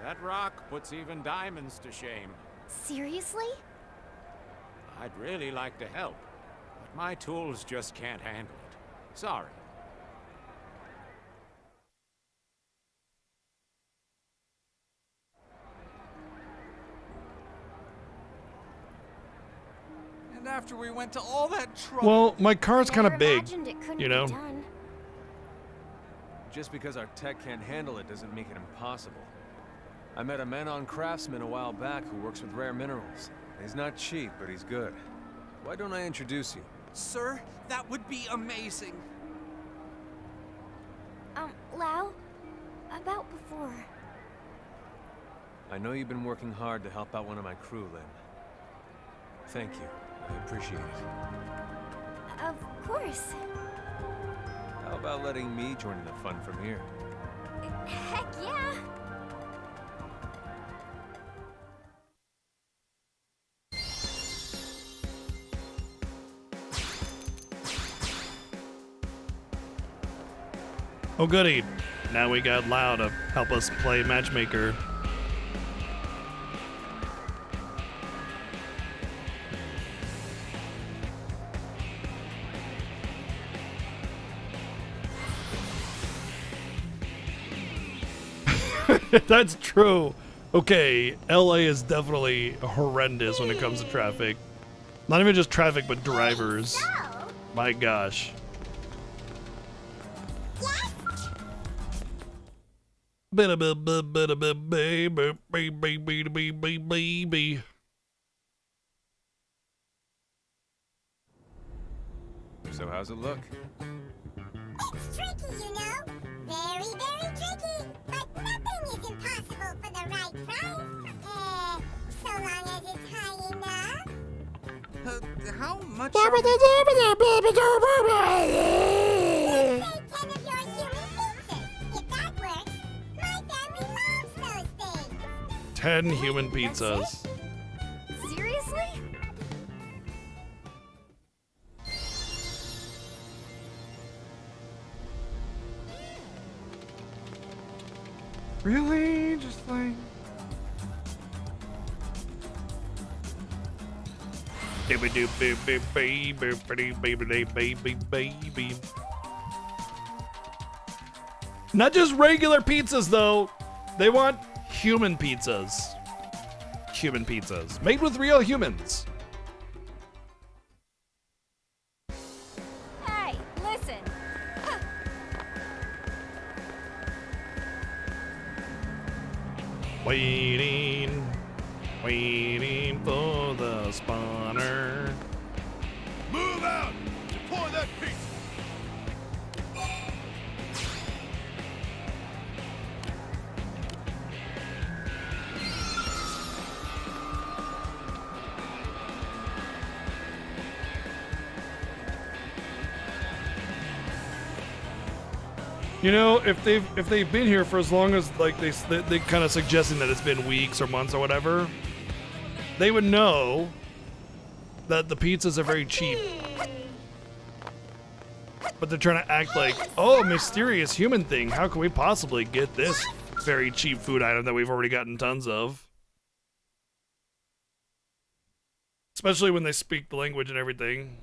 That rock puts even diamonds to shame. Seriously? I'd really like to help, but my tools just can't handle it. Sorry. And after we went to all that trouble. Well, my car's kind of big, Imagined it couldn't you be know? done. Just because our tech can't handle it doesn't make it impossible. I met a man-on craftsman a while back who works with rare minerals. He's not cheap, but he's good. Why don't I introduce you? Sir, that would be amazing. Lau? About before. I know you've been working hard to help out one of my crew, Lynn. Thank you. I appreciate it. Of course. How about letting me join in the fun from here? Heck yeah. Oh goody. Now we got Lau to help us play matchmaker. That's true. Okay, LA is definitely horrendous when it comes to traffic. Not even just traffic, but drivers. My gosh. Baby. So how's it look? It's tricky, you know. Very, very tricky. But nothing is impossible for the right price. So long as it's high enough. How much Say are... 10 of your human pizzas. If that works, my family loves those things. 10 human pizzas. Seriously? Really? Just like... Baby. Not just regular pizzas, though. They want human pizzas. Human pizzas. Made with real humans. Hey, listen. Waiting for the spawner. Move out! Deploy that pizza! You know, if they've been here for as long as like they kind of suggesting that it's been weeks or months or whatever, they would know that the pizzas are very cheap. But they're trying to act like, oh, mysterious human thing. How can we possibly get this very cheap food item that we've already gotten tons of? Especially when they speak the language and everything.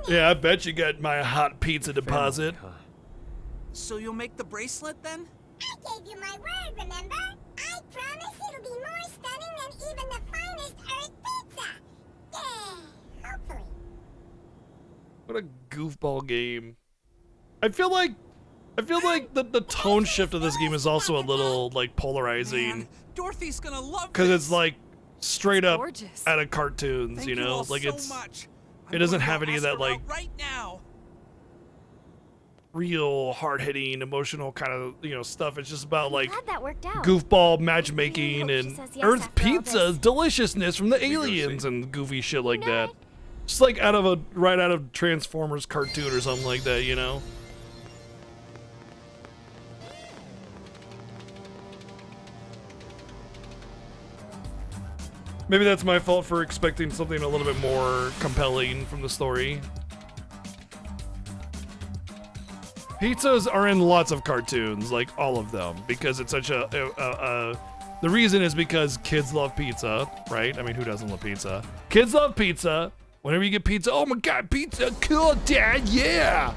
Yeah, I bet you got my hot pizza deposit. So you'll make the bracelet then? I gave you my word, remember? I promise it'll be more stunning than even the finest Earth pizza. Yeah, hopefully. What a goofball game. I feel like the tone shift of this game is also a little like polarizing. Man, Dorothy's gonna love Because this. it's like straight up gorgeous. out of cartoons, Thank you know? all like so it's much. it doesn't have any of that Ask her like out right now. real hard-hitting emotional kind of, you know, stuff. It's just about like Glad that worked out. goofball matchmaking She and says yes Earth after all pizza's this. deliciousness from the aliens and goofy shit like that. Just like right out of Transformers cartoon or something like that, you know? Maybe that's my fault for expecting something a little bit more compelling from the story. Pizzas are in lots of cartoons, like all of them, because it's such the reason is because kids love pizza, right? I mean, who doesn't love pizza? Kids love pizza. Whenever you get pizza, oh my god, pizza, cool, dad, yeah!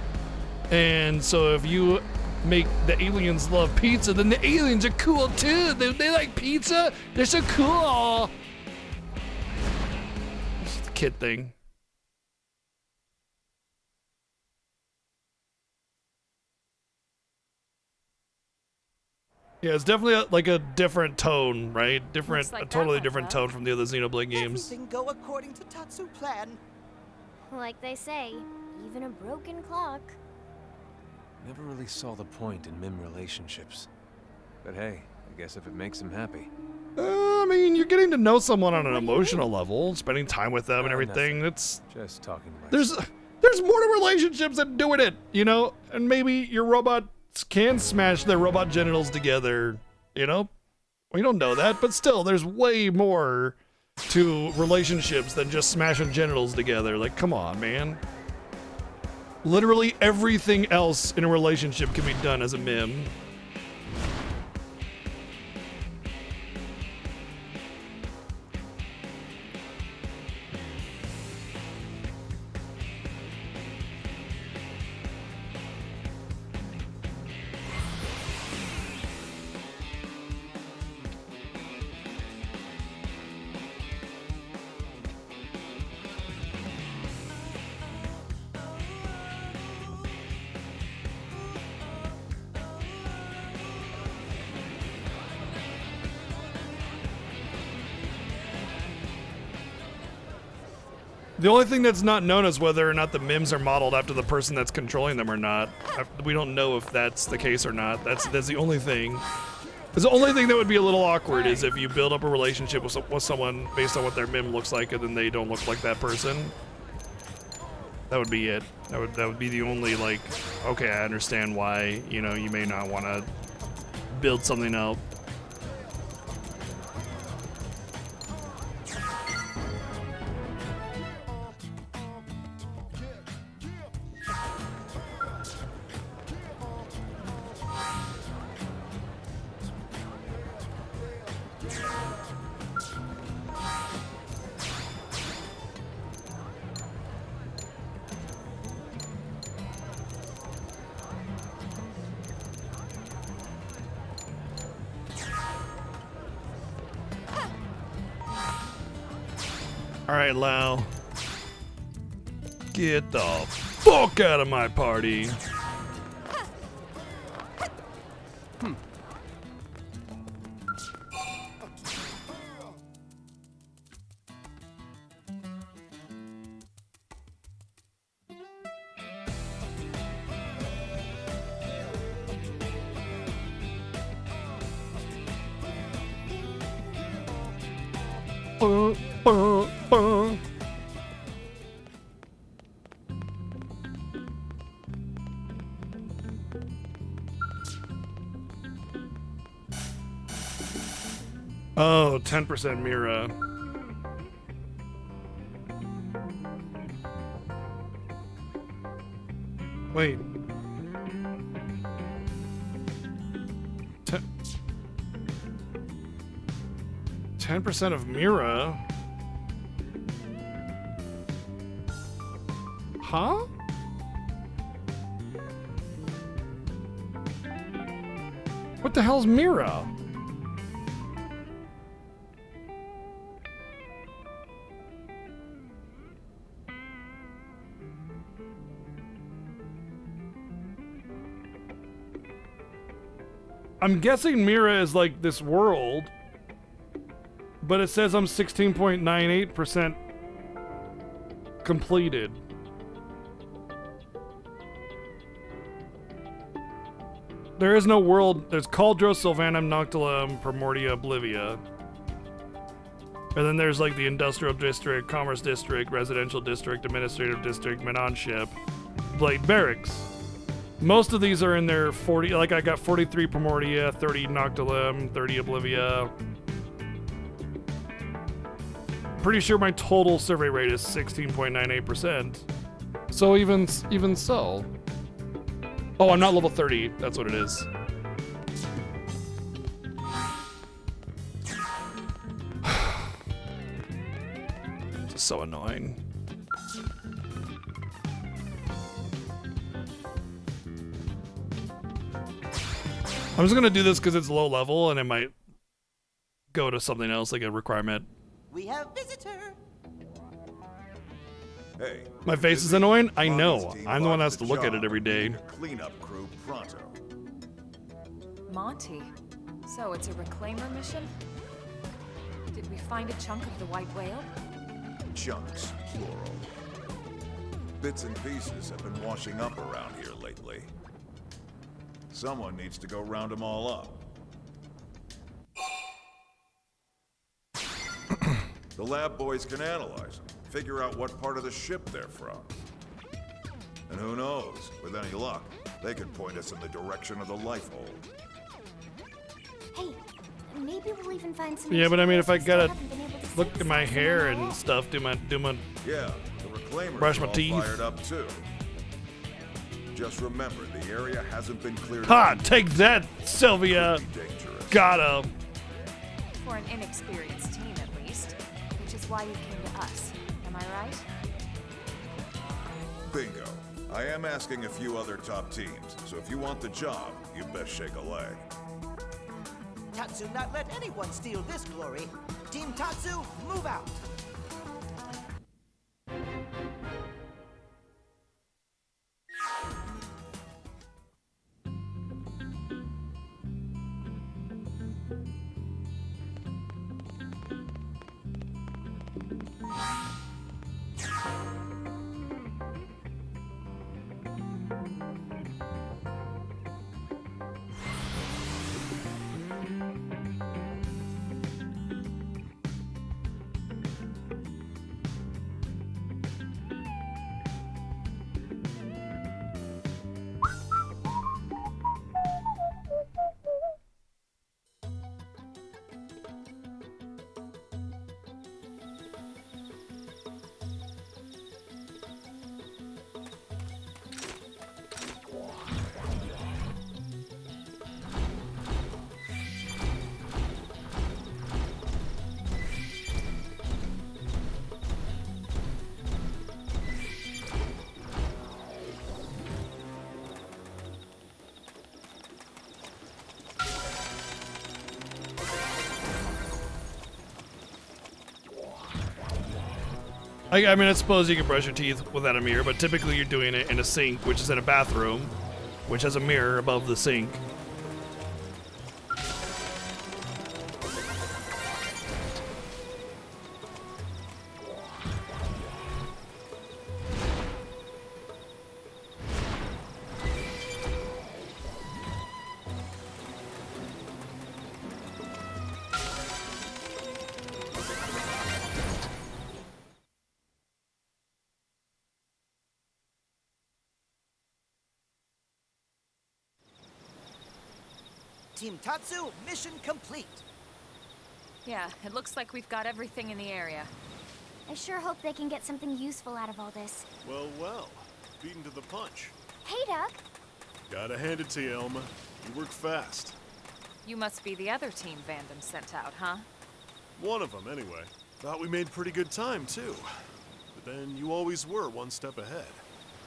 And so if you make the aliens love pizza, then the aliens are cool too. They like pizza, they're so cool. It's just a kid thing. Yeah, it's definitely like a different tone, right? Different, like a that totally went different well. tone from the other Xenoblade games. Everything go according to Tatsu plan. Like they say, even a broken clock. Never really saw the point in MIM relationships. But hey, I guess if it makes him happy. I mean, you're getting to know someone on an emotional level, spending time with them and everything. Nothing. It's Just talking to there's more to relationships than doing it, you know. And maybe your robots can smash their robot genitals together, you know. We don't know that, but still, there's way more to relationships than just smashing genitals together. Like, come on, man. Literally everything else in a relationship can be done as a mim. The only thing that's not known is whether or not the mims are modeled after the person that's controlling them or not. We don't know if that's the case or not. That's the only thing. The only thing that would be a little awkward is if you build up a relationship with someone based on what their mim looks like and then they don't look like that person. That would be it. That would be the only, like, okay, I understand why, you know, you may not want to build something up. Alright, Lau. Get the fuck out of my party. Oh, 10% Mira. Wait. 10% of Mira? Huh? What the hell's Mira? I'm guessing Mira is like this world, but it says I'm 16.98% completed. There is no world. There's Cauldros, Sylvanum, Noctilum, Primordia, Oblivia. And then there's like the Industrial District, Commerce District, Residential District, Administrative District, Menonship, Blade Barracks. Most of these are in their 40, like I got 43 Primordia, 30 Noctilum, 30 Oblivia. Pretty sure my total survey rate is 16.98%. So even so. Oh, I'm not level 30. That's what it is. This is so annoying. I'm just gonna do this because it's low level and it might go to something else, like a requirement. We have visitor. Hey. My face is annoying? I know. I'm the one that has to look at it every day. Cleanup crew pronto. Monty. So it's a reclaimer mission? Did we find a chunk of the white whale? Chunks, plural. Bits and pieces have been washing up around here lately. Someone needs to go round them all up. The lab boys can analyze them, figure out what part of the ship they're from. And who knows, with any luck, they could point us in the direction of the life hold. Hey, maybe Maybe we'll even find some. Yeah, but I mean, if I materials we still gotta haven't been able to look synthesize at my from hair them at and all. stuff, do my Yeah, the reclaimers Brush are my all teeth. fired up too. Just remember, the area hasn't been cleared Ha! up. Take that, Sylvia. Could be dangerous. Got him. For an inexperienced team, at least. Which is why you came to us. Am I right? Bingo. I am asking a few other top teams, so if you want the job, you best shake a leg. Tatsu not let anyone steal this glory. Team Tatsu, move out. I mean, I suppose you can brush your teeth without a mirror, but typically you're doing it in a sink, which is in a bathroom, which has a mirror above the sink. Team Tatsu, mission complete. Yeah, it looks like we've got everything in the area. I sure hope they can get something useful out of all this. Well, well. Beaten to the punch. Hey, Doug. Gotta hand it to you, Elma. You work fast. You must be the other team Vandam sent out, huh? One of them, anyway. Thought we made pretty good time, too. But then you always were one step ahead.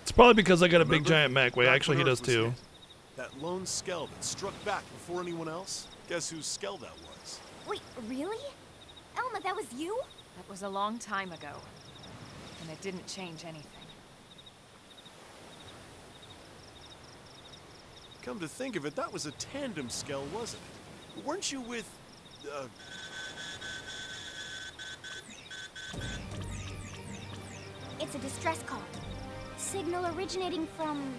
It's probably because I got a big Remember? giant mech. Wait, Back actually, he when does Earth was too. hit, that lone Skell that struck back before anyone else? Guess whose Skell that was? Wait, really? Elma, that was you? That was a long time ago. And it didn't change anything. Come to think of it, that was a tandem Skell, wasn't it? Weren't you with, It's a distress call. Signal originating from...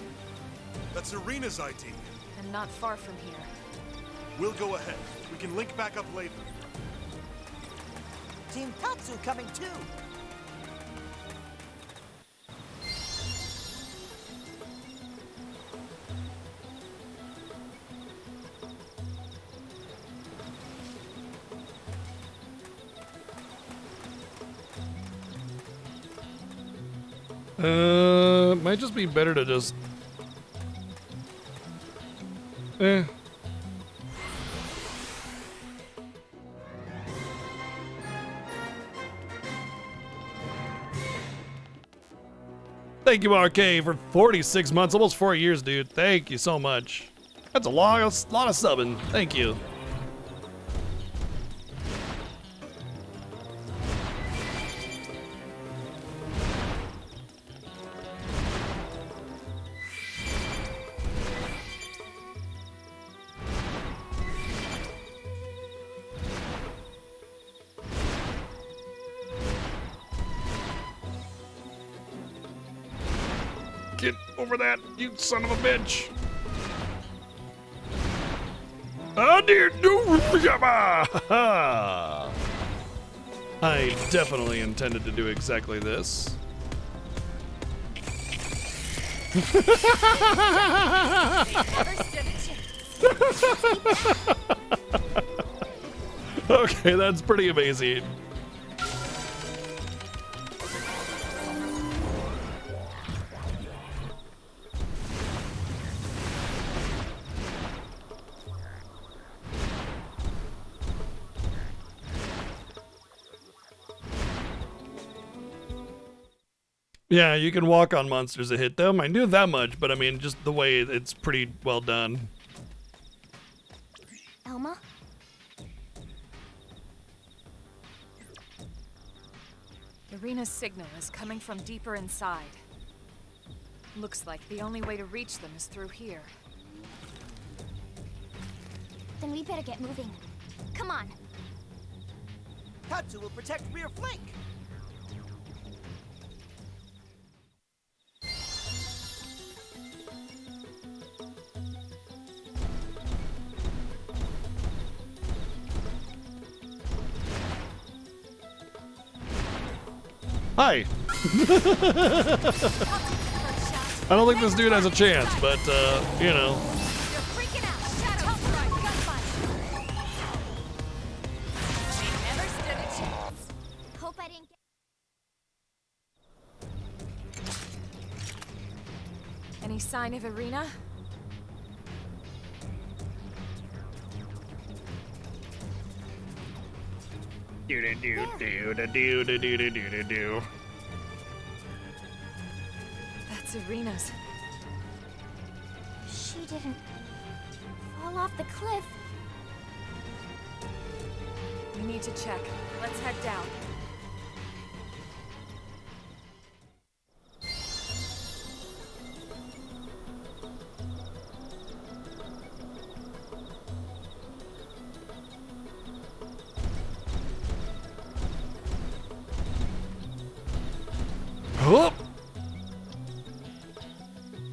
That's Arena's ID. And not far from here. We'll go ahead. We can link back up later. Team Tatsu coming too. Might just be better to just... Thank you, RK, for 46 months, almost 4 years, dude. Thank you so much. That's a lot of subbing. Thank you. Get over that, you son of a bitch. Oh dear, I definitely intended to do exactly this. Okay, that's pretty amazing. Yeah, you can walk on monsters to hit them. I knew that much, but I mean, just the way it's pretty well done. Elma? Irina's signal is coming from deeper inside. Looks like the only way to reach them is through here. Then we better get moving. Come on. Tatsu will protect rear flank. Hi. I don't think this dude has a chance, but you know. You're freaking out. Shadow strike. Gunfight. Never stood a chance. Hope I didn't get... Any sign of Irina? Do. That's Irina's. She didn't fall off the cliff. We need to check. Let's head down. Oh.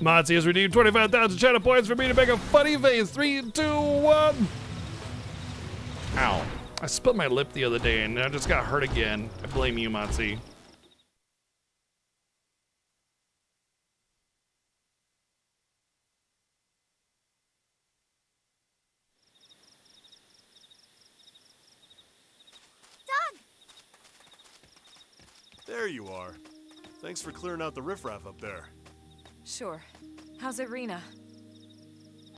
Mozzie has redeemed 25,000 shadow points for me to make a funny face. 3, 2, 1. Ow. I split my lip the other day and I just got hurt again. I blame you, Mozzie. There you are. Thanks for clearing out the riffraff up there. Sure. How's Irina?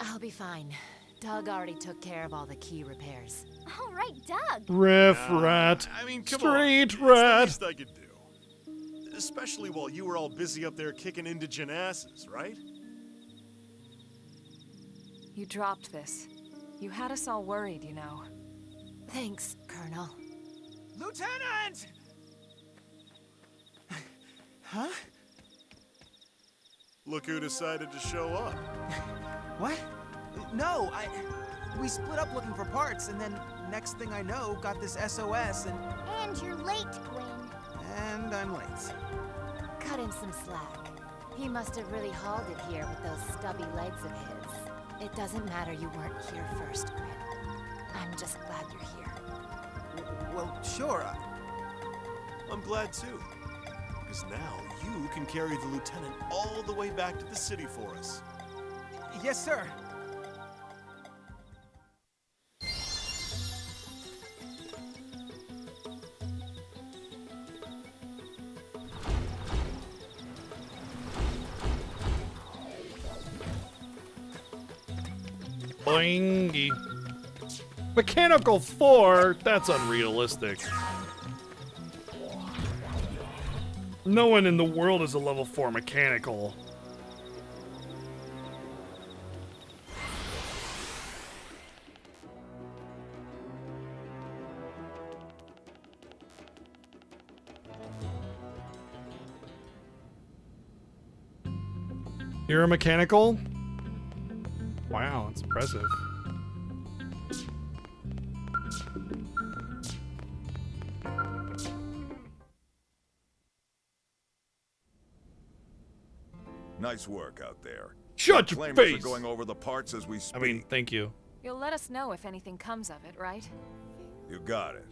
I'll be fine. Doug already took care of all the key repairs. All right, Doug. Riff rat. I mean, come Street on. rat. It's the least I could do. Especially while you were all busy up there kicking indigent asses, right? You dropped this. You had us all worried, you know. Thanks, Colonel. Lieutenant! Huh? Look who decided to show up. What? No, we split up looking for parts, and then next thing I know, got this SOS, And you're late, Gwen. and I'm late. Cut him some slack. He must have really hauled it here with those stubby legs of his. It doesn't matter you weren't here first, Gwen. I'm just glad you're here. Well, sure. I'm glad too. Because now you can carry the lieutenant all the way back to the city for us. Yes, sir. Boingy. Mechanical 4? That's unrealistic. No one in the world is a level 4 mechanical. You're a mechanical? Wow, that's impressive. Nice work out there. Shut your Claimers face! are going over the parts as we speak. I mean, thank you. You'll let us know if anything comes of it, right? You got it.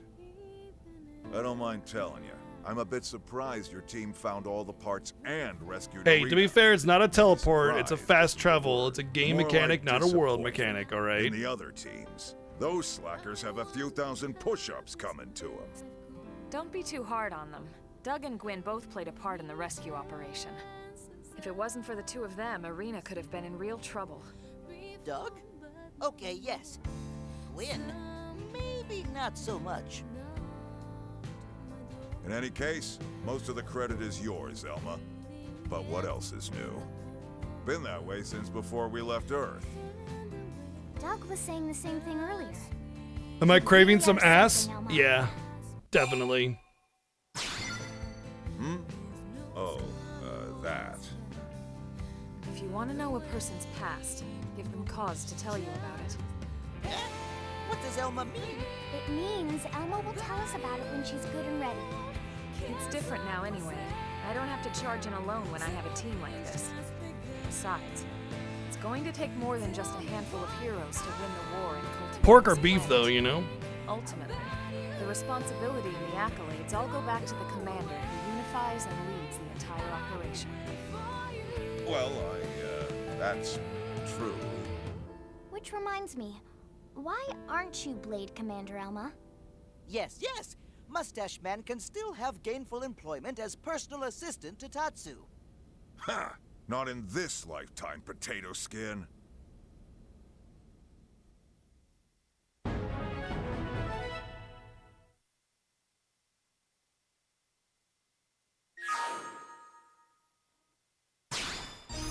I don't mind telling you. I'm a bit surprised your team found all the parts and rescued Hey, Irina. to be fair, it's not a teleport, it's a Surprised fast is the travel. word. It's a game More mechanic, like not a world disappointed mechanic, than alright? the other teams. Those slackers have a few thousand push-ups coming to them. Don't be too hard on them. Doug and Gwyn both played a part in the rescue operation. If it wasn't for the two of them, Irina could have been in real trouble. Doug? Okay, yes. Gwyn? Maybe not so much. In any case, most of the credit is yours, Elma. But what else is new? Been that way since before we left Earth. Doug was saying the same thing earlier. Am I craving some ass? Yeah, definitely. Hmm? Oh, that. If you want to know a person's past, give them cause to tell you about it. What does Elma mean? It means Elma will tell us about it when she's good and ready. It's different now anyway. I don't have to charge in alone when I have a team like this. Besides, it's going to take more than just a handful of heroes to win the war and cultivate Pork or this beef, land. though, you know? Ultimately, the responsibility and the accolades all go back to the commander who unifies and leads the entire operation. Well, that's true. Which reminds me, why aren't you Blade Commander, Elma? Yes, yes! Mustache Man can still have gainful employment as personal assistant to Tatsu. Ha! Not in this lifetime, potato skin.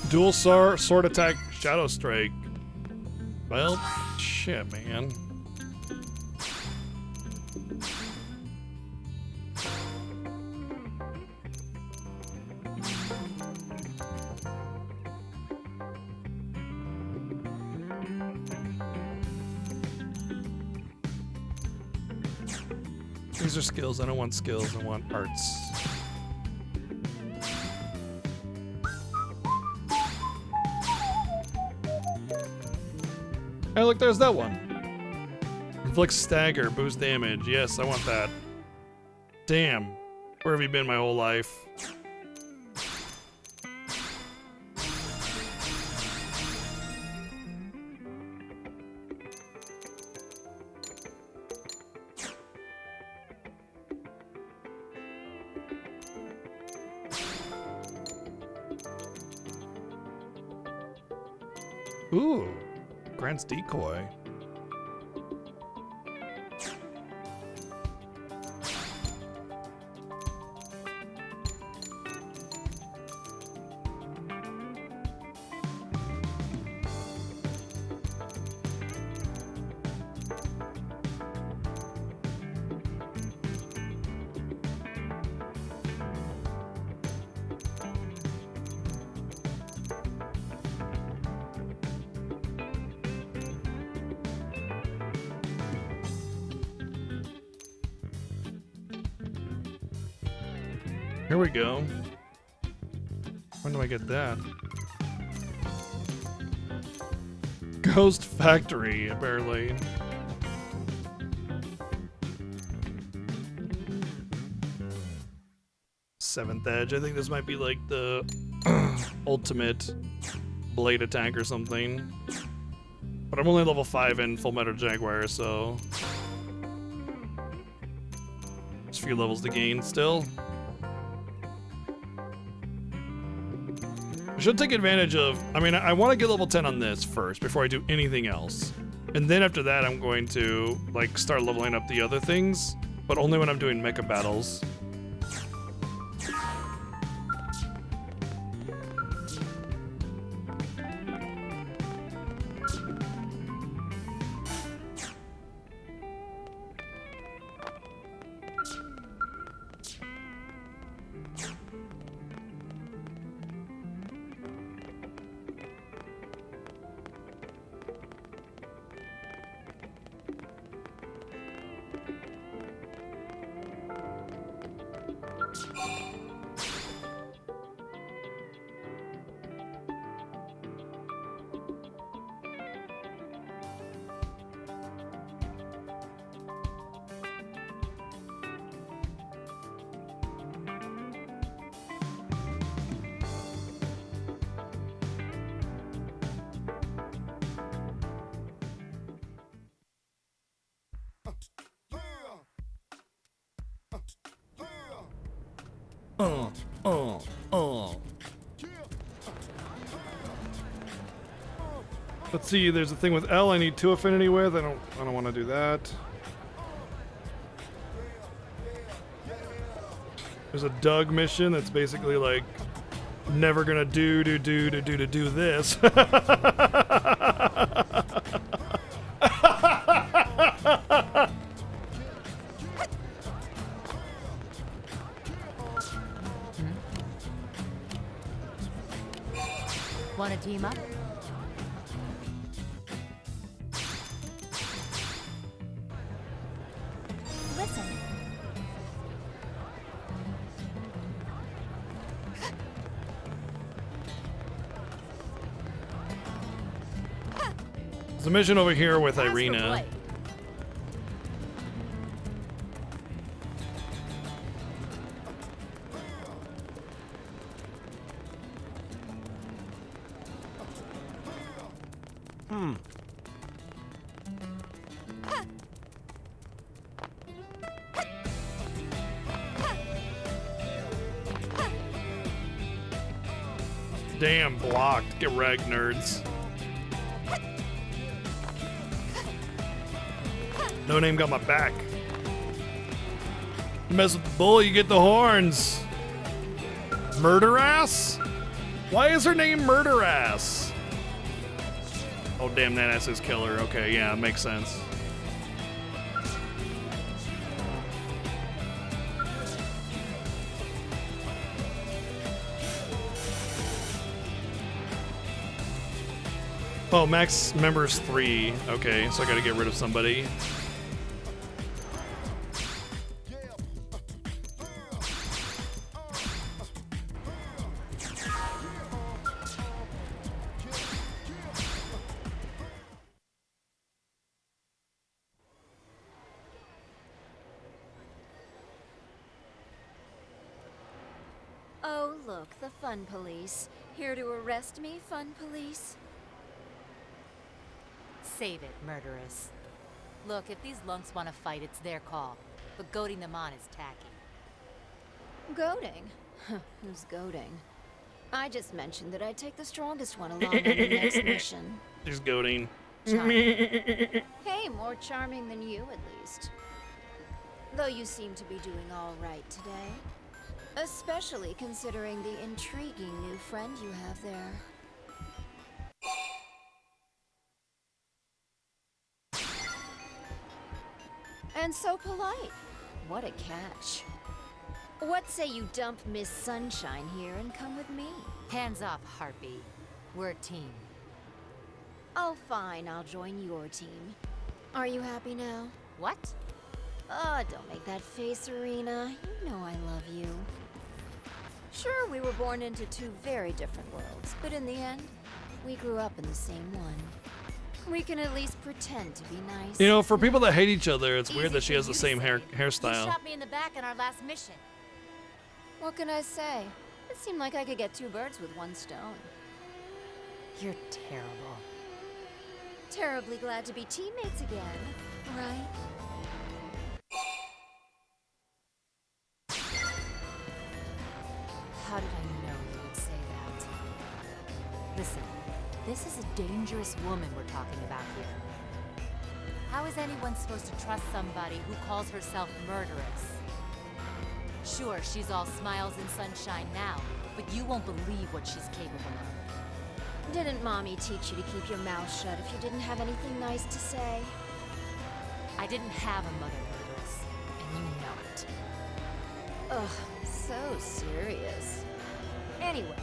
Dual sword attack, Shadow Strike. Well, shit, man. These are skills. I don't want skills. I want arts. Hey, look, there's that one. Inflict stagger, boost damage. Yes, I want that. Damn. Where have you been my whole life? Ooh. Grant's decoy. Here we go. When do I get that? Ghost Factory, apparently. Seventh Edge. I think this might be like the ultimate blade attack or something. But I'm only level 5 in Full Metal Jaguar, so there's a few levels to gain still. I should take advantage of, I mean, I want to get level 10 on this first before I do anything else. And then after that, I'm going to, like, start leveling up the other things, but only when I'm doing mecha battles. Let's see, there's a thing with L I need 2 affinity with. I don't want to do that. There's a Doug mission that's basically like never gonna do this. Want to team up? Listen. There's a mission over here with Irina. Damn, blocked. Get wrecked, nerds. No name got my back. You mess with the bull, you get the horns. Murder ass? Why is her name Murder Ass? Oh, damn, that ass is killer. Okay, yeah, it makes sense. Oh, max members 3. Okay, so I gotta get rid of somebody. Oh, look, the fun police. Here to arrest me, fun police? Save it, murderess. Look, if these lunks want to fight, it's their call. But goading them on is tacky. Goading? Who's goading? I just mentioned that I'd take the strongest one along on the next mission. Just goading. Hey, more charming than you, at least. Though you seem to be doing all right today. Especially considering the intriguing new friend you have there. And so polite. What a catch. What say you dump Miss Sunshine here and come with me? Hands off, Harpy. We're a team. Oh, fine. I'll join your team. Are you happy now? What? Don't make that face, Irina. You know I love you. Sure, we were born into 2 very different worlds, but in the end, we grew up in the same one. We can at least pretend to be nice. You know, for people that hate each other, it's weird that she has the same hairstyle. You shot me in the back in our last mission. What can I say? It seemed like I could get 2 birds with 1 stone. You're terrible. Terribly glad to be teammates again, right? How did I know you would say that? Listen, this is a dangerous woman we're talking about here. How is anyone supposed to trust somebody who calls herself murderous? Sure, she's all smiles and sunshine now, but you won't believe what she's capable of. Didn't Mommy teach you to keep your mouth shut if you didn't have anything nice to say? I didn't have a mother murderess, and you know it. Ugh, so serious. Anyway,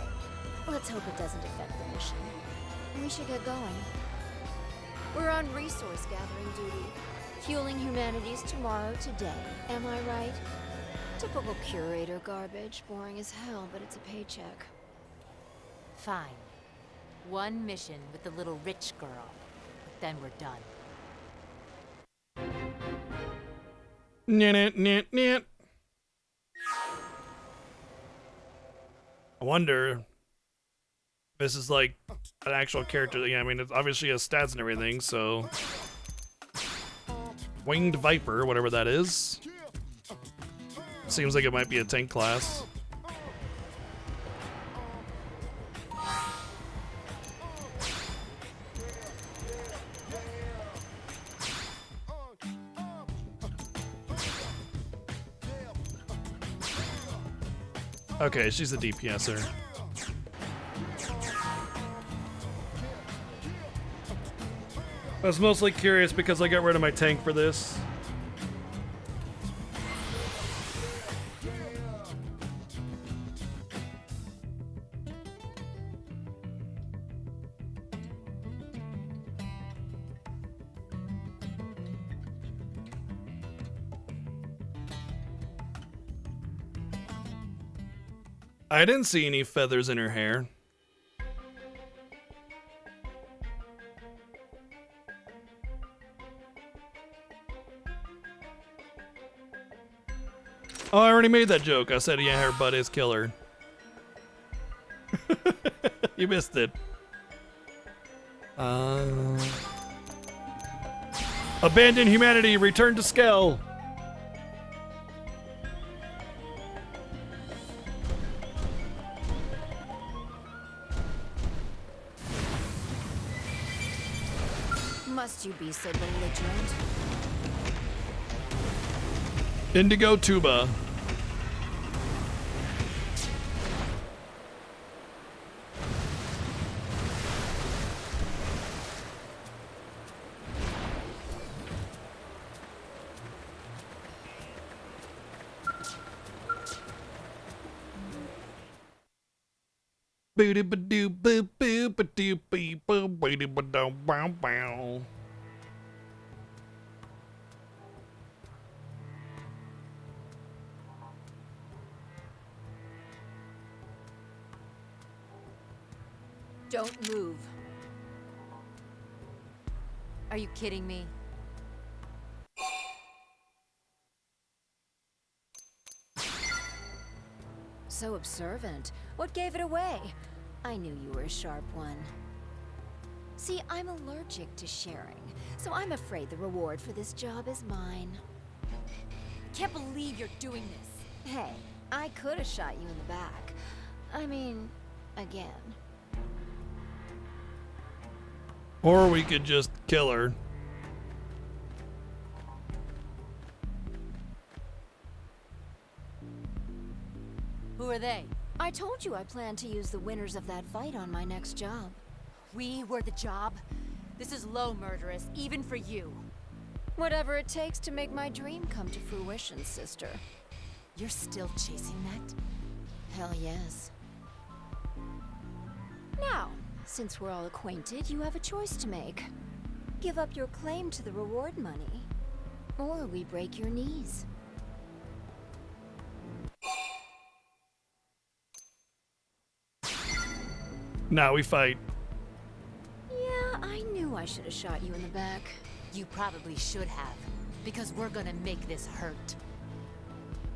let's hope it doesn't affect the mission. We should get going. We're on resource gathering duty. Fueling humanities tomorrow today. Am I right? Typical curator garbage. Boring as hell, but it's a paycheck. Fine. 1 mission with the little rich girl. But then we're done. Nyet. I wonder if this is like an actual character. Yeah, I mean, it's obviously has stats and everything, so. Winged Viper, whatever that is. Seems like it might be a tank class. Okay, she's a DPSer. I was mostly curious because I got rid of my tank for this. I didn't see any feathers in her hair. Oh, I already made that joke. I said, yeah, her butt is killer. You missed it. Abandon humanity, return to Skell. Must you be so belligerent? Indigo tuba. Booty-ba-doo, boo boo ba doo bee boo booty-ba-doo bow bow. Don't move. Are you kidding me? So observant. What gave it away? I knew you were a sharp one. See, I'm allergic to sharing, so I'm afraid the reward for this job is mine. Can't believe you're doing this. Hey, I could have shot you in the back. I mean, again. Or we could just kill her. Who are they? I told you I plan to use the winners of that fight on my next job. We were the job? This is low, murderous, even for you. Whatever it takes to make my dream come to fruition, sister. You're still chasing that? Hell yes. Now, since we're all acquainted, you have a choice to make. Give up your claim to the reward money, or we break your knees. Now we fight. Yeah, I knew I should have shot you in the back. You probably should have, because we're gonna make this hurt.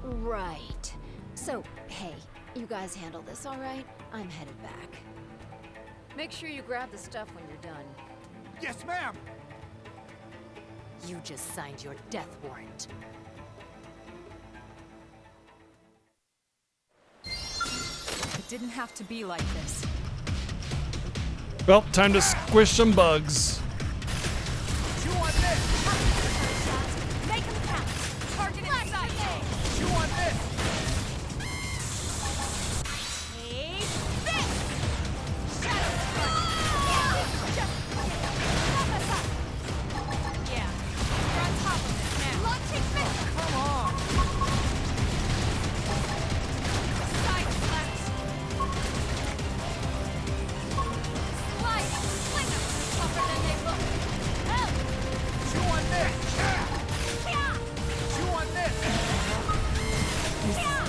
Right. So, hey, you guys handle this, all right? I'm headed back. Make sure you grab the stuff when you're done. Yes, ma'am! You just signed your death warrant. It didn't have to be like this. Well, time to squish some bugs. Chew on this! Make them count! Target in sight! Chew on this! Take this! Shadow strike! Stop us up! Yeah, we're on top of this now. Launching missile! Come on! Side slaps! Slide! Sling them! Tougher than they look! Help! Chew on this! Yeah! Chew on this! Yeah!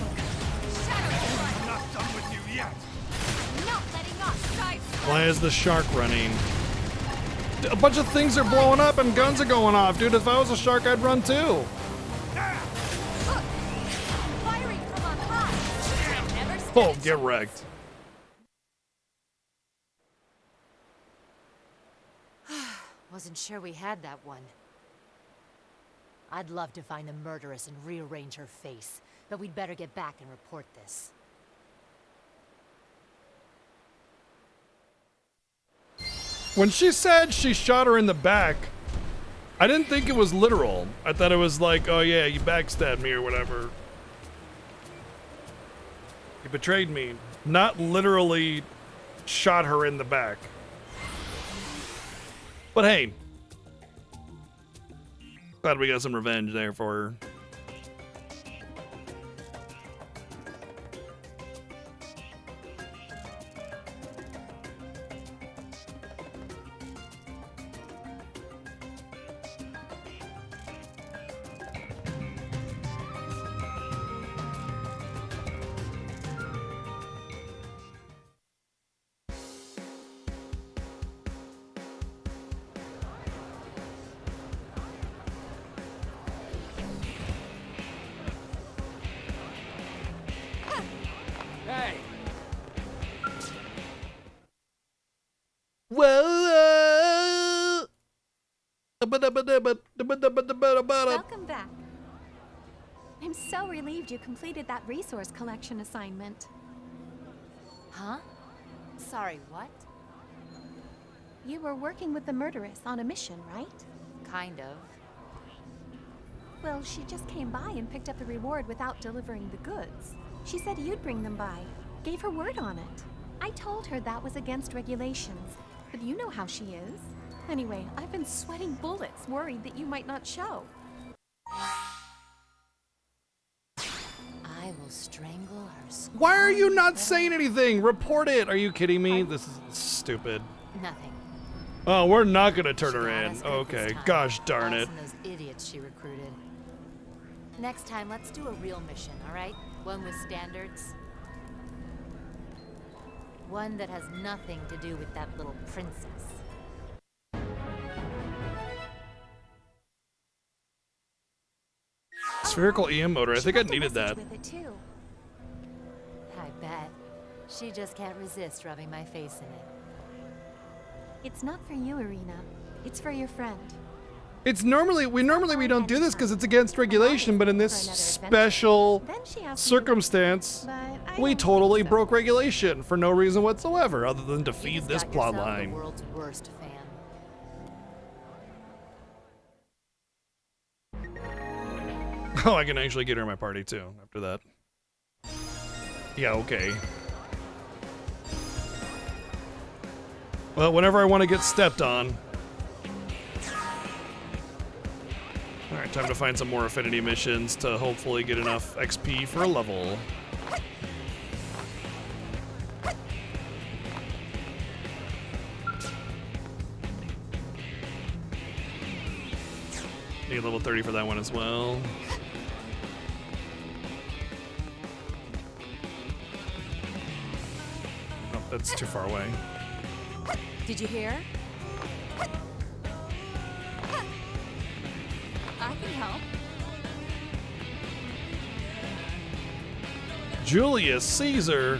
Shadow strike! I'm not done with you yet! Not letting up! Side slap! Why is the shark running? A bunch of things are blowing up and guns are going off, dude. If I was a shark, I'd run too. Look! Firing from on high! Never stand Oh, a get chance. wrecked. Wasn't sure we had that one. I'd love to find the murderess and rearrange her face, but we'd better get back and report this. When she said she shot her in the back, I didn't think it was literal. I thought it was like, oh yeah, you backstabbed me or whatever. He betrayed me. Not literally shot her in the back. But hey. Glad we got some revenge there for her. Hey! Whoa! Welcome back. I'm so relieved you completed that resource collection assignment. Huh? Sorry, what? You were working with the murderess on a mission, right? Kind of. Well, she just came by and picked up the reward without delivering the goods. She said you'd bring them by. Gave her word on it. I told her that was against regulations, but you know how she is. Anyway, I've been sweating bullets, worried that you might not show. I will strangle her. Why are you not saying anything? Report it. Are you kidding me? This is stupid. Nothing. Oh, we're not gonna turn her Got in. us good Okay, this time. gosh darn Us it. and those idiots she recruited. Next time, let's do a real mission, all right? One with standards. One that has nothing to do with that little princess. Spherical EM motor. I think I needed that. With it too. I bet. She just can't resist rubbing my face in it. It's not for you, Irina. It's for your friend. It's normally we don't do this because it's against regulation, but in this special circumstance, we totally broke regulation for no reason whatsoever, other than to feed this plot line. The world's worst fan. Oh, I can actually get her in my party too after that. Yeah, okay. Well, whenever I want to get stepped on. Alright, time to find some more affinity missions to hopefully get enough XP for a level. Need level 30 for that one as well. Oh, that's too far away. Did you hear? I can help. Julius Caesar.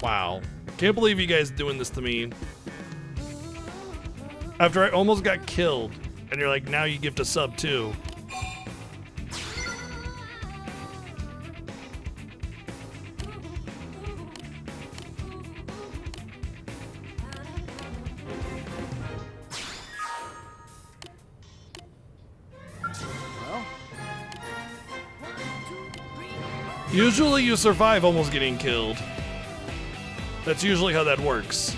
Wow. Can't believe you guys doing this to me. After I almost got killed, and you're like, now you gift a sub too. Usually you survive almost getting killed. That's usually how that works.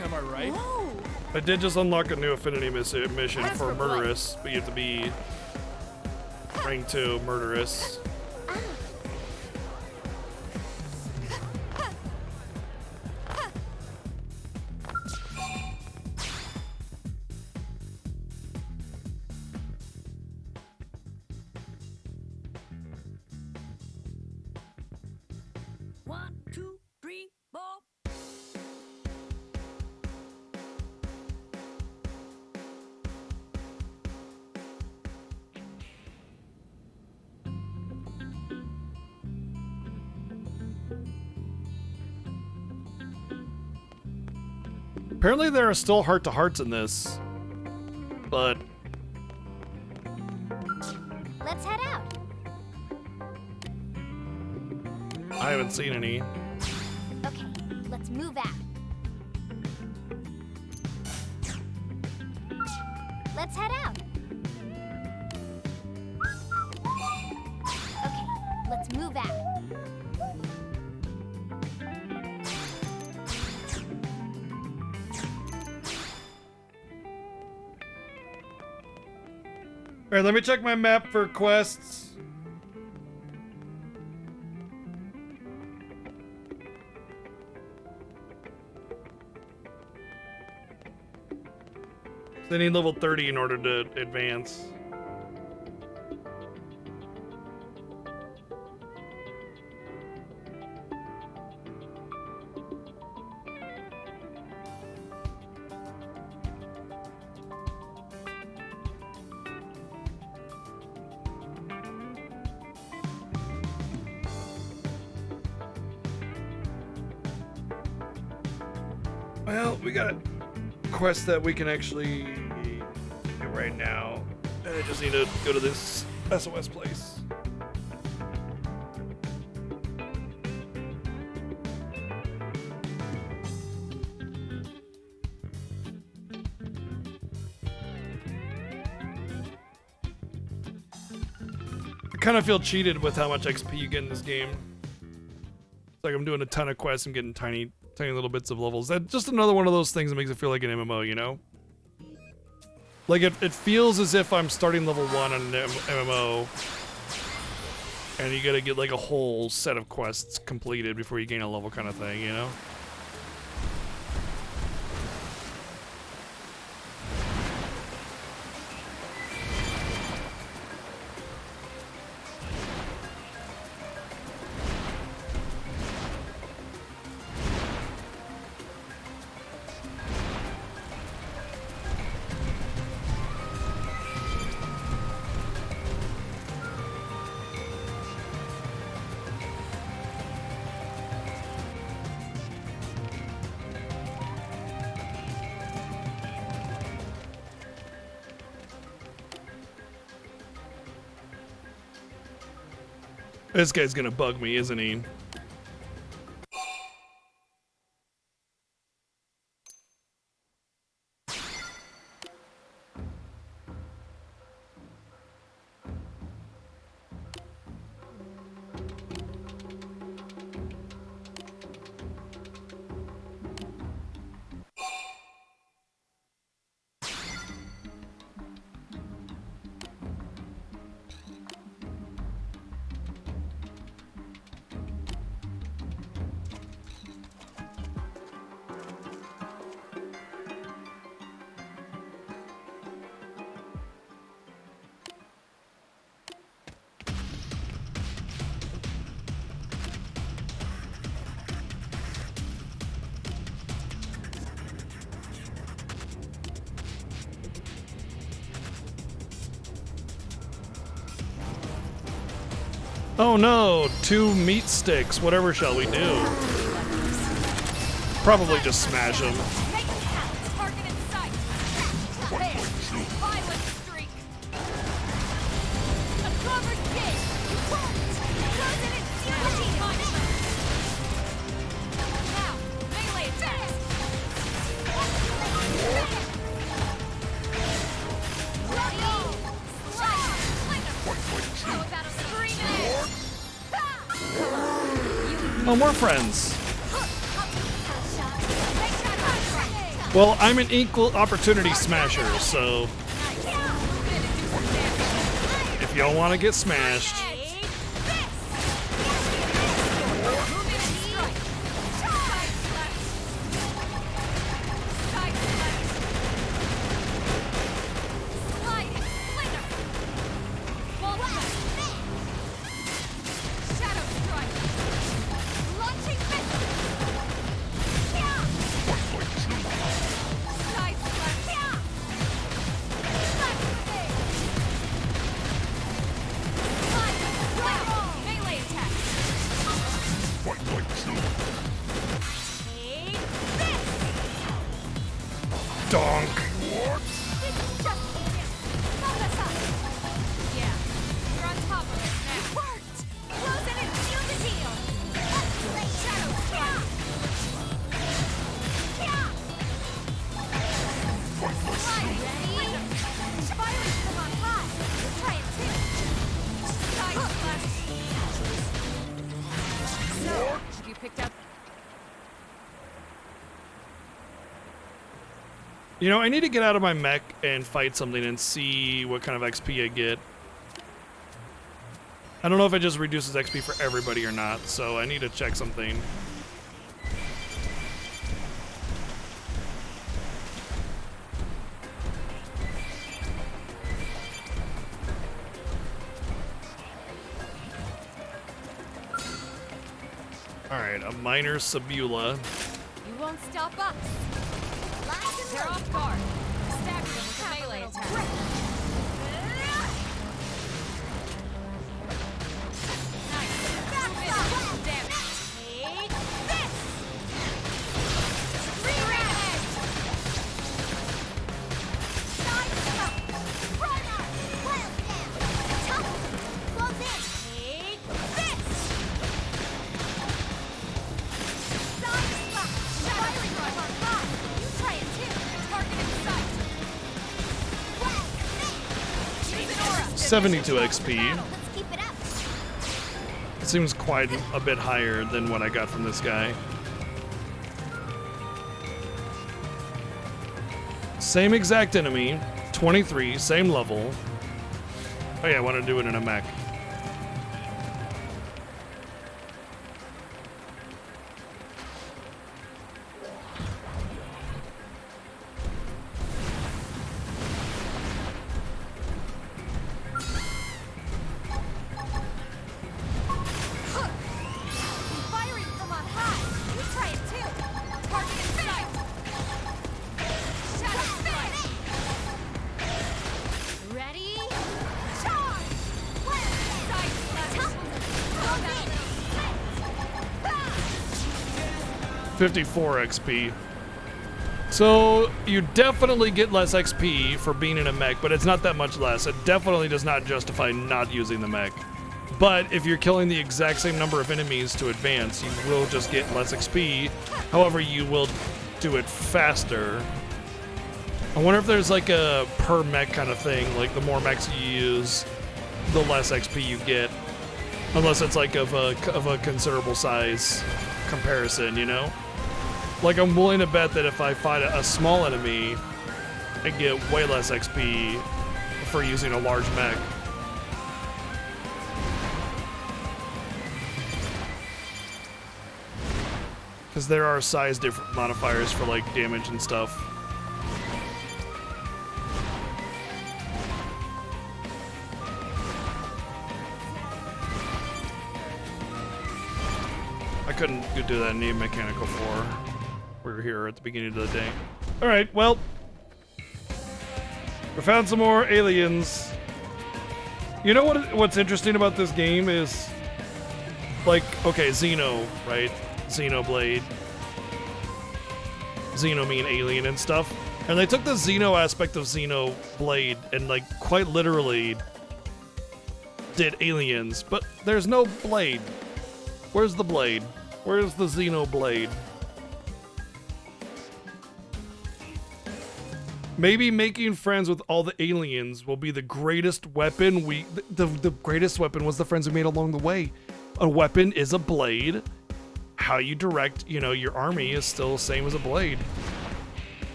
Am I right? I did just unlock a new affinity mission for Murderous, but you have to be rank 2 Murderous. One, two, three. Apparently there are still heart-to-hearts in this, but Let's head out. I haven't seen any. Okay, let's move out. Let's head out. Okay, let's move out. All right, let me check my map for quests. They need level 30 in order to advance. Well, we got a quest that we can actually do right now. I just need to go to this SOS place. I kind of feel cheated with how much XP you get in this game. It's like I'm doing a ton of quests and getting tiny little bits of levels. That's just another one of those things that makes it feel like an MMO, you know? Like, it feels as if I'm starting level 1 on an MMO, and you gotta get like a whole set of quests completed before you gain a level kind of thing, you know? This guy's gonna bug me, isn't he? Oh no, 2 meat sticks. Whatever shall we do? Probably just smash them. Target in sight. There. Violent streak. A covered gate. You won't. Frozen in fury. Now, melee attack. Oh, more friends. Well, I'm an equal opportunity smasher, so if y'all want to get smashed, Donk. This is just Help us up. Yeah, you're on top of it now. It worked. Close in and seal the deal. Activate Shadow Strike. Yeah. Right, ready? Firing from on high. You try it too. Side slash. So, have you picked up? You know, I need to get out of my mech and fight something and see what kind of XP I get. I don't know if it just reduces XP for everybody or not, so I need to check something. Alright, a minor Sabula. You won't stop us. They're off guard. Stagger them with a melee attack. Nice. Damage. Take this. Rear-edge. Side stop. Run out. Well down. Tumble. Close in. Take this. Side slap. Shattering run on high. You try it too. Target in sight. Well, use an aura. 72 XP. Let's keep it up. It seems quite a bit higher than what I got from this guy. Same exact enemy, 23, same level. Oh yeah, I want to do it in a mech. Firing from on high. You try it too. Target in sight. Shadow Strike. Ready? Charge! Side slash. Throw 54 XP. So you definitely get less XP for being in a mech, but it's not that much less. It definitely does not justify not using the mech. But if you're killing the exact same number of enemies to advance, you will just get less XP. However, you will do it faster. I wonder if there's like a per mech kind of thing. Like the more mechs you use, the less XP you get. Unless it's like of a considerable size comparison, you know? Like I'm willing to bet that if I fight a small enemy, I get way less XP for using a large mech. Because there are size different modifiers for like damage and stuff. I couldn't do that in any mechanical 4. We were here at the beginning of the day. Alright, well. We found some more aliens. You know what's interesting about this game is, like, okay, Xeno, right? Xenoblade. Xeno mean alien and stuff. And they took the Xeno aspect of Xenoblade and, like, quite literally did aliens. But there's no blade. Where's the blade? Where's the Xenoblade? Maybe making friends with all the aliens will be the greatest weapon the greatest weapon was the friends we made along the way. A weapon is a blade. How you direct, you know, your army is still the same as a blade.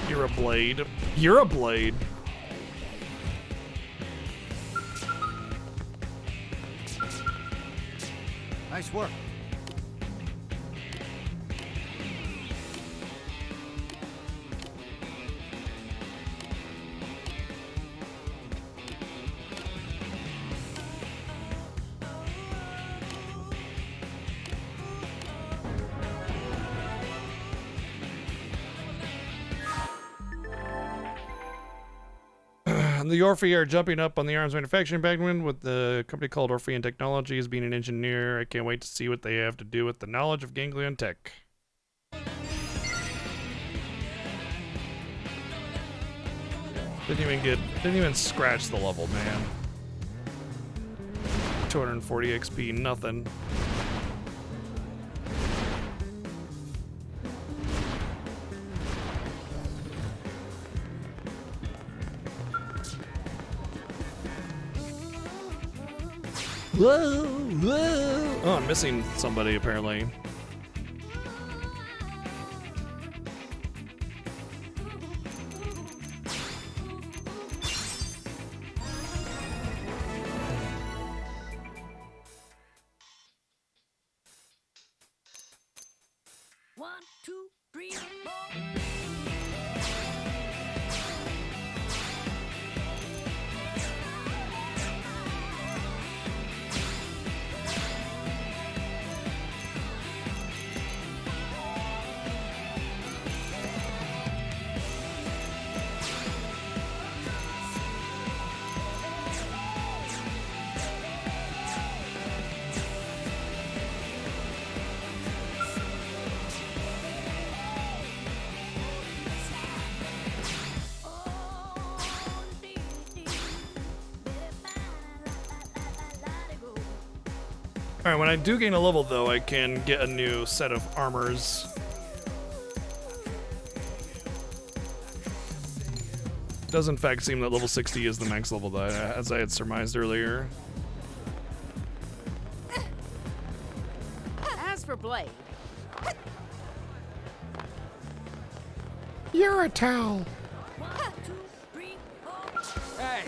You're a blade. You're a blade. Nice work. The Orphe are jumping up on the arms manufacturing bandwagon with the company called Orphean Technologies. Being an engineer, I can't wait to see what they have to do with the knowledge of ganglion tech. Didn't even scratch the level, man. 240 XP, nothing. Whoa, whoa. Oh, I'm missing somebody apparently. One, two, three, four. Alright, when I do gain a level though, I can get a new set of armors. Does in fact seem that level 60 is the max level that as I had surmised earlier. As for Blade, You're a towel. hey.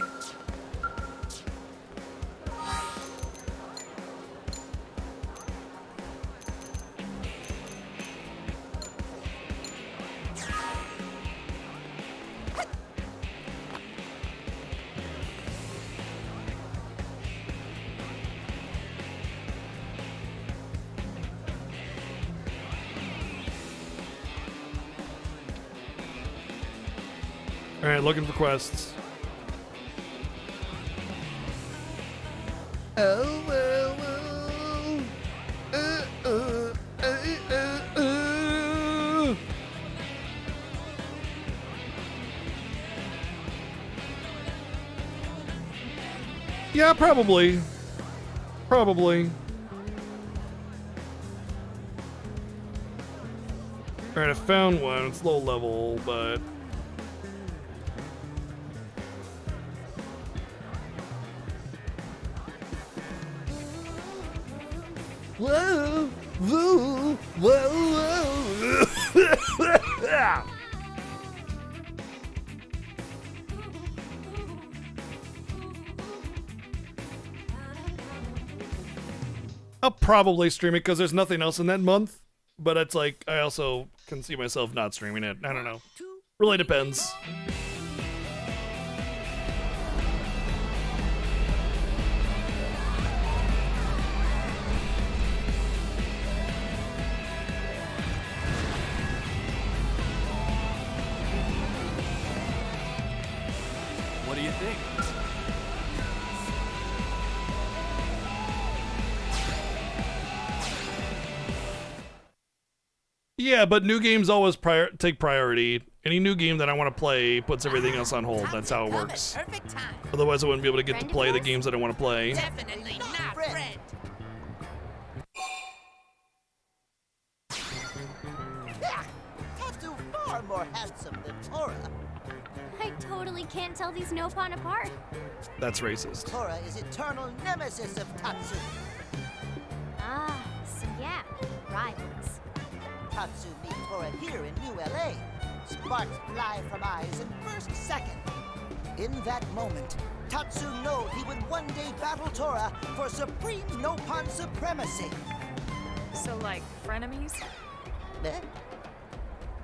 Alright, looking for quests. Oh, well, Yeah, probably. Probably. Alright, I found one. It's low level, but... Whoa, whoa, whoa, whoa. I'll probably stream it because there's nothing else in that month. But it's like, I also can see myself not streaming it. I don't know. Really depends. What do you think? Yeah, but new games always take priority. Any new game that I want to play puts everything else on hold. That's how it works. Otherwise, I wouldn't be able to get to play the games that I want to play. Definitely not friend. Tatsu far more handsome than Tora. I totally can't tell these Nopon apart. That's racist. Tora is eternal nemesis of Tatsu. Ah, so yeah, rivals. Tatsu meet Tora here in New LA. Sparks fly from eyes in first second. In that moment, Tatsu knew he would one day battle Tora for supreme Nopon supremacy. So, like, frenemies?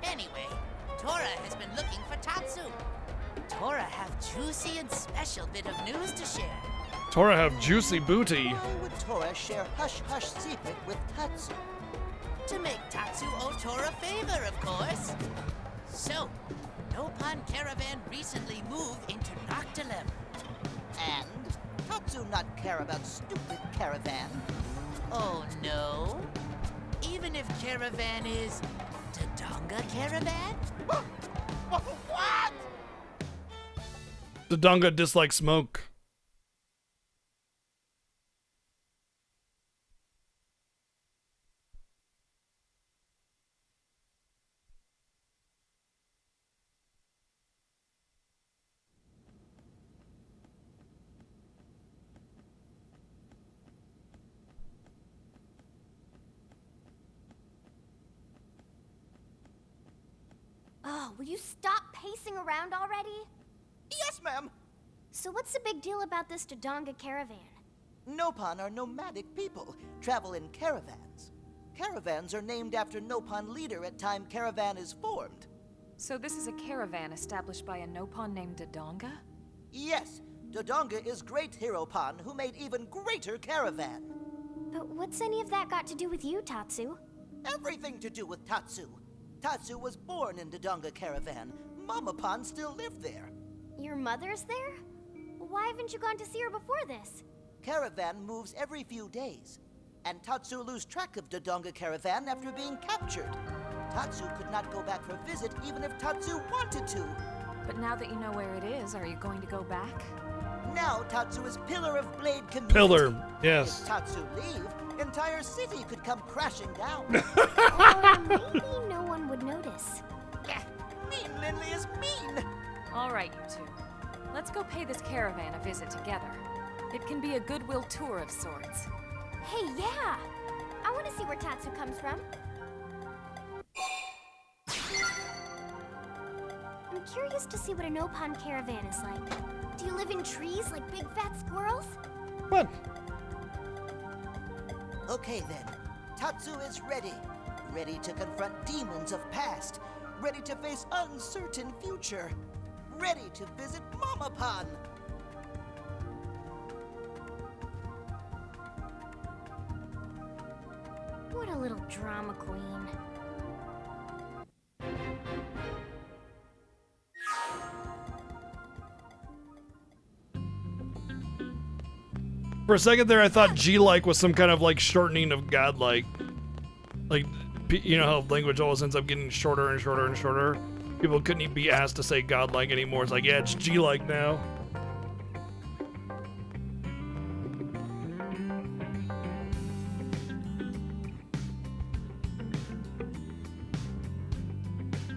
Anyway, Tora has been looking for Tatsu. Tora have juicy and special bit of news to share. Tora have juicy booty. Why would Tora share hush-hush secret with Tatsu? To make Tatsu owe Tora favor, of course. So, Nopon Caravan recently moved into Noctilem. And Tatsu not care about stupid Caravan. Oh no? Even if Caravan is Tadonga Caravan? What? Dodonga dislikes smoke. Oh, will you stop pacing around already? Yes, ma'am. So what's the big deal about this Dodonga caravan? Nopon are nomadic people, travel in caravans. Caravans are named after Nopon leader at time caravan is formed. So this is a caravan established by a Nopon named Dodonga? Yes, Dodonga is great hero Pon who made even greater caravan. But what's any of that got to do with you, Tatsu? Everything to do with Tatsu. Tatsu was born in Dodonga caravan. Mama Pon still lived there. Your mother's there? Why haven't you gone to see her before this? Caravan moves every few days, and Tatsu lose track of Dodonga caravan after being captured. Tatsu could not go back for a visit even if Tatsu wanted to. But now that you know where it is, are you going to go back? Now Tatsu is pillar of blade community. Pillar, yes. If Tatsu leave, entire city could come crashing down. Or maybe no one would notice. Mean Lindley is mean! All right, you two. Let's go pay this caravan a visit together. It can be a goodwill tour of sorts. Hey, yeah! I want to see where Tatsu comes from. I'm curious to see what a Nopon caravan is like. Do you live in trees like big fat squirrels? What? Okay then, Tatsu is ready. Ready to confront demons of past. Ready to face uncertain future. Ready to visit Mama Pon. What a little drama queen. For a second there, I thought G-like was some kind of like shortening of godlike. Like, you know how language always ends up getting shorter and shorter and shorter? People couldn't be asked to say godlike anymore. It's like, yeah, it's G-like now.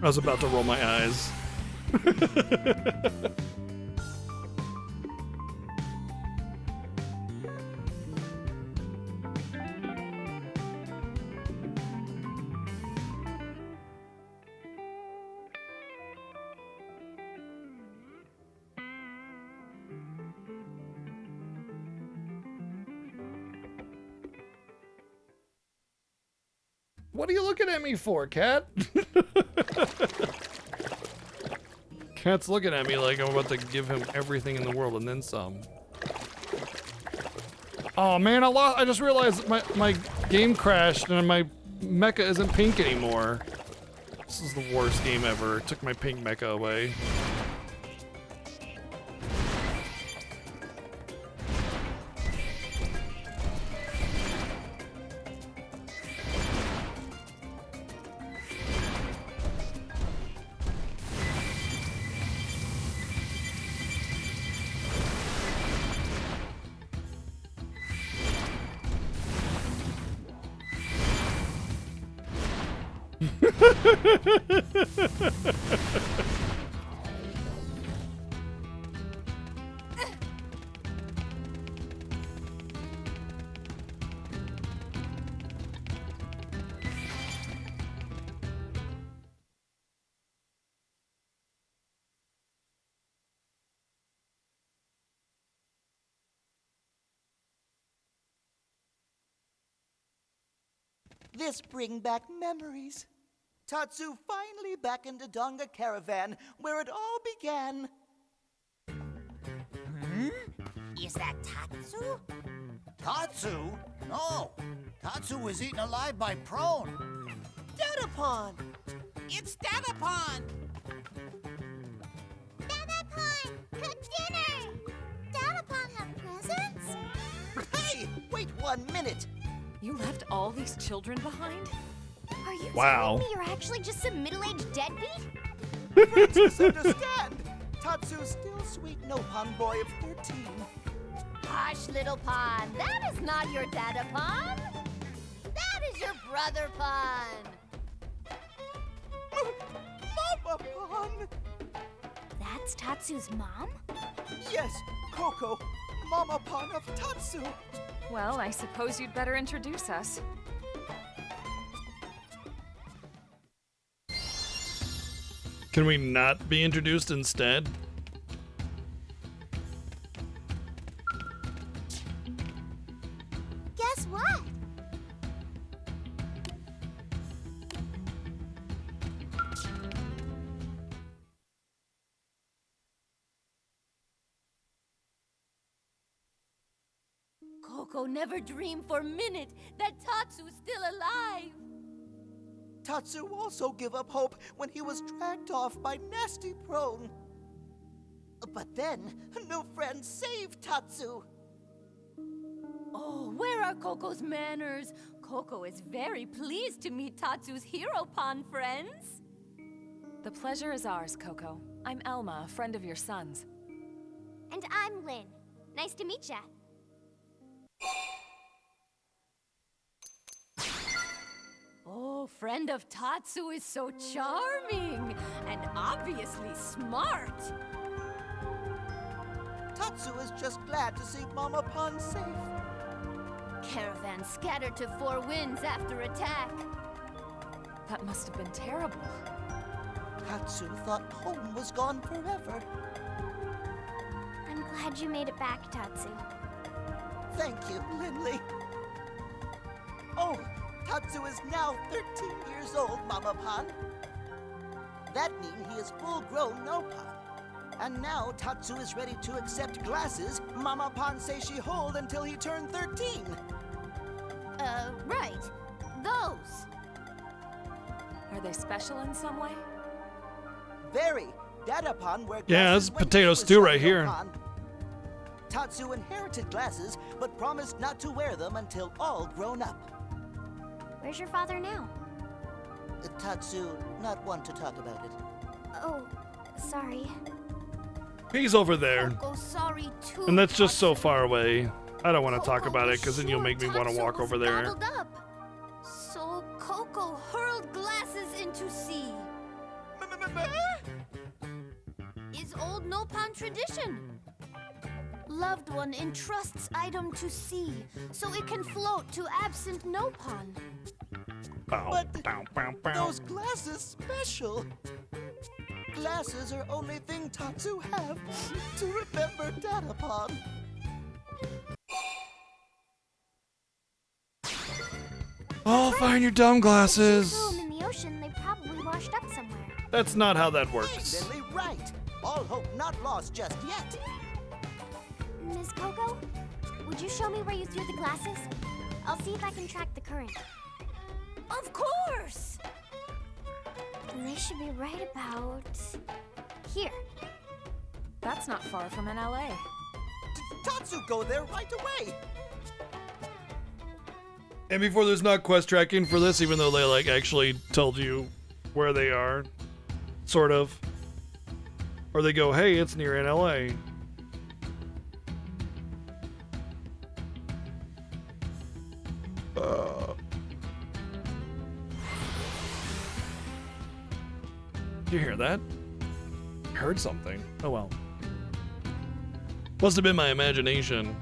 I was about to roll my eyes. What are you looking at me for, Cat? Cat's looking at me like I'm about to give him everything in the world and then some. Oh man, I just realized my game crashed and my mecha isn't pink anymore. This is the worst game ever. It took my pink mecha away. This bring back memories. Tatsu finally back in Dodonga Caravan, where it all began. Is that Tatsu? Tatsu? No. Tatsu was eaten alive by Prone. Dadapon! It's Dadapon! Dadapon, cook dinner! Dadapon have presents? Hey, wait 1 minute. You left all these children behind? Are you Wow. telling me you're actually just some middle-aged deadbeat? Friends misunderstand. Tatsu still sweet Nopon boy of 13. Hush, little Pon. That is not your dada Pon. That is your brother Pon. Mama Pon! That's Tatsu's mom? Yes, Coco, Mama Pon of Tatsu. Well, I suppose you'd better introduce us. Can we not be introduced instead? Guess what? Coco never dreamed for a minute that Tatsu's still alive. Tatsu also gave up hope when he was dragged off by Nasty Prone. But then, a new friend saved Tatsu. Oh, where are Coco's manners? Coco is very pleased to meet Tatsu's hero Pon friends. The pleasure is ours, Coco. I'm Elma, a friend of your son's. And I'm Lynn. Nice to meet ya. Oh, friend of Tatsu is so charming and obviously smart. Tatsu is just glad to see Mama Pon safe. Caravan scattered to four winds after attack. That must have been terrible. Tatsu thought home was gone forever. I'm glad you made it back, Tatsu. Thank you, Lindley. Oh, Tatsu is now 13 years old, Mama Pon. That means he is full-grown Nopon. And now Tatsu is ready to accept glasses Mama Pon says she hold until he turned 13. Right. Those. Are they special in some way? Very. Dadapon wear glasses. Yeah, that's when potato he was stew young right here. Nopon. Tatsu inherited glasses, but promised not to wear them until all grown up. Where's your father now? Tatsu, not one to talk about it. Oh, sorry. He's over there. Coco sorry too. And that's just so far away. I don't want to talk about it because then you'll make me want to walk over there. Gobbled up. So Coco hurled glasses into sea. Is old Nopon tradition. Loved one entrusts item to sea, so it can float to absent Nopon. Bow, But bow, bow, bow. those glasses special. Glasses are only thing Tatsu have to remember Dadapon. Oh, find your dumb glasses. Throw 'em in the ocean, they probably washed up somewhere. That's not how that works. Lily, right. All hope not lost just yet. Miss Coco, would you show me where you threw the glasses? I'll see if I can track the current. Of course! And they should be right about here. That's not far from an LA. Tatsu go there right away. And before there's not quest tracking for this, even though they like actually told you where they are, sort of. Or they go, hey, it's near in LA. Did you hear that? I heard something. Oh well. Must have been my imagination.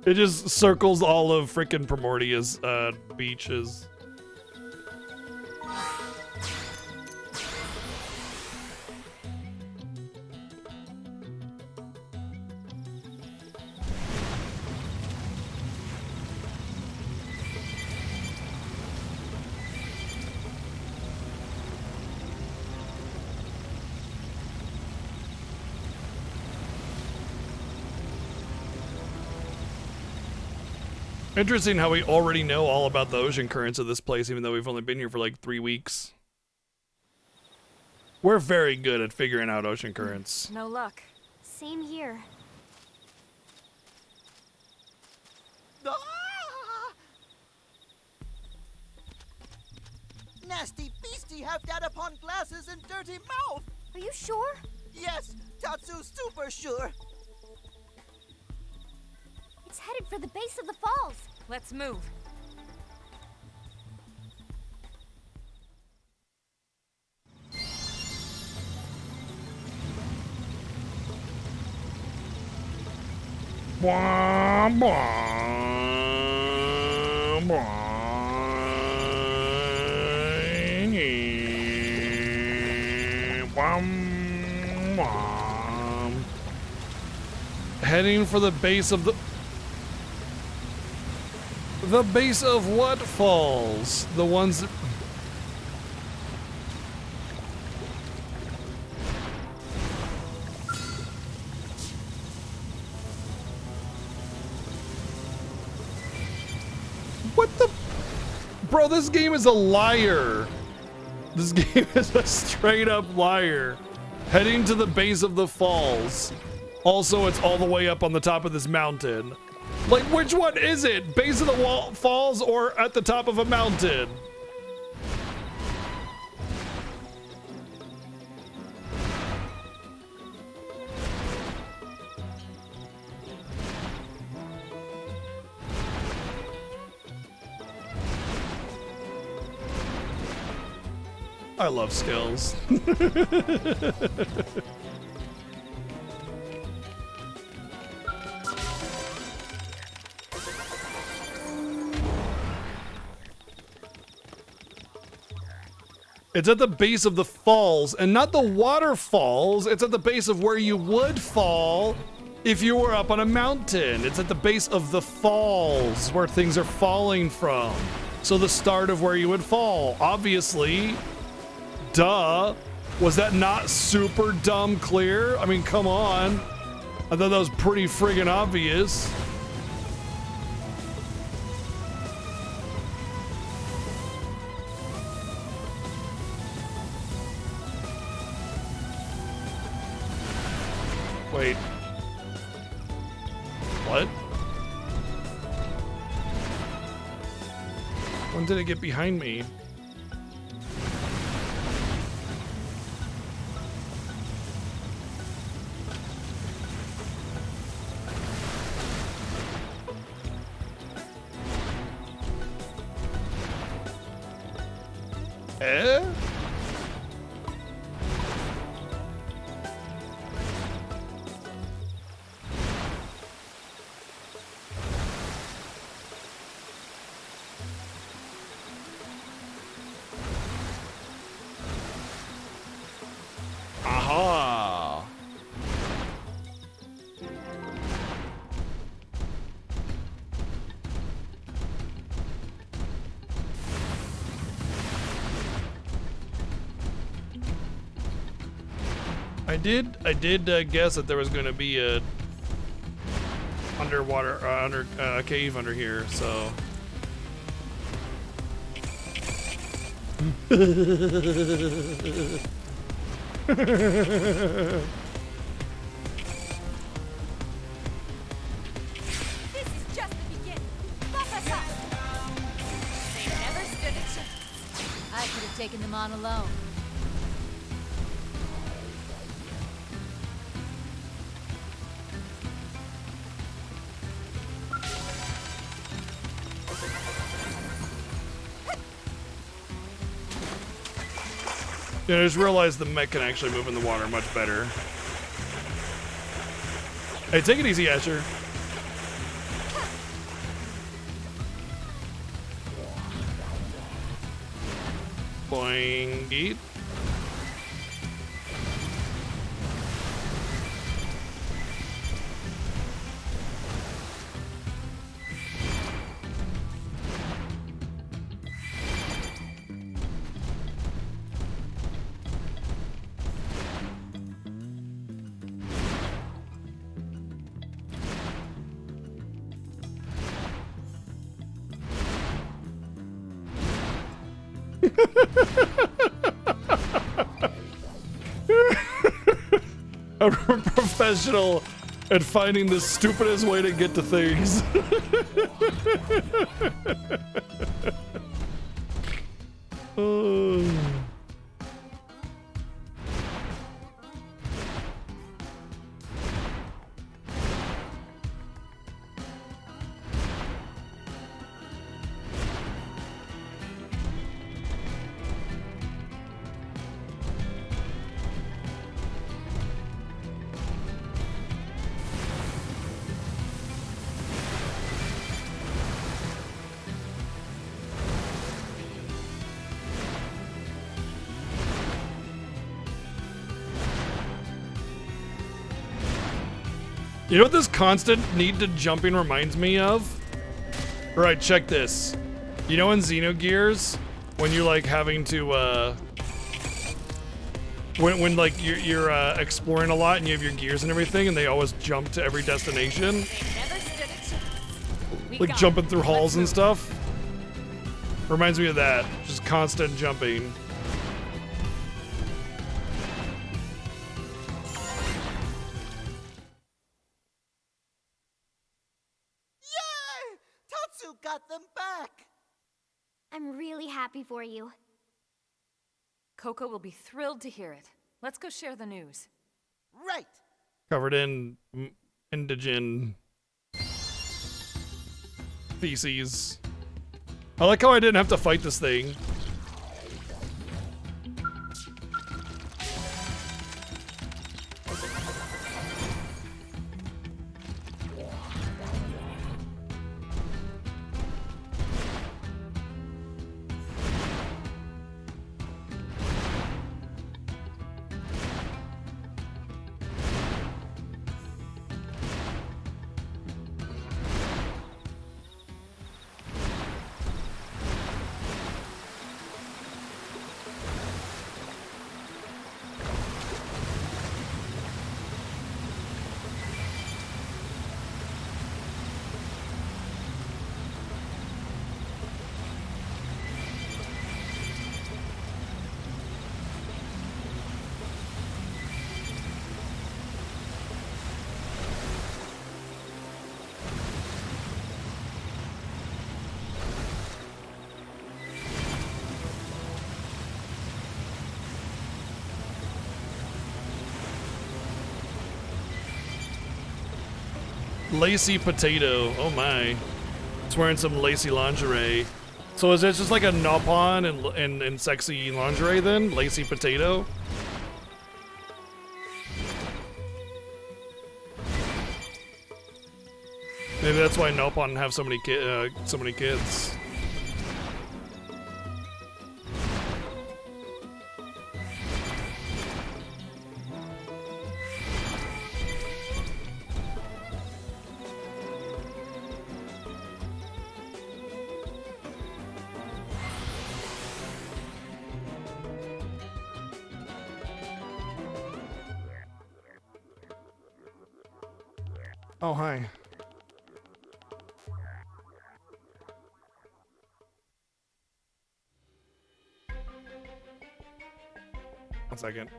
It just circles all of frickin' Primordia's beaches. Interesting how we already know all about the ocean currents of this place, even though we've only been here for like 3 weeks. We're very good at figuring out ocean currents. No luck. Same here. nasty beastie have that upon glasses and dirty mouth? Are you sure? Yes, Tatsu's super sure. It's headed for the base of the falls. Let's move. Bwah, bwah, bwah. Wham, wham. Heading for the base of the base of what falls? The ones that... What the... Bro, this game is a liar. This game is a straight up liar. Heading to the base of the falls. Also, it's all the way up on the top of this mountain. Like, which one is it? Base of the falls or at the top of a mountain? I love skills. It's at the base of the falls, and not the waterfalls. It's at the base of where you would fall if you were up on a mountain. It's at the base of the falls where things are falling from. So the start of where you would fall. Obviously, duh. Was that not super dumb clear? I mean, come on. I thought that was pretty friggin' obvious. Wait. What? When did it get behind me? Eh? Aha! I did guess that there was going to be a underwater a cave under here, so This is just the beginning. Buff us up. They never stood a chance. I could have taken them on alone. yeah, I just realized the mech can actually move in the water much better. Hey, take it easy, Asher. Boing, eat. A professional at finding the stupidest way to get to things. You know what this constant need to jumping reminds me of? Alright, check this. You know in Xenogears, when you're like having to, when like you're exploring a lot and you have your gears and everything and they always jump to every destination? Like jumping through halls and stuff? Reminds me of that. Just constant jumping. Tatsu got them back! I'm really happy for you. Coco will be thrilled to hear it. Let's go share the news. Right! Covered in indigen feces. I like how I didn't have to fight this thing. Lacy potato. Oh my. It's wearing some lacy lingerie. So is it just like a Nopon and sexy lingerie then? Lacy potato? Maybe that's why Nopon have so many kids. Oh, hi. One second.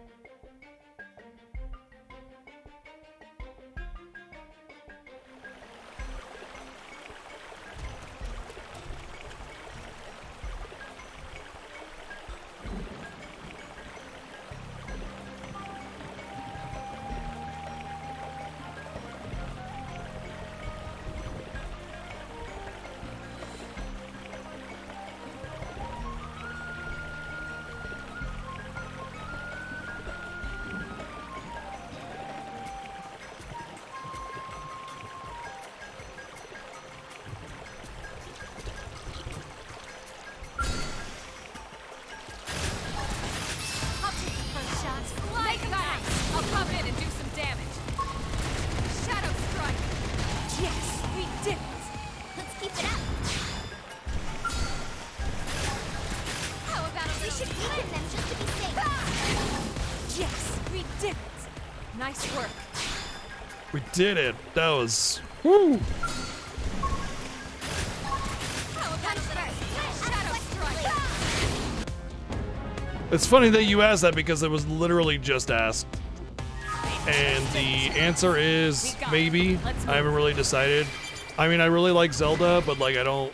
Did it. That was woo. It's funny that you asked that because it was literally just asked. And the answer is maybe. I haven't really decided. I mean, I really like Zelda, but like I don't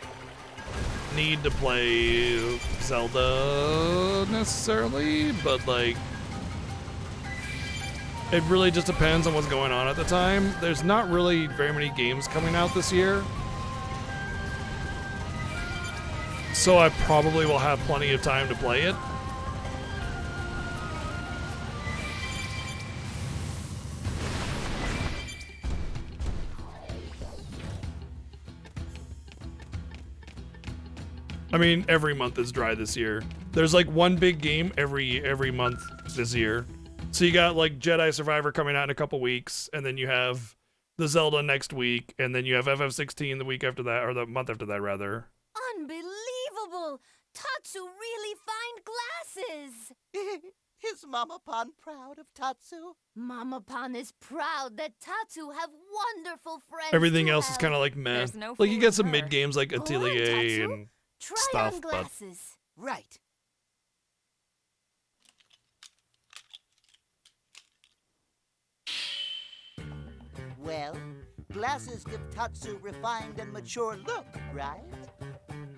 need to play Zelda necessarily, but like, it really just depends on what's going on at the time. There's not really very many games coming out this year, so I probably will have plenty of time to play it. I mean, every month is dry this year. There's like one big game every month this year. So you got like Jedi Survivor coming out in a couple weeks, and then you have the Zelda next week, and then you have FF16 the week after that, or the month after that rather. Unbelievable! Tatsu really find glasses! Is Mama Pan proud of Tatsu? Mama Pan is proud that Tatsu have wonderful friends. Everything to else have. is kind of like meh. There's no Like you get some fooling her. mid games like Go on, Atelier Tatsu. and Try stuff, on but glasses. Right. Well, glasses give Tatsu refined and mature look, right?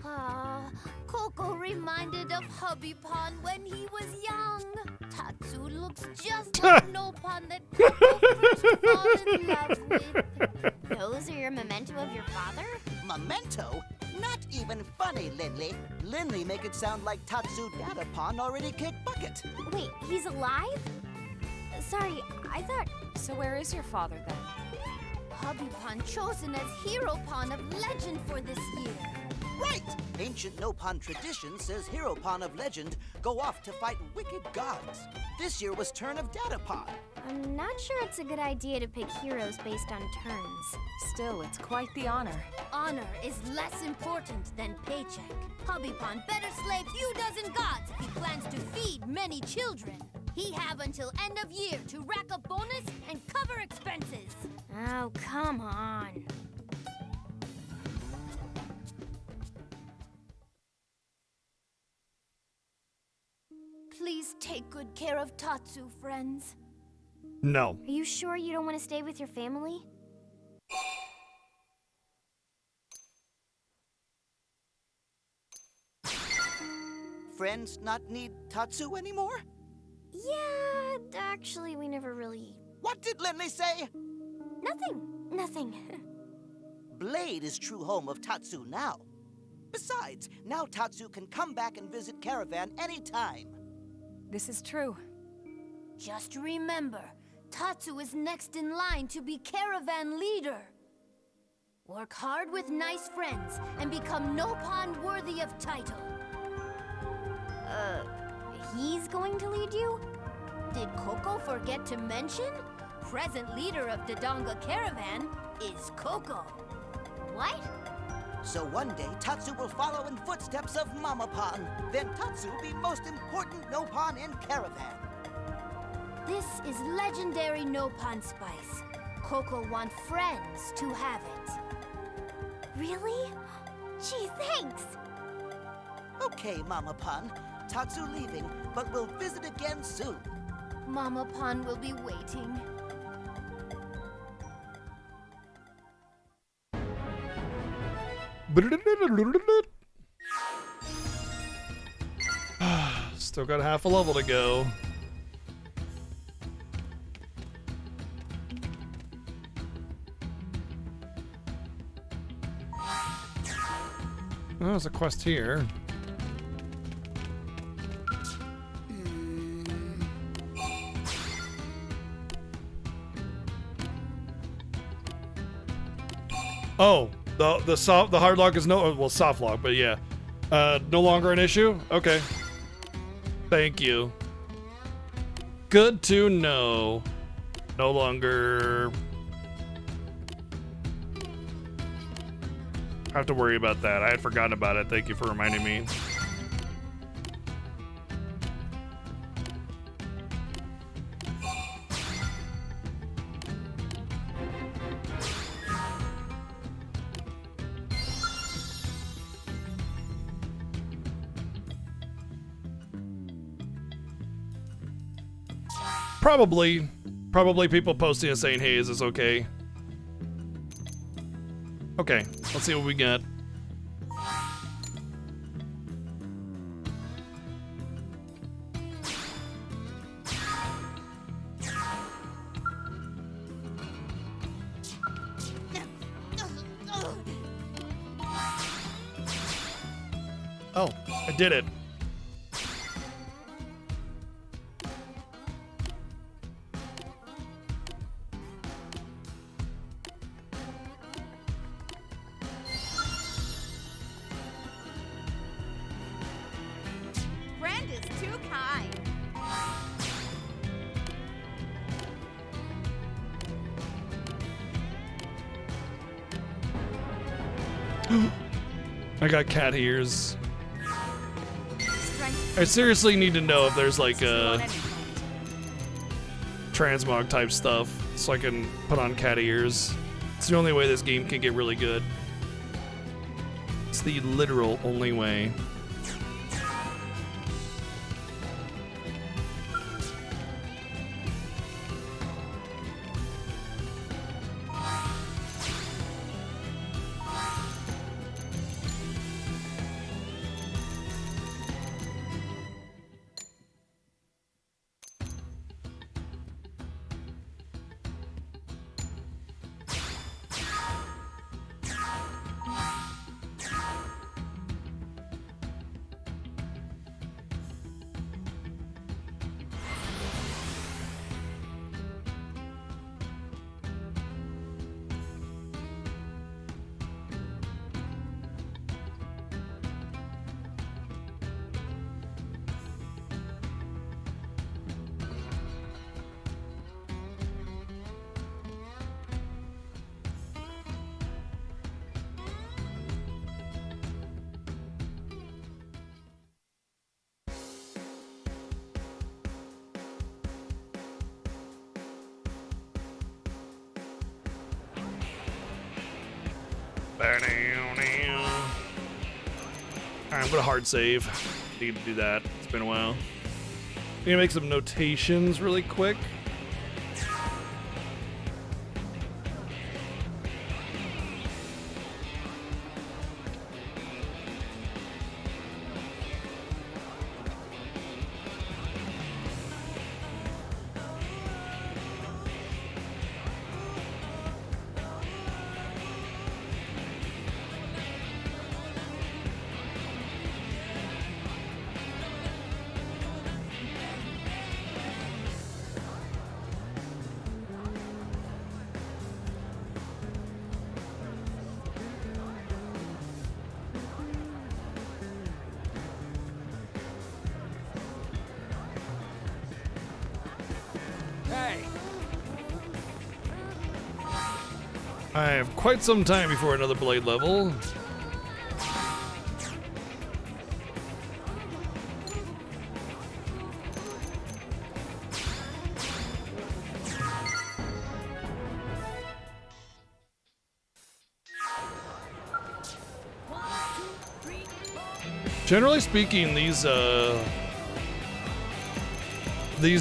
Ah, Coco reminded of Hubby Pan when he was young. Tatsu looks just like No Pan that Coco first fell in love with. Those are your memento of your father? Memento? Not even funny, Linley. Linley make it sound like Tatsu Datapan already kicked bucket. Wait, he's alive? Sorry, I thought... So where is your father then? Hubby Pan chosen as Hero Pan of Legend for this year. Right! Ancient Nopon tradition says Hero Pan of Legend go off to fight wicked gods. This year was turn of Datapan. I'm not sure it's a good idea to pick heroes based on turns. Still, it's quite the honor. Honor is less important than paycheck. Hubby Pan better slay few dozen gods if he plans to feed many children. He have until end of year to rack up bonus and cover expenses. Oh, come on. Please take good care of Tatsu, friends. no. Are you sure you don't want to stay with your family? Friends not need Tatsu anymore? Yeah, actually, we never really... What did Linley say? Nothing. Blade is true home of Tatsu now. Besides, now Tatsu can come back and visit Caravan anytime. This is true. Just remember, Tatsu is next in line to be caravan leader. Work hard with nice friends and become Nopon worthy of title. He's going to lead you? Did Coco forget to mention? Present leader of Dodonga Caravan is Coco. What? So one day, Tatsu will follow in footsteps of Mama Pan. Then Tatsu be most important Nopon in Caravan. This is legendary Nopon spice. Coco want friends to have it. Really? Gee, thanks. Okay, Mama Pan. Tatsu leaving, but we'll visit again soon. Mama Pan will be waiting. Still got half a level to go. Oh, there's a quest here. Oh, the hard lock is soft lock, but yeah, no longer an issue. Okay, thank you. Good to know. No longer have to worry about that. I had forgotten about it. Thank you for reminding me. Probably people posting and saying, hey, is this okay? Okay, let's see what we got. Oh, I did it. Friend is too kind. I got cat ears. I seriously need to know if there's like a transmog type stuff so I can put on cat ears. It's the only way this game can get really good. It's the literal only way. Alright, I'm gonna hard save. Need to do that. It's been a while. I'm gonna make some notations really quick. I have quite some time before another blade level. Generally speaking, these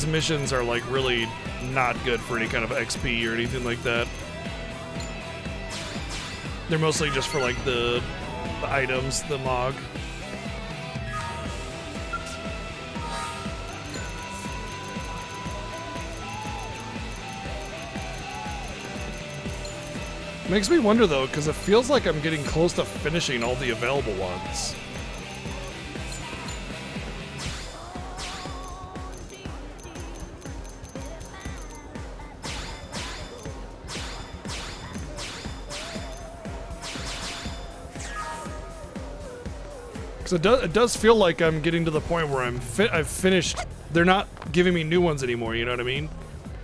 missions are like really not good for any kind of XP or anything like that. They're mostly just for like the items, the MOG. Makes me wonder though, because it feels like I'm getting close to finishing all the available ones. It does feel like I'm getting to the point where I've finished. They're not giving me new ones anymore, you know what I mean?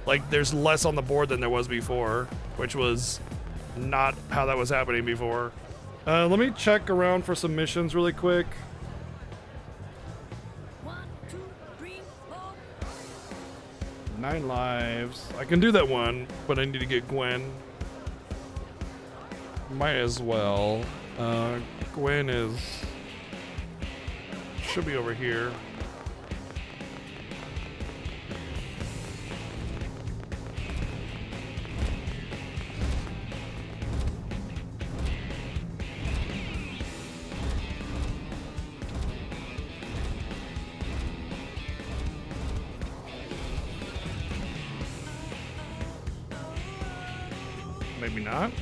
Like, there's less on the board than there was before, which was not how that was happening before. Let me check around for some missions really quick. 9 lives. I can do that one, but I need to get Gwen. Might as well. Gwen is... should be over here. Maybe not.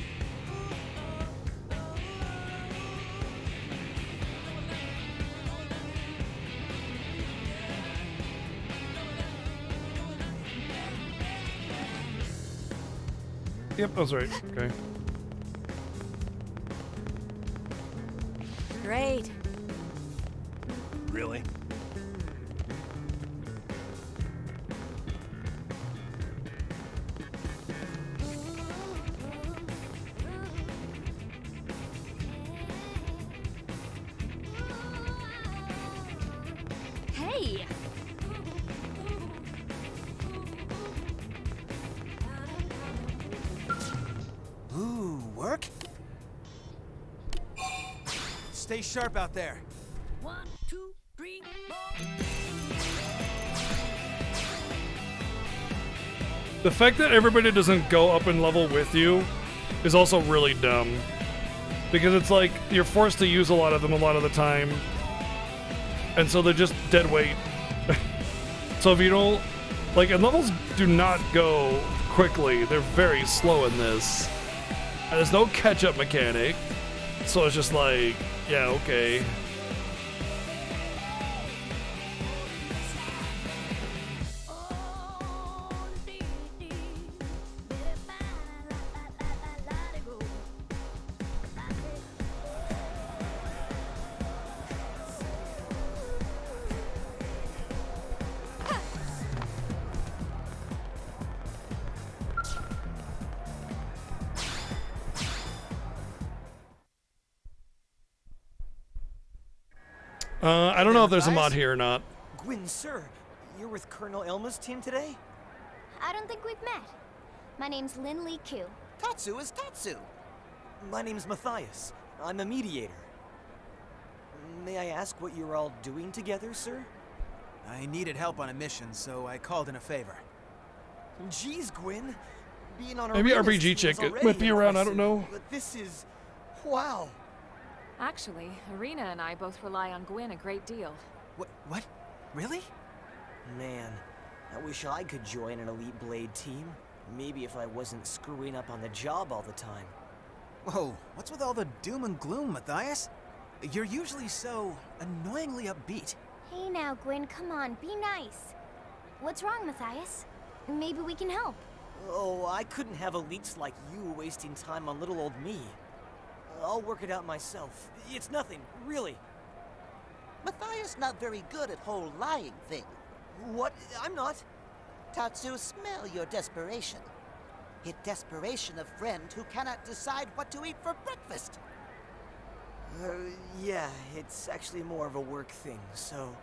Yep, that's right. Okay. Great. Really? Hey! Ooh, work? Stay sharp out there. 1, 2, 3, 4. The fact that everybody doesn't go up in level with you is also really dumb. Because it's like, you're forced to use a lot of them a lot of the time. And so they're just dead weight. So if you don't... Like, and levels do not go quickly. They're very slow in this. And there's no catch-up mechanic. So it's just like, yeah, okay. I don't know if there's a mod here or not. Gwyn, sir, you're with Colonel Elma's team today? I don't think we've met. My name's Lin Li Ku. Tatsu is Tatsu. My name's Matthias. I'm a mediator. May I ask what you're all doing together, sir? I needed help on a mission, so I called in a favor. Jeez, Gwyn. Being on Maybe Arena's RPG team chick is already might be around, I don't impressive, know. But this is... wow. Actually, Arena and I both rely on Gwyn a great deal. What? Really? Man, I wish I could join an Elite Blade team. Maybe if I wasn't screwing up on the job all the time. Whoa, what's with all the doom and gloom, Matthias? You're usually so annoyingly upbeat. Hey now, Gwyn, come on, be nice. What's wrong, Matthias? Maybe we can help. Oh, I couldn't have elites like you wasting time on little old me. I'll work it out myself. It's nothing, really. Matthias not very good at whole lying thing. What? I'm not. Tatsu, smell your desperation. It desperation of friend who cannot decide what to eat for breakfast. Yeah, it's actually more of a work thing, so...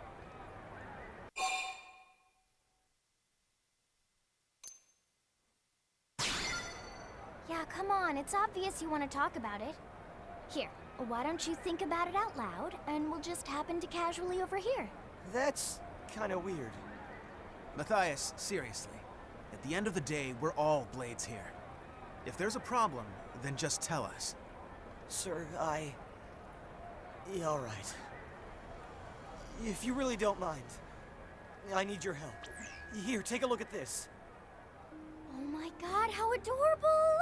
Yeah, come on, it's obvious you want to talk about it. Here, why don't you think about it out loud, and we'll just happen to casually overhear. That's kind of weird. Matthias, seriously. At the end of the day, we're all Blades here. If there's a problem, then just tell us. Sir, yeah, all right. If you really don't mind, I need your help. Here, take a look at this. Oh my god, how adorable!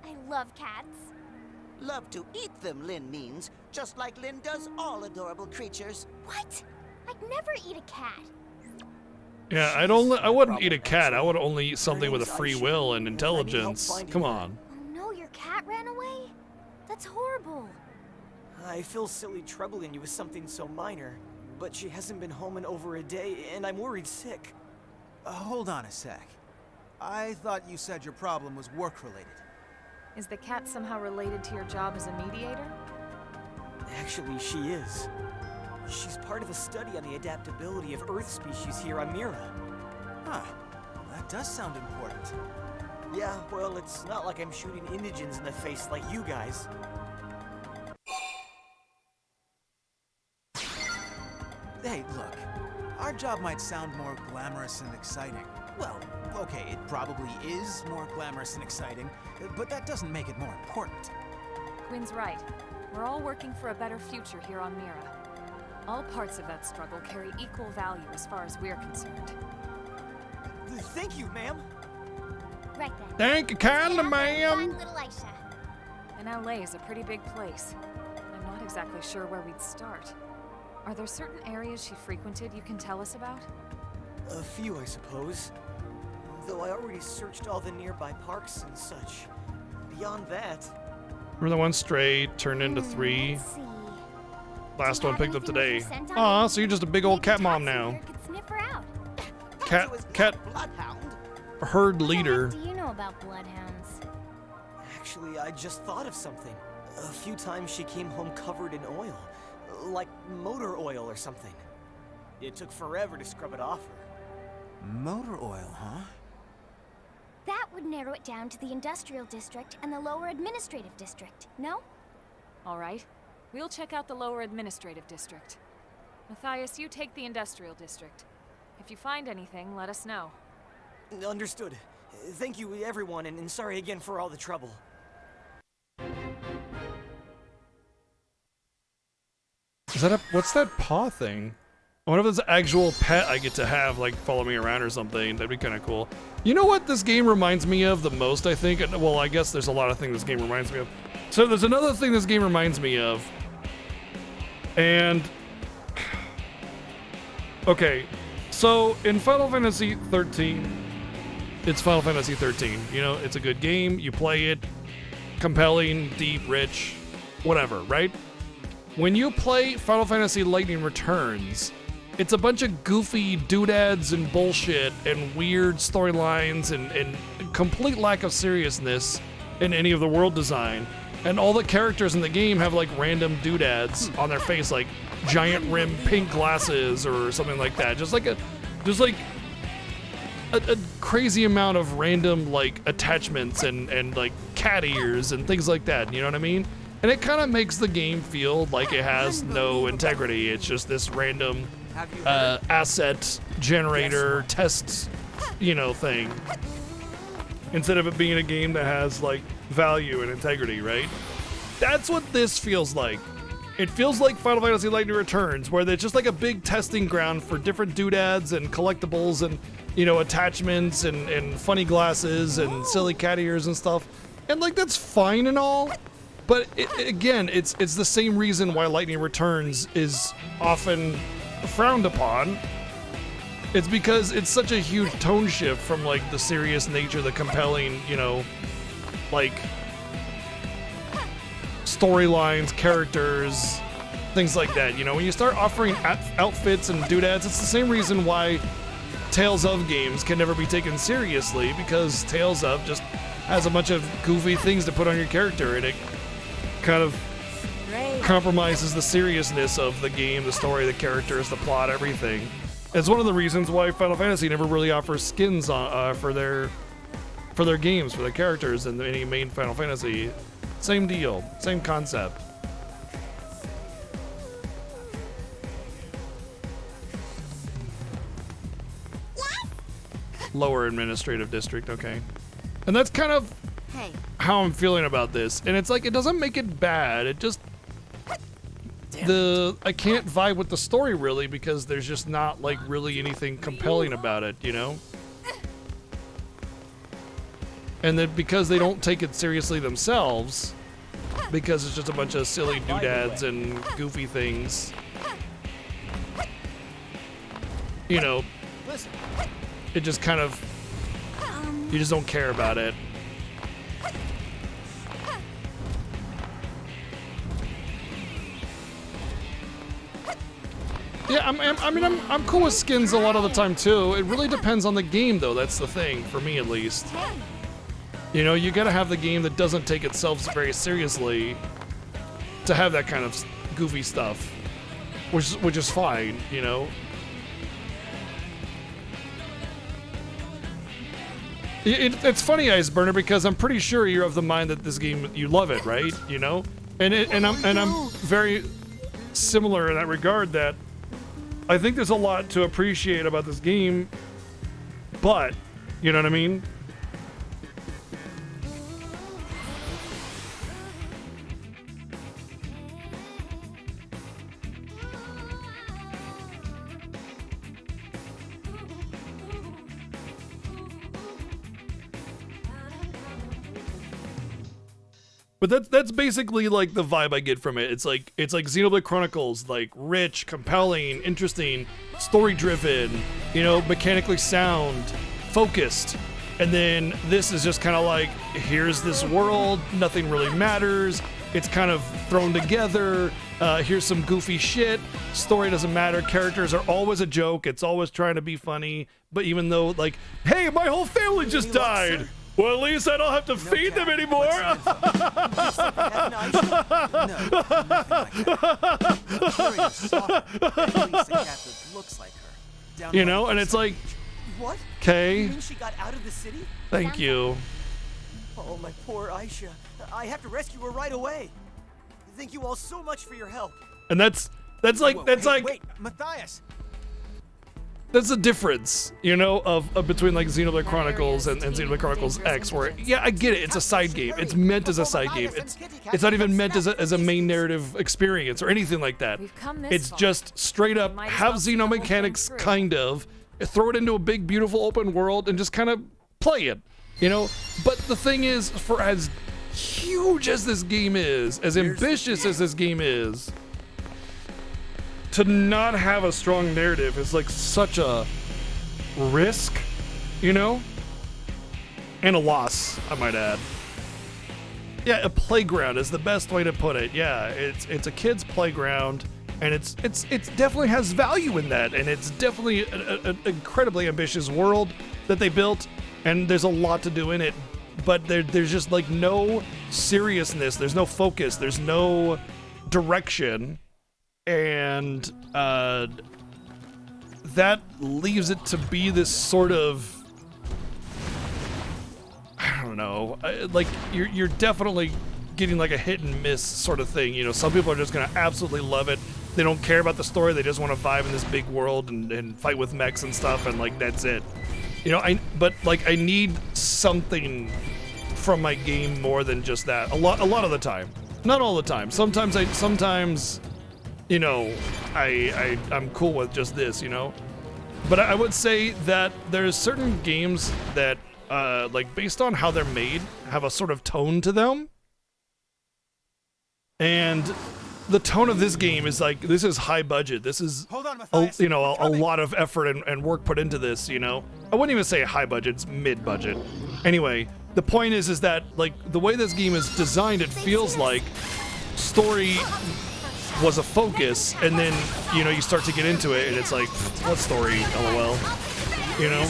I love cats. Love to eat them, Lin means, just like Lin does all adorable creatures. What? I'd never eat a cat. Yeah, I wouldn't eat a cat. I would only eat something with a free will and intelligence. Come on. Oh no, your cat ran away? That's horrible. I feel silly troubling you with something so minor, but she hasn't been home in over a day, and I'm worried sick. Hold on a sec. I thought you said your problem was work-related. Is the cat somehow related to your job as a mediator? Actually, she is. She's part of a study on the adaptability of Earth species here on Mira. Huh. That does sound important. Yeah, well, it's not like I'm shooting indigents in the face like you guys. Hey, look. Our job might sound more glamorous and exciting. Well, okay, it probably is more glamorous and exciting, but that doesn't make it more important. Gwyn's right. We're all working for a better future here on Mira. All parts of that struggle carry equal value as far as we're concerned. Thank you, ma'am. Right then. Thank you kindly, ma'am. Find little Aisha. And LA is a pretty big place. I'm not exactly sure where we'd start. Are there certain areas she frequented you can tell us about? A few, I suppose. though I already searched all the nearby parks and such. Beyond that... Remember the one stray turned into 3? Last one picked up today. Aw, so you're just a big old cat mom now. Cat herd leader. What do you know about bloodhounds? Actually, I just thought of something. A few times she came home covered in oil. Like motor oil or something. It took forever to scrub it off her. Motor oil, huh? That would narrow it down to the industrial district and the lower administrative district, no? All right. We'll check out the lower administrative district. Matthias, you take the industrial district. If you find anything, let us know. Understood. Thank you, everyone, and sorry again for all the trouble. Is that what's that paw thing? I wonder if there's an actual pet I get to have, like, follow me around or something. That'd be kind of cool. You know what this game reminds me of the most, I think? Well, I guess there's a lot of things this game reminds me of. So there's another thing this game reminds me of. And... okay, so in Final Fantasy 13, it's Final Fantasy 13. You know, it's a good game, you play it, compelling, deep, rich, whatever, right? When you play Final Fantasy Lightning Returns, it's a bunch of goofy doodads and bullshit and weird storylines and complete lack of seriousness in any of the world design. And all the characters in the game have like random doodads on their face, like giant rim pink glasses or something like that. Just like a crazy amount of random like attachments and like cat ears and things like that. You know what I mean? And it kind of makes the game feel like it has no integrity. It's just this random asset generator test, you know, thing. Instead of it being a game that has like value and integrity, right? That's what this feels like. It feels like Final Fantasy Lightning Returns, where it's just like a big testing ground for different doodads and collectibles and, you know, attachments and funny glasses and silly cat ears and stuff. And like, that's fine and all, but again, it's the same reason why Lightning Returns is often frowned upon. It's because it's such a huge tone shift from like the serious nature, the compelling, you know, like storylines, characters, things like that. You know, when you start offering outfits and doodads, it's the same reason why Tales of games can never be taken seriously, because Tales of just has a bunch of goofy things to put on your character, and it kind of compromises the seriousness of the game, the story, the characters, the plot, everything. It's one of the reasons why Final Fantasy never really offers skins for their games, for their characters in any main Final Fantasy. Same deal, same concept. Lower administrative district, okay. And that's kind of how I'm feeling about this. And it's like, it doesn't make it bad, it just... I can't vibe with the story really, because there's just not like really anything compelling about it, you know? And then because they don't take it seriously themselves, because it's just a bunch of silly doodads and goofy things, you know, it just kind of, you just don't care about it. Yeah, I'm cool with skins a lot of the time too. It really depends on the game though, that's the thing, for me at least. You know, you gotta have the game that doesn't take itself very seriously to have that kind of goofy stuff, which is fine, you know. It's funny, Iceburner, because I'm pretty sure you're of the mind that this game, you love it, right? You know, and I'm very similar in that regard, that I think there's a lot to appreciate about this game, but you know what I mean? But that's basically like the vibe I get from it. It's like Xenoblade Chronicles, like rich, compelling, interesting, story-driven, you know, mechanically sound, focused. And then this is just kind of like, here's this world, nothing really matters. It's kind of thrown together. Here's some goofy shit. Story doesn't matter. Characters are always a joke. It's always trying to be funny. But even though, like, hey, my whole family just died. Well, at least I don't have to feed them anymore. You know, and it's like, what? Okay. You mean she got out of the city? Thank you. Oh, my poor Aisha. I have to rescue her right away. Thank you all so much for your help. And that's like Wait, Matthias. That's the difference, you know, of between like Xenoblade Chronicles and Xenoblade Chronicles X, where yeah, I get it, it's a side game. It's meant as a side game. It's not even meant as a main narrative experience or anything like that. It's just straight up have Xeno mechanics, kind of, throw it into a big, beautiful open world and just kind of play it, you know. But the thing is, for as huge as this game is, as ambitious as this game is, to not have a strong narrative is like such a risk, you know? And a loss, I might add. Yeah, a playground is the best way to put it. Yeah, it's a kid's playground, and it definitely has value in that, and it's definitely an incredibly ambitious world that they built, and there's a lot to do in it, but there's just like no seriousness, there's no focus, there's no direction. And that leaves it to be this sort of, I don't know, like you're definitely getting like a hit and miss sort of thing. You know, some people are just gonna absolutely love it. They don't care about the story. They just want to vibe in this big world and fight with mechs and stuff, and like that's it. You know, but like I need something from my game more than just that. A lot of the time, not all the time. Sometimes. You know, I'm cool with just this, you know? But I would say that there's certain games that, like, based on how they're made, have a sort of tone to them. And the tone of this game is like, this is high budget. This is, you know, a lot of effort and work put into this, you know? I wouldn't even say high budget, it's mid-budget. Anyway, the point is that, like, the way this game is designed, it feels like story was a focus, and then, you know, you start to get into it, and it's like, what story, lol, you know?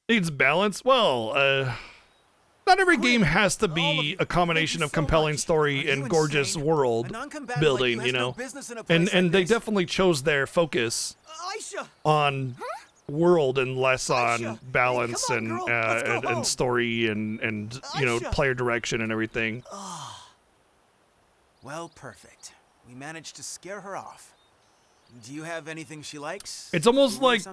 Needs balance? Well, not every game has to be a combination of compelling story and gorgeous world building, you know? And they definitely chose their focus on world and less on balance and story and you know, player direction and everything. Well, perfect. We managed to scare her off. Do you have anything she likes? It's almost like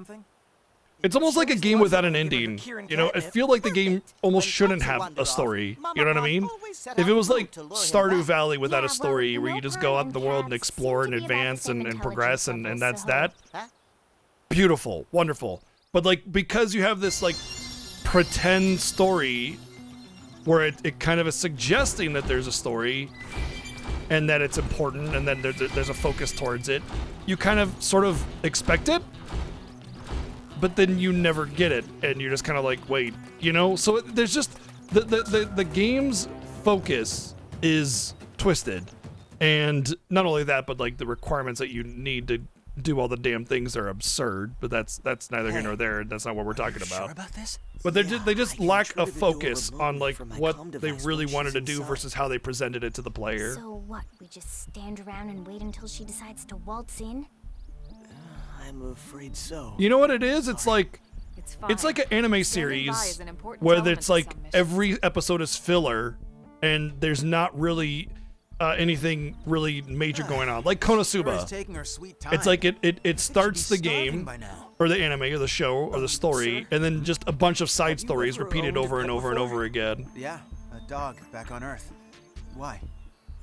a game without an ending. You know, I feel like the game almost shouldn't have a story. You know what I mean? If it was like Stardew Valley without a story, where you just go out in the world and explore and advance and progress, and that's that. Beautiful, wonderful. But like, because you have this like pretend story where it kind of is suggesting that there's a story and that it's important and then there's a focus towards it, you kind of sort of expect it, but then you never get it and you're just kind of like, wait, you know? So there's just the game's focus is twisted, and not only that, but like the requirements that you need to do all the damn things are absurd, but that's neither here nor there. That's not what we're talking about. Sure about this? But they just lack a focus on like what they really wanted to do versus how they presented it to the player. So what, we just stand around and wait until she decides to waltz in? I'm afraid so. You know what it is? It's like an anime series where it's like every episode is filler and there's not really anything really major going on, like Konosuba. It's like it starts the game or the anime or the show or the story, and then just a bunch of side stories repeated over and over and over again. Yeah, a dog back on Earth. Why?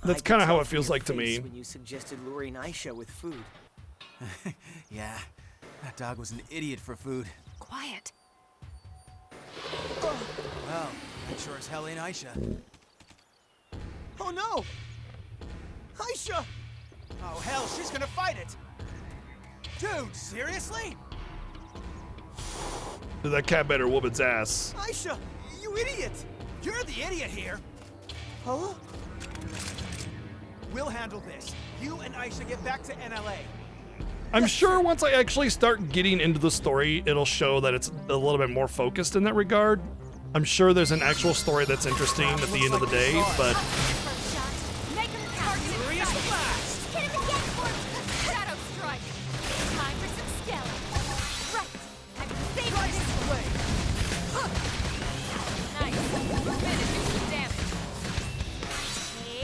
That's kind of how it feels like to me. When you suggested luring Aisha with food. Yeah, that dog was an idiot for food. Quiet. Well, that sure as hell ain't Aisha. Oh no! Aisha! Oh hell, she's gonna fight it! Dude, seriously? That cat better whoop its ass. Aisha, you idiot! You're the idiot here. Huh? We'll handle this. You and Aisha get back to NLA. I'm sure once I actually start getting into the story, it'll show that it's a little bit more focused in that regard. I'm sure there's an actual story that's interesting at the end of the day, but... Furious blast! Hit him again for Shadow Strike! Time for some skeleton. Right! Time to save this away! Nice. Move in and do some damage.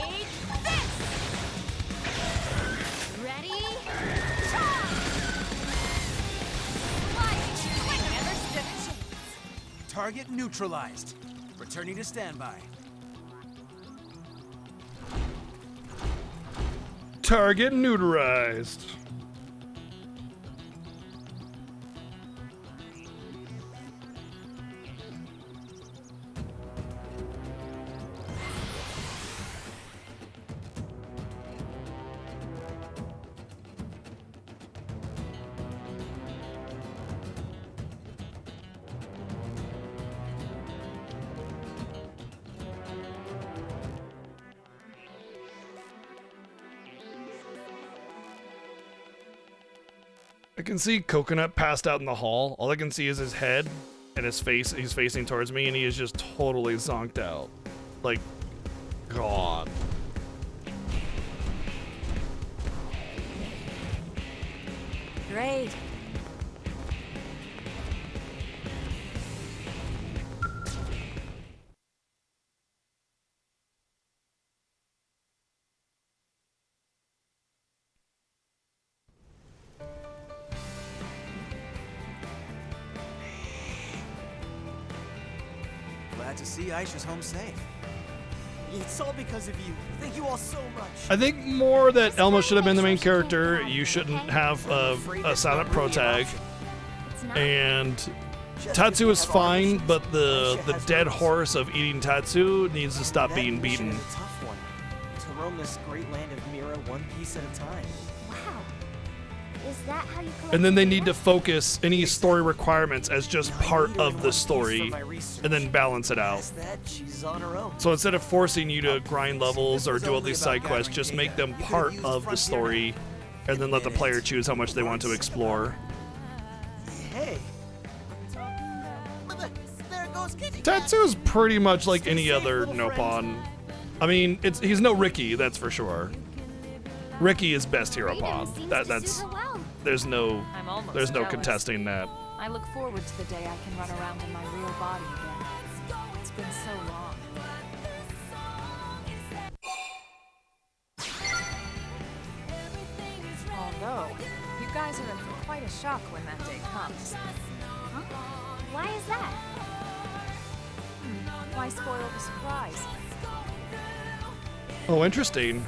Take this! Ready? Charge! Never stood a chance. Target neutralized. Returning to standby. Target neutralized. I can see Coconut passed out in the hall. All I can see is his head and his face. He's facing towards me and he is just totally zonked out. Like, gone. Great. Glad to see Aisha's home safe. It's all because of you. Thank you all so much. I think more that Elmo should have been the main character. You shouldn't have a silent pro tag. And Tatsu is fine, but the dead horse of eating Tatsu needs to stop being beaten. That mission is a tough one. To roam this great land of Mira one piece at a time. Wow. Is that how you collect And then they data? need to focus any story requirements as just part of the story and then balance it out. Past that, she's on her own. So instead of forcing you to grind levels or do all these side quests, just make them part of the story and then let the player choose how much they want to explore. Hey. There goes Kitty. Tatsu is pretty much like any other Nopon. I mean, he's no Ricky, that's for sure. Ricky is best hero pawn. That's there's no jealous. contesting that. I look forward to the day I can run around in my real body again. It's been so long. Although, you guys are in for quite a shock when that day comes. Huh? Why is that? Why spoil the surprise? Oh, interesting.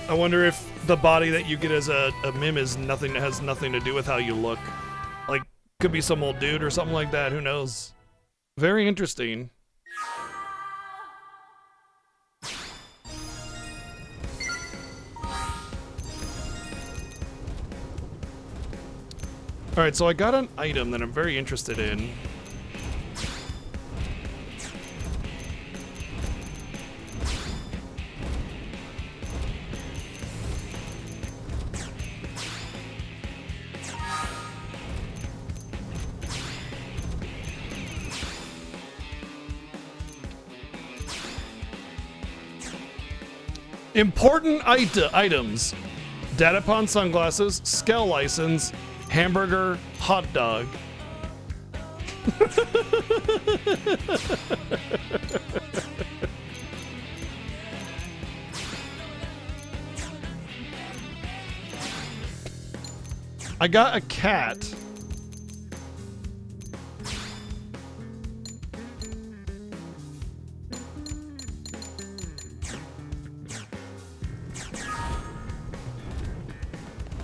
I wonder if the body that you get as a Mim has nothing to do with how you look. Like, could be some old dude or something like that, who knows? Very interesting. Alright, so I got an item that I'm very interested in. Important items. Datapon sunglasses, Skell license, hamburger, hot dog. I got a cat.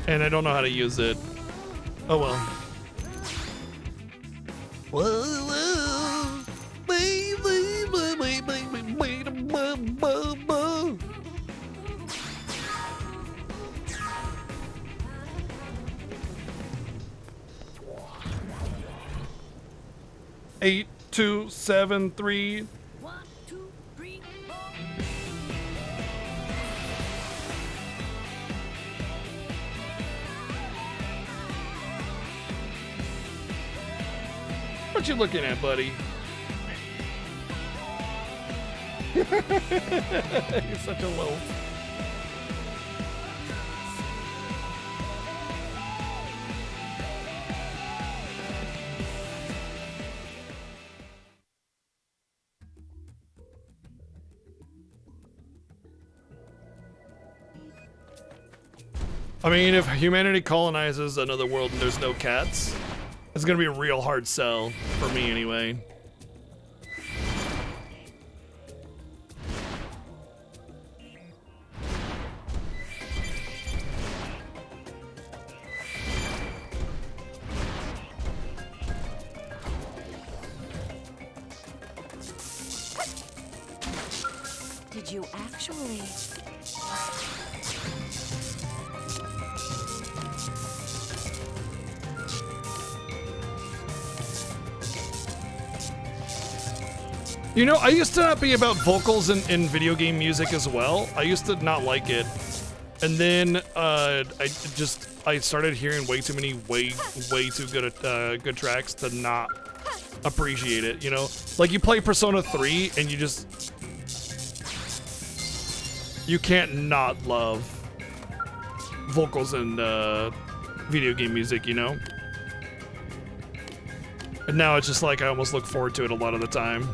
And I don't know how to use it. Oh well. 8, 2, 7, 3. What you looking at, buddy? You're such a loaf. I mean, if humanity colonizes another world and there's no cats, it's gonna be a real hard sell for me anyway. Did you actually... You know, I used to not be about vocals in video game music as well. I used to not like it. And then I started hearing way too many way too good tracks to not appreciate it, you know? Like you play Persona 3 and you can't not love vocals in video game music, you know? And now it's just like I almost look forward to it a lot of the time.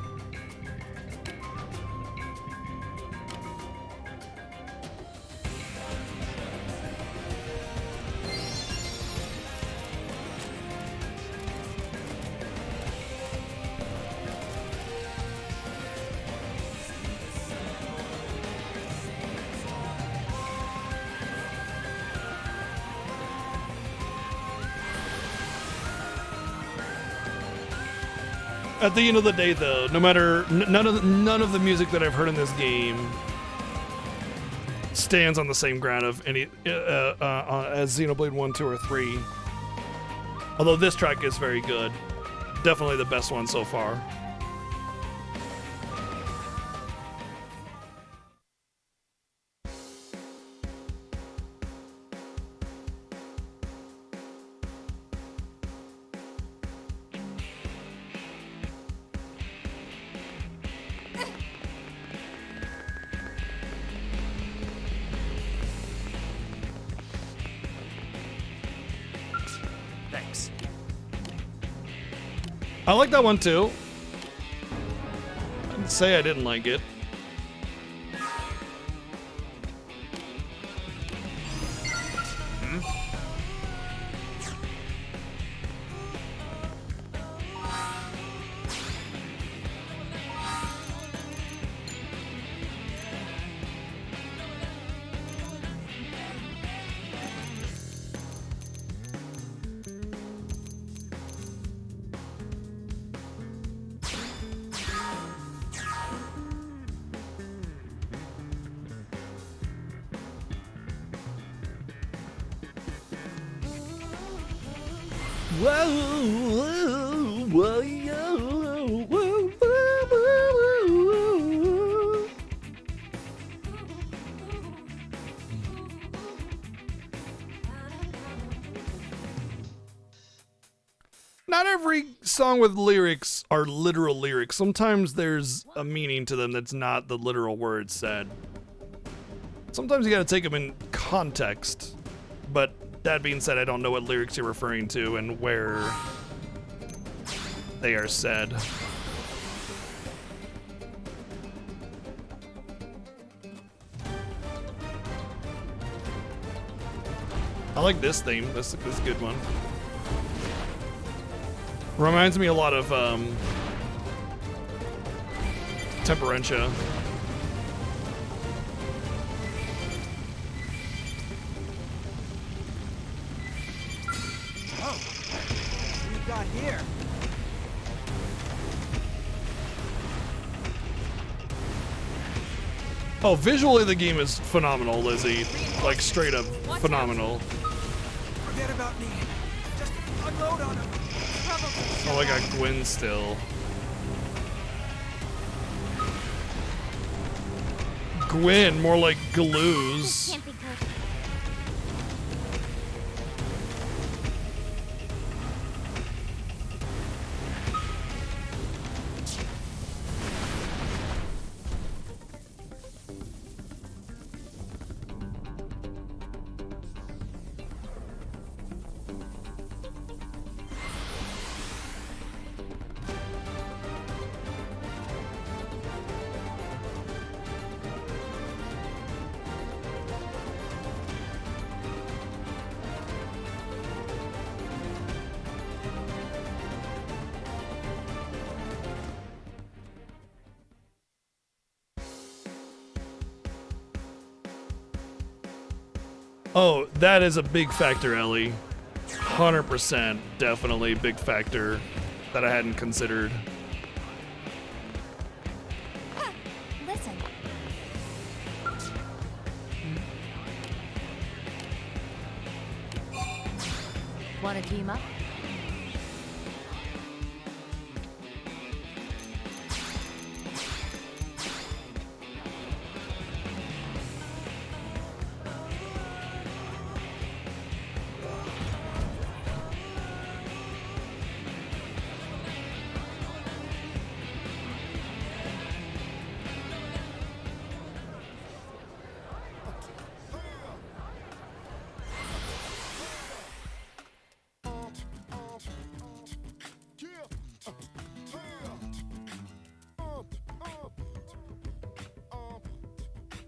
At the end of the day, though, no matter none of the music that I've heard in this game stands on the same ground of any as Xenoblade 1, 2, or 3. Although this track is very good, definitely the best one so far. I like that one too. I didn't say I didn't like it. Not every song with lyrics are literal lyrics. Sometimes there's a meaning to them that's not the literal words said. Sometimes you gotta take them in context. But that being said, I don't know what lyrics you're referring to and where they are said. I like this theme. This is a good one. Reminds me a lot of Temperentia. Oh, what we got here? Oh, visually the game is phenomenal, Lizzie. Like straight up phenomenal. Forget about me. Just unload on him. Probably. Oh, I got Gwen still. Gwen, more like Galoos. Can't be good. Oh, that is a big factor, Ellie. 100%, definitely big factor that I hadn't considered. Listen. Want to team up?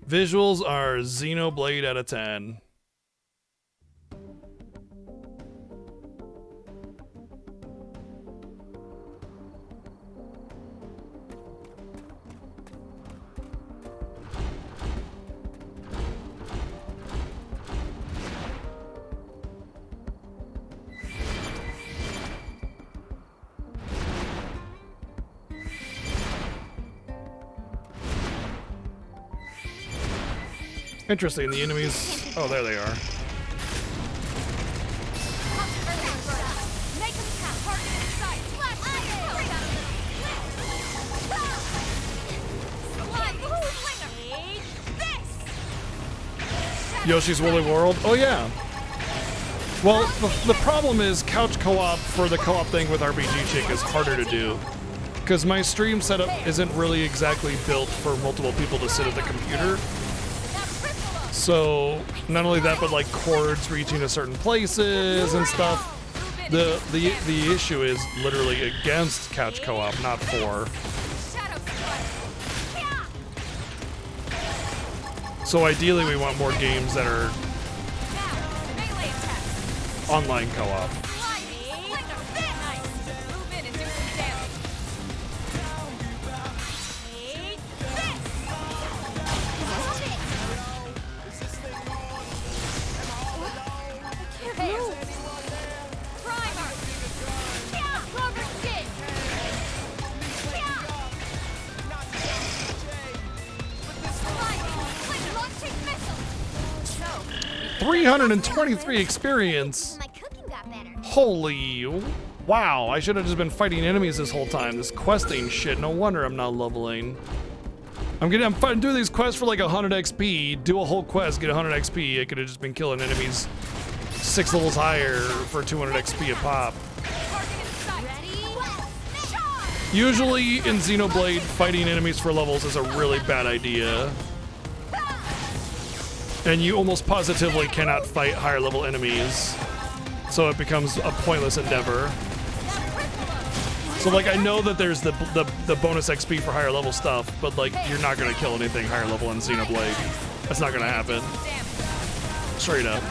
Visuals are Xenoblade out of 10. Interesting, the enemies... Oh, there they are. Yoshi's Woolly World? Oh, yeah. Well, the problem is couch co-op for the co-op thing with RPG Chick is harder to do. Because my stream setup isn't really exactly built for multiple people to sit at the computer. So, not only that, but like cords reaching to certain places and stuff. The issue is literally against couch co-op, not for. So ideally we want more games that are online co-op. $323 experience. Holy wow, I should have just been fighting enemies this whole time. This questing shit, no wonder I'm not leveling. I'm doing these quests for like 100 XP, do a whole quest, get 100 XP. I could have just been killing enemies 6 levels higher for 200 XP a pop. Usually in Xenoblade, fighting enemies for levels is a really bad idea. And you almost positively cannot fight higher level enemies. So it becomes a pointless endeavor. So like I know that there's the bonus XP for higher level stuff, but like you're not gonna kill anything higher level in Xenoblade. That's not gonna happen. Straight up.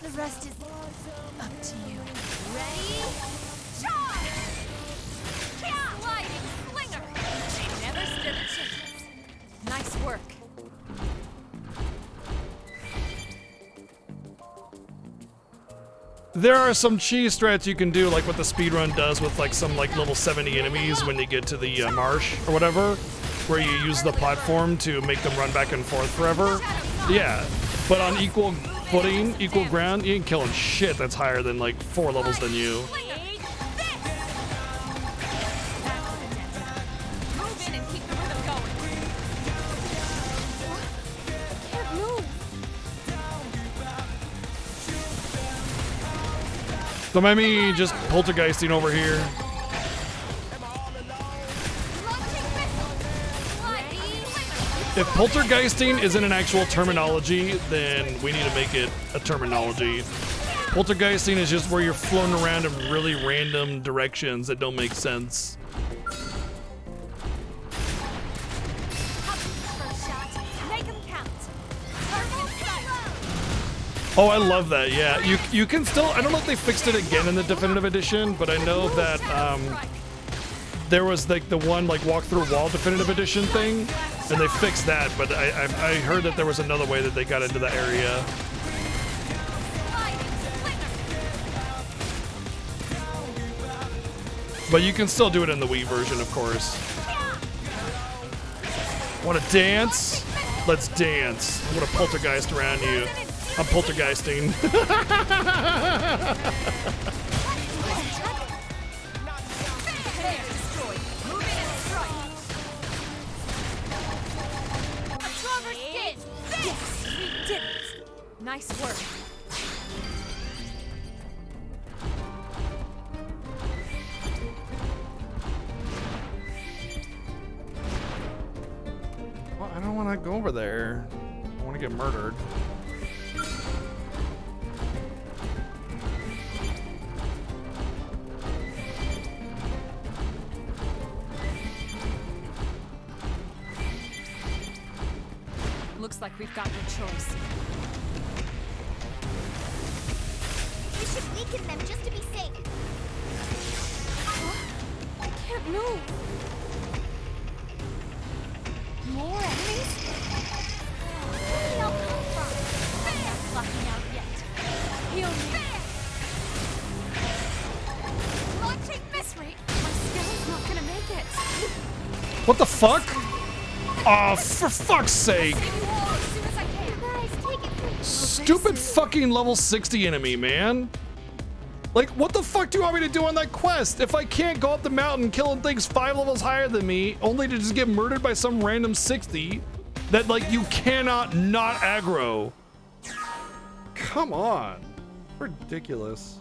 The rest is up to you. Ready? Charge! Sliding slinger! They never stood a chance. Nice work. There are some cheese strats you can do, like what the speedrun does with like some like level 70 enemies when you get to the marsh or whatever, where you use the platform to make them run back and forth forever. Yeah, but on equal footing, equal ground, you ain't killing shit that's higher than like 4 levels than you. Don't mind me just poltergeisting over here. If poltergeisting isn't an actual terminology, then we need to make it a terminology. Poltergeisting is just where you're floating around in really random directions that don't make sense. Oh, I love that. Yeah, you can still. I don't know if they fixed it again in the definitive edition, but I know that there was like the one like walk through wall definitive edition thing, and they fixed that. But I heard that there was another way that they got into the area. But you can still do it in the Wii version, of course. Want to dance? Let's dance. I'm gonna poltergeist around you. I'm poltergeisting. Yes, we did it. Nice work. Well, I don't want to go over there. I want to get murdered. Looks like we've got no choice. We should weaken them just to be safe. I can't move. More enemies? Where did they all come from? I'm not blocking out yet. Heal me. Launching miss rate. My skill's not gonna make it. What the fuck? Oh, for fuck's sake! Stupid fucking level 60 enemy, man. Like, what the fuck do you want me to do on that quest? If I can't go up the mountain killing things 5 levels higher than me, only to just get murdered by some random 60 that, like, you cannot not aggro. Come on. Ridiculous.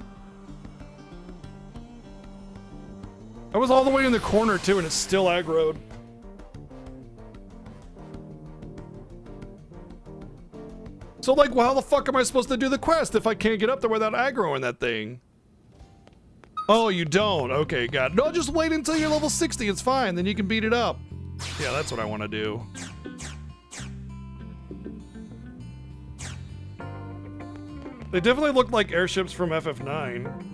I was all the way in the corner, too, and it's still aggroed. So, like, well, how the fuck am I supposed to do the quest if I can't get up there without aggroing that thing? Oh, you don't? Okay, got it. No, just wait until you're level 60. It's fine. Then you can beat it up. Yeah, that's what I want to do. They definitely look like airships from FF9.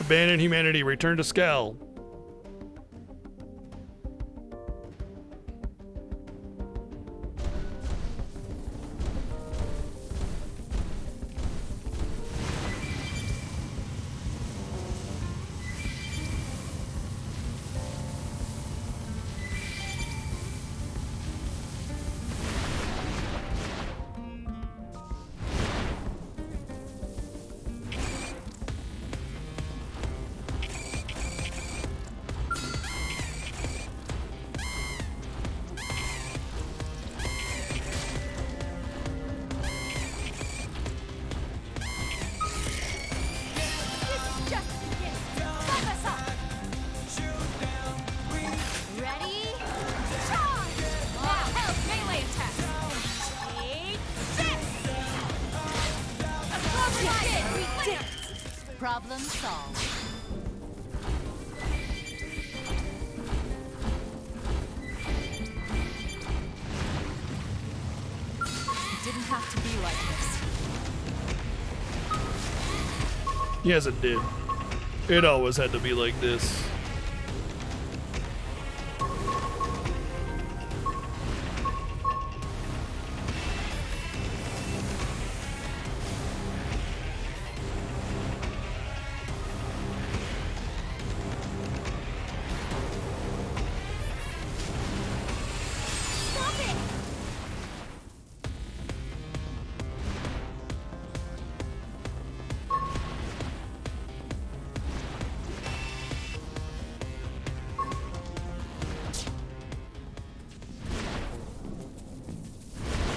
Abandon humanity, return to Skell. Problem solved. It didn't have to be like this. Yes, it did. It always had to be like this.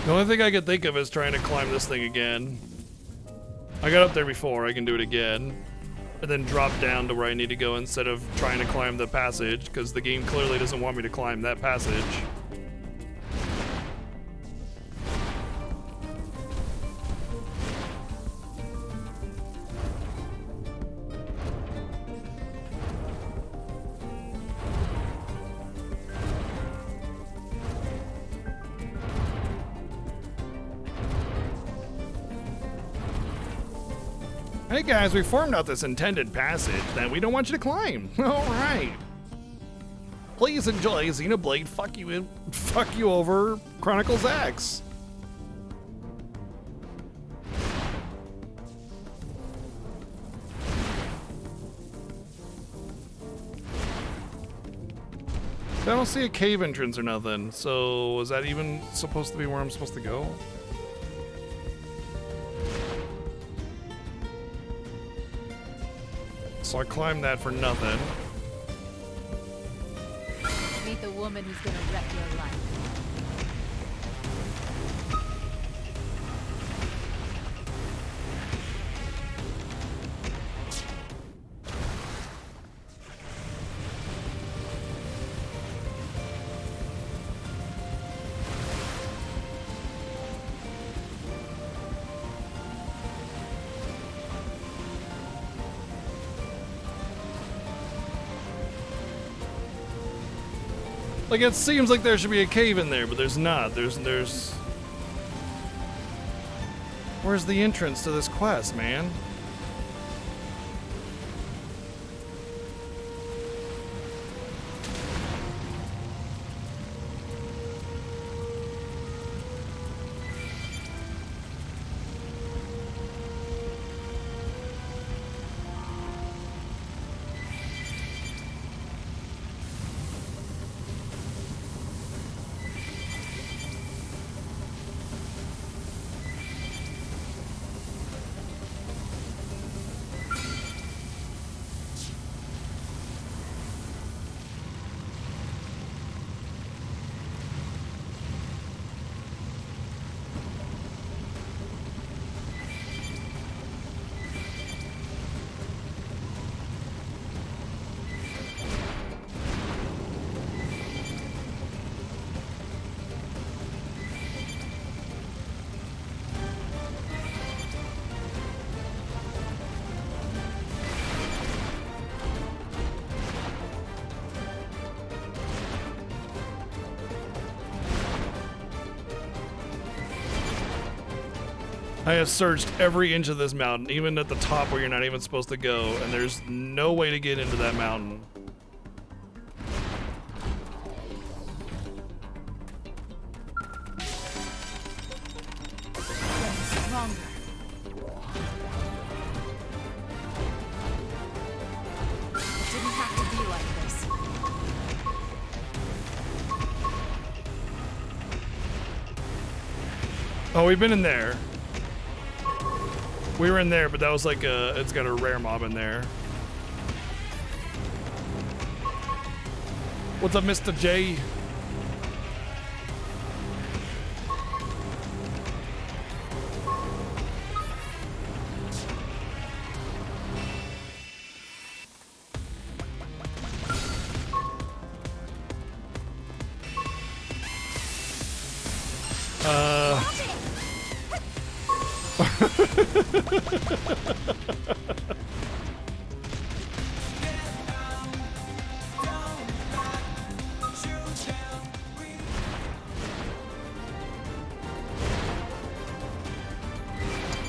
The only thing I can think of is trying to climb this thing again. I got up there before, I can do it again. And then drop down to where I need to go instead of trying to climb the passage, because the game clearly doesn't want me to climb that passage. Hey guys, we formed out this intended passage that we don't want you to climb. Alright. Please enjoy Xenoblade Fuck You Over Chronicles X. I don't see a cave entrance or nothing, so is that even supposed to be where I'm supposed to go? So I climbed that for nothing. Meet the woman who's gonna wreck your life. Like, it seems like there should be a cave in there, but there's not. There's... Where's the entrance to this quest, man? I have searched every inch of this mountain, even at the top where you're not even supposed to go, and there's no way to get into that mountain. Stronger. It didn't have to be like this. Oh, we've been in there. We were in there, but that was like it's got a rare mob in there. What's up, Mr. J?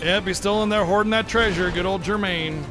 Yep, he's still in there hoarding that treasure. Good old Jermaine.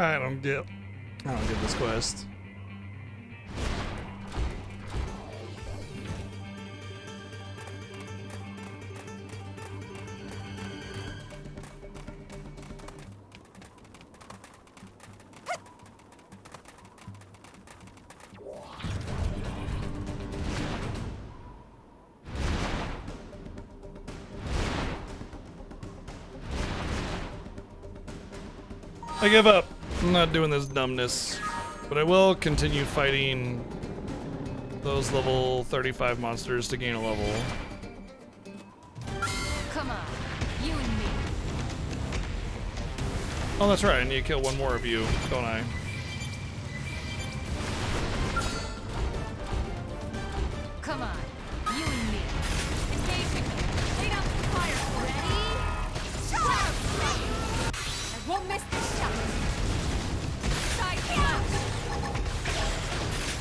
I don't get this quest. I give up. I'm not doing this dumbness, but I will continue fighting those level 35 monsters to gain a level. Come on, you and me. Oh, that's right. I need to kill one more of you, don't I? Come on, you and me. Engaging. Lead out the fire. Ready? Shout! I won't miss this shot. Side slash.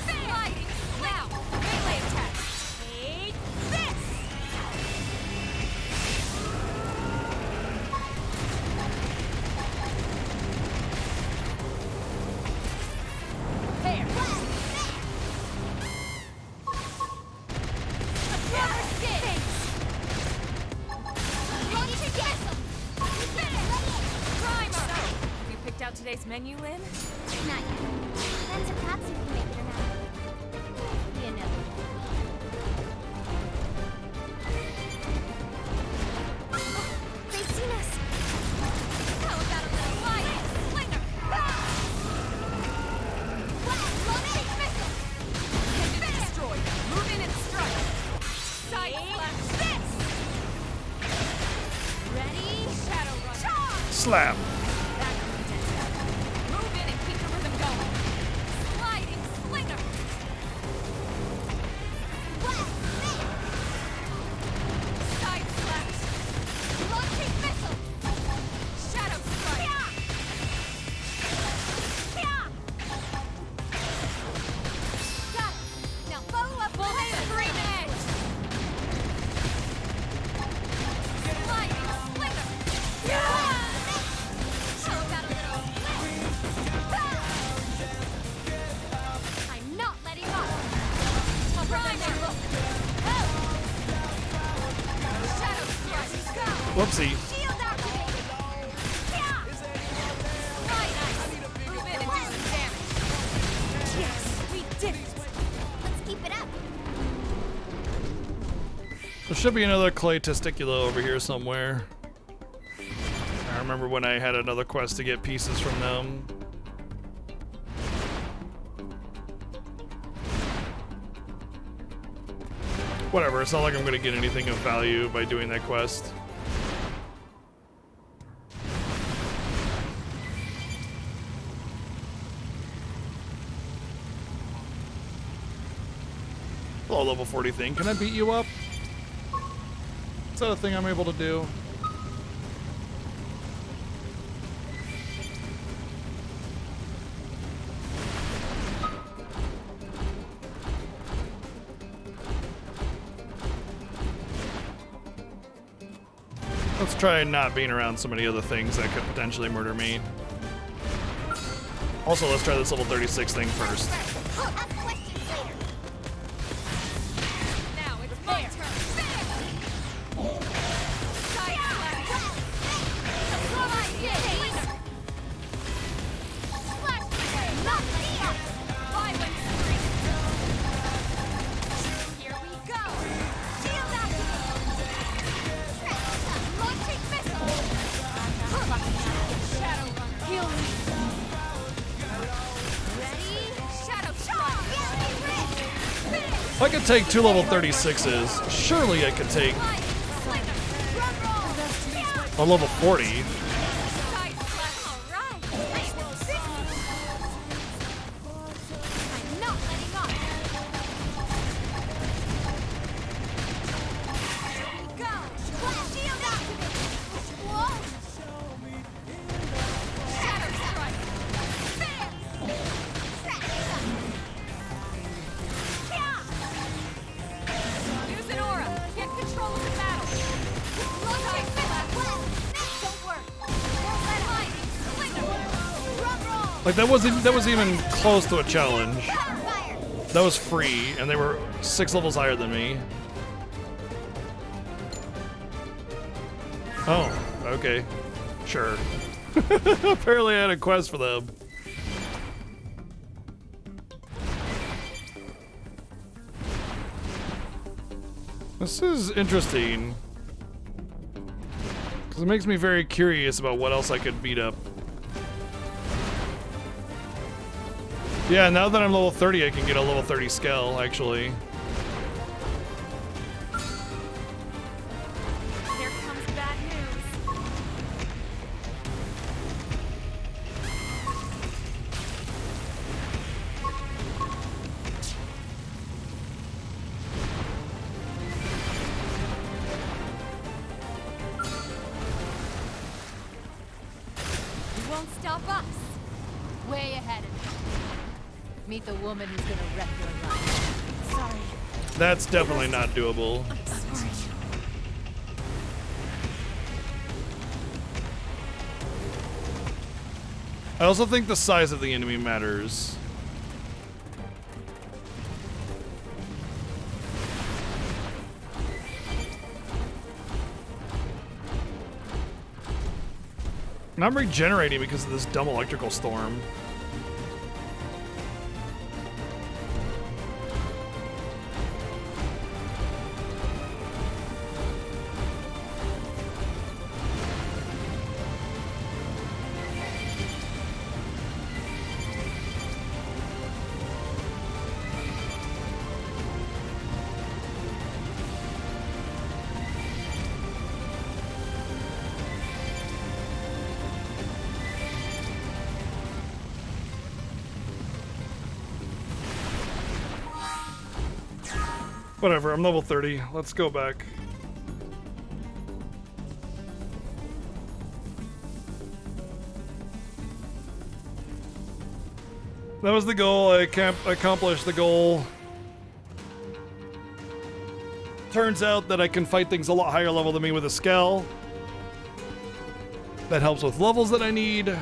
Sliding. Now, melee attack. Take this. There. Another skin. Launching guess. Primer. So, you picked out today's menu, Lynn? Not yet. Depends if Tatsu can make it or not. You know. They've seen us. How about a little light? Slinger. Launching missile. Intended destroyed. Move in and strike. Side slash this. Ready? Shadow Runner. Slap. That comes in. Move in and keep the rhythm going. Sliding slinger. Side slash. Launching missile. Shadow strike. Got it. Now follow up with extreme edge. Sliding slinger. How about a little I'm not letting up. Primer. Shadow strike. Go. Whoopsie. Shield activated. Slide ice. Move in and do some damage. Yes, we did it. Let's keep it up. There should be another clay testicular over here somewhere. I remember when I had another quest to get pieces from them. Whatever, it's not like I'm gonna get anything of value by doing that quest. Hello, level 40 thing. Can I beat you up? Is that a thing I'm able to do? Let's try not being around so many other things that could potentially murder me. Also, let's try this level 36 thing first. Now it's my turn. Here we go. Shield launching missile. Shadow Runner. Heal me. Ready? Shadow shot. If I could take 2 level 36s, surely I could take a level 40. Use an aura. Get control of the battle. Like that wasn't even close to a challenge. That was free, and they were 6 levels higher than me. Oh, okay. Sure. Apparently I had a quest for them. This is interesting. Because it makes me very curious about what else I could beat up. Yeah, now that I'm level 30, I can get a level 30 scale, actually. Here comes bad news. You won't stop us. Way ahead of you. Meet the woman who's gonna wreck your life. Sorry. That's definitely not doable. Sorry. I also think the size of the enemy matters. And I'm regenerating because of this dumb electrical storm. Whatever, I'm level 30. Let's go back. That was the goal. I can't accomplish the goal. Turns out that I can fight things a lot higher level than me with a scale. That helps with levels that I need.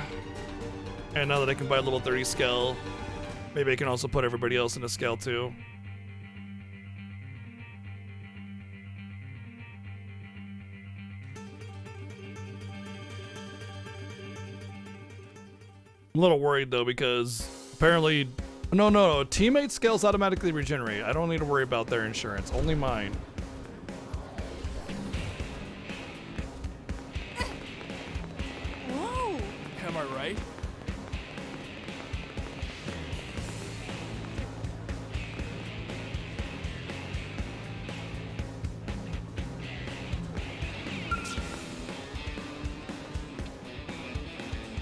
And now that I can buy a level 30 scale, maybe I can also put everybody else in a scale too. I'm a little worried though because apparently, no, teammate scales automatically regenerate. I don't need to worry about their insurance, only mine. Whoa! Am I right?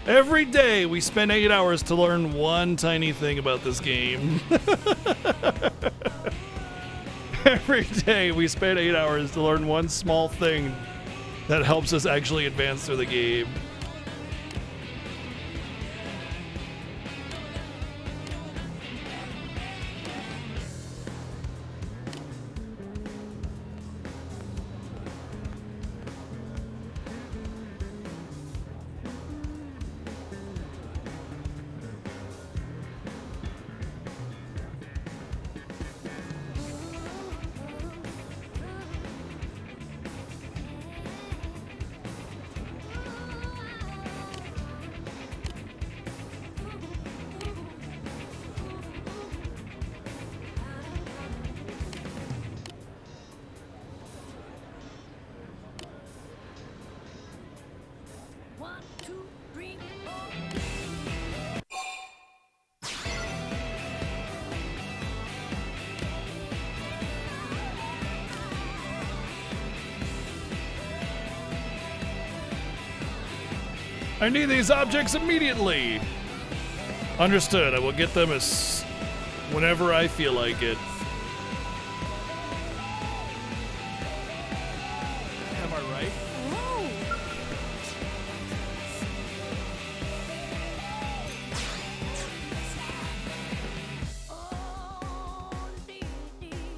Every day we spend 8 hours to learn one tiny thing about this game. Every day we spend 8 hours to learn one small thing that helps us actually advance through the game. I need these objects immediately. Understood. I will get them as whenever I feel like it. Am I right?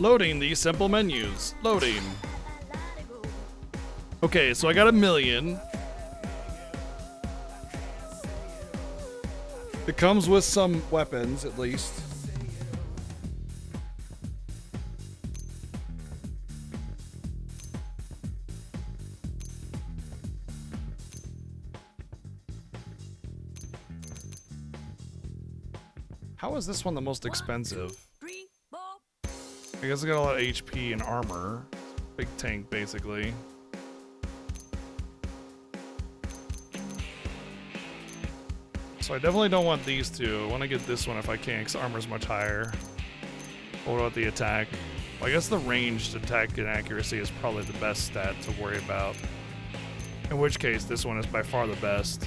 Loading these simple menus. Loading. Okay, so I got 1,000,000. It comes with some weapons, at least. How is this one the most expensive? I guess I got a lot of HP and armor. Big tank, basically. So I definitely don't want these two. I want to get this one if I can, because armor's much higher. What about the attack? Well, I guess the ranged attack and accuracy is probably the best stat to worry about. In which case, this one is by far the best.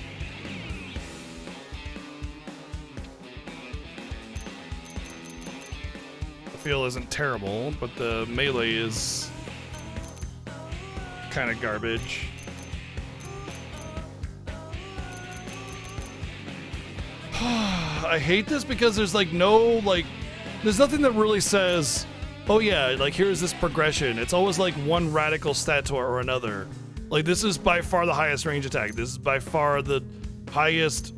The feel isn't terrible, but the melee is kind of garbage. I hate this because there's like there's nothing that really says, oh yeah, like here's this progression. It's always like one radical stat or another. Like this is by far the highest range attack. This is by far the highest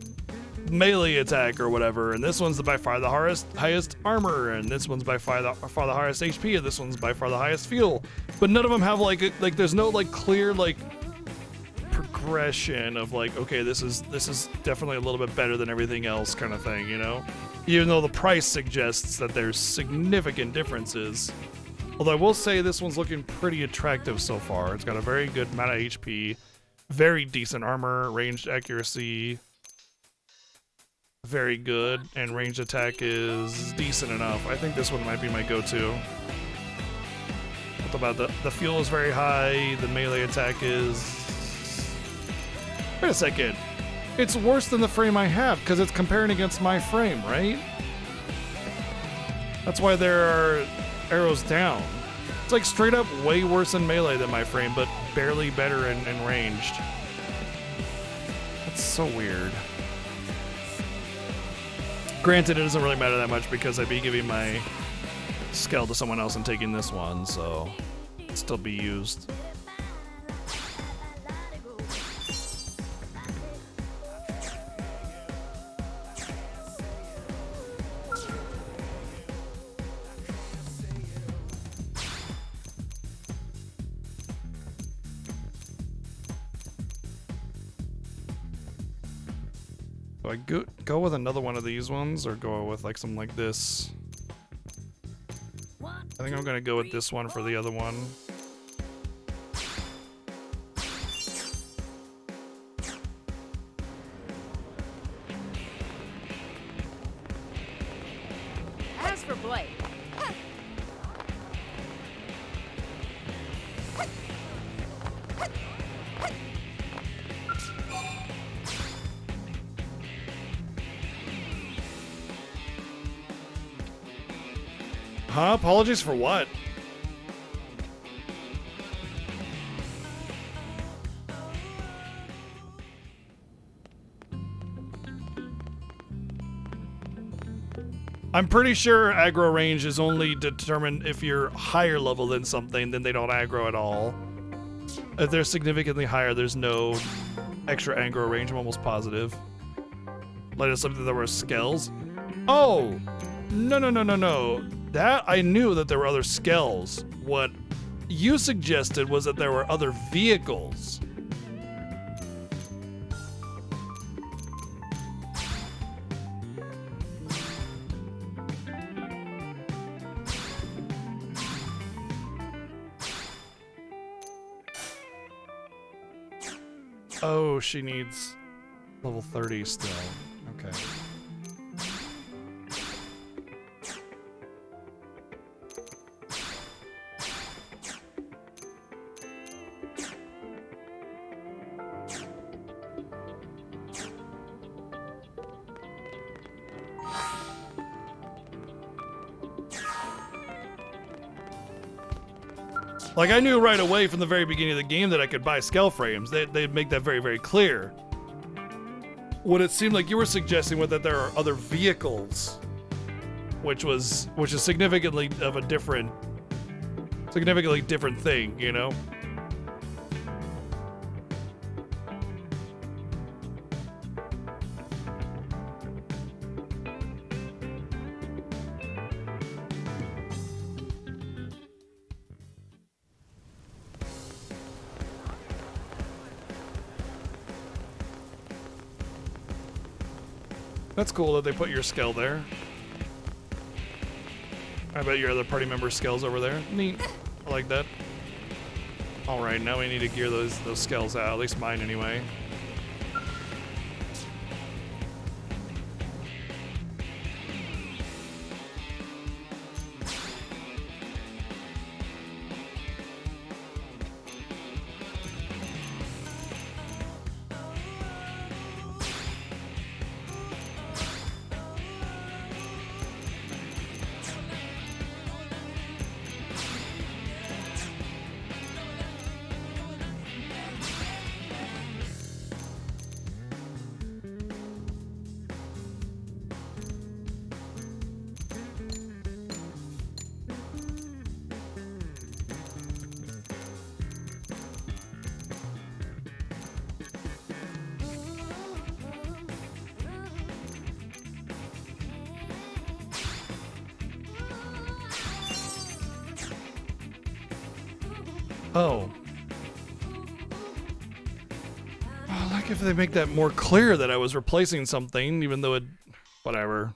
melee attack or whatever. And this one's by far the highest armor. And this one's by far the highest HP. And this one's by far the highest fuel. But none of them have like there's no like clear like progression of like, okay, this is definitely a little bit better than everything else kind of thing, you know? Even though the price suggests that there's significant differences. Although I will say this one's looking pretty attractive so far. It's got a very good amount of HP, very decent armor, ranged accuracy, very good, and ranged attack is decent enough. I think this one might be my go-to. What about the fuel is very high, the melee attack is... Wait a second. It's worse than the frame I have because it's comparing against my frame, right? That's why there are arrows down. It's like straight up way worse in melee than my frame, but barely better in ranged. That's so weird. Granted, it doesn't really matter that much because I'd be giving my skill to someone else and taking this one, so it'd still be used. Do I go with another one of these ones or go with like something like this? I think I'm gonna go with this one for the other one. As for Blade, Huh? Apologies for what? I'm pretty sure aggro range is only determined if you're higher level than something, then they don't aggro at all. If they're significantly higher, there's no extra aggro range. I'm almost positive. Like it's something there were skells. Oh, no. That I knew that there were other skells. What you suggested was that there were other vehicles. Oh, she needs level 30 still. Okay. Like, I knew right away from the very beginning of the game that I could buy scale frames. They make that very, very clear. What it seemed like you were suggesting was that there are other vehicles, which is significantly different thing, you know? That's cool that they put your skill there. I bet your other party member's skills over there. Neat. I like that. Alright, now we need to gear those skills out, at least mine anyway. Oh. Oh, like if they make that more clear that I was replacing something, even though it... whatever.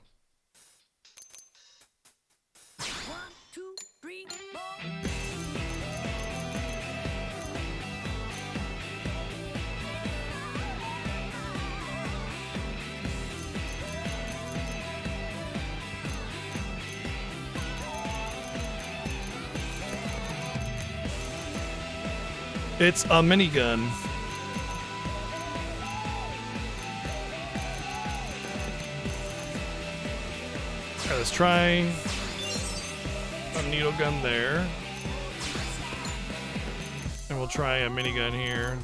It's a minigun. Okay, let's try a needle gun there. And we'll try a minigun here.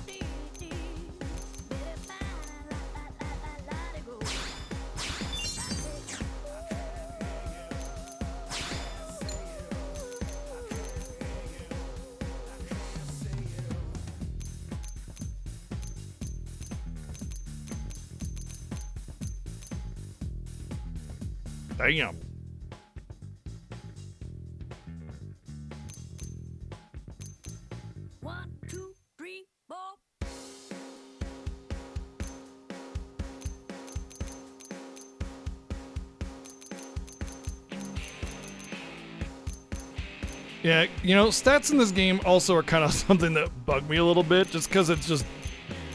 Damn. One, two, three, four. Yeah, you know, stats in this game also are kind of something that bug me a little bit, just because it just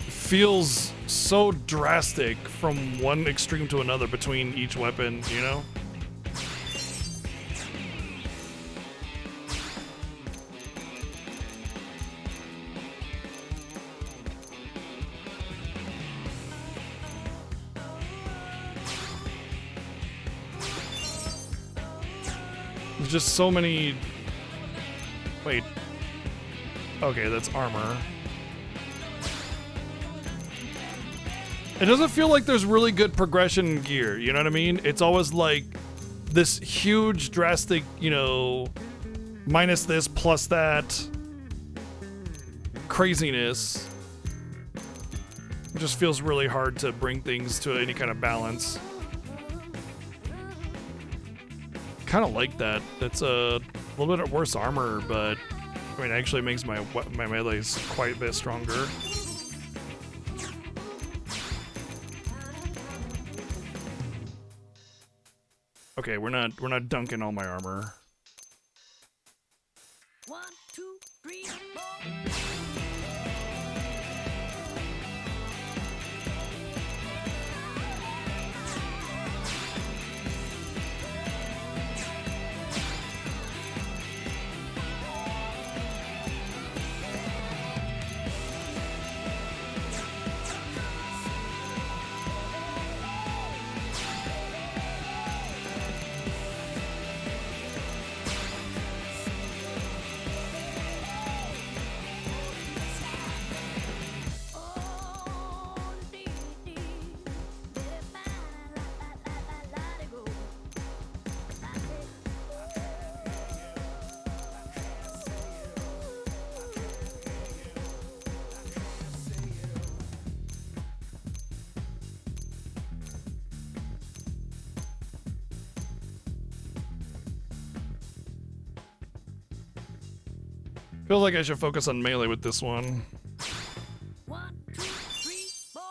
feels so drastic from one extreme to another between each weapon, you know? There's just so many... Wait. Okay, that's armor. It doesn't feel like there's really good progression in gear, you know what I mean? It's always like this huge drastic, you know, minus this plus that craziness. It just feels really hard to bring things to any kind of balance. Kind of like that. It's a little bit worse armor, but I mean, it actually makes my melees quite a bit stronger. Okay, we're not dunking all my armor. 1, 2, 3, 4. Feels like I should focus on melee with this one. 1, 2, 3, 4.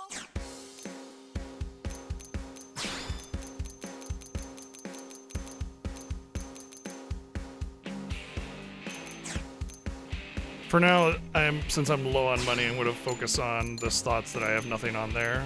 For now, since I'm low on money, I'm going to focus on the slots that I have nothing on there.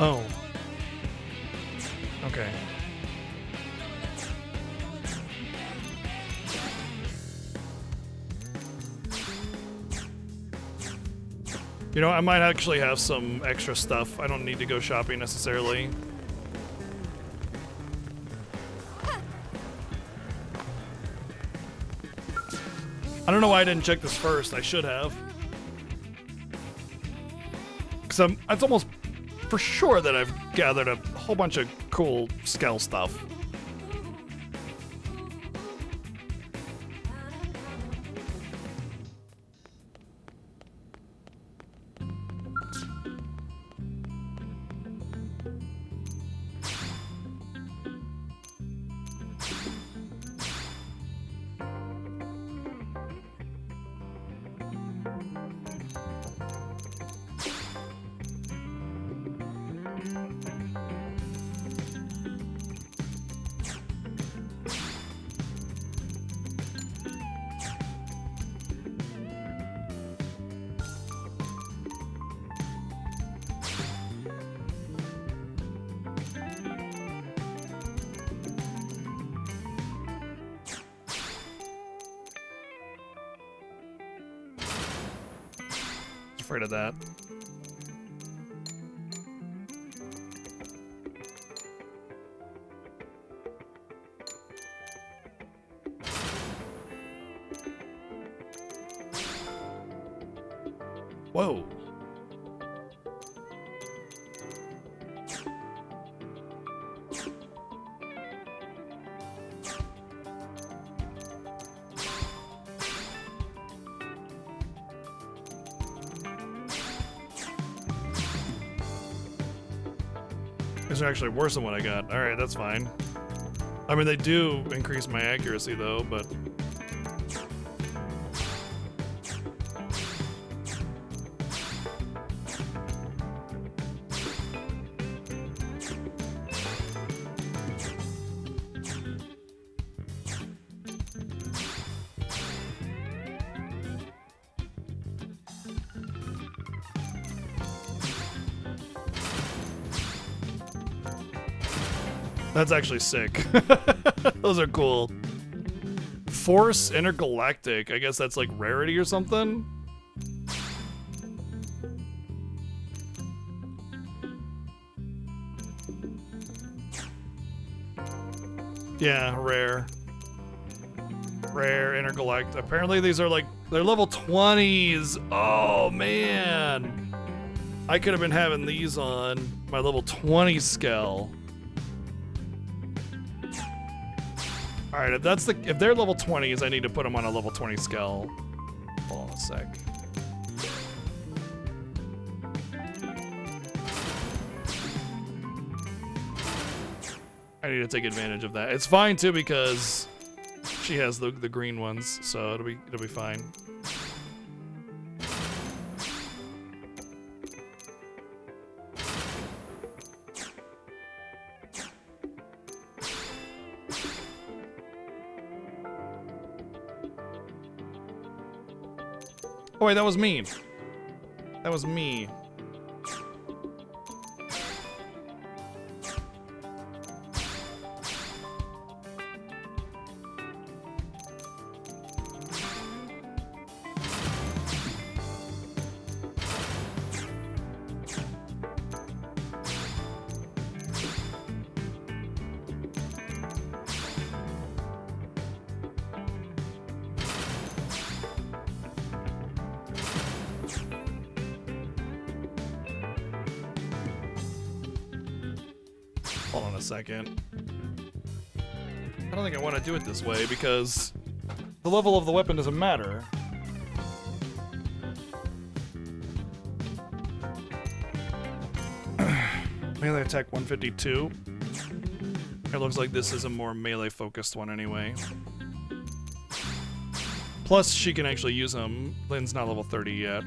Oh. Okay. You know, I might actually have some extra stuff. I don't need to go shopping necessarily. I don't know why I didn't check this first. I should have. Because it's almost for sure that I've gathered a whole bunch of cool Skell stuff. Afraid of that. Whoa. These are actually worse than what I got. Alright, that's fine. I mean, they do increase my accuracy, though, but... That's actually sick. Those are cool. Force Intergalactic. I guess that's like rarity or something. Yeah, rare. Rare Intergalactic. Apparently these are like, they're level 20s. Oh man. I could have been having these on my level 20 scale. All right, if they're level 20s, I need to put them on a level 20 scale. Hold on a sec. I need to take advantage of that. It's fine too because she has the green ones, so it'll be fine. Oh wait, that was me. That was me. Hold on a second. I don't think I want to do it this way because the level of the weapon doesn't matter. Melee attack 152. It looks like this is a more melee focused one anyway. Plus she can actually use them. Lynn's not level 30 yet.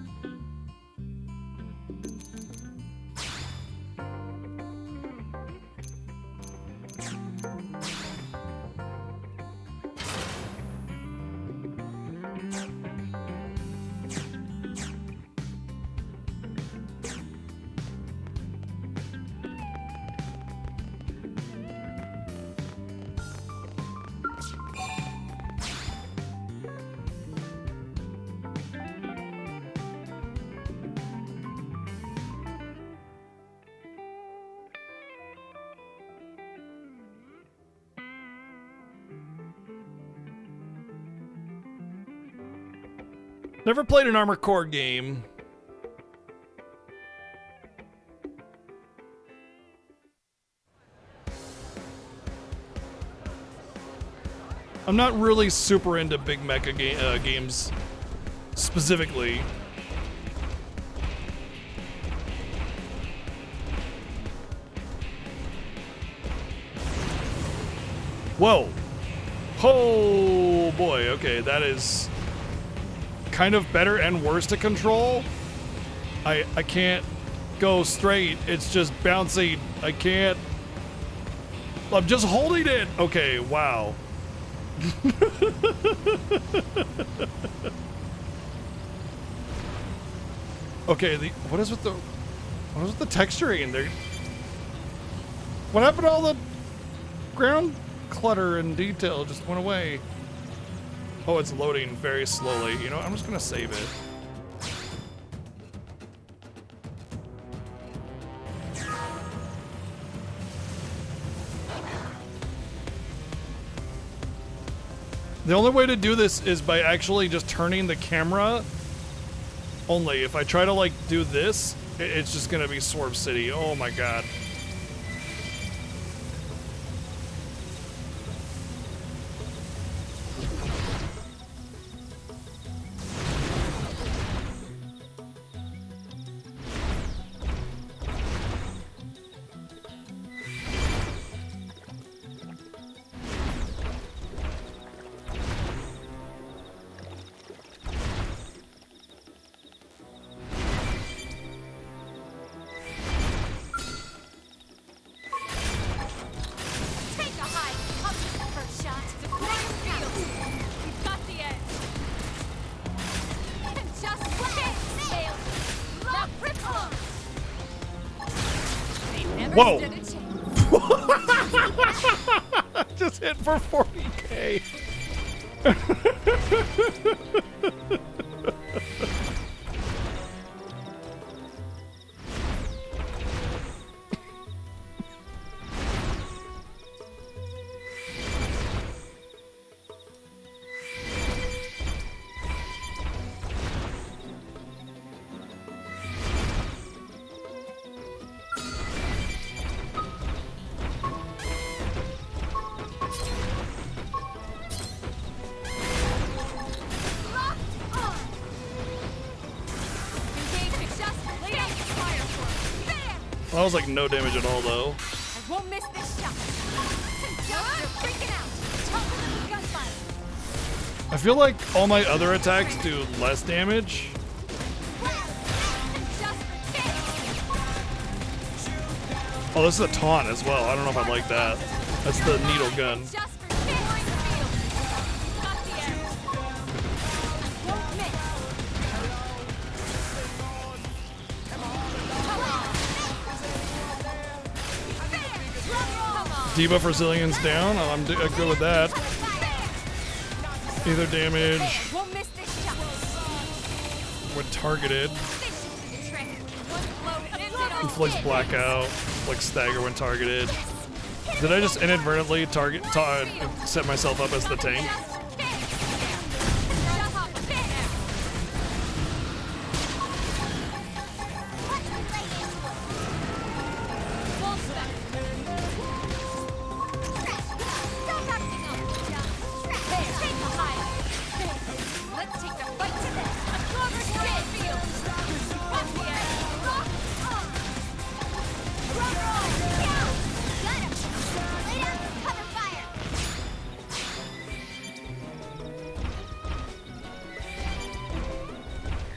Never played an Armored Core game. I'm not really super into big mecha games specifically. Whoa. Oh boy, okay, that is kind of better and worse to control. I can't go straight. It's just bouncing. I can't. I'm just holding it. Okay, wow. Okay, what is with the texturing there? What happened to all the ground clutter and detail? Just went away. Oh, it's loading very slowly. You know, I'm just gonna save it. The only way to do this is by actually just turning the camera only. If I try to like do this, it's just gonna be Swerve City. Oh my god. Whoa! Just hit for 40k. That was like no damage at all, though. I won't miss this shot. You're freaking out. Topple them with gunfire. I feel like all my other attacks do less damage. Oh, this is a taunt as well. I don't know if I like that. That's the needle gun. Debuff Resilience down. I'm good with that. Either damage when targeted. Inflicts blackout. Like stagger when targeted. Did I just inadvertently set myself up as the tank?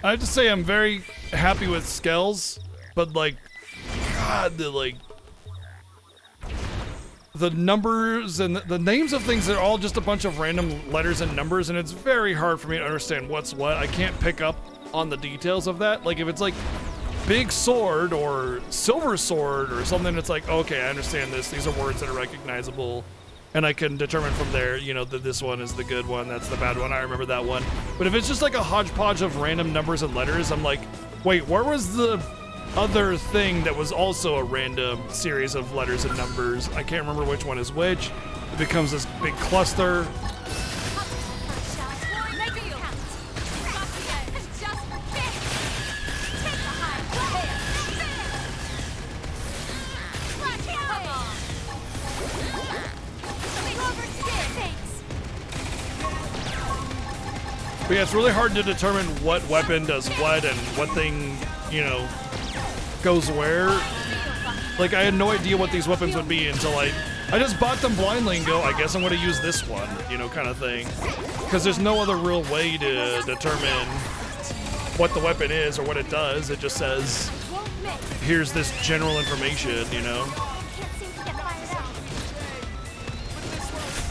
I have to say I'm very happy with Skells, but like, God, the numbers and the names of things are all just a bunch of random letters and numbers, and it's very hard for me to understand what's what. I can't pick up on the details of that. Like if it's like big sword or silver sword or something, it's like, okay, I understand this. These are words that are recognizable. And I can determine from there, you know, that this one is the good one, that's the bad one, I remember that one. But if it's just like a hodgepodge of random numbers and letters, I'm like, wait, where was the other thing that was also a random series of letters and numbers? I can't remember which one is which. It becomes this big cluster. But yeah, it's really hard to determine what weapon does what and what thing, you know, goes where. Like, I had no idea what these weapons would be until I just bought them blindly and go, I guess I'm going to use this one, you know, kind of thing. Because there's no other real way to determine what the weapon is or what it does. It just says, here's this general information, you know.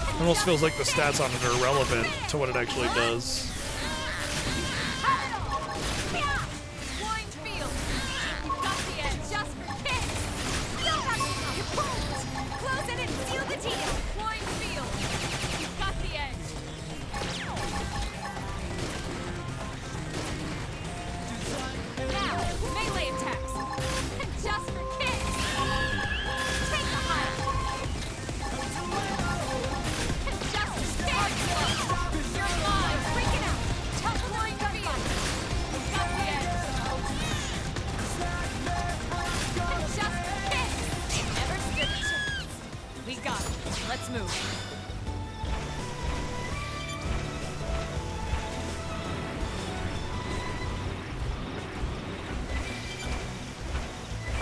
It almost feels like the stats on it are irrelevant to what it actually does.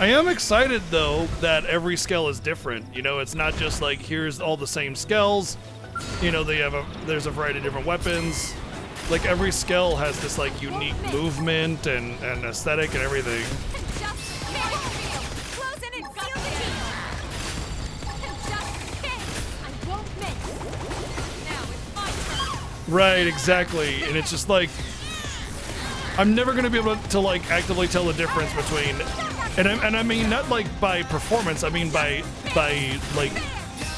I am excited though that every Skell is different. You know, it's not just like here's all the same Skells. You know, there's a variety of different weapons. Like every Skell has this like unique movement and aesthetic and everything. Right, exactly. And it's just like I'm never gonna be able to like actively tell the difference between, and I mean not like by performance. I mean by like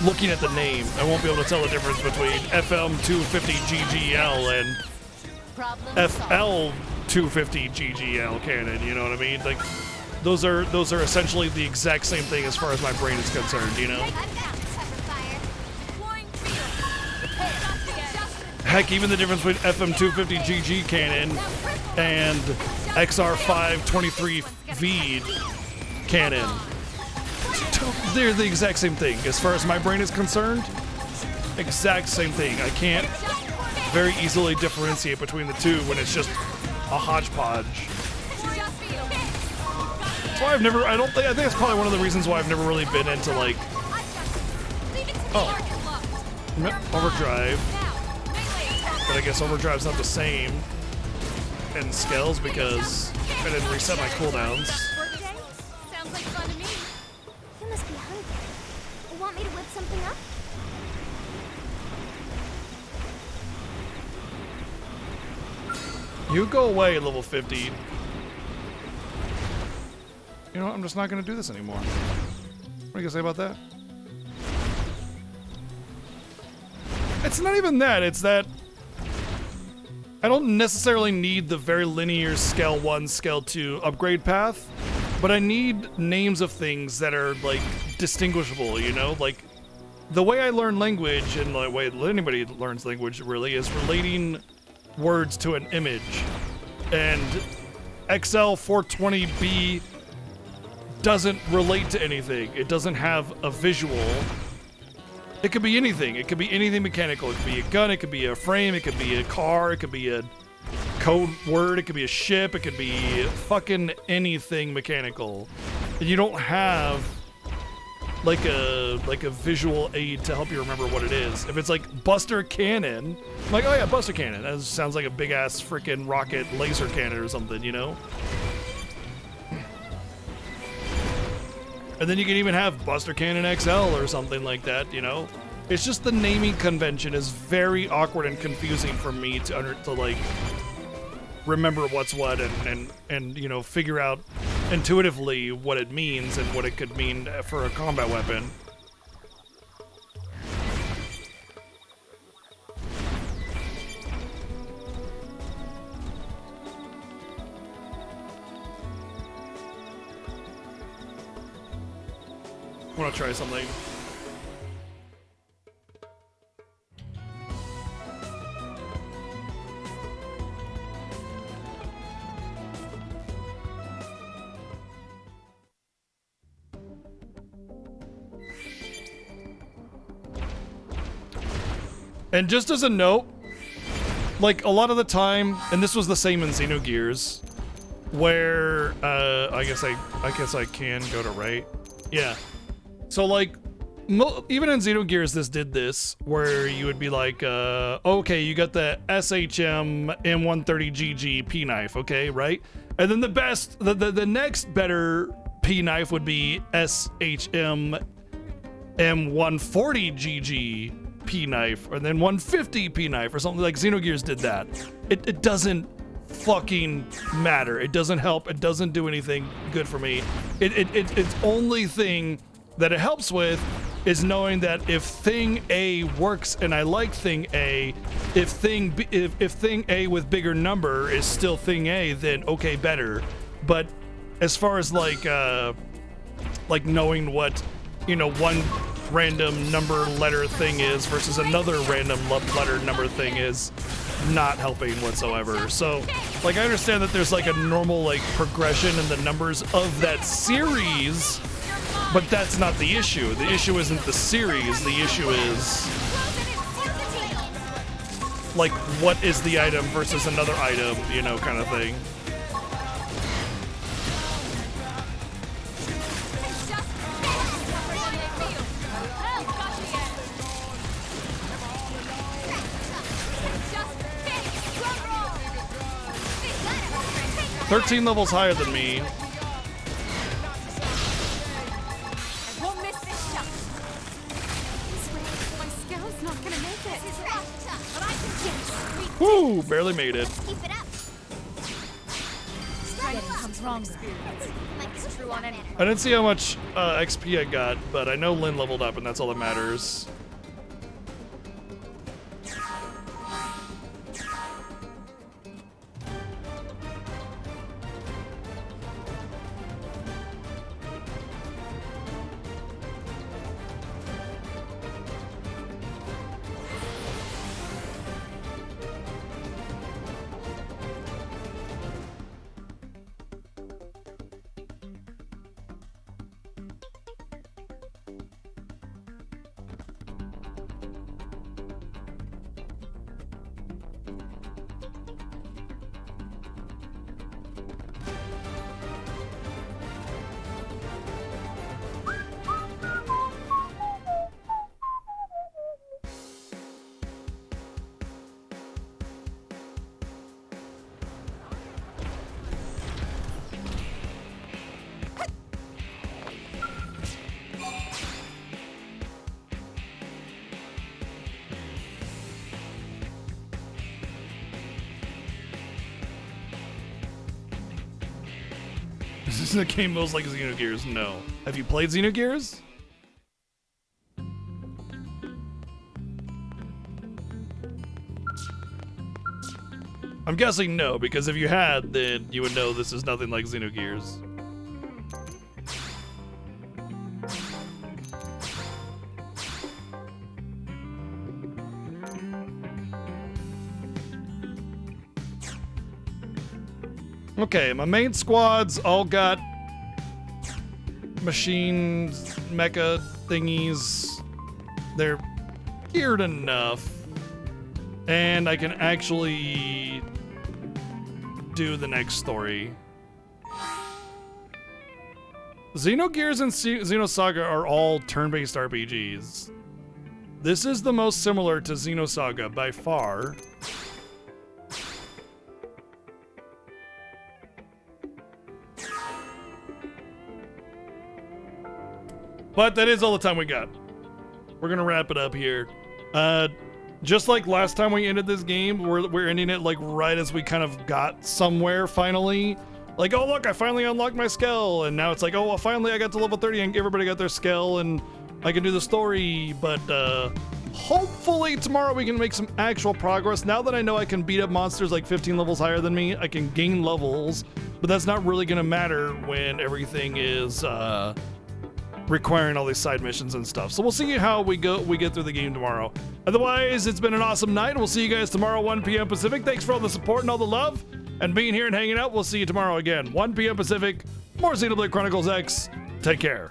looking at the name, I won't be able to tell the difference between FM250GGL and FL250GGL cannon. You know what I mean? Like, those are essentially the exact same thing as far as my brain is concerned. You know? Heck, even the difference between FM250GG cannon and XR523V cannon. They're the exact same thing. As far as my brain is concerned, exact same thing. I can't very easily differentiate between the two when it's just a hodgepodge. That's why I think it's probably one of the reasons why I've never really been into, like, overdrive. But I guess overdrive's not the same in scales because I didn't reset my cooldowns. Sounds like fun to me. You must be hungry. Want me to whip something up? You go away, level 50. You know what? I'm just not going to do this anymore. What are you going to say about that? It's not even that. It's that I don't necessarily need the very linear scale 1, scale 2 upgrade path, but I need names of things that are, like, distinguishable, you know? Like, the way I learn language, and the way anybody learns language, really, is relating words to an image. And XL420B doesn't relate to anything. It doesn't have a visual. It could be anything. It could be anything mechanical. It could be a gun, it could be a frame, it could be a car, it could be a code word, it could be a ship, it could be fucking anything mechanical. And you don't have like a visual aid to help you remember what it is. If it's like Buster Cannon, I'm like, oh yeah, Buster Cannon. That sounds like a big ass freaking rocket laser cannon or something, you know? And then you can even have Buster Cannon XL or something like that, you know? It's just the naming convention is very awkward and confusing for me to like remember what's what and you know, figure out intuitively what it means and what it could mean for a combat weapon. I want to try something. And just as a note, like a lot of the time, and this was the same in Xenogears, where I guess I can go to right. Yeah. So like, even in Xenogears, this did this, where you would be like, okay, you got the SHM M130GG P knife, okay, right? And then the next better P knife would be SHM M140GG P knife, or then 150 P knife, or something. Like Xenogears did that. It doesn't fucking matter. It doesn't help. It doesn't do anything good for me. Its only thing that it helps with is knowing that if thing A works and I like thing A, if thing A with bigger number is still thing A, then okay, better. But as far as like knowing what, you know, one random number letter thing is versus another random letter number thing is not helping whatsoever. So like I understand that there's like a normal like progression in the numbers of that series, but that's not the issue. The issue isn't the series. The issue is like what is the item versus another item, you know, kind of thing. "13 levels higher than me." Woo! Barely made it. getting stronger. It's true on anything. I didn't see how much XP I got, but I know Lynn leveled up, and that's all that matters. Is this a game moves like Xenogears? No. Have you played Xenogears? I'm guessing no, because if you had, then you would know this is nothing like Xenogears. Okay, my main squads all got machines, mecha thingies. They're geared enough. And I can actually do the next story. Xenogears and Xenosaga are all turn-based RPGs. This is the most similar to Xenosaga by far. But that is all the time we got. We're gonna wrap it up here. Just like last time we ended this game, we're ending it like right as we kind of got somewhere finally. Like, oh look, I finally unlocked my skill, and now it's like, oh well, finally I got to level 30 and everybody got their skill and I can do the story. But hopefully tomorrow we can make some actual progress. Now that I know I can beat up monsters like 15 levels higher than me, I can gain levels, but that's not really gonna matter when everything is requiring all these side missions and stuff. So we'll see how we get through the game tomorrow. Otherwise, it's been an awesome night. We'll see you guys tomorrow, 1 p.m. Pacific. Thanks for all the support and all the love and being here and hanging out. We'll see you tomorrow again, 1 p.m. Pacific. More Xenoblade Chronicles X. Take care.